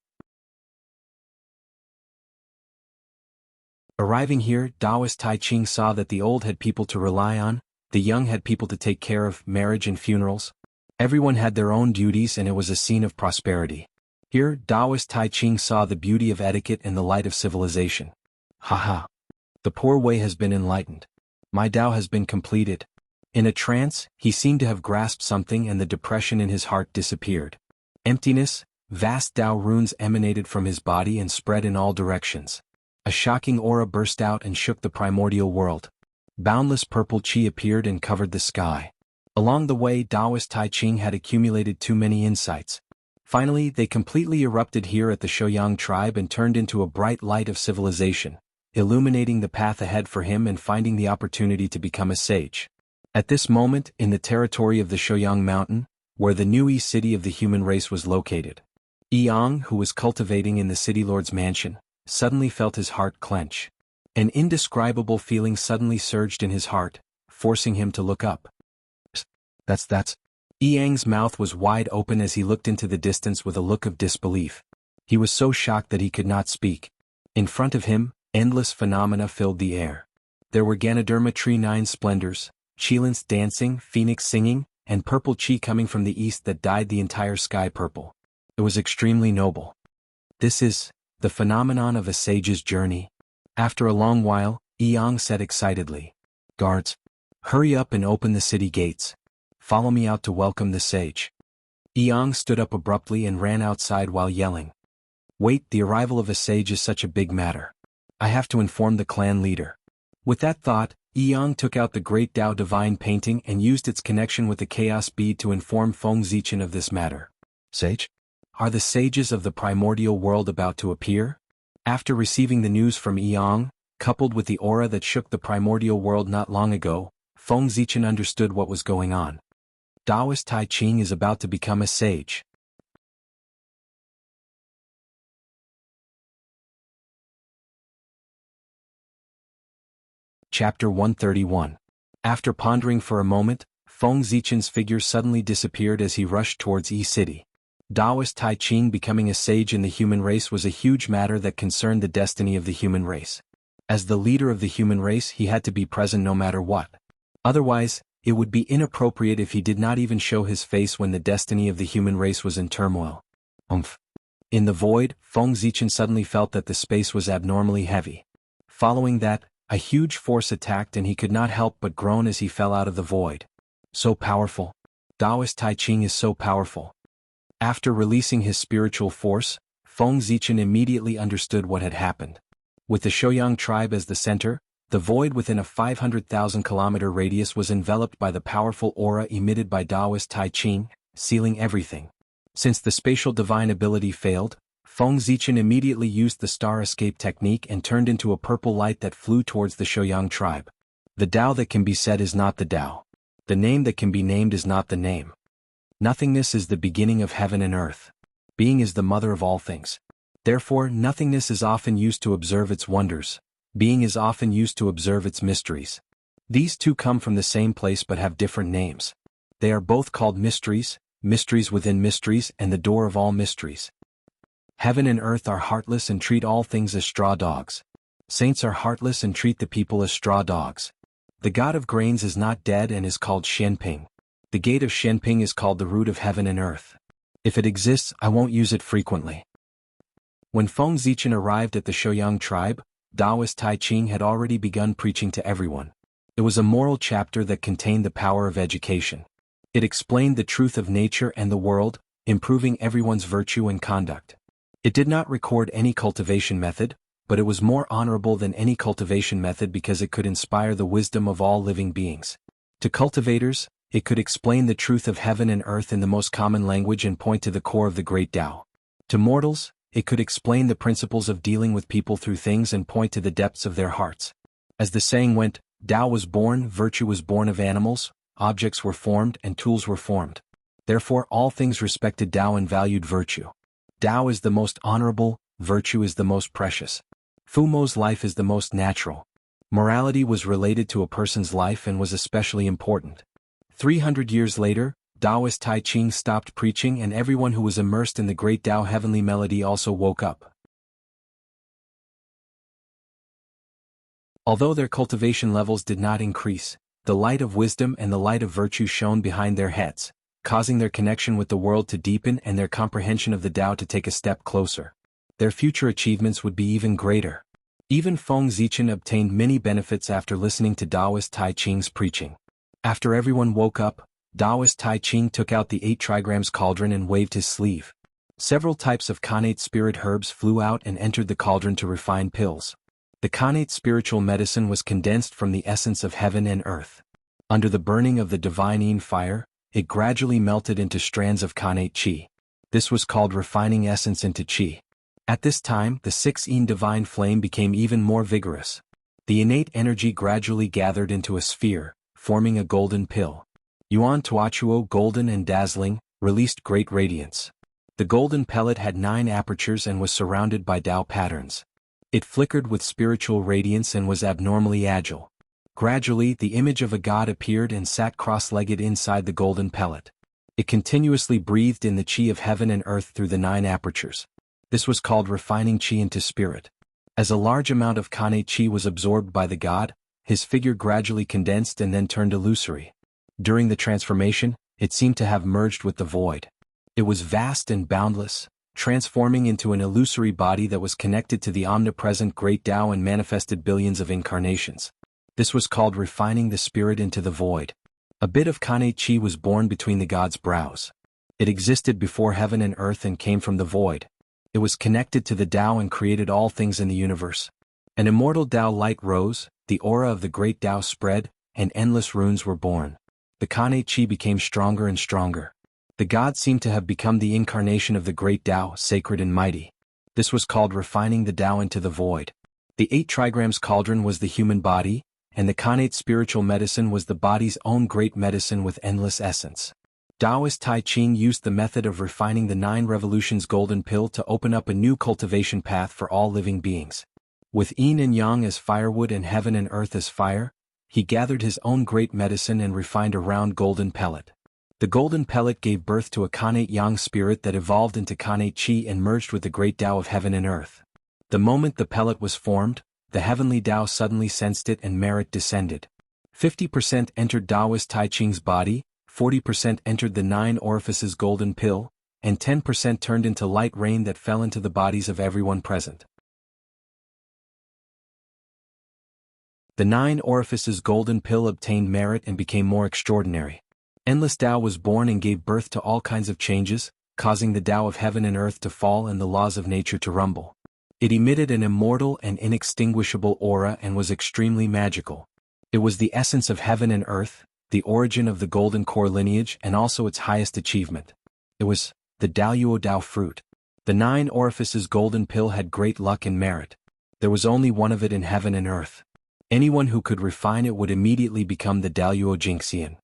Arriving here, Taoist Tai Ching saw that the old had people to rely on, the young had people to take care of, marriage and funerals. Everyone had their own duties and it was a scene of prosperity. Here, Taoist Tai Ching saw the beauty of etiquette and the light of civilization. Haha. The poor Wei has been enlightened. My Tao has been completed. In a trance, he seemed to have grasped something and the depression in his heart disappeared. Emptiness, Vast Tao runes emanated from his body and spread in all directions. A shocking aura burst out and shook the primordial world. Boundless purple qi appeared and covered the sky. Along the way, Taoist Tai Ching had accumulated too many insights. Finally, they completely erupted here at the Shouyang tribe and turned into a bright light of civilization, illuminating the path ahead for him and finding the opportunity to become a sage. At this moment, in the territory of the Shouyang mountain, where the new city of the human race was located, Yang, who was cultivating in the city lord's mansion, suddenly felt his heart clench. An indescribable feeling suddenly surged in his heart, forcing him to look up. That's. Yang's mouth was wide open as he looked into the distance with a look of disbelief. He was so shocked that he could not speak. In front of him, endless phenomena filled the air. There were Ganoderma tree 9 splendors, Qilins dancing, phoenix singing, and purple qi coming from the east that dyed the entire sky purple. It was extremely noble. This is the phenomenon of a sage's journey. After a long while, Yang said excitedly, "Guards, hurry up and open the city gates. Follow me out to welcome the sage." Yang stood up abruptly and ran outside while yelling, "Wait, the arrival of a sage is such a big matter. I have to inform the clan leader." With that thought, Yang took out the great Tao divine painting and used its connection with the chaos bead to inform Feng Zichen of this matter. "Sage? Are the sages of the primordial world about to appear?" After receiving the news from Yang, coupled with the aura that shook the primordial world not long ago, Feng Zichen understood what was going on. Taoist Tai Ching is about to become a sage. Chapter 131. After pondering for a moment, Feng Zichen's figure suddenly disappeared as he rushed towards City. Taoist Tai Ching becoming a sage in the human race was a huge matter that concerned the destiny of the human race. As the leader of the human race, he had to be present no matter what. Otherwise, it would be inappropriate if he did not even show his face when the destiny of the human race was in turmoil. In the void, Feng Zichen suddenly felt that the space was abnormally heavy. Following that, a huge force attacked and he could not help but groan as he fell out of the void. So powerful. Taoist Tai Ching is so powerful. After releasing his spiritual force, Feng Zichen immediately understood what had happened. With the Shouyang tribe as the center, the void within a 500,000-kilometer radius was enveloped by the powerful aura emitted by Taoist Tai Ching, sealing everything. Since the spatial divine ability failed, Feng Zichen immediately used the star escape technique and turned into a purple light that flew towards the Shouyang tribe. The Tao that can be said is not the Tao. The name that can be named is not the name. Nothingness is the beginning of heaven and earth. Being is the mother of all things. Therefore, nothingness is often used to observe its wonders. Being is often used to observe its mysteries. These two come from the same place but have different names. They are both called mysteries, mysteries within mysteries, and the door of all mysteries. Heaven and earth are heartless and treat all things as straw dogs. Saints are heartless and treat the people as straw dogs. The god of grains is not dead and is called Shenping. The gate of Shenping is called the root of heaven and earth. If it exists, I won't use it frequently. When Feng Zichen arrived at the Shouyang tribe, Taoist Tai Ching had already begun preaching to everyone. It was a moral chapter that contained the power of education. It explained the truth of nature and the world, improving everyone's virtue and conduct. It did not record any cultivation method, but it was more honorable than any cultivation method because it could inspire the wisdom of all living beings. To cultivators, it could explain the truth of heaven and earth in the most common language and point to the core of the great Tao. To mortals, it could explain the principles of dealing with people through things and point to the depths of their hearts. As the saying went, Tao was born, virtue was born of animals, objects were formed and tools were formed. Therefore all things respected Tao and valued virtue. Tao is the most honorable, virtue is the most precious. Fumo's life is the most natural. Morality was related to a person's life and was especially important. 300 years later, Taoist Tai Ching stopped preaching and everyone who was immersed in the great Tao heavenly melody also woke up. Although their cultivation levels did not increase, the light of wisdom and the light of virtue shone behind their heads, causing their connection with the world to deepen and their comprehension of the Tao to take a step closer. Their future achievements would be even greater. Even Feng Zichen obtained many benefits after listening to Taoist Tai Ching's preaching. After everyone woke up, Taoist Tai Ching took out the 8 trigrams cauldron and waved his sleeve. Several types of Khanate spirit herbs flew out and entered the cauldron to refine pills. The Khanate spiritual medicine was condensed from the essence of heaven and earth. Under the burning of the divine Yin fire, it gradually melted into strands of Khanate chi. This was called refining essence into chi. At this time, the 6 Yin divine flame became even more vigorous. The innate energy gradually gathered into a sphere, forming a golden pill. Yuan Tuachuo, golden and dazzling, released great radiance. The golden pellet had 9 apertures and was surrounded by Tao patterns. It flickered with spiritual radiance and was abnormally agile. Gradually, the image of a god appeared and sat cross-legged inside the golden pellet. It continuously breathed in the chi of heaven and earth through the 9 apertures. This was called refining chi into spirit. As a large amount of Khanate chi was absorbed by the god, his figure gradually condensed and then turned illusory. During the transformation, it seemed to have merged with the void. It was vast and boundless, transforming into an illusory body that was connected to the omnipresent great Tao and manifested billions of incarnations. This was called refining the spirit into the void. A bit of Khanate chi was born between the god's brows. It existed before heaven and earth and came from the void. It was connected to the Tao and created all things in the universe. An immortal Tao light rose, the aura of the great Tao spread, and endless runes were born. The Khanate chi became stronger and stronger. The god seemed to have become the incarnation of the great Tao, sacred and mighty. This was called refining the Tao into the void. The 8 trigrams cauldron was the human body, and the Khanate spiritual medicine was the body's own great medicine with endless essence. Taoist Tai Ching used the method of refining the 9 revolutions golden pill to open up a new cultivation path for all living beings. With yin and yang as firewood and heaven and earth as fire, he gathered his own great medicine and refined a round golden pellet. The golden pellet gave birth to a Khanate yang spirit that evolved into Khanate chi and merged with the great Tao of heaven and earth. The moment the pellet was formed, the heavenly Tao suddenly sensed it and merit descended. 50% entered Taoist Tai Ching's body, 40% entered the 9 orifices golden pill, and 10% turned into light rain that fell into the bodies of everyone present. The 9 orifices golden pill obtained merit and became more extraordinary. Endless Tao was born and gave birth to all kinds of changes, causing the Tao of heaven and earth to fall and the laws of nature to rumble. It emitted an immortal and inextinguishable aura and was extremely magical. It was the essence of heaven and earth, the origin of the golden core lineage and also its highest achievement. It was the Daoyuo Dao fruit. The 9 orifices golden pill had great luck and merit. There was only one of it in heaven and earth. Anyone who could refine it would immediately become the Daoyuo Jingxian.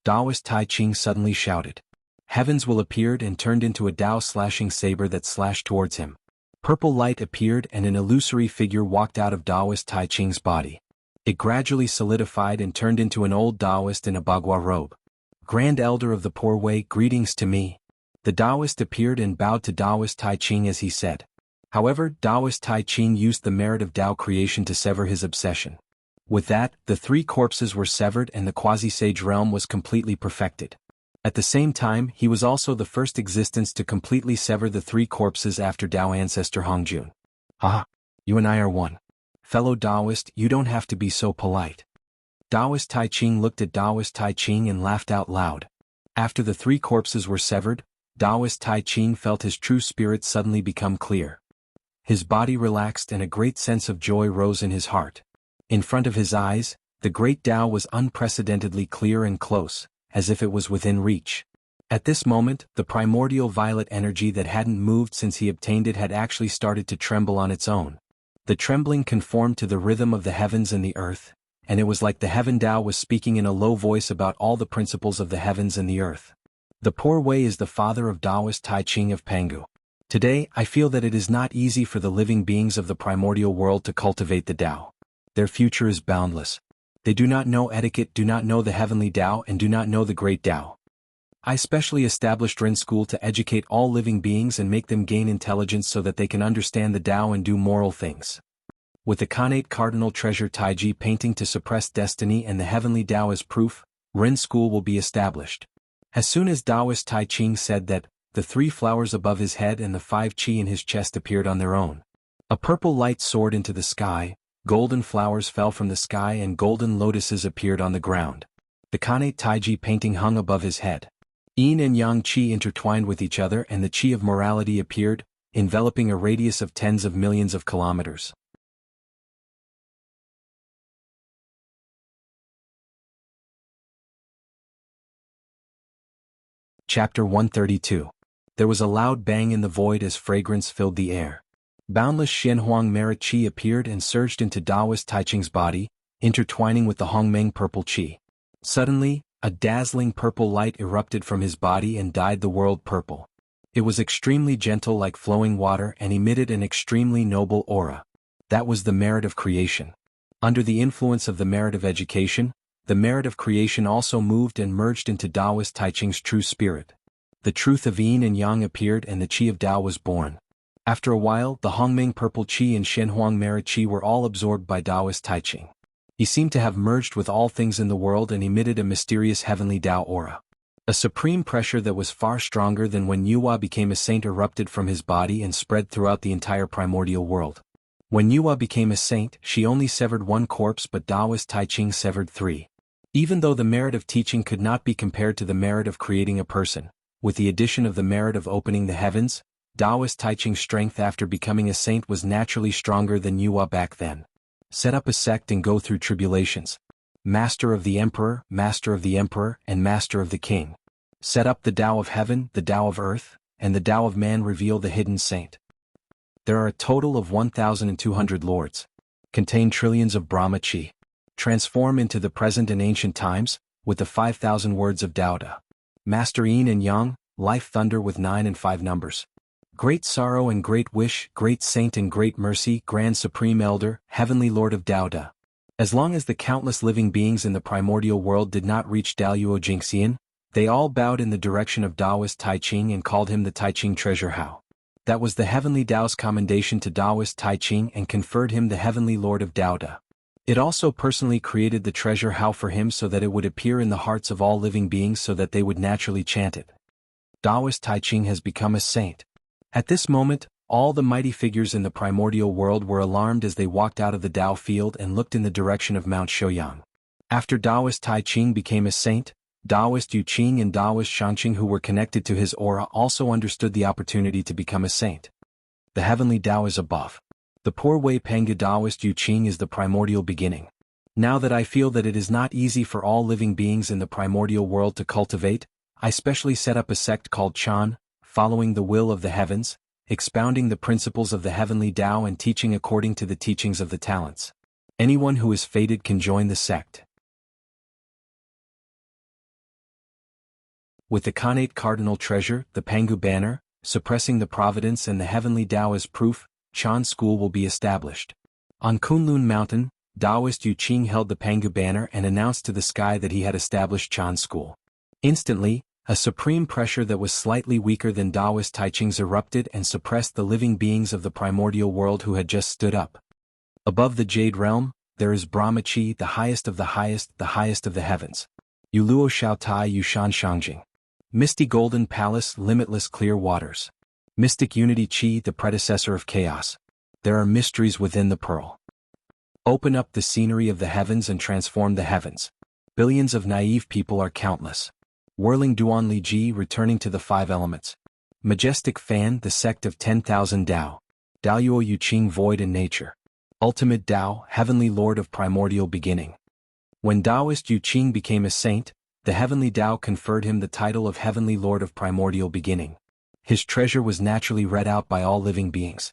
Taoist Tai Ching suddenly shouted. Heavens will appeared and turned into a Tao slashing saber that slashed towards him. Purple light appeared and an illusory figure walked out of Taoist Tai Ching's body. It gradually solidified and turned into an old Taoist in a bagua robe. Grand Elder of the Poor Way, greetings to me. The Taoist appeared and bowed to Taoist Tai Ching as he said. However, Taoist Tai Ching used the merit of Tao creation to sever his obsession. With that, the 3 corpses were severed and the quasi-sage realm was completely perfected. At the same time, he was also the first existence to completely sever the 3 corpses after Tao ancestor Hongjun. Ah, you and I are one. Fellow Taoist, you don't have to be so polite. Taoist Tai Ching looked at Taoist Tai Ching and laughed out loud. After the 3 corpses were severed, Taoist Tai Ching felt his true spirit suddenly become clear. His body relaxed and a great sense of joy rose in his heart. In front of his eyes, the great Tao was unprecedentedly clear and close, as if it was within reach. At this moment, the primordial violet energy that hadn't moved since he obtained it had actually started to tremble on its own. The trembling conformed to the rhythm of the heavens and the earth, and it was like the heaven Tao was speaking in a low voice about all the principles of the heavens and the earth. The Poor Way is the father of Taoist Tai Ching of Pangu. Today, I feel that it is not easy for the living beings of the primordial world to cultivate the Tao. Their future is boundless. They do not know etiquette, do not know the heavenly Tao, and do not know the great Tao. I specially established Ren School to educate all living beings and make them gain intelligence so that they can understand the Tao and do moral things. With the Khanate Cardinal Treasure Taiji painting to suppress destiny and the heavenly Tao as proof, Ren School will be established. As soon as Taoist Tai Ching said that, the 3 flowers above his head and the 5 chi in his chest appeared on their own. A purple light soared into the sky, golden flowers fell from the sky and golden lotuses appeared on the ground. The Khanate Taiji painting hung above his head. Yin and yang qi intertwined with each other and the qi of morality appeared, enveloping a radius of tens of millions of kilometers. Chapter 132. There was a loud bang in the void as fragrance filled the air. Boundless Xianhuang merit qi appeared and surged into Taoist Taiching's body, intertwining with the Hongmeng purple qi. Suddenly, a dazzling purple light erupted from his body and dyed the world purple. It was extremely gentle like flowing water and emitted an extremely noble aura. That was the merit of creation. Under the influence of the merit of education, the merit of creation also moved and merged into Taoist Taiching's true spirit. The truth of Yin and Yang appeared and the qi of Tao was born. After a while, the Hongmeng purple qi and Xianhuang merit qi were all absorbed by Taoist Taiching. He seemed to have merged with all things in the world and emitted a mysterious heavenly Tao aura. A supreme pressure that was far stronger than when Yuhua became a saint erupted from his body and spread throughout the entire primordial world. When Yuhua became a saint, she only severed one corpse but Taoist Taiching severed 3. Even though the merit of teaching could not be compared to the merit of creating a person, with the addition of the merit of opening the heavens, Taoist Taiching's strength after becoming a saint was naturally stronger than Yuhua back then. Set up a sect and go through tribulations. Master of the Emperor, and Master of the King. Set up the Tao of Heaven, the Tao of Earth, and the Tao of Man reveal the hidden saint. There are a total of 1,200 lords. Contain trillions of Brahma Chi. Transform into the present and ancient times, with the 5,000 words of Taoda. Master Yin and Yang, life thunder with 9 and 5 numbers. Great sorrow and great wish, great saint and great mercy, grand supreme elder, heavenly lord of Taoda. As long as the countless living beings in the primordial world did not reach Daluo Jingxian, they all bowed in the direction of Taoist Taiching and called him the Taiching Treasure Hao. That was the heavenly Tao's commendation to Taoist Taiching and conferred him the heavenly lord of Taoda. It also personally created the treasure Hao for him so that it would appear in the hearts of all living beings so that they would naturally chant it. Taoist Taiching has become a saint. At this moment, all the mighty figures in the primordial world were alarmed as they walked out of the Tao field and looked in the direction of Mount Shouyang. After Taoist Taiching became a saint, Taoist Yuqing and Taoist Shangqing who were connected to his aura also understood the opportunity to become a saint. The heavenly Tao is above. The poor Wei Pengge Taoist Yuqing is the primordial beginning. Now that I feel that it is not easy for all living beings in the primordial world to cultivate, I specially set up a sect called Chan, following the will of the heavens, expounding the principles of the heavenly Tao and teaching according to the teachings of the talents. Anyone who is fated can join the sect. With the Khanate cardinal treasure, the Pangu banner, suppressing the providence and the heavenly Tao as proof, Chan school will be established. On Kunlun Mountain, Taoist Yuqing held the Pangu banner and announced to the sky that he had established Chan school. Instantly, a supreme pressure that was slightly weaker than Taoist Taiching's erupted and suppressed the living beings of the primordial world who had just stood up. Above the Jade Realm, there is Brahma Chi, the highest of the highest of the heavens. Yuluo Shao Tai Yushan Shangjing. Misty Golden Palace, limitless clear waters. Mystic Unity Chi, the predecessor of chaos. There are mysteries within the pearl. Open up the scenery of the heavens and transform the heavens. Billions of naive people are countless. Whirling Duan Li Ji returning to the 5 elements. Majestic Fan, the sect of 10,000 Tao. Daluo Yuqing void in nature. Ultimate Tao, heavenly lord of primordial beginning. When Taoist Yuqing became a saint, the heavenly Tao conferred him the title of heavenly lord of primordial beginning. His treasure was naturally read out by all living beings.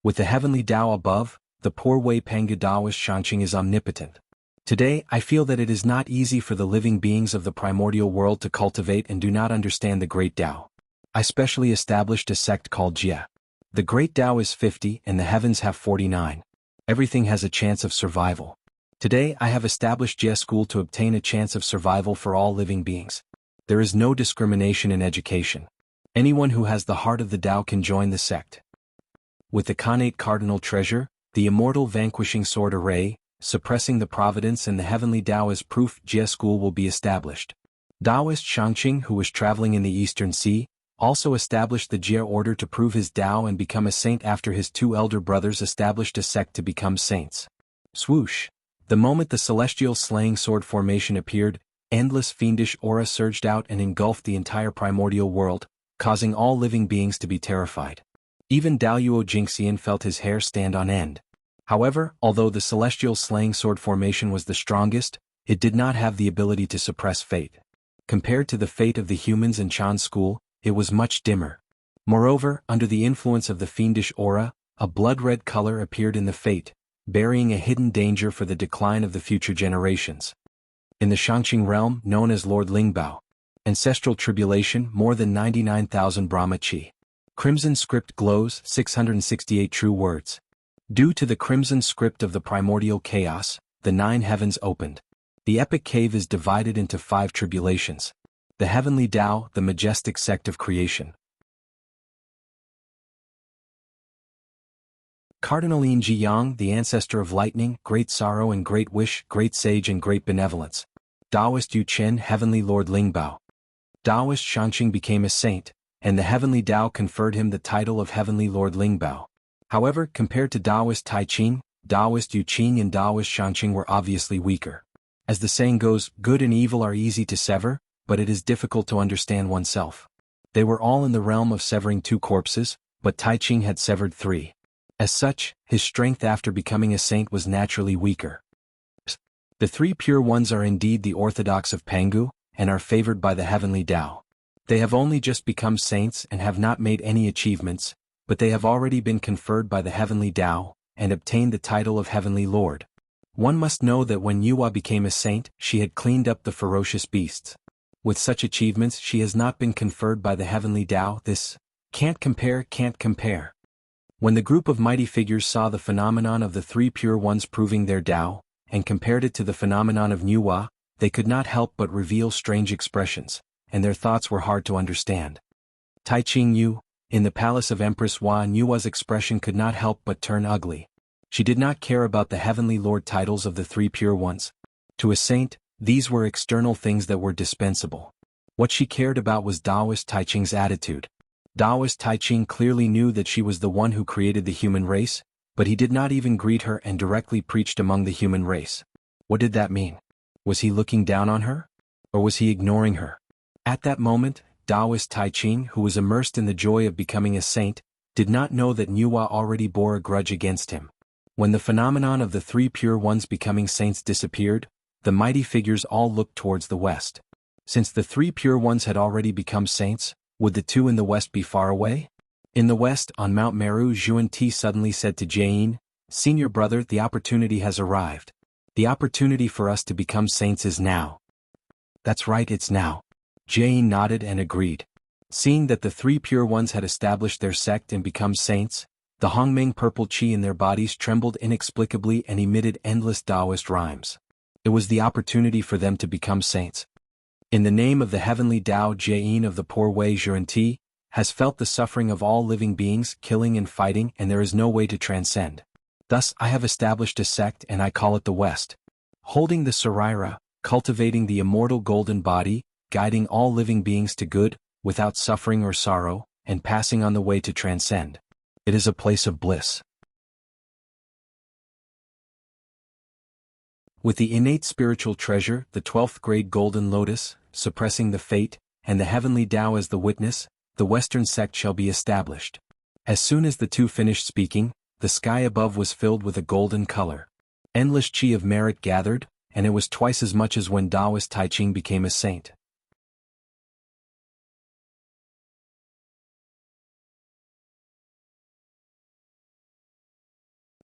With the heavenly Tao above, the poor Wei Pengge Taoist Shangqing is omnipotent. Today, I feel that it is not easy for the living beings of the primordial world to cultivate and do not understand the great Tao. I specially established a sect called Jia. The great Tao is 50 and the heavens have 49. Everything has a chance of survival. Today, I have established Jia school to obtain a chance of survival for all living beings. There is no discrimination in education. Anyone who has the heart of the Tao can join the sect. With the Khanate cardinal treasure, the immortal vanquishing sword array, suppressing the providence and the heavenly Tao as proof, Jia school will be established. Taoist Shangqing, who was traveling in the Eastern Sea, also established the Jia order to prove his Tao and become a saint after his 2 elder brothers established a sect to become saints. Swoosh! The moment the celestial slaying sword formation appeared, Endless fiendish aura surged out and engulfed the entire primordial world, causing all living beings to be terrified. Even Daluo Jingxian felt his hair stand on end. However, although the celestial slaying sword formation was the strongest, it did not have the ability to suppress fate. Compared to the fate of the humans in Chan's school, it was much dimmer. Moreover, under the influence of the fiendish aura, a blood-red color appeared in the fate, burying a hidden danger for the decline of the future generations. In the Shangqing realm, known as Lord Lingbao, ancestral tribulation more than 99,000 Brahma Chi. Crimson script glows 668 true words. Due to the crimson script of the primordial chaos, the 9 heavens opened. The epic cave is divided into 5 tribulations. The heavenly Tao, the majestic sect of creation. Cardinal Yin Yang, the ancestor of lightning, great sorrow and great wish, great sage and great benevolence. Taoist Yu Chen, heavenly Lord Lingbao. Taoist Shangqing became a saint, and the heavenly Tao conferred him the title of heavenly Lord Lingbao. However, compared to Taoist Tai Ching, Taoist Yu Qing and Taoist Shangqing were obviously weaker. As the saying goes, good and evil are easy to sever, but it is difficult to understand oneself. They were all in the realm of severing 2 corpses, but Tai Ching had severed 3. As such, his strength after becoming a saint was naturally weaker. The 3 pure ones are indeed the orthodox of Pangu, and are favored by the heavenly Tao. They have only just become saints and have not made any achievements, but they have already been conferred by the heavenly Tao, and obtained the title of heavenly Lord. One must know that when Yuhua became a saint, she had cleaned up the ferocious beasts. With such achievements she has not been conferred by the heavenly Tao. This can't compare. When the group of mighty figures saw the phenomenon of the 3 pure ones proving their Tao, and compared it to the phenomenon of Yuhua, they could not help but reveal strange expressions, and their thoughts were hard to understand. Tai Ching Yu, in the palace of Empress Hua, Yuhua's expression could not help but turn ugly. She did not care about the heavenly Lord titles of the 3 pure ones. To a saint, these were external things that were dispensable. What she cared about was Taoist Tai Ching's attitude. Taoist Tai Ching clearly knew that she was the one who created the human race, but he did not even greet her and directly preached among the human race. What did that mean? Was he looking down on her? Or was he ignoring her? At that moment, Taoist Tai Ching, who was immersed in the joy of becoming a saint, did not know that Yuhua already bore a grudge against him. When the phenomenon of the 3 pure ones becoming saints disappeared, the mighty figures all looked towards the west. Since the 3 pure ones had already become saints, would the 2 in the west be far away? In the west, on Mount Meru, Zhuan Ti suddenly said to Jain, "Senior brother, the opportunity has arrived. The opportunity for us to become saints is now." "That's right, it's now." Jain nodded and agreed. Seeing that the 3 pure ones had established their sect and become saints, the Hongming purple qi in their bodies trembled inexplicably and emitted endless Taoist rhymes. It was the opportunity for them to become saints. In the name of the heavenly Tao, Jain of the poor way Zhuan Ti has felt the suffering of all living beings, killing and fighting, and there is no way to transcend. Thus I have established a sect and I call it the West. Holding the Saraira, cultivating the immortal golden body, guiding all living beings to good, without suffering or sorrow, and passing on the way to transcend. It is a place of bliss. With the innate spiritual treasure, the 12th grade golden lotus, suppressing the fate, and the heavenly Tao as the witness, the Western sect shall be established. As soon as the 2 finished speaking, the sky above was filled with a golden color. Endless chi of merit gathered, and it was twice as much as when Taoist Tai Ching became a saint.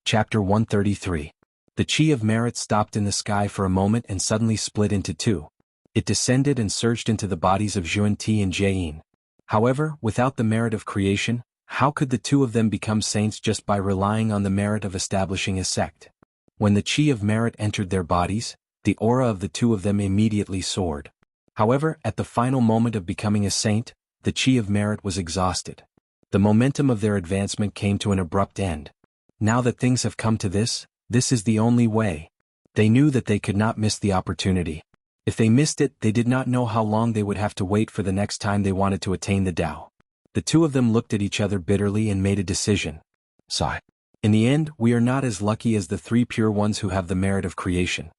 Chapter 133. The chi of merit stopped in the sky for a moment and suddenly split into 2. It descended and surged into the bodies of Zhuan Ti and Jain. However, without the merit of creation, how could the 2 of them become saints just by relying on the merit of establishing a sect? When the chi of merit entered their bodies, the aura of the 2 of them immediately soared. However, at the final moment of becoming a saint, the chi of merit was exhausted. The momentum of their advancement came to an abrupt end. Now that things have come to this is the only way. They knew that they could not miss the opportunity. If they missed it, they did not know how long they would have to wait for the next time they wanted to attain the Tao. The 2 of them looked at each other bitterly and made a decision. Sigh. In the end, we are not as lucky as the 3 pure ones who have the merit of creation.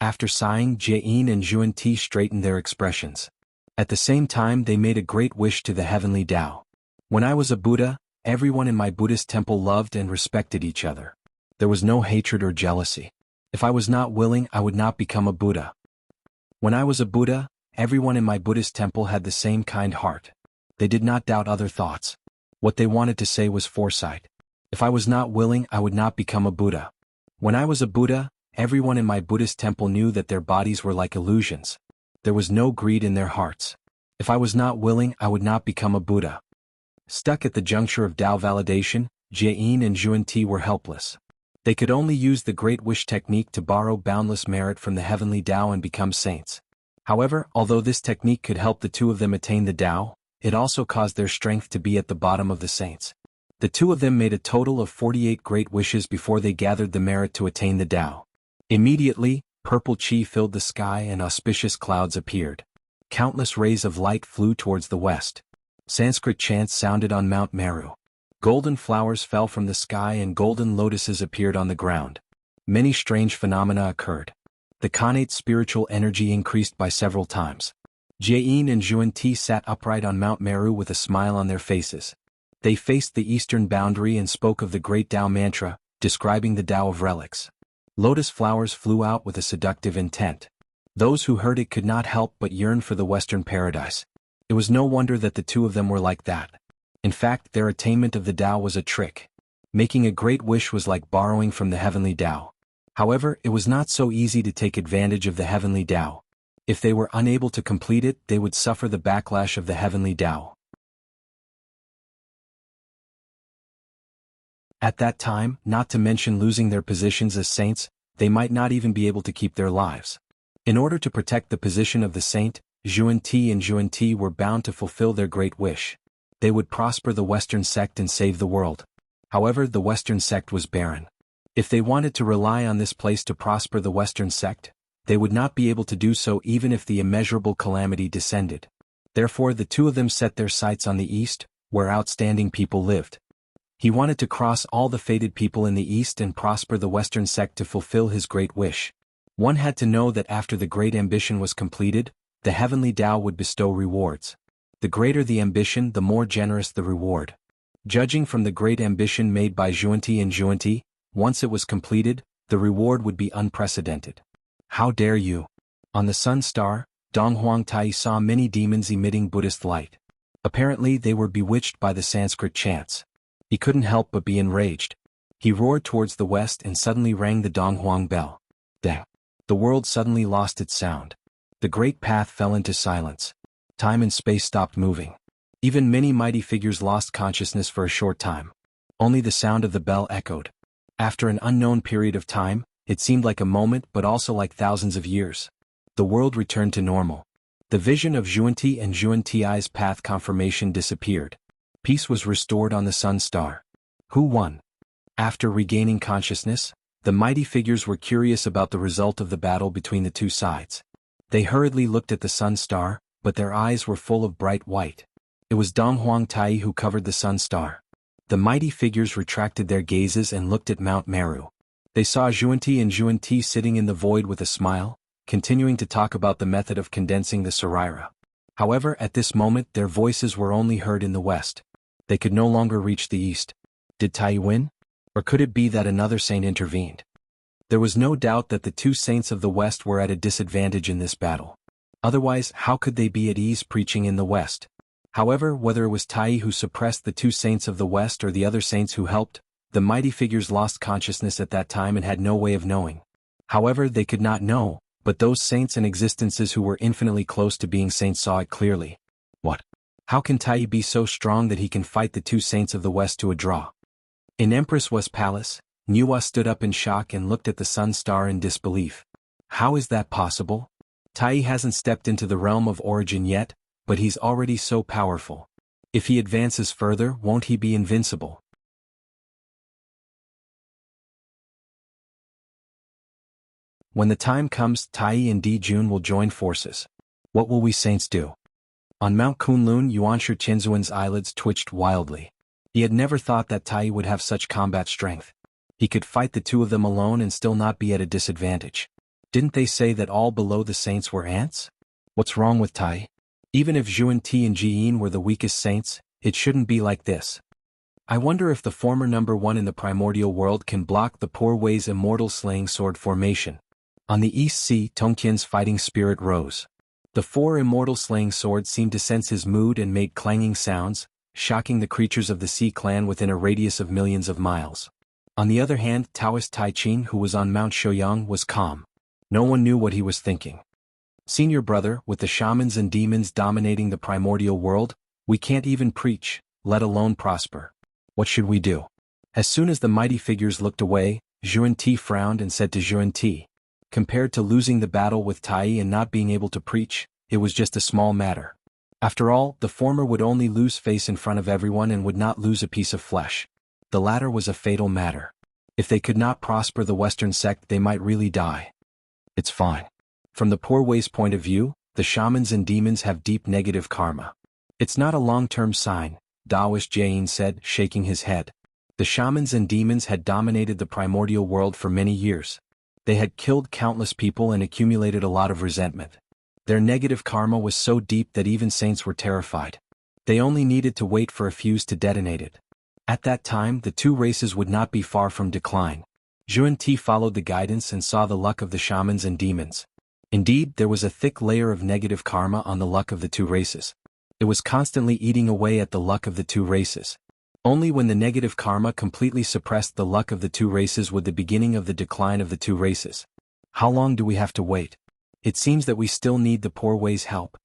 After sighing, Jie and Yuan-Ti straightened their expressions. At the same time they made a great wish to the heavenly Tao. When I was a Buddha, everyone in my Buddhist temple loved and respected each other. There was no hatred or jealousy. If I was not willing, I would not become a Buddha. When I was a Buddha, everyone in my Buddhist temple had the same kind heart. They did not doubt other thoughts. What they wanted to say was foresight. If I was not willing, I would not become a Buddha. When I was a Buddha, everyone in my Buddhist temple knew that their bodies were like illusions. There was no greed in their hearts. If I was not willing, I would not become a Buddha. Stuck at the juncture of Tao validation, Jie and Yuan-Ti were helpless. They could only use the Great Wish technique to borrow boundless merit from the heavenly Tao and become saints. However, although this technique could help the two of them attain the Tao, it also caused their strength to be at the bottom of the saints. The two of them made a total of 48 great wishes before they gathered the merit to attain the Tao. Immediately, purple chi filled the sky and auspicious clouds appeared. Countless rays of light flew towards the west. Sanskrit chants sounded on Mount Meru. Golden flowers fell from the sky and golden lotuses appeared on the ground. Many strange phenomena occurred. The connate spiritual energy increased by several times. Jie and Yuan-Ti sat upright on Mount Meru with a smile on their faces. They faced the eastern boundary and spoke of the great Tao mantra, describing the Tao of relics. Lotus flowers flew out with a seductive intent. Those who heard it could not help but yearn for the western paradise. It was no wonder that the two of them were like that. In fact, their attainment of the Tao was a trick. Making a great wish was like borrowing from the heavenly Tao. However, it was not so easy to take advantage of the heavenly Tao. If they were unable to complete it, they would suffer the backlash of the heavenly Tao. At that time, not to mention losing their positions as saints, they might not even be able to keep their lives. In order to protect the position of the saint, Yuan-Ti and Yuan-Ti were bound to fulfill their great wish. They would prosper the Western sect and save the world. However, the Western sect was barren. If they wanted to rely on this place to prosper the Western sect, they would not be able to do so even if the immeasurable calamity descended. Therefore the two of them set their sights on the east, where outstanding people lived. He wanted to cross all the fated people in the east and prosper the Western sect to fulfill his great wish. One had to know that after the great ambition was completed, the heavenly Tao would bestow rewards. The greater the ambition, the more generous the reward. Judging from the great ambition made by Yuan-Ti and Yuan-Ti, once it was completed, the reward would be unprecedented. How dare you? On the sun star, Dong Huangtai saw many demons emitting Buddhist light. Apparently they were bewitched by the Sanskrit chants. He couldn't help but be enraged. He roared towards the west and suddenly rang the Donghuang bell. Dang! The world suddenly lost its sound. The great path fell into silence. Time and space stopped moving. Even many mighty figures lost consciousness for a short time. Only the sound of the bell echoed. After an unknown period of time, it seemed like a moment but also like thousands of years. The world returned to normal. The vision of Yuan-Ti and Yuan-Ti's path confirmation disappeared. Peace was restored on the sun star. Who won? After regaining consciousness, the mighty figures were curious about the result of the battle between the two sides. They hurriedly looked at the sun star, but their eyes were full of bright white. It was Dong Huangtai who covered the sun star. The mighty figures retracted their gazes and looked at Mount Meru. They saw Yuan-Ti and Yuan-Ti sitting in the void with a smile, continuing to talk about the method of condensing the Sarira. However, at this moment their voices were only heard in the west. They could no longer reach the east. Did Tai win? Or could it be that another saint intervened? There was no doubt that the two saints of the west were at a disadvantage in this battle. Otherwise, how could they be at ease preaching in the west? However, whether it was Tai who suppressed the two saints of the west or the other saints who helped, the mighty figures lost consciousness at that time and had no way of knowing. However, they could not know, but those saints and existences who were infinitely close to being saints saw it clearly. What? How can Tai be so strong that he can fight the two saints of the west to a draw? In Empress Was Palace, Nuwa stood up in shock and looked at the sun star in disbelief. How is that possible? Tai hasn't stepped into the realm of origin yet, but he's already so powerful. If he advances further, won't he be invincible? When the time comes, Tai and Dijun will join forces. What will we saints do? On Mount Kunlun, Yuanshi Qinzuan's eyelids twitched wildly. He had never thought that Tai would have such combat strength. He could fight the two of them alone and still not be at a disadvantage. Didn't they say that all below the saints were ants? What's wrong with Tai? Even if Xuan-Ti and Jiyin were the weakest saints, it shouldn't be like this. I wonder if the former number 1 in the primordial world can block the poor Wei's immortal slaying sword formation. On the East Sea, Tongqian's fighting spirit rose. The 4 immortal slaying swords seemed to sense his mood and made clanging sounds, shocking the creatures of the Sea clan within a radius of millions of miles. On the other hand, Taoist Tai Ching, who was on Mount Shouyang, was calm. No one knew what he was thinking. Senior brother, with the shamans and demons dominating the primordial world, we can't even preach, let alone prosper. What should we do? As soon as the mighty figures looked away, Xuan-Ti frowned and said to Xuan-Ti, compared to losing the battle with Tai and not being able to preach, it was just a small matter. After all, the former would only lose face in front of everyone and would not lose a piece of flesh. The latter was a fatal matter. If they could not prosper the Western sect, they might really die. It's fine. From the poor Wei's point of view, the shamans and demons have deep negative karma. It's not a long-term sign, Taoist Jiyin said, shaking his head. The shamans and demons had dominated the primordial world for many years. They had killed countless people and accumulated a lot of resentment. Their negative karma was so deep that even saints were terrified. They only needed to wait for a fuse to detonate it. At that time, the two races would not be far from decline. Xuan-Ti followed the guidance and saw the luck of the shamans and demons. Indeed, there was a thick layer of negative karma on the luck of the two races. It was constantly eating away at the luck of the two races. Only when the negative karma completely suppressed the luck of the two races would the beginning of the decline of the two races. How long do we have to wait? It seems that we still need the poor Wei's help.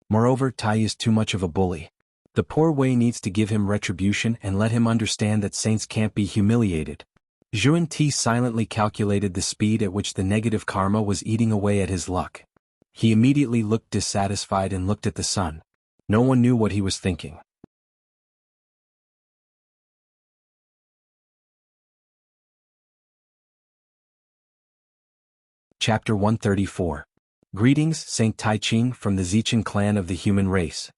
Moreover, Tai is too much of a bully. The poor Wei needs to give him retribution and let him understand that saints can't be humiliated. Xuan-Ti silently calculated the speed at which the negative karma was eating away at his luck. He immediately looked dissatisfied and looked at the sun. No one knew what he was thinking. Chapter 134. Greetings, Saint Tai Ching from the Zichen clan of the human race.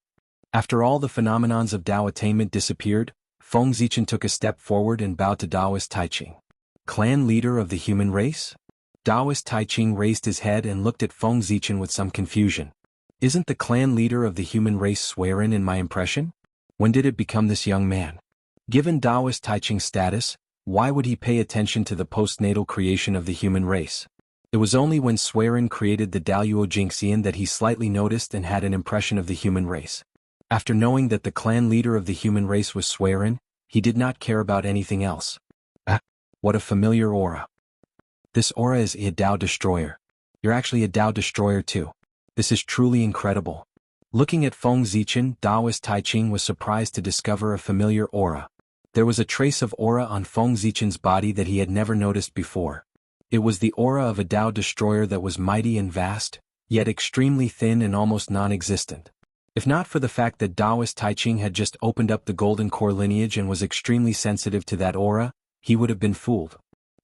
After all the phenomenons of Tao attainment disappeared, Feng Zichen took a step forward and bowed to Taoist Tai Ching. Clan leader of the human race? Taoist Tai Ching raised his head and looked at Feng Zichen with some confusion. Isn't the clan leader of the human race Swearin in my impression? When did it become this young man? Given Taoist Tai Ching's status, why would he pay attention to the postnatal creation of the human race? It was only when Swearin created the Daluo Jingxian that he slightly noticed and had an impression of the human race. After knowing that the clan leader of the human race was Swearin, he did not care about anything else. What a familiar aura. This aura is a Tao destroyer. You're actually a Tao destroyer too. This is truly incredible. Looking at Feng Zichen, Taoist Tai Ching was surprised to discover a familiar aura. There was a trace of aura on Feng Zichen's body that he had never noticed before. It was the aura of a Tao destroyer that was mighty and vast, yet extremely thin and almost non-existent. If not for the fact that Taoist Tai Ching had just opened up the golden core lineage and was extremely sensitive to that aura, he would have been fooled.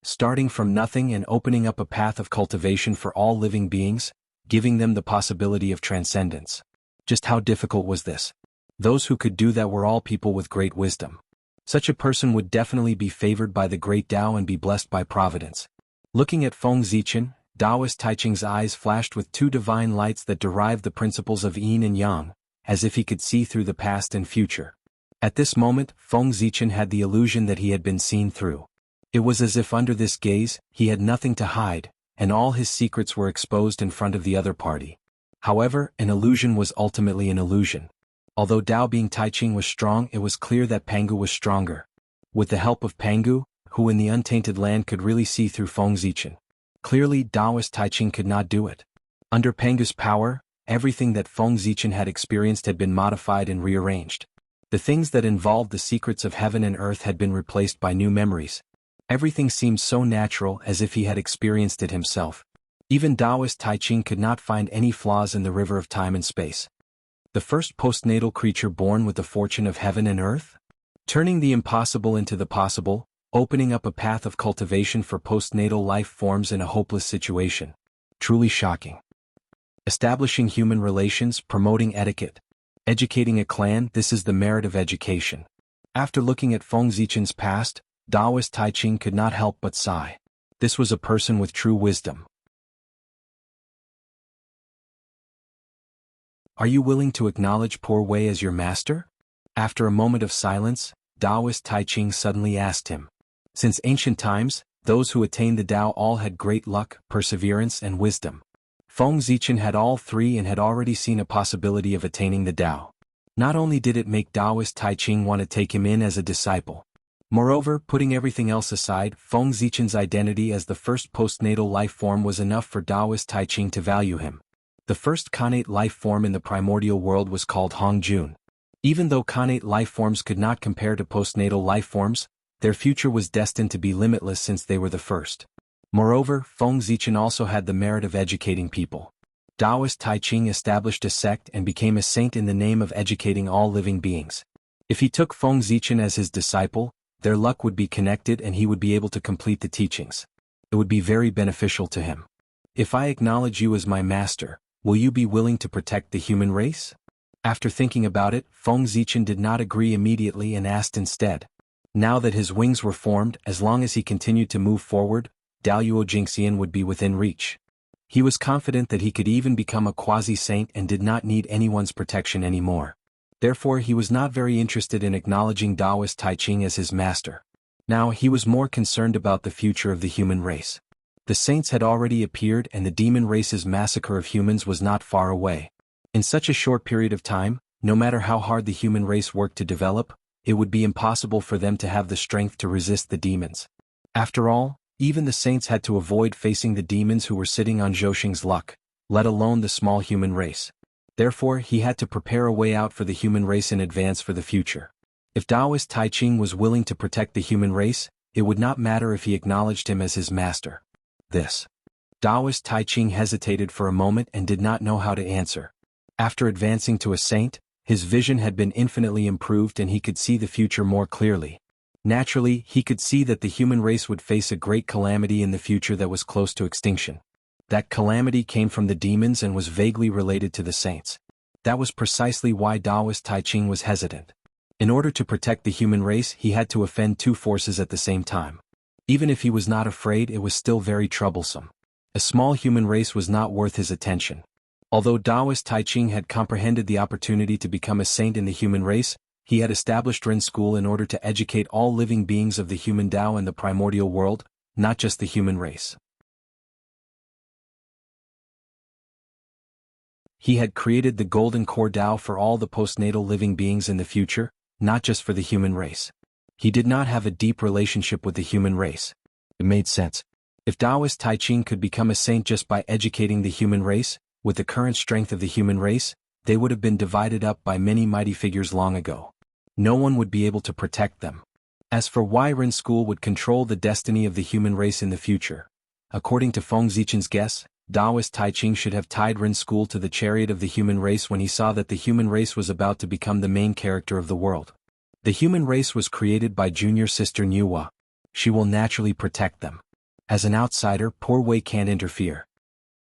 Starting from nothing and opening up a path of cultivation for all living beings, giving them the possibility of transcendence. Just how difficult was this? Those who could do that were all people with great wisdom. Such a person would definitely be favored by the great Tao and be blessed by providence. Looking at Feng Zichen, Taoist Tai Ching's eyes flashed with two divine lights that derived the principles of yin and yang, as if he could see through the past and future. At this moment, Feng Zichen had the illusion that he had been seen through. It was as if under this gaze, he had nothing to hide, and all his secrets were exposed in front of the other party. However, an illusion was ultimately an illusion. Although Tao being Tai Ching was strong, it was clear that Pangu was stronger. With the help of Pangu, who in the untainted land could really see through Feng Zichen. Clearly, Taoist Tai Ching could not do it. Under Pangu's power, everything that Feng Zichen had experienced had been modified and rearranged. The things that involved the secrets of heaven and earth had been replaced by new memories. Everything seemed so natural as if he had experienced it himself. Even Taoist Tai Ching could not find any flaws in the river of time and space. The first postnatal creature born with the fortune of heaven and earth? Turning the impossible into the possible, opening up a path of cultivation for postnatal life forms in a hopeless situation. Truly shocking. Establishing human relations, promoting etiquette. Educating a clan, this is the merit of education. After looking at Feng Zichen's past, Taoist Tai Ching could not help but sigh. This was a person with true wisdom. Are you willing to acknowledge Poor Wei as your master? After a moment of silence, Taoist Tai Ching suddenly asked him. Since ancient times, those who attained the Tao all had great luck, perseverance and wisdom. Feng Zichen had all three and had already seen a possibility of attaining the Tao. Not only did it make Taoist Tai Ching want to take him in as a disciple. Moreover, putting everything else aside, Feng Zichen's identity as the first postnatal life form was enough for Taoist Tai Ching to value him. The first connate life form in the primordial world was called Hong Jun. Even though connate life forms could not compare to postnatal life forms, their future was destined to be limitless since they were the first. Moreover, Feng Zichen also had the merit of educating people. Taoist Tai Ching established a sect and became a saint in the name of educating all living beings. If he took Feng Zichen as his disciple, their luck would be connected and he would be able to complete the teachings. It would be very beneficial to him. If I acknowledge you as my master, will you be willing to protect the human race? After thinking about it, Feng Zichen did not agree immediately and asked instead. Now that his wings were formed, as long as he continued to move forward, Daluo Jingxian would be within reach. He was confident that he could even become a quasi-saint and did not need anyone's protection anymore. Therefore he was not very interested in acknowledging Taoist Tai Ching as his master. Now he was more concerned about the future of the human race. The saints had already appeared and the demon race's massacre of humans was not far away. In such a short period of time, no matter how hard the human race worked to develop, it would be impossible for them to have the strength to resist the demons. After all, even the saints had to avoid facing the demons who were sitting on Zhouxing's luck, let alone the small human race. Therefore he had to prepare a way out for the human race in advance for the future. If Taoist Tai Ching was willing to protect the human race, it would not matter if he acknowledged him as his master. Taoist Tai Ching hesitated for a moment and did not know how to answer. After advancing to a saint, his vision had been infinitely improved and he could see the future more clearly. Naturally, he could see that the human race would face a great calamity in the future that was close to extinction. That calamity came from the demons and was vaguely related to the saints. That was precisely why Taoist Tai Ching was hesitant. In order to protect the human race, he had to offend two forces at the same time. Even if he was not afraid, it was still very troublesome. A small human race was not worth his attention. Although Taoist Tai Ching had comprehended the opportunity to become a saint in the human race, he had established Ren School in order to educate all living beings of the human Tao and the primordial world, not just the human race. He had created the Golden Core Tao for all the postnatal living beings in the future, not just for the human race. He did not have a deep relationship with the human race. It made sense. If Taoist Tai Ching could become a saint just by educating the human race, with the current strength of the human race, they would have been divided up by many mighty figures long ago. No one would be able to protect them. As for why Ren School would control the destiny of the human race in the future, according to Feng Zichen's guess, Taoist Tai Ching should have tied Ren School to the chariot of the human race when he saw that the human race was about to become the main character of the world. The human race was created by junior sister Nuwa. She will naturally protect them. As an outsider, Poor Wei can't interfere.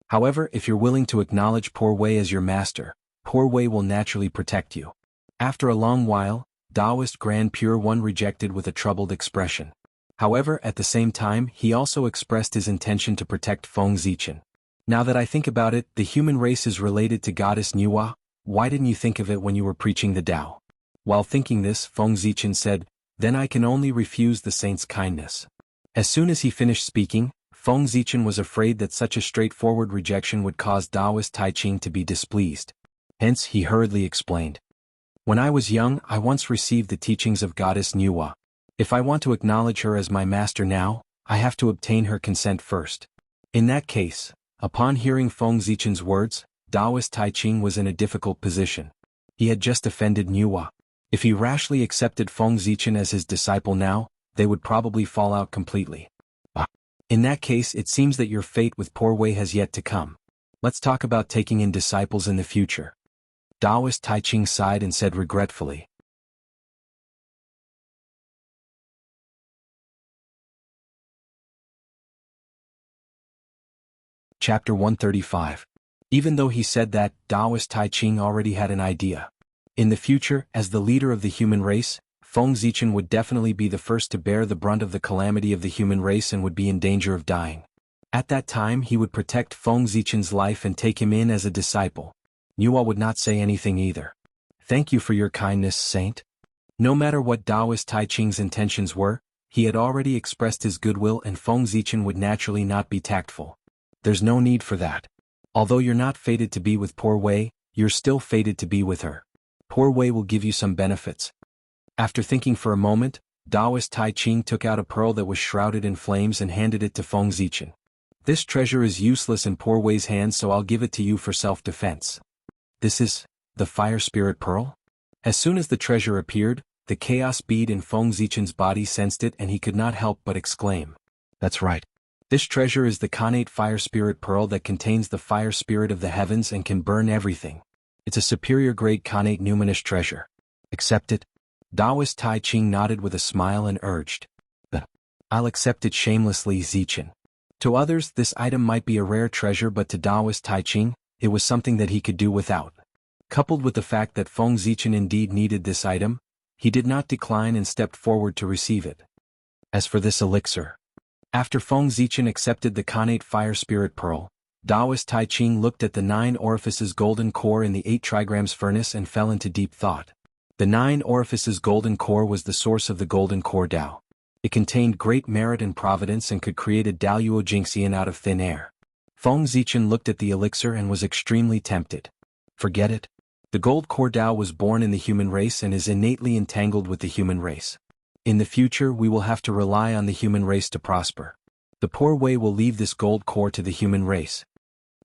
However, if you're willing to acknowledge Poor Wei as your master, Poor Wei will naturally protect you. After a long while, Taoist Grand Pure One rejected with a troubled expression. However, at the same time, he also expressed his intention to protect Feng Zichen. Now that I think about it, the human race is related to goddess Nuwa. Why didn't you think of it when you were preaching the Tao? While thinking this, Feng Zichen said, then I can only refuse the saint's kindness. As soon as he finished speaking, Feng Zichen was afraid that such a straightforward rejection would cause Taoist Tai Ching to be displeased. Hence, he hurriedly explained. When I was young, I once received the teachings of goddess Nuwa. If I want to acknowledge her as my master now, I have to obtain her consent first. In that case, upon hearing Feng Zichen's words, Taoist Tai Ching was in a difficult position. He had just offended Nuwa. If he rashly accepted Feng Zichen as his disciple now, they would probably fall out completely. In that case, it seems that your fate with Poor Wei has yet to come. Let's talk about taking in disciples in the future. Taoist Tai Ching sighed and said regretfully. Chapter 135. Even though he said that, Taoist Tai Ching already had an idea. In the future, as the leader of the human race, Feng Zichen would definitely be the first to bear the brunt of the calamity of the human race and would be in danger of dying. At that time he would protect Feng Zichen's life and take him in as a disciple. Nuwa would not say anything either. Thank you for your kindness, Saint. No matter what Taoist Tai Ching's intentions were, he had already expressed his goodwill and Feng Zichen would naturally not be tactful. There's no need for that. Although you're not fated to be with poor Wei, you're still fated to be with her. Poor Wei will give you some benefits. After thinking for a moment, Taoist Tai Ching took out a pearl that was shrouded in flames and handed it to Feng Zichen. This treasure is useless in poor Wei's hands, so I'll give it to you for self-defense. This is the fire spirit pearl? As soon as the treasure appeared, the chaos bead in Feng Zichen's body sensed it and he could not help but exclaim. That's right. This treasure is the Khanate fire spirit pearl that contains the fire spirit of the heavens and can burn everything. It's a superior grade Khanate numinous treasure. Accept it? Taoist Tai Ching nodded with a smile and urged. I'll accept it shamelessly, Zichen. To others, this item might be a rare treasure, but to Taoist Tai Ching, it was something that he could do without. Coupled with the fact that Feng Zichen indeed needed this item, he did not decline and stepped forward to receive it. As for this elixir, after Feng Zichen accepted the Khanate fire spirit pearl, Taoist Tai Ching looked at the 9 orifices golden core in the 8 trigrams furnace and fell into deep thought. The 9 orifices golden core was the source of the golden core Tao. It contained great merit and providence and could create a Daluo Jingxian out of thin air. Feng Zichen looked at the elixir and was extremely tempted. Forget it. The gold core Tao was born in the human race and is innately entangled with the human race. In the future we will have to rely on the human race to prosper. The poor Wei will leave this gold core to the human race.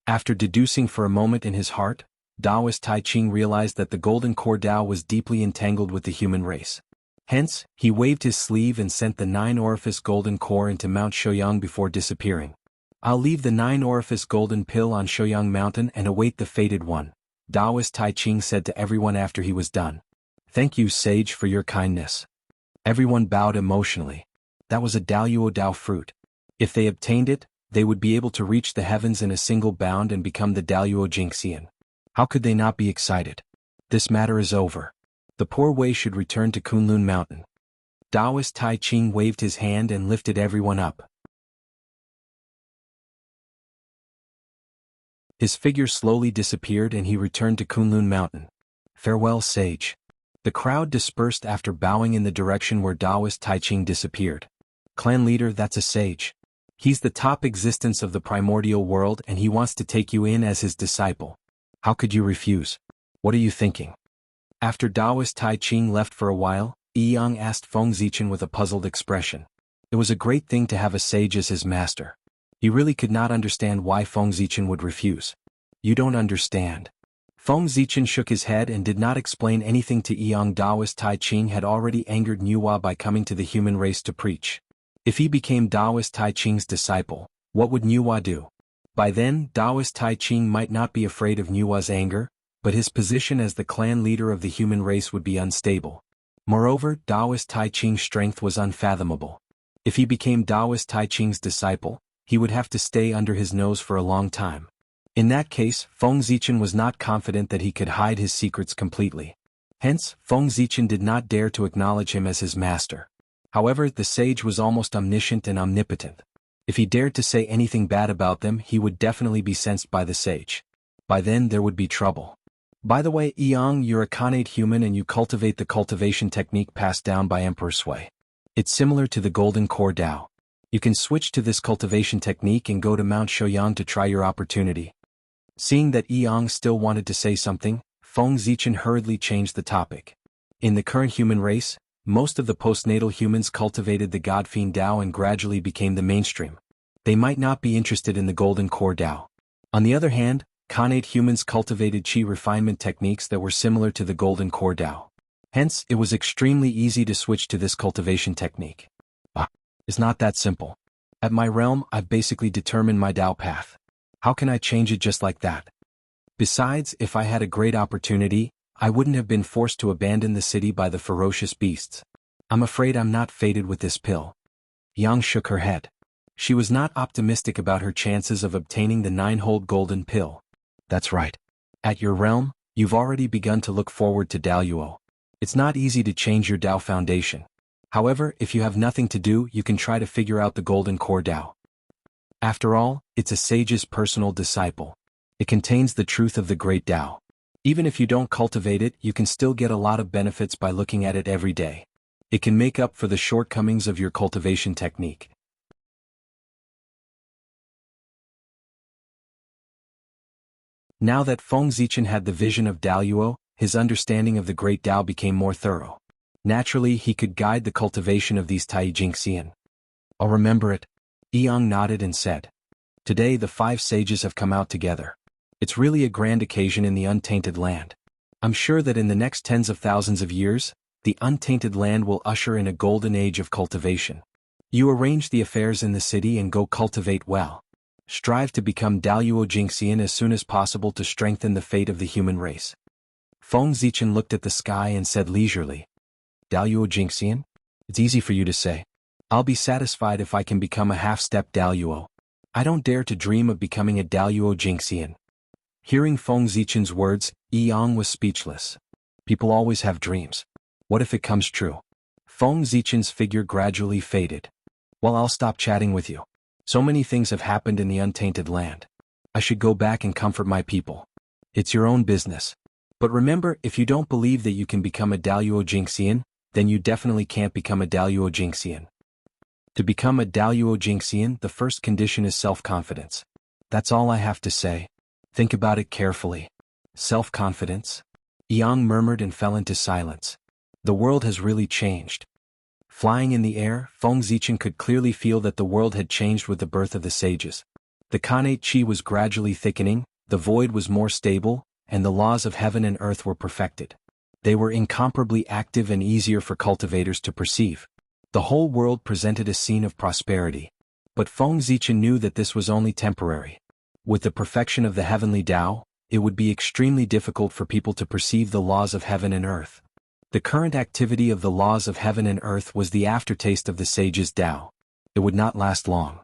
After deducing for a moment in his heart, Taoist Tai Ching realized that the golden core Tao was deeply entangled with the human race. Hence, he waved his sleeve and sent the 9 orifice golden core into Mount Shouyang before disappearing. I'll leave the 9 orifice golden pill on Shouyang Mountain and await the fated one, Taoist Tai Ching said to everyone after he was done. Thank you, sage, for your kindness. Everyone bowed emotionally. That was a Daluo Tao fruit. If they obtained it, they would be able to reach the heavens in a single bound and become the Daluo Jingxian. How could they not be excited? This matter is over. The poor Wei should return to Kunlun Mountain. Taoist Tai Ching waved his hand and lifted everyone up. His figure slowly disappeared and he returned to Kunlun Mountain. Farewell, sage. The crowd dispersed after bowing in the direction where Taoist Tai Ching disappeared. Clan leader, that's a sage. He's the top existence of the primordial world and he wants to take you in as his disciple. How could you refuse? What are you thinking? After Taoist Tai Ching left for a while, Yang asked Feng Zichen with a puzzled expression. It was a great thing to have a sage as his master. He really could not understand why Feng Zichen would refuse. You don't understand. Feng Zichen shook his head and did not explain anything to Yang. Taoist Tai Ching had already angered Nuwa by coming to the human race to preach. If he became Taoist Tai Ching's disciple, what would Nuwa do? By then, Taoist Tai Ching might not be afraid of Nuwa's anger, but his position as the clan leader of the human race would be unstable. Moreover, Taoist Tai Ching's strength was unfathomable. If he became Taoist Tai Ching's disciple, he would have to stay under his nose for a long time. In that case, Feng Zichen was not confident that he could hide his secrets completely. Hence, Feng Zichen did not dare to acknowledge him as his master. However, the sage was almost omniscient and omnipotent. If he dared to say anything bad about them, he would definitely be sensed by the sage. By then there would be trouble. By the way, Yang, you're a Khanate human and you cultivate the cultivation technique passed down by Emperor Sui. It's similar to the golden core Tao. You can switch to this cultivation technique and go to Mount Shouyang to try your opportunity. Seeing that Yang still wanted to say something, Feng Zichen hurriedly changed the topic. In the current human race, most of the postnatal humans cultivated the God-Fiend Tao and gradually became the mainstream. They might not be interested in the golden core Tao. On the other hand, Khanate humans cultivated Qi refinement techniques that were similar to the golden core Tao. Hence, it was extremely easy to switch to this cultivation technique. It's not that simple. At my realm, I've basically determined my Tao path. How can I change it just like that? Besides, if I had a great opportunity, I wouldn't have been forced to abandon the city by the ferocious beasts. I'm afraid I'm not fated with this pill. Yang shook her head. She was not optimistic about her chances of obtaining the 9-hold golden pill. That's right. At your realm, you've already begun to look forward to Daluo. It's not easy to change your Tao foundation. However, if you have nothing to do, you can try to figure out the golden core Tao. After all, it's a sage's personal disciple. It contains the truth of the great Tao. Even if you don't cultivate it, you can still get a lot of benefits by looking at it every day. It can make up for the shortcomings of your cultivation technique. Now that Feng Zichen had the vision of Daluo, his understanding of the great Tao became more thorough. Naturally, he could guide the cultivation of these Tai Jingxian. I'll remember it. Yang nodded and said. Today the 5 sages have come out together. It's really a grand occasion in the untainted land. I'm sure that in the next tens of thousands of years, the untainted land will usher in a golden age of cultivation. You arrange the affairs in the city and go cultivate well. Strive to become Daluo Jingxian as soon as possible to strengthen the fate of the human race. Feng Zichen looked at the sky and said leisurely. Daluo Jingxian? It's easy for you to say. I'll be satisfied if I can become a half-step Daluo. I don't dare to dream of becoming a Daluo Jingxian. Hearing Feng Zichen's words, Yang was speechless. People always have dreams. What if it comes true? Feng Zichen's figure gradually faded. Well, I'll stop chatting with you. So many things have happened in the untainted land. I should go back and comfort my people. It's your own business. But remember, if you don't believe that you can become a Daluo Jingxian, then you definitely can't become a Daluo Jingxian. To become a Daluo Jingxian, the first condition is self-confidence. That's all I have to say. Think about it carefully. Self-confidence? Yang murmured and fell into silence. The world has really changed. Flying in the air, Feng Zichen could clearly feel that the world had changed with the birth of the sages. The Kanate Qi was gradually thickening, the void was more stable, and the laws of heaven and earth were perfected. They were incomparably active and easier for cultivators to perceive. The whole world presented a scene of prosperity. But Feng Zichen knew that this was only temporary. With the perfection of the heavenly Tao, it would be extremely difficult for people to perceive the laws of heaven and earth. The current activity of the laws of heaven and earth was the aftertaste of the sage's Tao. It would not last long.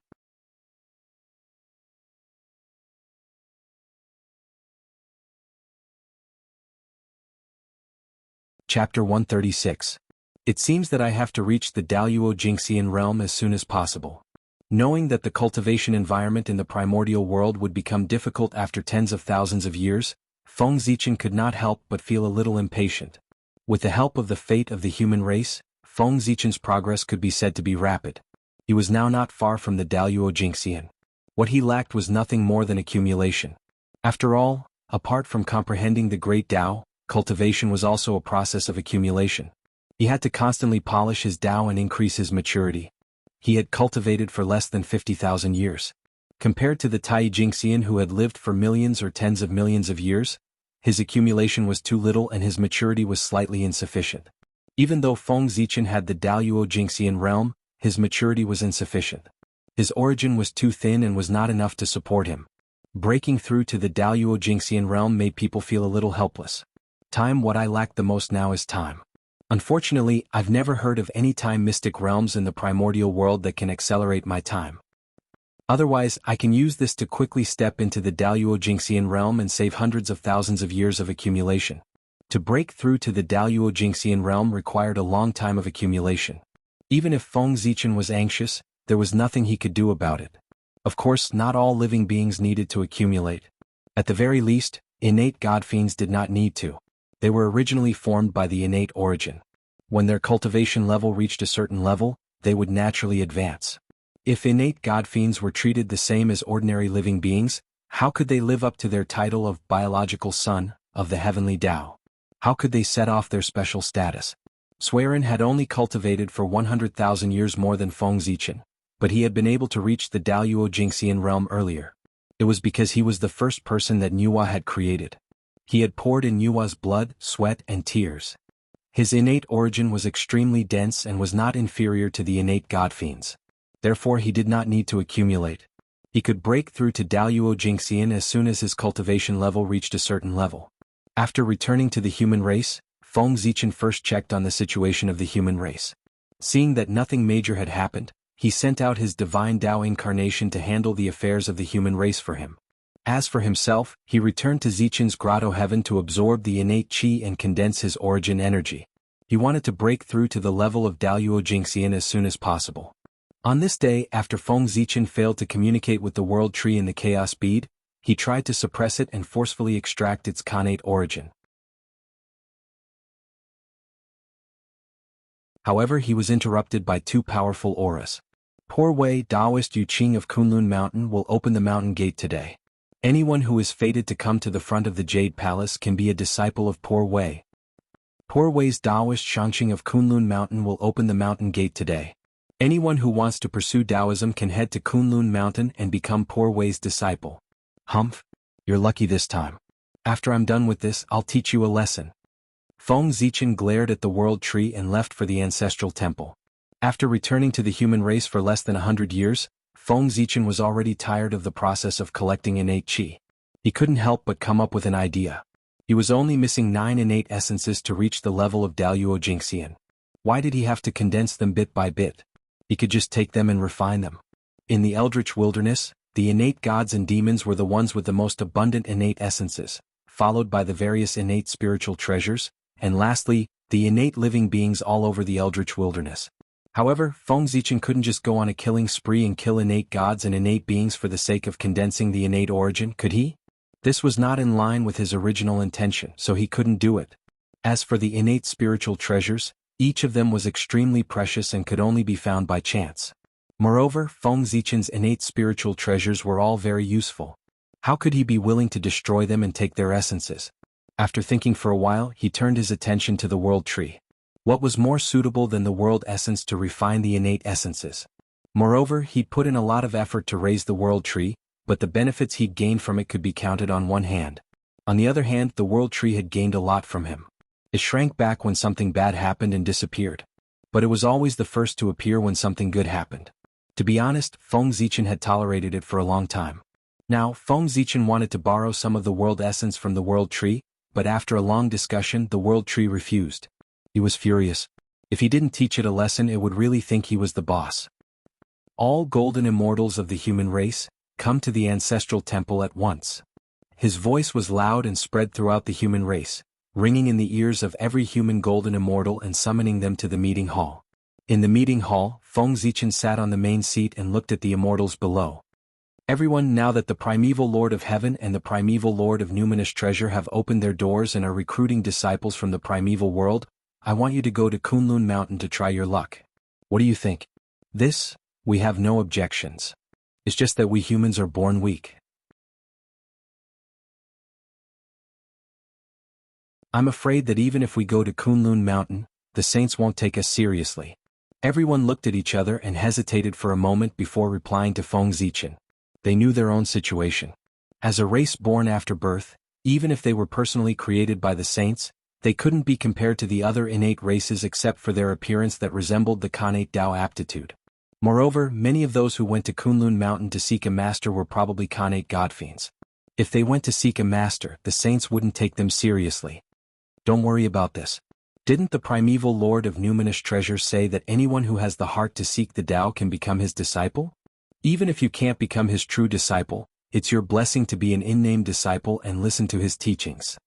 Chapter 136. It seems that I have to reach the Daluo Jingxian realm as soon as possible. Knowing that the cultivation environment in the primordial world would become difficult after tens of thousands of years, Feng Zichen could not help but feel a little impatient. With the help of the fate of the human race, Feng Zichen's progress could be said to be rapid. He was now not far from the Daluo Jingxian. What he lacked was nothing more than accumulation. After all, apart from comprehending the great Tao, cultivation was also a process of accumulation. He had to constantly polish his Tao and increase his maturity. He had cultivated for less than 50,000 years. Compared to the Tai Jingxian who had lived for millions or tens of millions of years, his accumulation was too little and his maturity was slightly insufficient. Even though Feng Zichen had the Daluo Jingxian realm, his maturity was insufficient. His origin was too thin and was not enough to support him. Breaking through to the Daluo Jingxian realm made people feel a little helpless. Time. What I lack the most now is time. Unfortunately, I've never heard of any time mystic realms in the primordial world that can accelerate my time. Otherwise, I can use this to quickly step into the Daluo Jingxian realm and save hundreds of thousands of years of accumulation. To break through to the Daluo Jingxian realm required a long time of accumulation. Even if Feng Zichen was anxious, there was nothing he could do about it. Of course, not all living beings needed to accumulate. At the very least, innate godfiends did not need to. They were originally formed by the innate origin. When their cultivation level reached a certain level, they would naturally advance. If innate godfiends were treated the same as ordinary living beings, how could they live up to their title of biological son of the heavenly Tao? How could they set off their special status? Suiren had only cultivated for 100,000 years more than Feng Zichen, but he had been able to reach the Daluo Jingxian realm earlier. It was because he was the first person that Nuwa had created. He had poured in Nuwa's blood, sweat, and tears. His innate origin was extremely dense and was not inferior to the innate godfiends. Therefore he did not need to accumulate. He could break through to Daluo Jingxian as soon as his cultivation level reached a certain level. After returning to the human race, Feng Zichen first checked on the situation of the human race. Seeing that nothing major had happened, he sent out his divine Tao incarnation to handle the affairs of the human race for him. As for himself, he returned to Zichen's grotto heaven to absorb the innate qi and condense his origin energy. He wanted to break through to the level of Daluo Jingxian as soon as possible. On this day, after Feng Zichen failed to communicate with the world tree in the chaos bead, He tried to suppress it and forcefully extract its connate origin. However, he was interrupted by two powerful auras. Poor Wei, Taoist Yu Qing of Kunlun Mountain will open the mountain gate today. Anyone who is fated to come to the front of the Jade Palace can be a disciple of Poor Wei. Poor Wei's Taoist Shangqing of Kunlun Mountain will open the mountain gate today. Anyone who wants to pursue Taoism can head to Kunlun Mountain and become Poor Wei's disciple. Humph, you're lucky this time. After I'm done with this, I'll teach you a lesson. Feng Zichen glared at the world tree and left for the ancestral temple. After returning to the human race for less than 100 years, Feng Zichen was already tired of the process of collecting innate qi. He couldn't help but come up with an idea. He was only missing 9 innate essences to reach the level of Daluo Jingxian. Why did he have to condense them bit by bit? He could just take them and refine them. In the Eldritch Wilderness, the innate gods and demons were the ones with the most abundant innate essences, followed by the various innate spiritual treasures, and lastly, the innate living beings all over the Eldritch Wilderness. However, Feng Zichen couldn't just go on a killing spree and kill innate gods and innate beings for the sake of condensing the innate origin, could he? This was not in line with his original intention, so he couldn't do it. As for the innate spiritual treasures, each of them was extremely precious and could only be found by chance. Moreover, Feng Zichen's innate spiritual treasures were all very useful. How could he be willing to destroy them and take their essences? After thinking for a while, he turned his attention to the world tree. What was more suitable than the world essence to refine the innate essences? Moreover, he'd put in a lot of effort to raise the world tree, but the benefits he'd gained from it could be counted on one hand. On the other hand, the world tree had gained a lot from him. It shrank back when something bad happened and disappeared. But it was always the first to appear when something good happened. To be honest, Feng Zichen had tolerated it for a long time. Now, Feng Zichen wanted to borrow some of the world essence from the world tree, but after a long discussion, the world tree refused. He was furious. If he didn't teach it a lesson, it would really think he was the boss. All golden immortals of the human race, come to the ancestral temple at once. His voice was loud and spread throughout the human race, ringing in the ears of every human golden immortal and summoning them to the meeting hall. In the meeting hall, Feng Zichen sat on the main seat and looked at the immortals below. Everyone, now that the primeval Lord of Heaven and the primeval Lord of Numinous Treasure have opened their doors and are recruiting disciples from the primeval world, I want you to go to Kunlun Mountain to try your luck. What do you think? This, we have no objections. It's just that we humans are born weak. I'm afraid that even if we go to Kunlun Mountain, the saints won't take us seriously. Everyone looked at each other and hesitated for a moment before replying to Feng Zichen. They knew their own situation. As a race born after birth, even if they were personally created by the saints, they couldn't be compared to the other innate races except for their appearance that resembled the connate Tao aptitude. Moreover, many of those who went to Kunlun Mountain to seek a master were probably connate godfiends. If they went to seek a master, the saints wouldn't take them seriously. Don't worry about this. Didn't the primeval Lord of Numinous Treasure say that anyone who has the heart to seek the Tao can become his disciple? Even if you can't become his true disciple, it's your blessing to be an in-name disciple and listen to his teachings.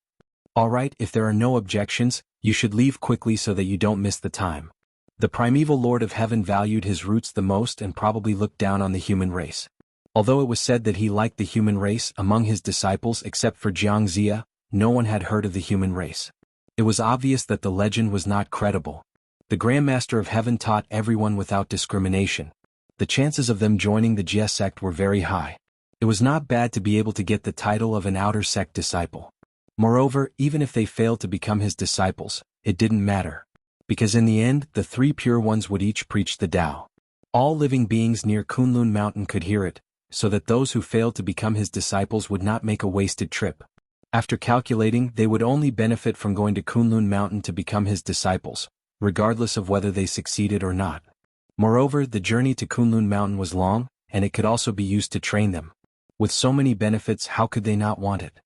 Alright, if there are no objections, you should leave quickly so that you don't miss the time. The primeval Lord of Heaven valued his roots the most and probably looked down on the human race. Although it was said that he liked the human race, among his disciples except for Jiang Zia, no one had heard of the human race. It was obvious that the legend was not credible. The Grandmaster of Heaven taught everyone without discrimination. The chances of them joining the Jia sect were very high. It was not bad to be able to get the title of an outer sect disciple. Moreover, even if they failed to become his disciples, it didn't matter. Because in the end, the 3 pure ones would each preach the Tao. All living beings near Kunlun Mountain could hear it, so that those who failed to become his disciples would not make a wasted trip. After calculating, they would only benefit from going to Kunlun Mountain to become his disciples, regardless of whether they succeeded or not. Moreover, the journey to Kunlun Mountain was long, and it could also be used to train them. With so many benefits, how could they not want it?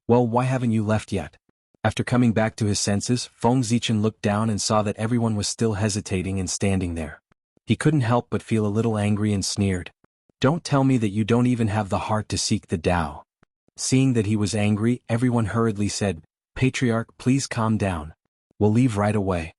Well, why haven't you left yet? After coming back to his senses, Feng Zichen looked down and saw that everyone was still hesitating and standing there. He couldn't help but feel a little angry and sneered. Don't tell me that you don't even have the heart to seek the Tao. Seeing that he was angry, everyone hurriedly said, Patriarch, please calm down. We'll leave right away.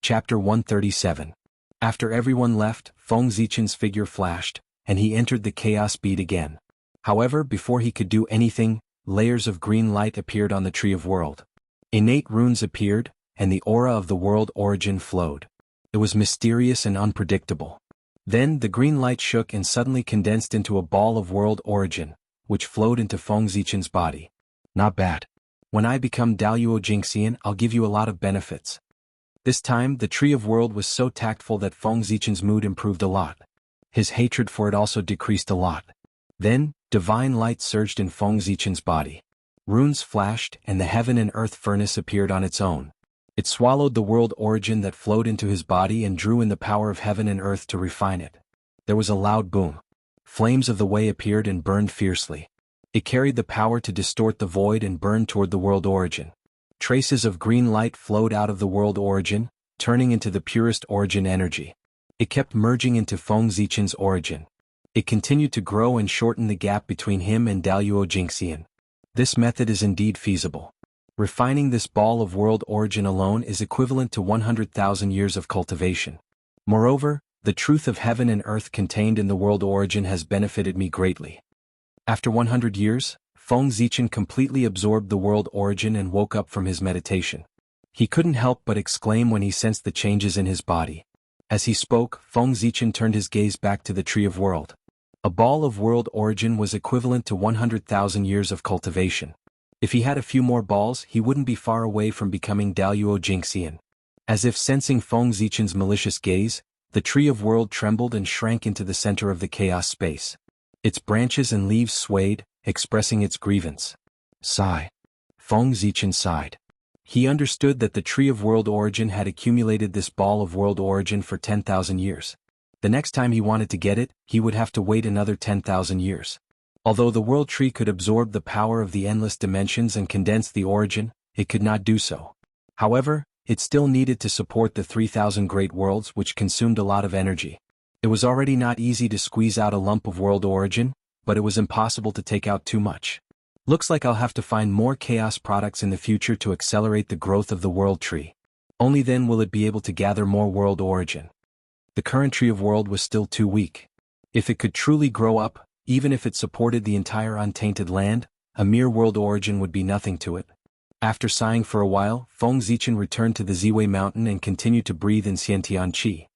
Chapter 137. After everyone left, Feng Zichen's figure flashed, and he entered the chaos bead again. However, before he could do anything, layers of green light appeared on the Tree of World. Innate runes appeared, and the aura of the world origin flowed. It was mysterious and unpredictable. Then the green light shook and suddenly condensed into a ball of world origin, which flowed into Feng Zichen's body. Not bad. When I become Daluo Jingxian, I'll give you a lot of benefits. This time, the Tree of World was so tactful that Feng Zichen's mood improved a lot. His hatred for it also decreased a lot. Then, divine light surged in Feng Zichen's body. Runes flashed, and the heaven and earth furnace appeared on its own. It swallowed the world origin that flowed into his body and drew in the power of heaven and earth to refine it. There was a loud boom. Flames of the way appeared and burned fiercely. It carried the power to distort the void and burn toward the world origin. Traces of green light flowed out of the world origin, turning into the purest origin energy. It kept merging into Feng Zichen's origin. It continued to grow and shorten the gap between him and Daluo Jingxian. This method is indeed feasible. Refining this ball of world origin alone is equivalent to 100,000 years of cultivation. Moreover, the truth of heaven and earth contained in the world origin has benefited me greatly. After 100 years, Feng Zichen completely absorbed the world origin and woke up from his meditation. He couldn't help but exclaim when he sensed the changes in his body. As he spoke, Feng Zichen turned his gaze back to the Tree of World. A ball of world origin was equivalent to 100,000 years of cultivation. If he had a few more balls, he wouldn't be far away from becoming Daluo Jingxian. As if sensing Feng Zichen's malicious gaze, the Tree of World trembled and shrank into the center of the chaos space. Its branches and leaves swayed, expressing its grievance. Sigh. Feng Zichen sighed. He understood that the Tree of World Origin had accumulated this ball of world origin for 10,000 years. The next time he wanted to get it, he would have to wait another 10,000 years. Although the world tree could absorb the power of the endless dimensions and condense the origin, it could not do so. However, it still needed to support the 3,000 great worlds, which consumed a lot of energy. It was already not easy to squeeze out a lump of world origin, but it was impossible to take out too much. Looks like I'll have to find more chaos products in the future to accelerate the growth of the world tree. Only then will it be able to gather more world origin. The current Tree of World was still too weak. If it could truly grow up, even if it supported the entire untainted land, a mere world origin would be nothing to it. After sighing for a while, Feng Zichen returned to the Ziwei mountain and continued to breathe in Xiantian Qi.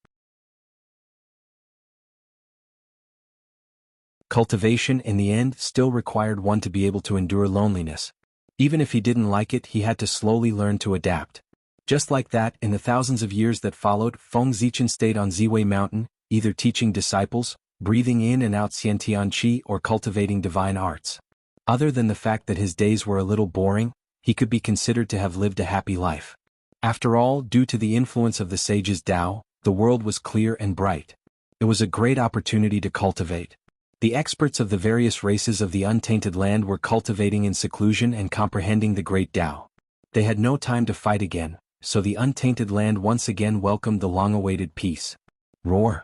Cultivation, in the end, still required one to be able to endure loneliness. Even if he didn't like it, he had to slowly learn to adapt. Just like that, in the thousands of years that followed, Feng Zichen stayed on Ziwei mountain, either teaching disciples, breathing in and out Xiantian Qi, or cultivating divine arts. Other than the fact that his days were a little boring, he could be considered to have lived a happy life. After all, due to the influence of the sage's Tao, the world was clear and bright. It was a great opportunity to cultivate. The experts of the various races of the untainted land were cultivating in seclusion and comprehending the great Tao. They had no time to fight again, so the untainted land once again welcomed the long-awaited peace. Roar.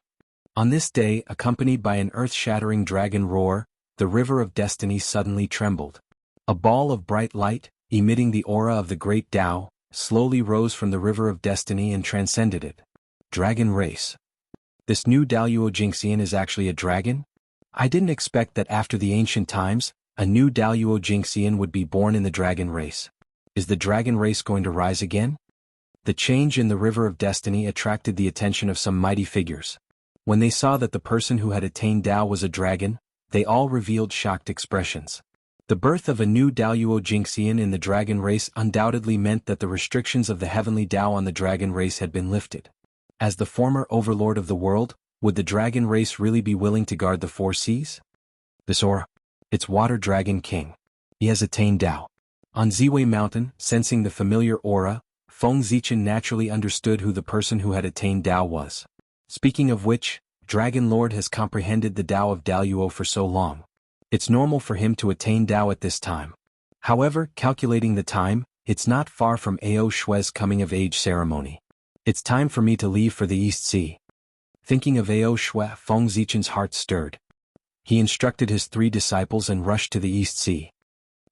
On this day, accompanied by an earth-shattering dragon roar, the river of destiny suddenly trembled. A ball of bright light, emitting the aura of the great Tao, slowly rose from the river of destiny and transcended it. Dragon race. This new Daluo Jingxian is actually a dragon? I didn't expect that after the ancient times, a new Daluo Jingxian would be born in the dragon race. Is the dragon race going to rise again? The change in the river of destiny attracted the attention of some mighty figures. When they saw that the person who had attained Tao was a dragon, they all revealed shocked expressions. The birth of a new Daluo Jingxian in the dragon race undoubtedly meant that the restrictions of the heavenly Tao on the dragon race had been lifted. As the former overlord of the world, would the dragon race really be willing to guard the four seas? This aura. It's Water Dragon King. He has attained Tao. On Ziwei Mountain, sensing the familiar aura, Feng Zichen naturally understood who the person who had attained Tao was. Speaking of which, Dragon Lord has comprehended the Tao of Daluo for so long. It's normal for him to attain Tao at this time. However, calculating the time, it's not far from Ao Shui's coming-of-age ceremony. It's time for me to leave for the East Sea. Thinking of Ao Shui, Feng Zichen's heart stirred. He instructed his 3 disciples and rushed to the East Sea.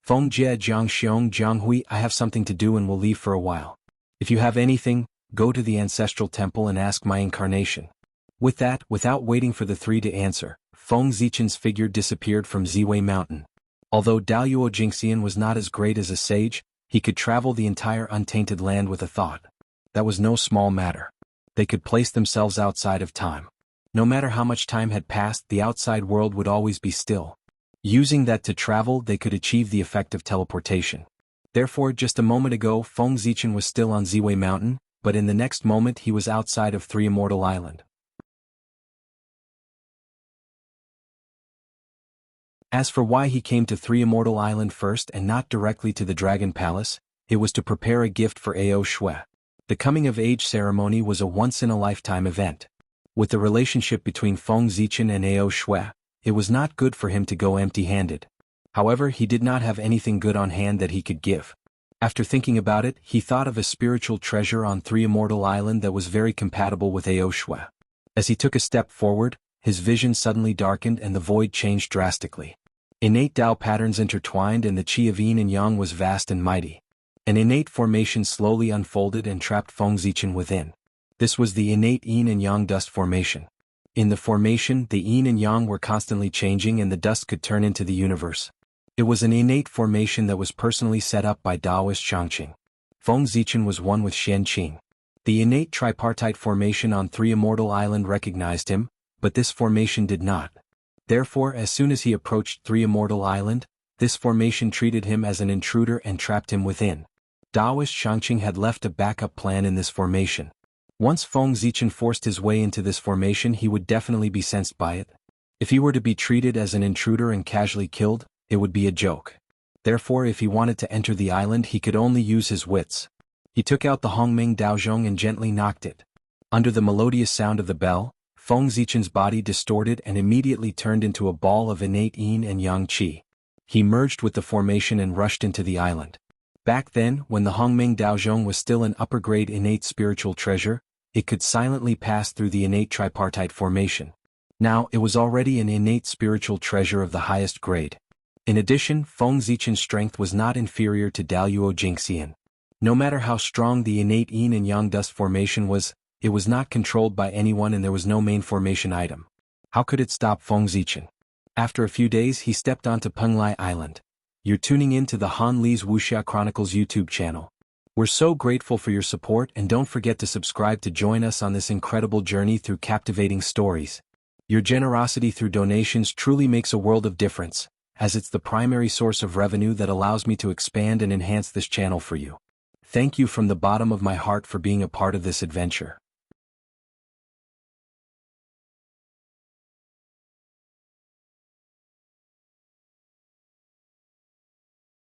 Feng Jie Jiang Xiong Jiang Hui, I have something to do and will leave for a while. If you have anything, go to the ancestral temple and ask my incarnation. With that, without waiting for the three to answer, Feng Zichen's figure disappeared from Ziwei Mountain. Although Daluo Jingxian was not as great as a sage, he could travel the entire untainted land with a thought. That was no small matter. They could place themselves outside of time. No matter how much time had passed, the outside world would always be still. Using that to travel, they could achieve the effect of teleportation. Therefore, just a moment ago, Feng Zichen was still on Ziwei Mountain, but in the next moment he was outside of Three Immortal Island. As for why he came to Three Immortal Island first and not directly to the Dragon Palace, it was to prepare a gift for Ao Shui. The coming-of-age ceremony was a once-in-a-lifetime event. With the relationship between Feng Zichen and Ao Shui, it was not good for him to go empty-handed. However, he did not have anything good on hand that he could give. After thinking about it, he thought of a spiritual treasure on Three Immortal Island that was very compatible with Ao Shui. As he took a step forward, his vision suddenly darkened and the void changed drastically. Innate Tao patterns intertwined and the chi of yin and yang was vast and mighty. An innate formation slowly unfolded and trapped Feng Zichen within. This was the innate yin and yang dust formation. In the formation, the yin and yang were constantly changing and the dust could turn into the universe. It was an innate formation that was personally set up by Taoist Changqing. Feng Zichen was one with Shen Qing. The innate tripartite formation on Three Immortal Island recognized him, but this formation did not. Therefore, as soon as he approached Three Immortal Island, this formation treated him as an intruder and trapped him within. Taoist Changqing had left a backup plan in this formation. Once Feng Zichen forced his way into this formation, he would definitely be sensed by it. If he were to be treated as an intruder and casually killed, it would be a joke. Therefore, if he wanted to enter the island, he could only use his wits. He took out the Hongming Daozhong and gently knocked it. Under the melodious sound of the bell, Feng Zichen's body distorted and immediately turned into a ball of innate yin and yang qi. He merged with the formation and rushed into the island. Back then, when the Hongming Daozhong was still an upper-grade innate spiritual treasure, it could silently pass through the innate tripartite formation. Now, it was already an innate spiritual treasure of the highest grade. In addition, Feng Zichen's strength was not inferior to Daluo Jingxian. No matter how strong the innate yin and yang dust formation was, it was not controlled by anyone and there was no main formation item. How could it stop Feng Zichen? After a few days he stepped onto Penglai Island. You're tuning in to the Han Li's Wuxia Chronicles YouTube channel. We're so grateful for your support and don't forget to subscribe to join us on this incredible journey through captivating stories. Your generosity through donations truly makes a world of difference, as it's the primary source of revenue that allows me to expand and enhance this channel for you. Thank you from the bottom of my heart for being a part of this adventure.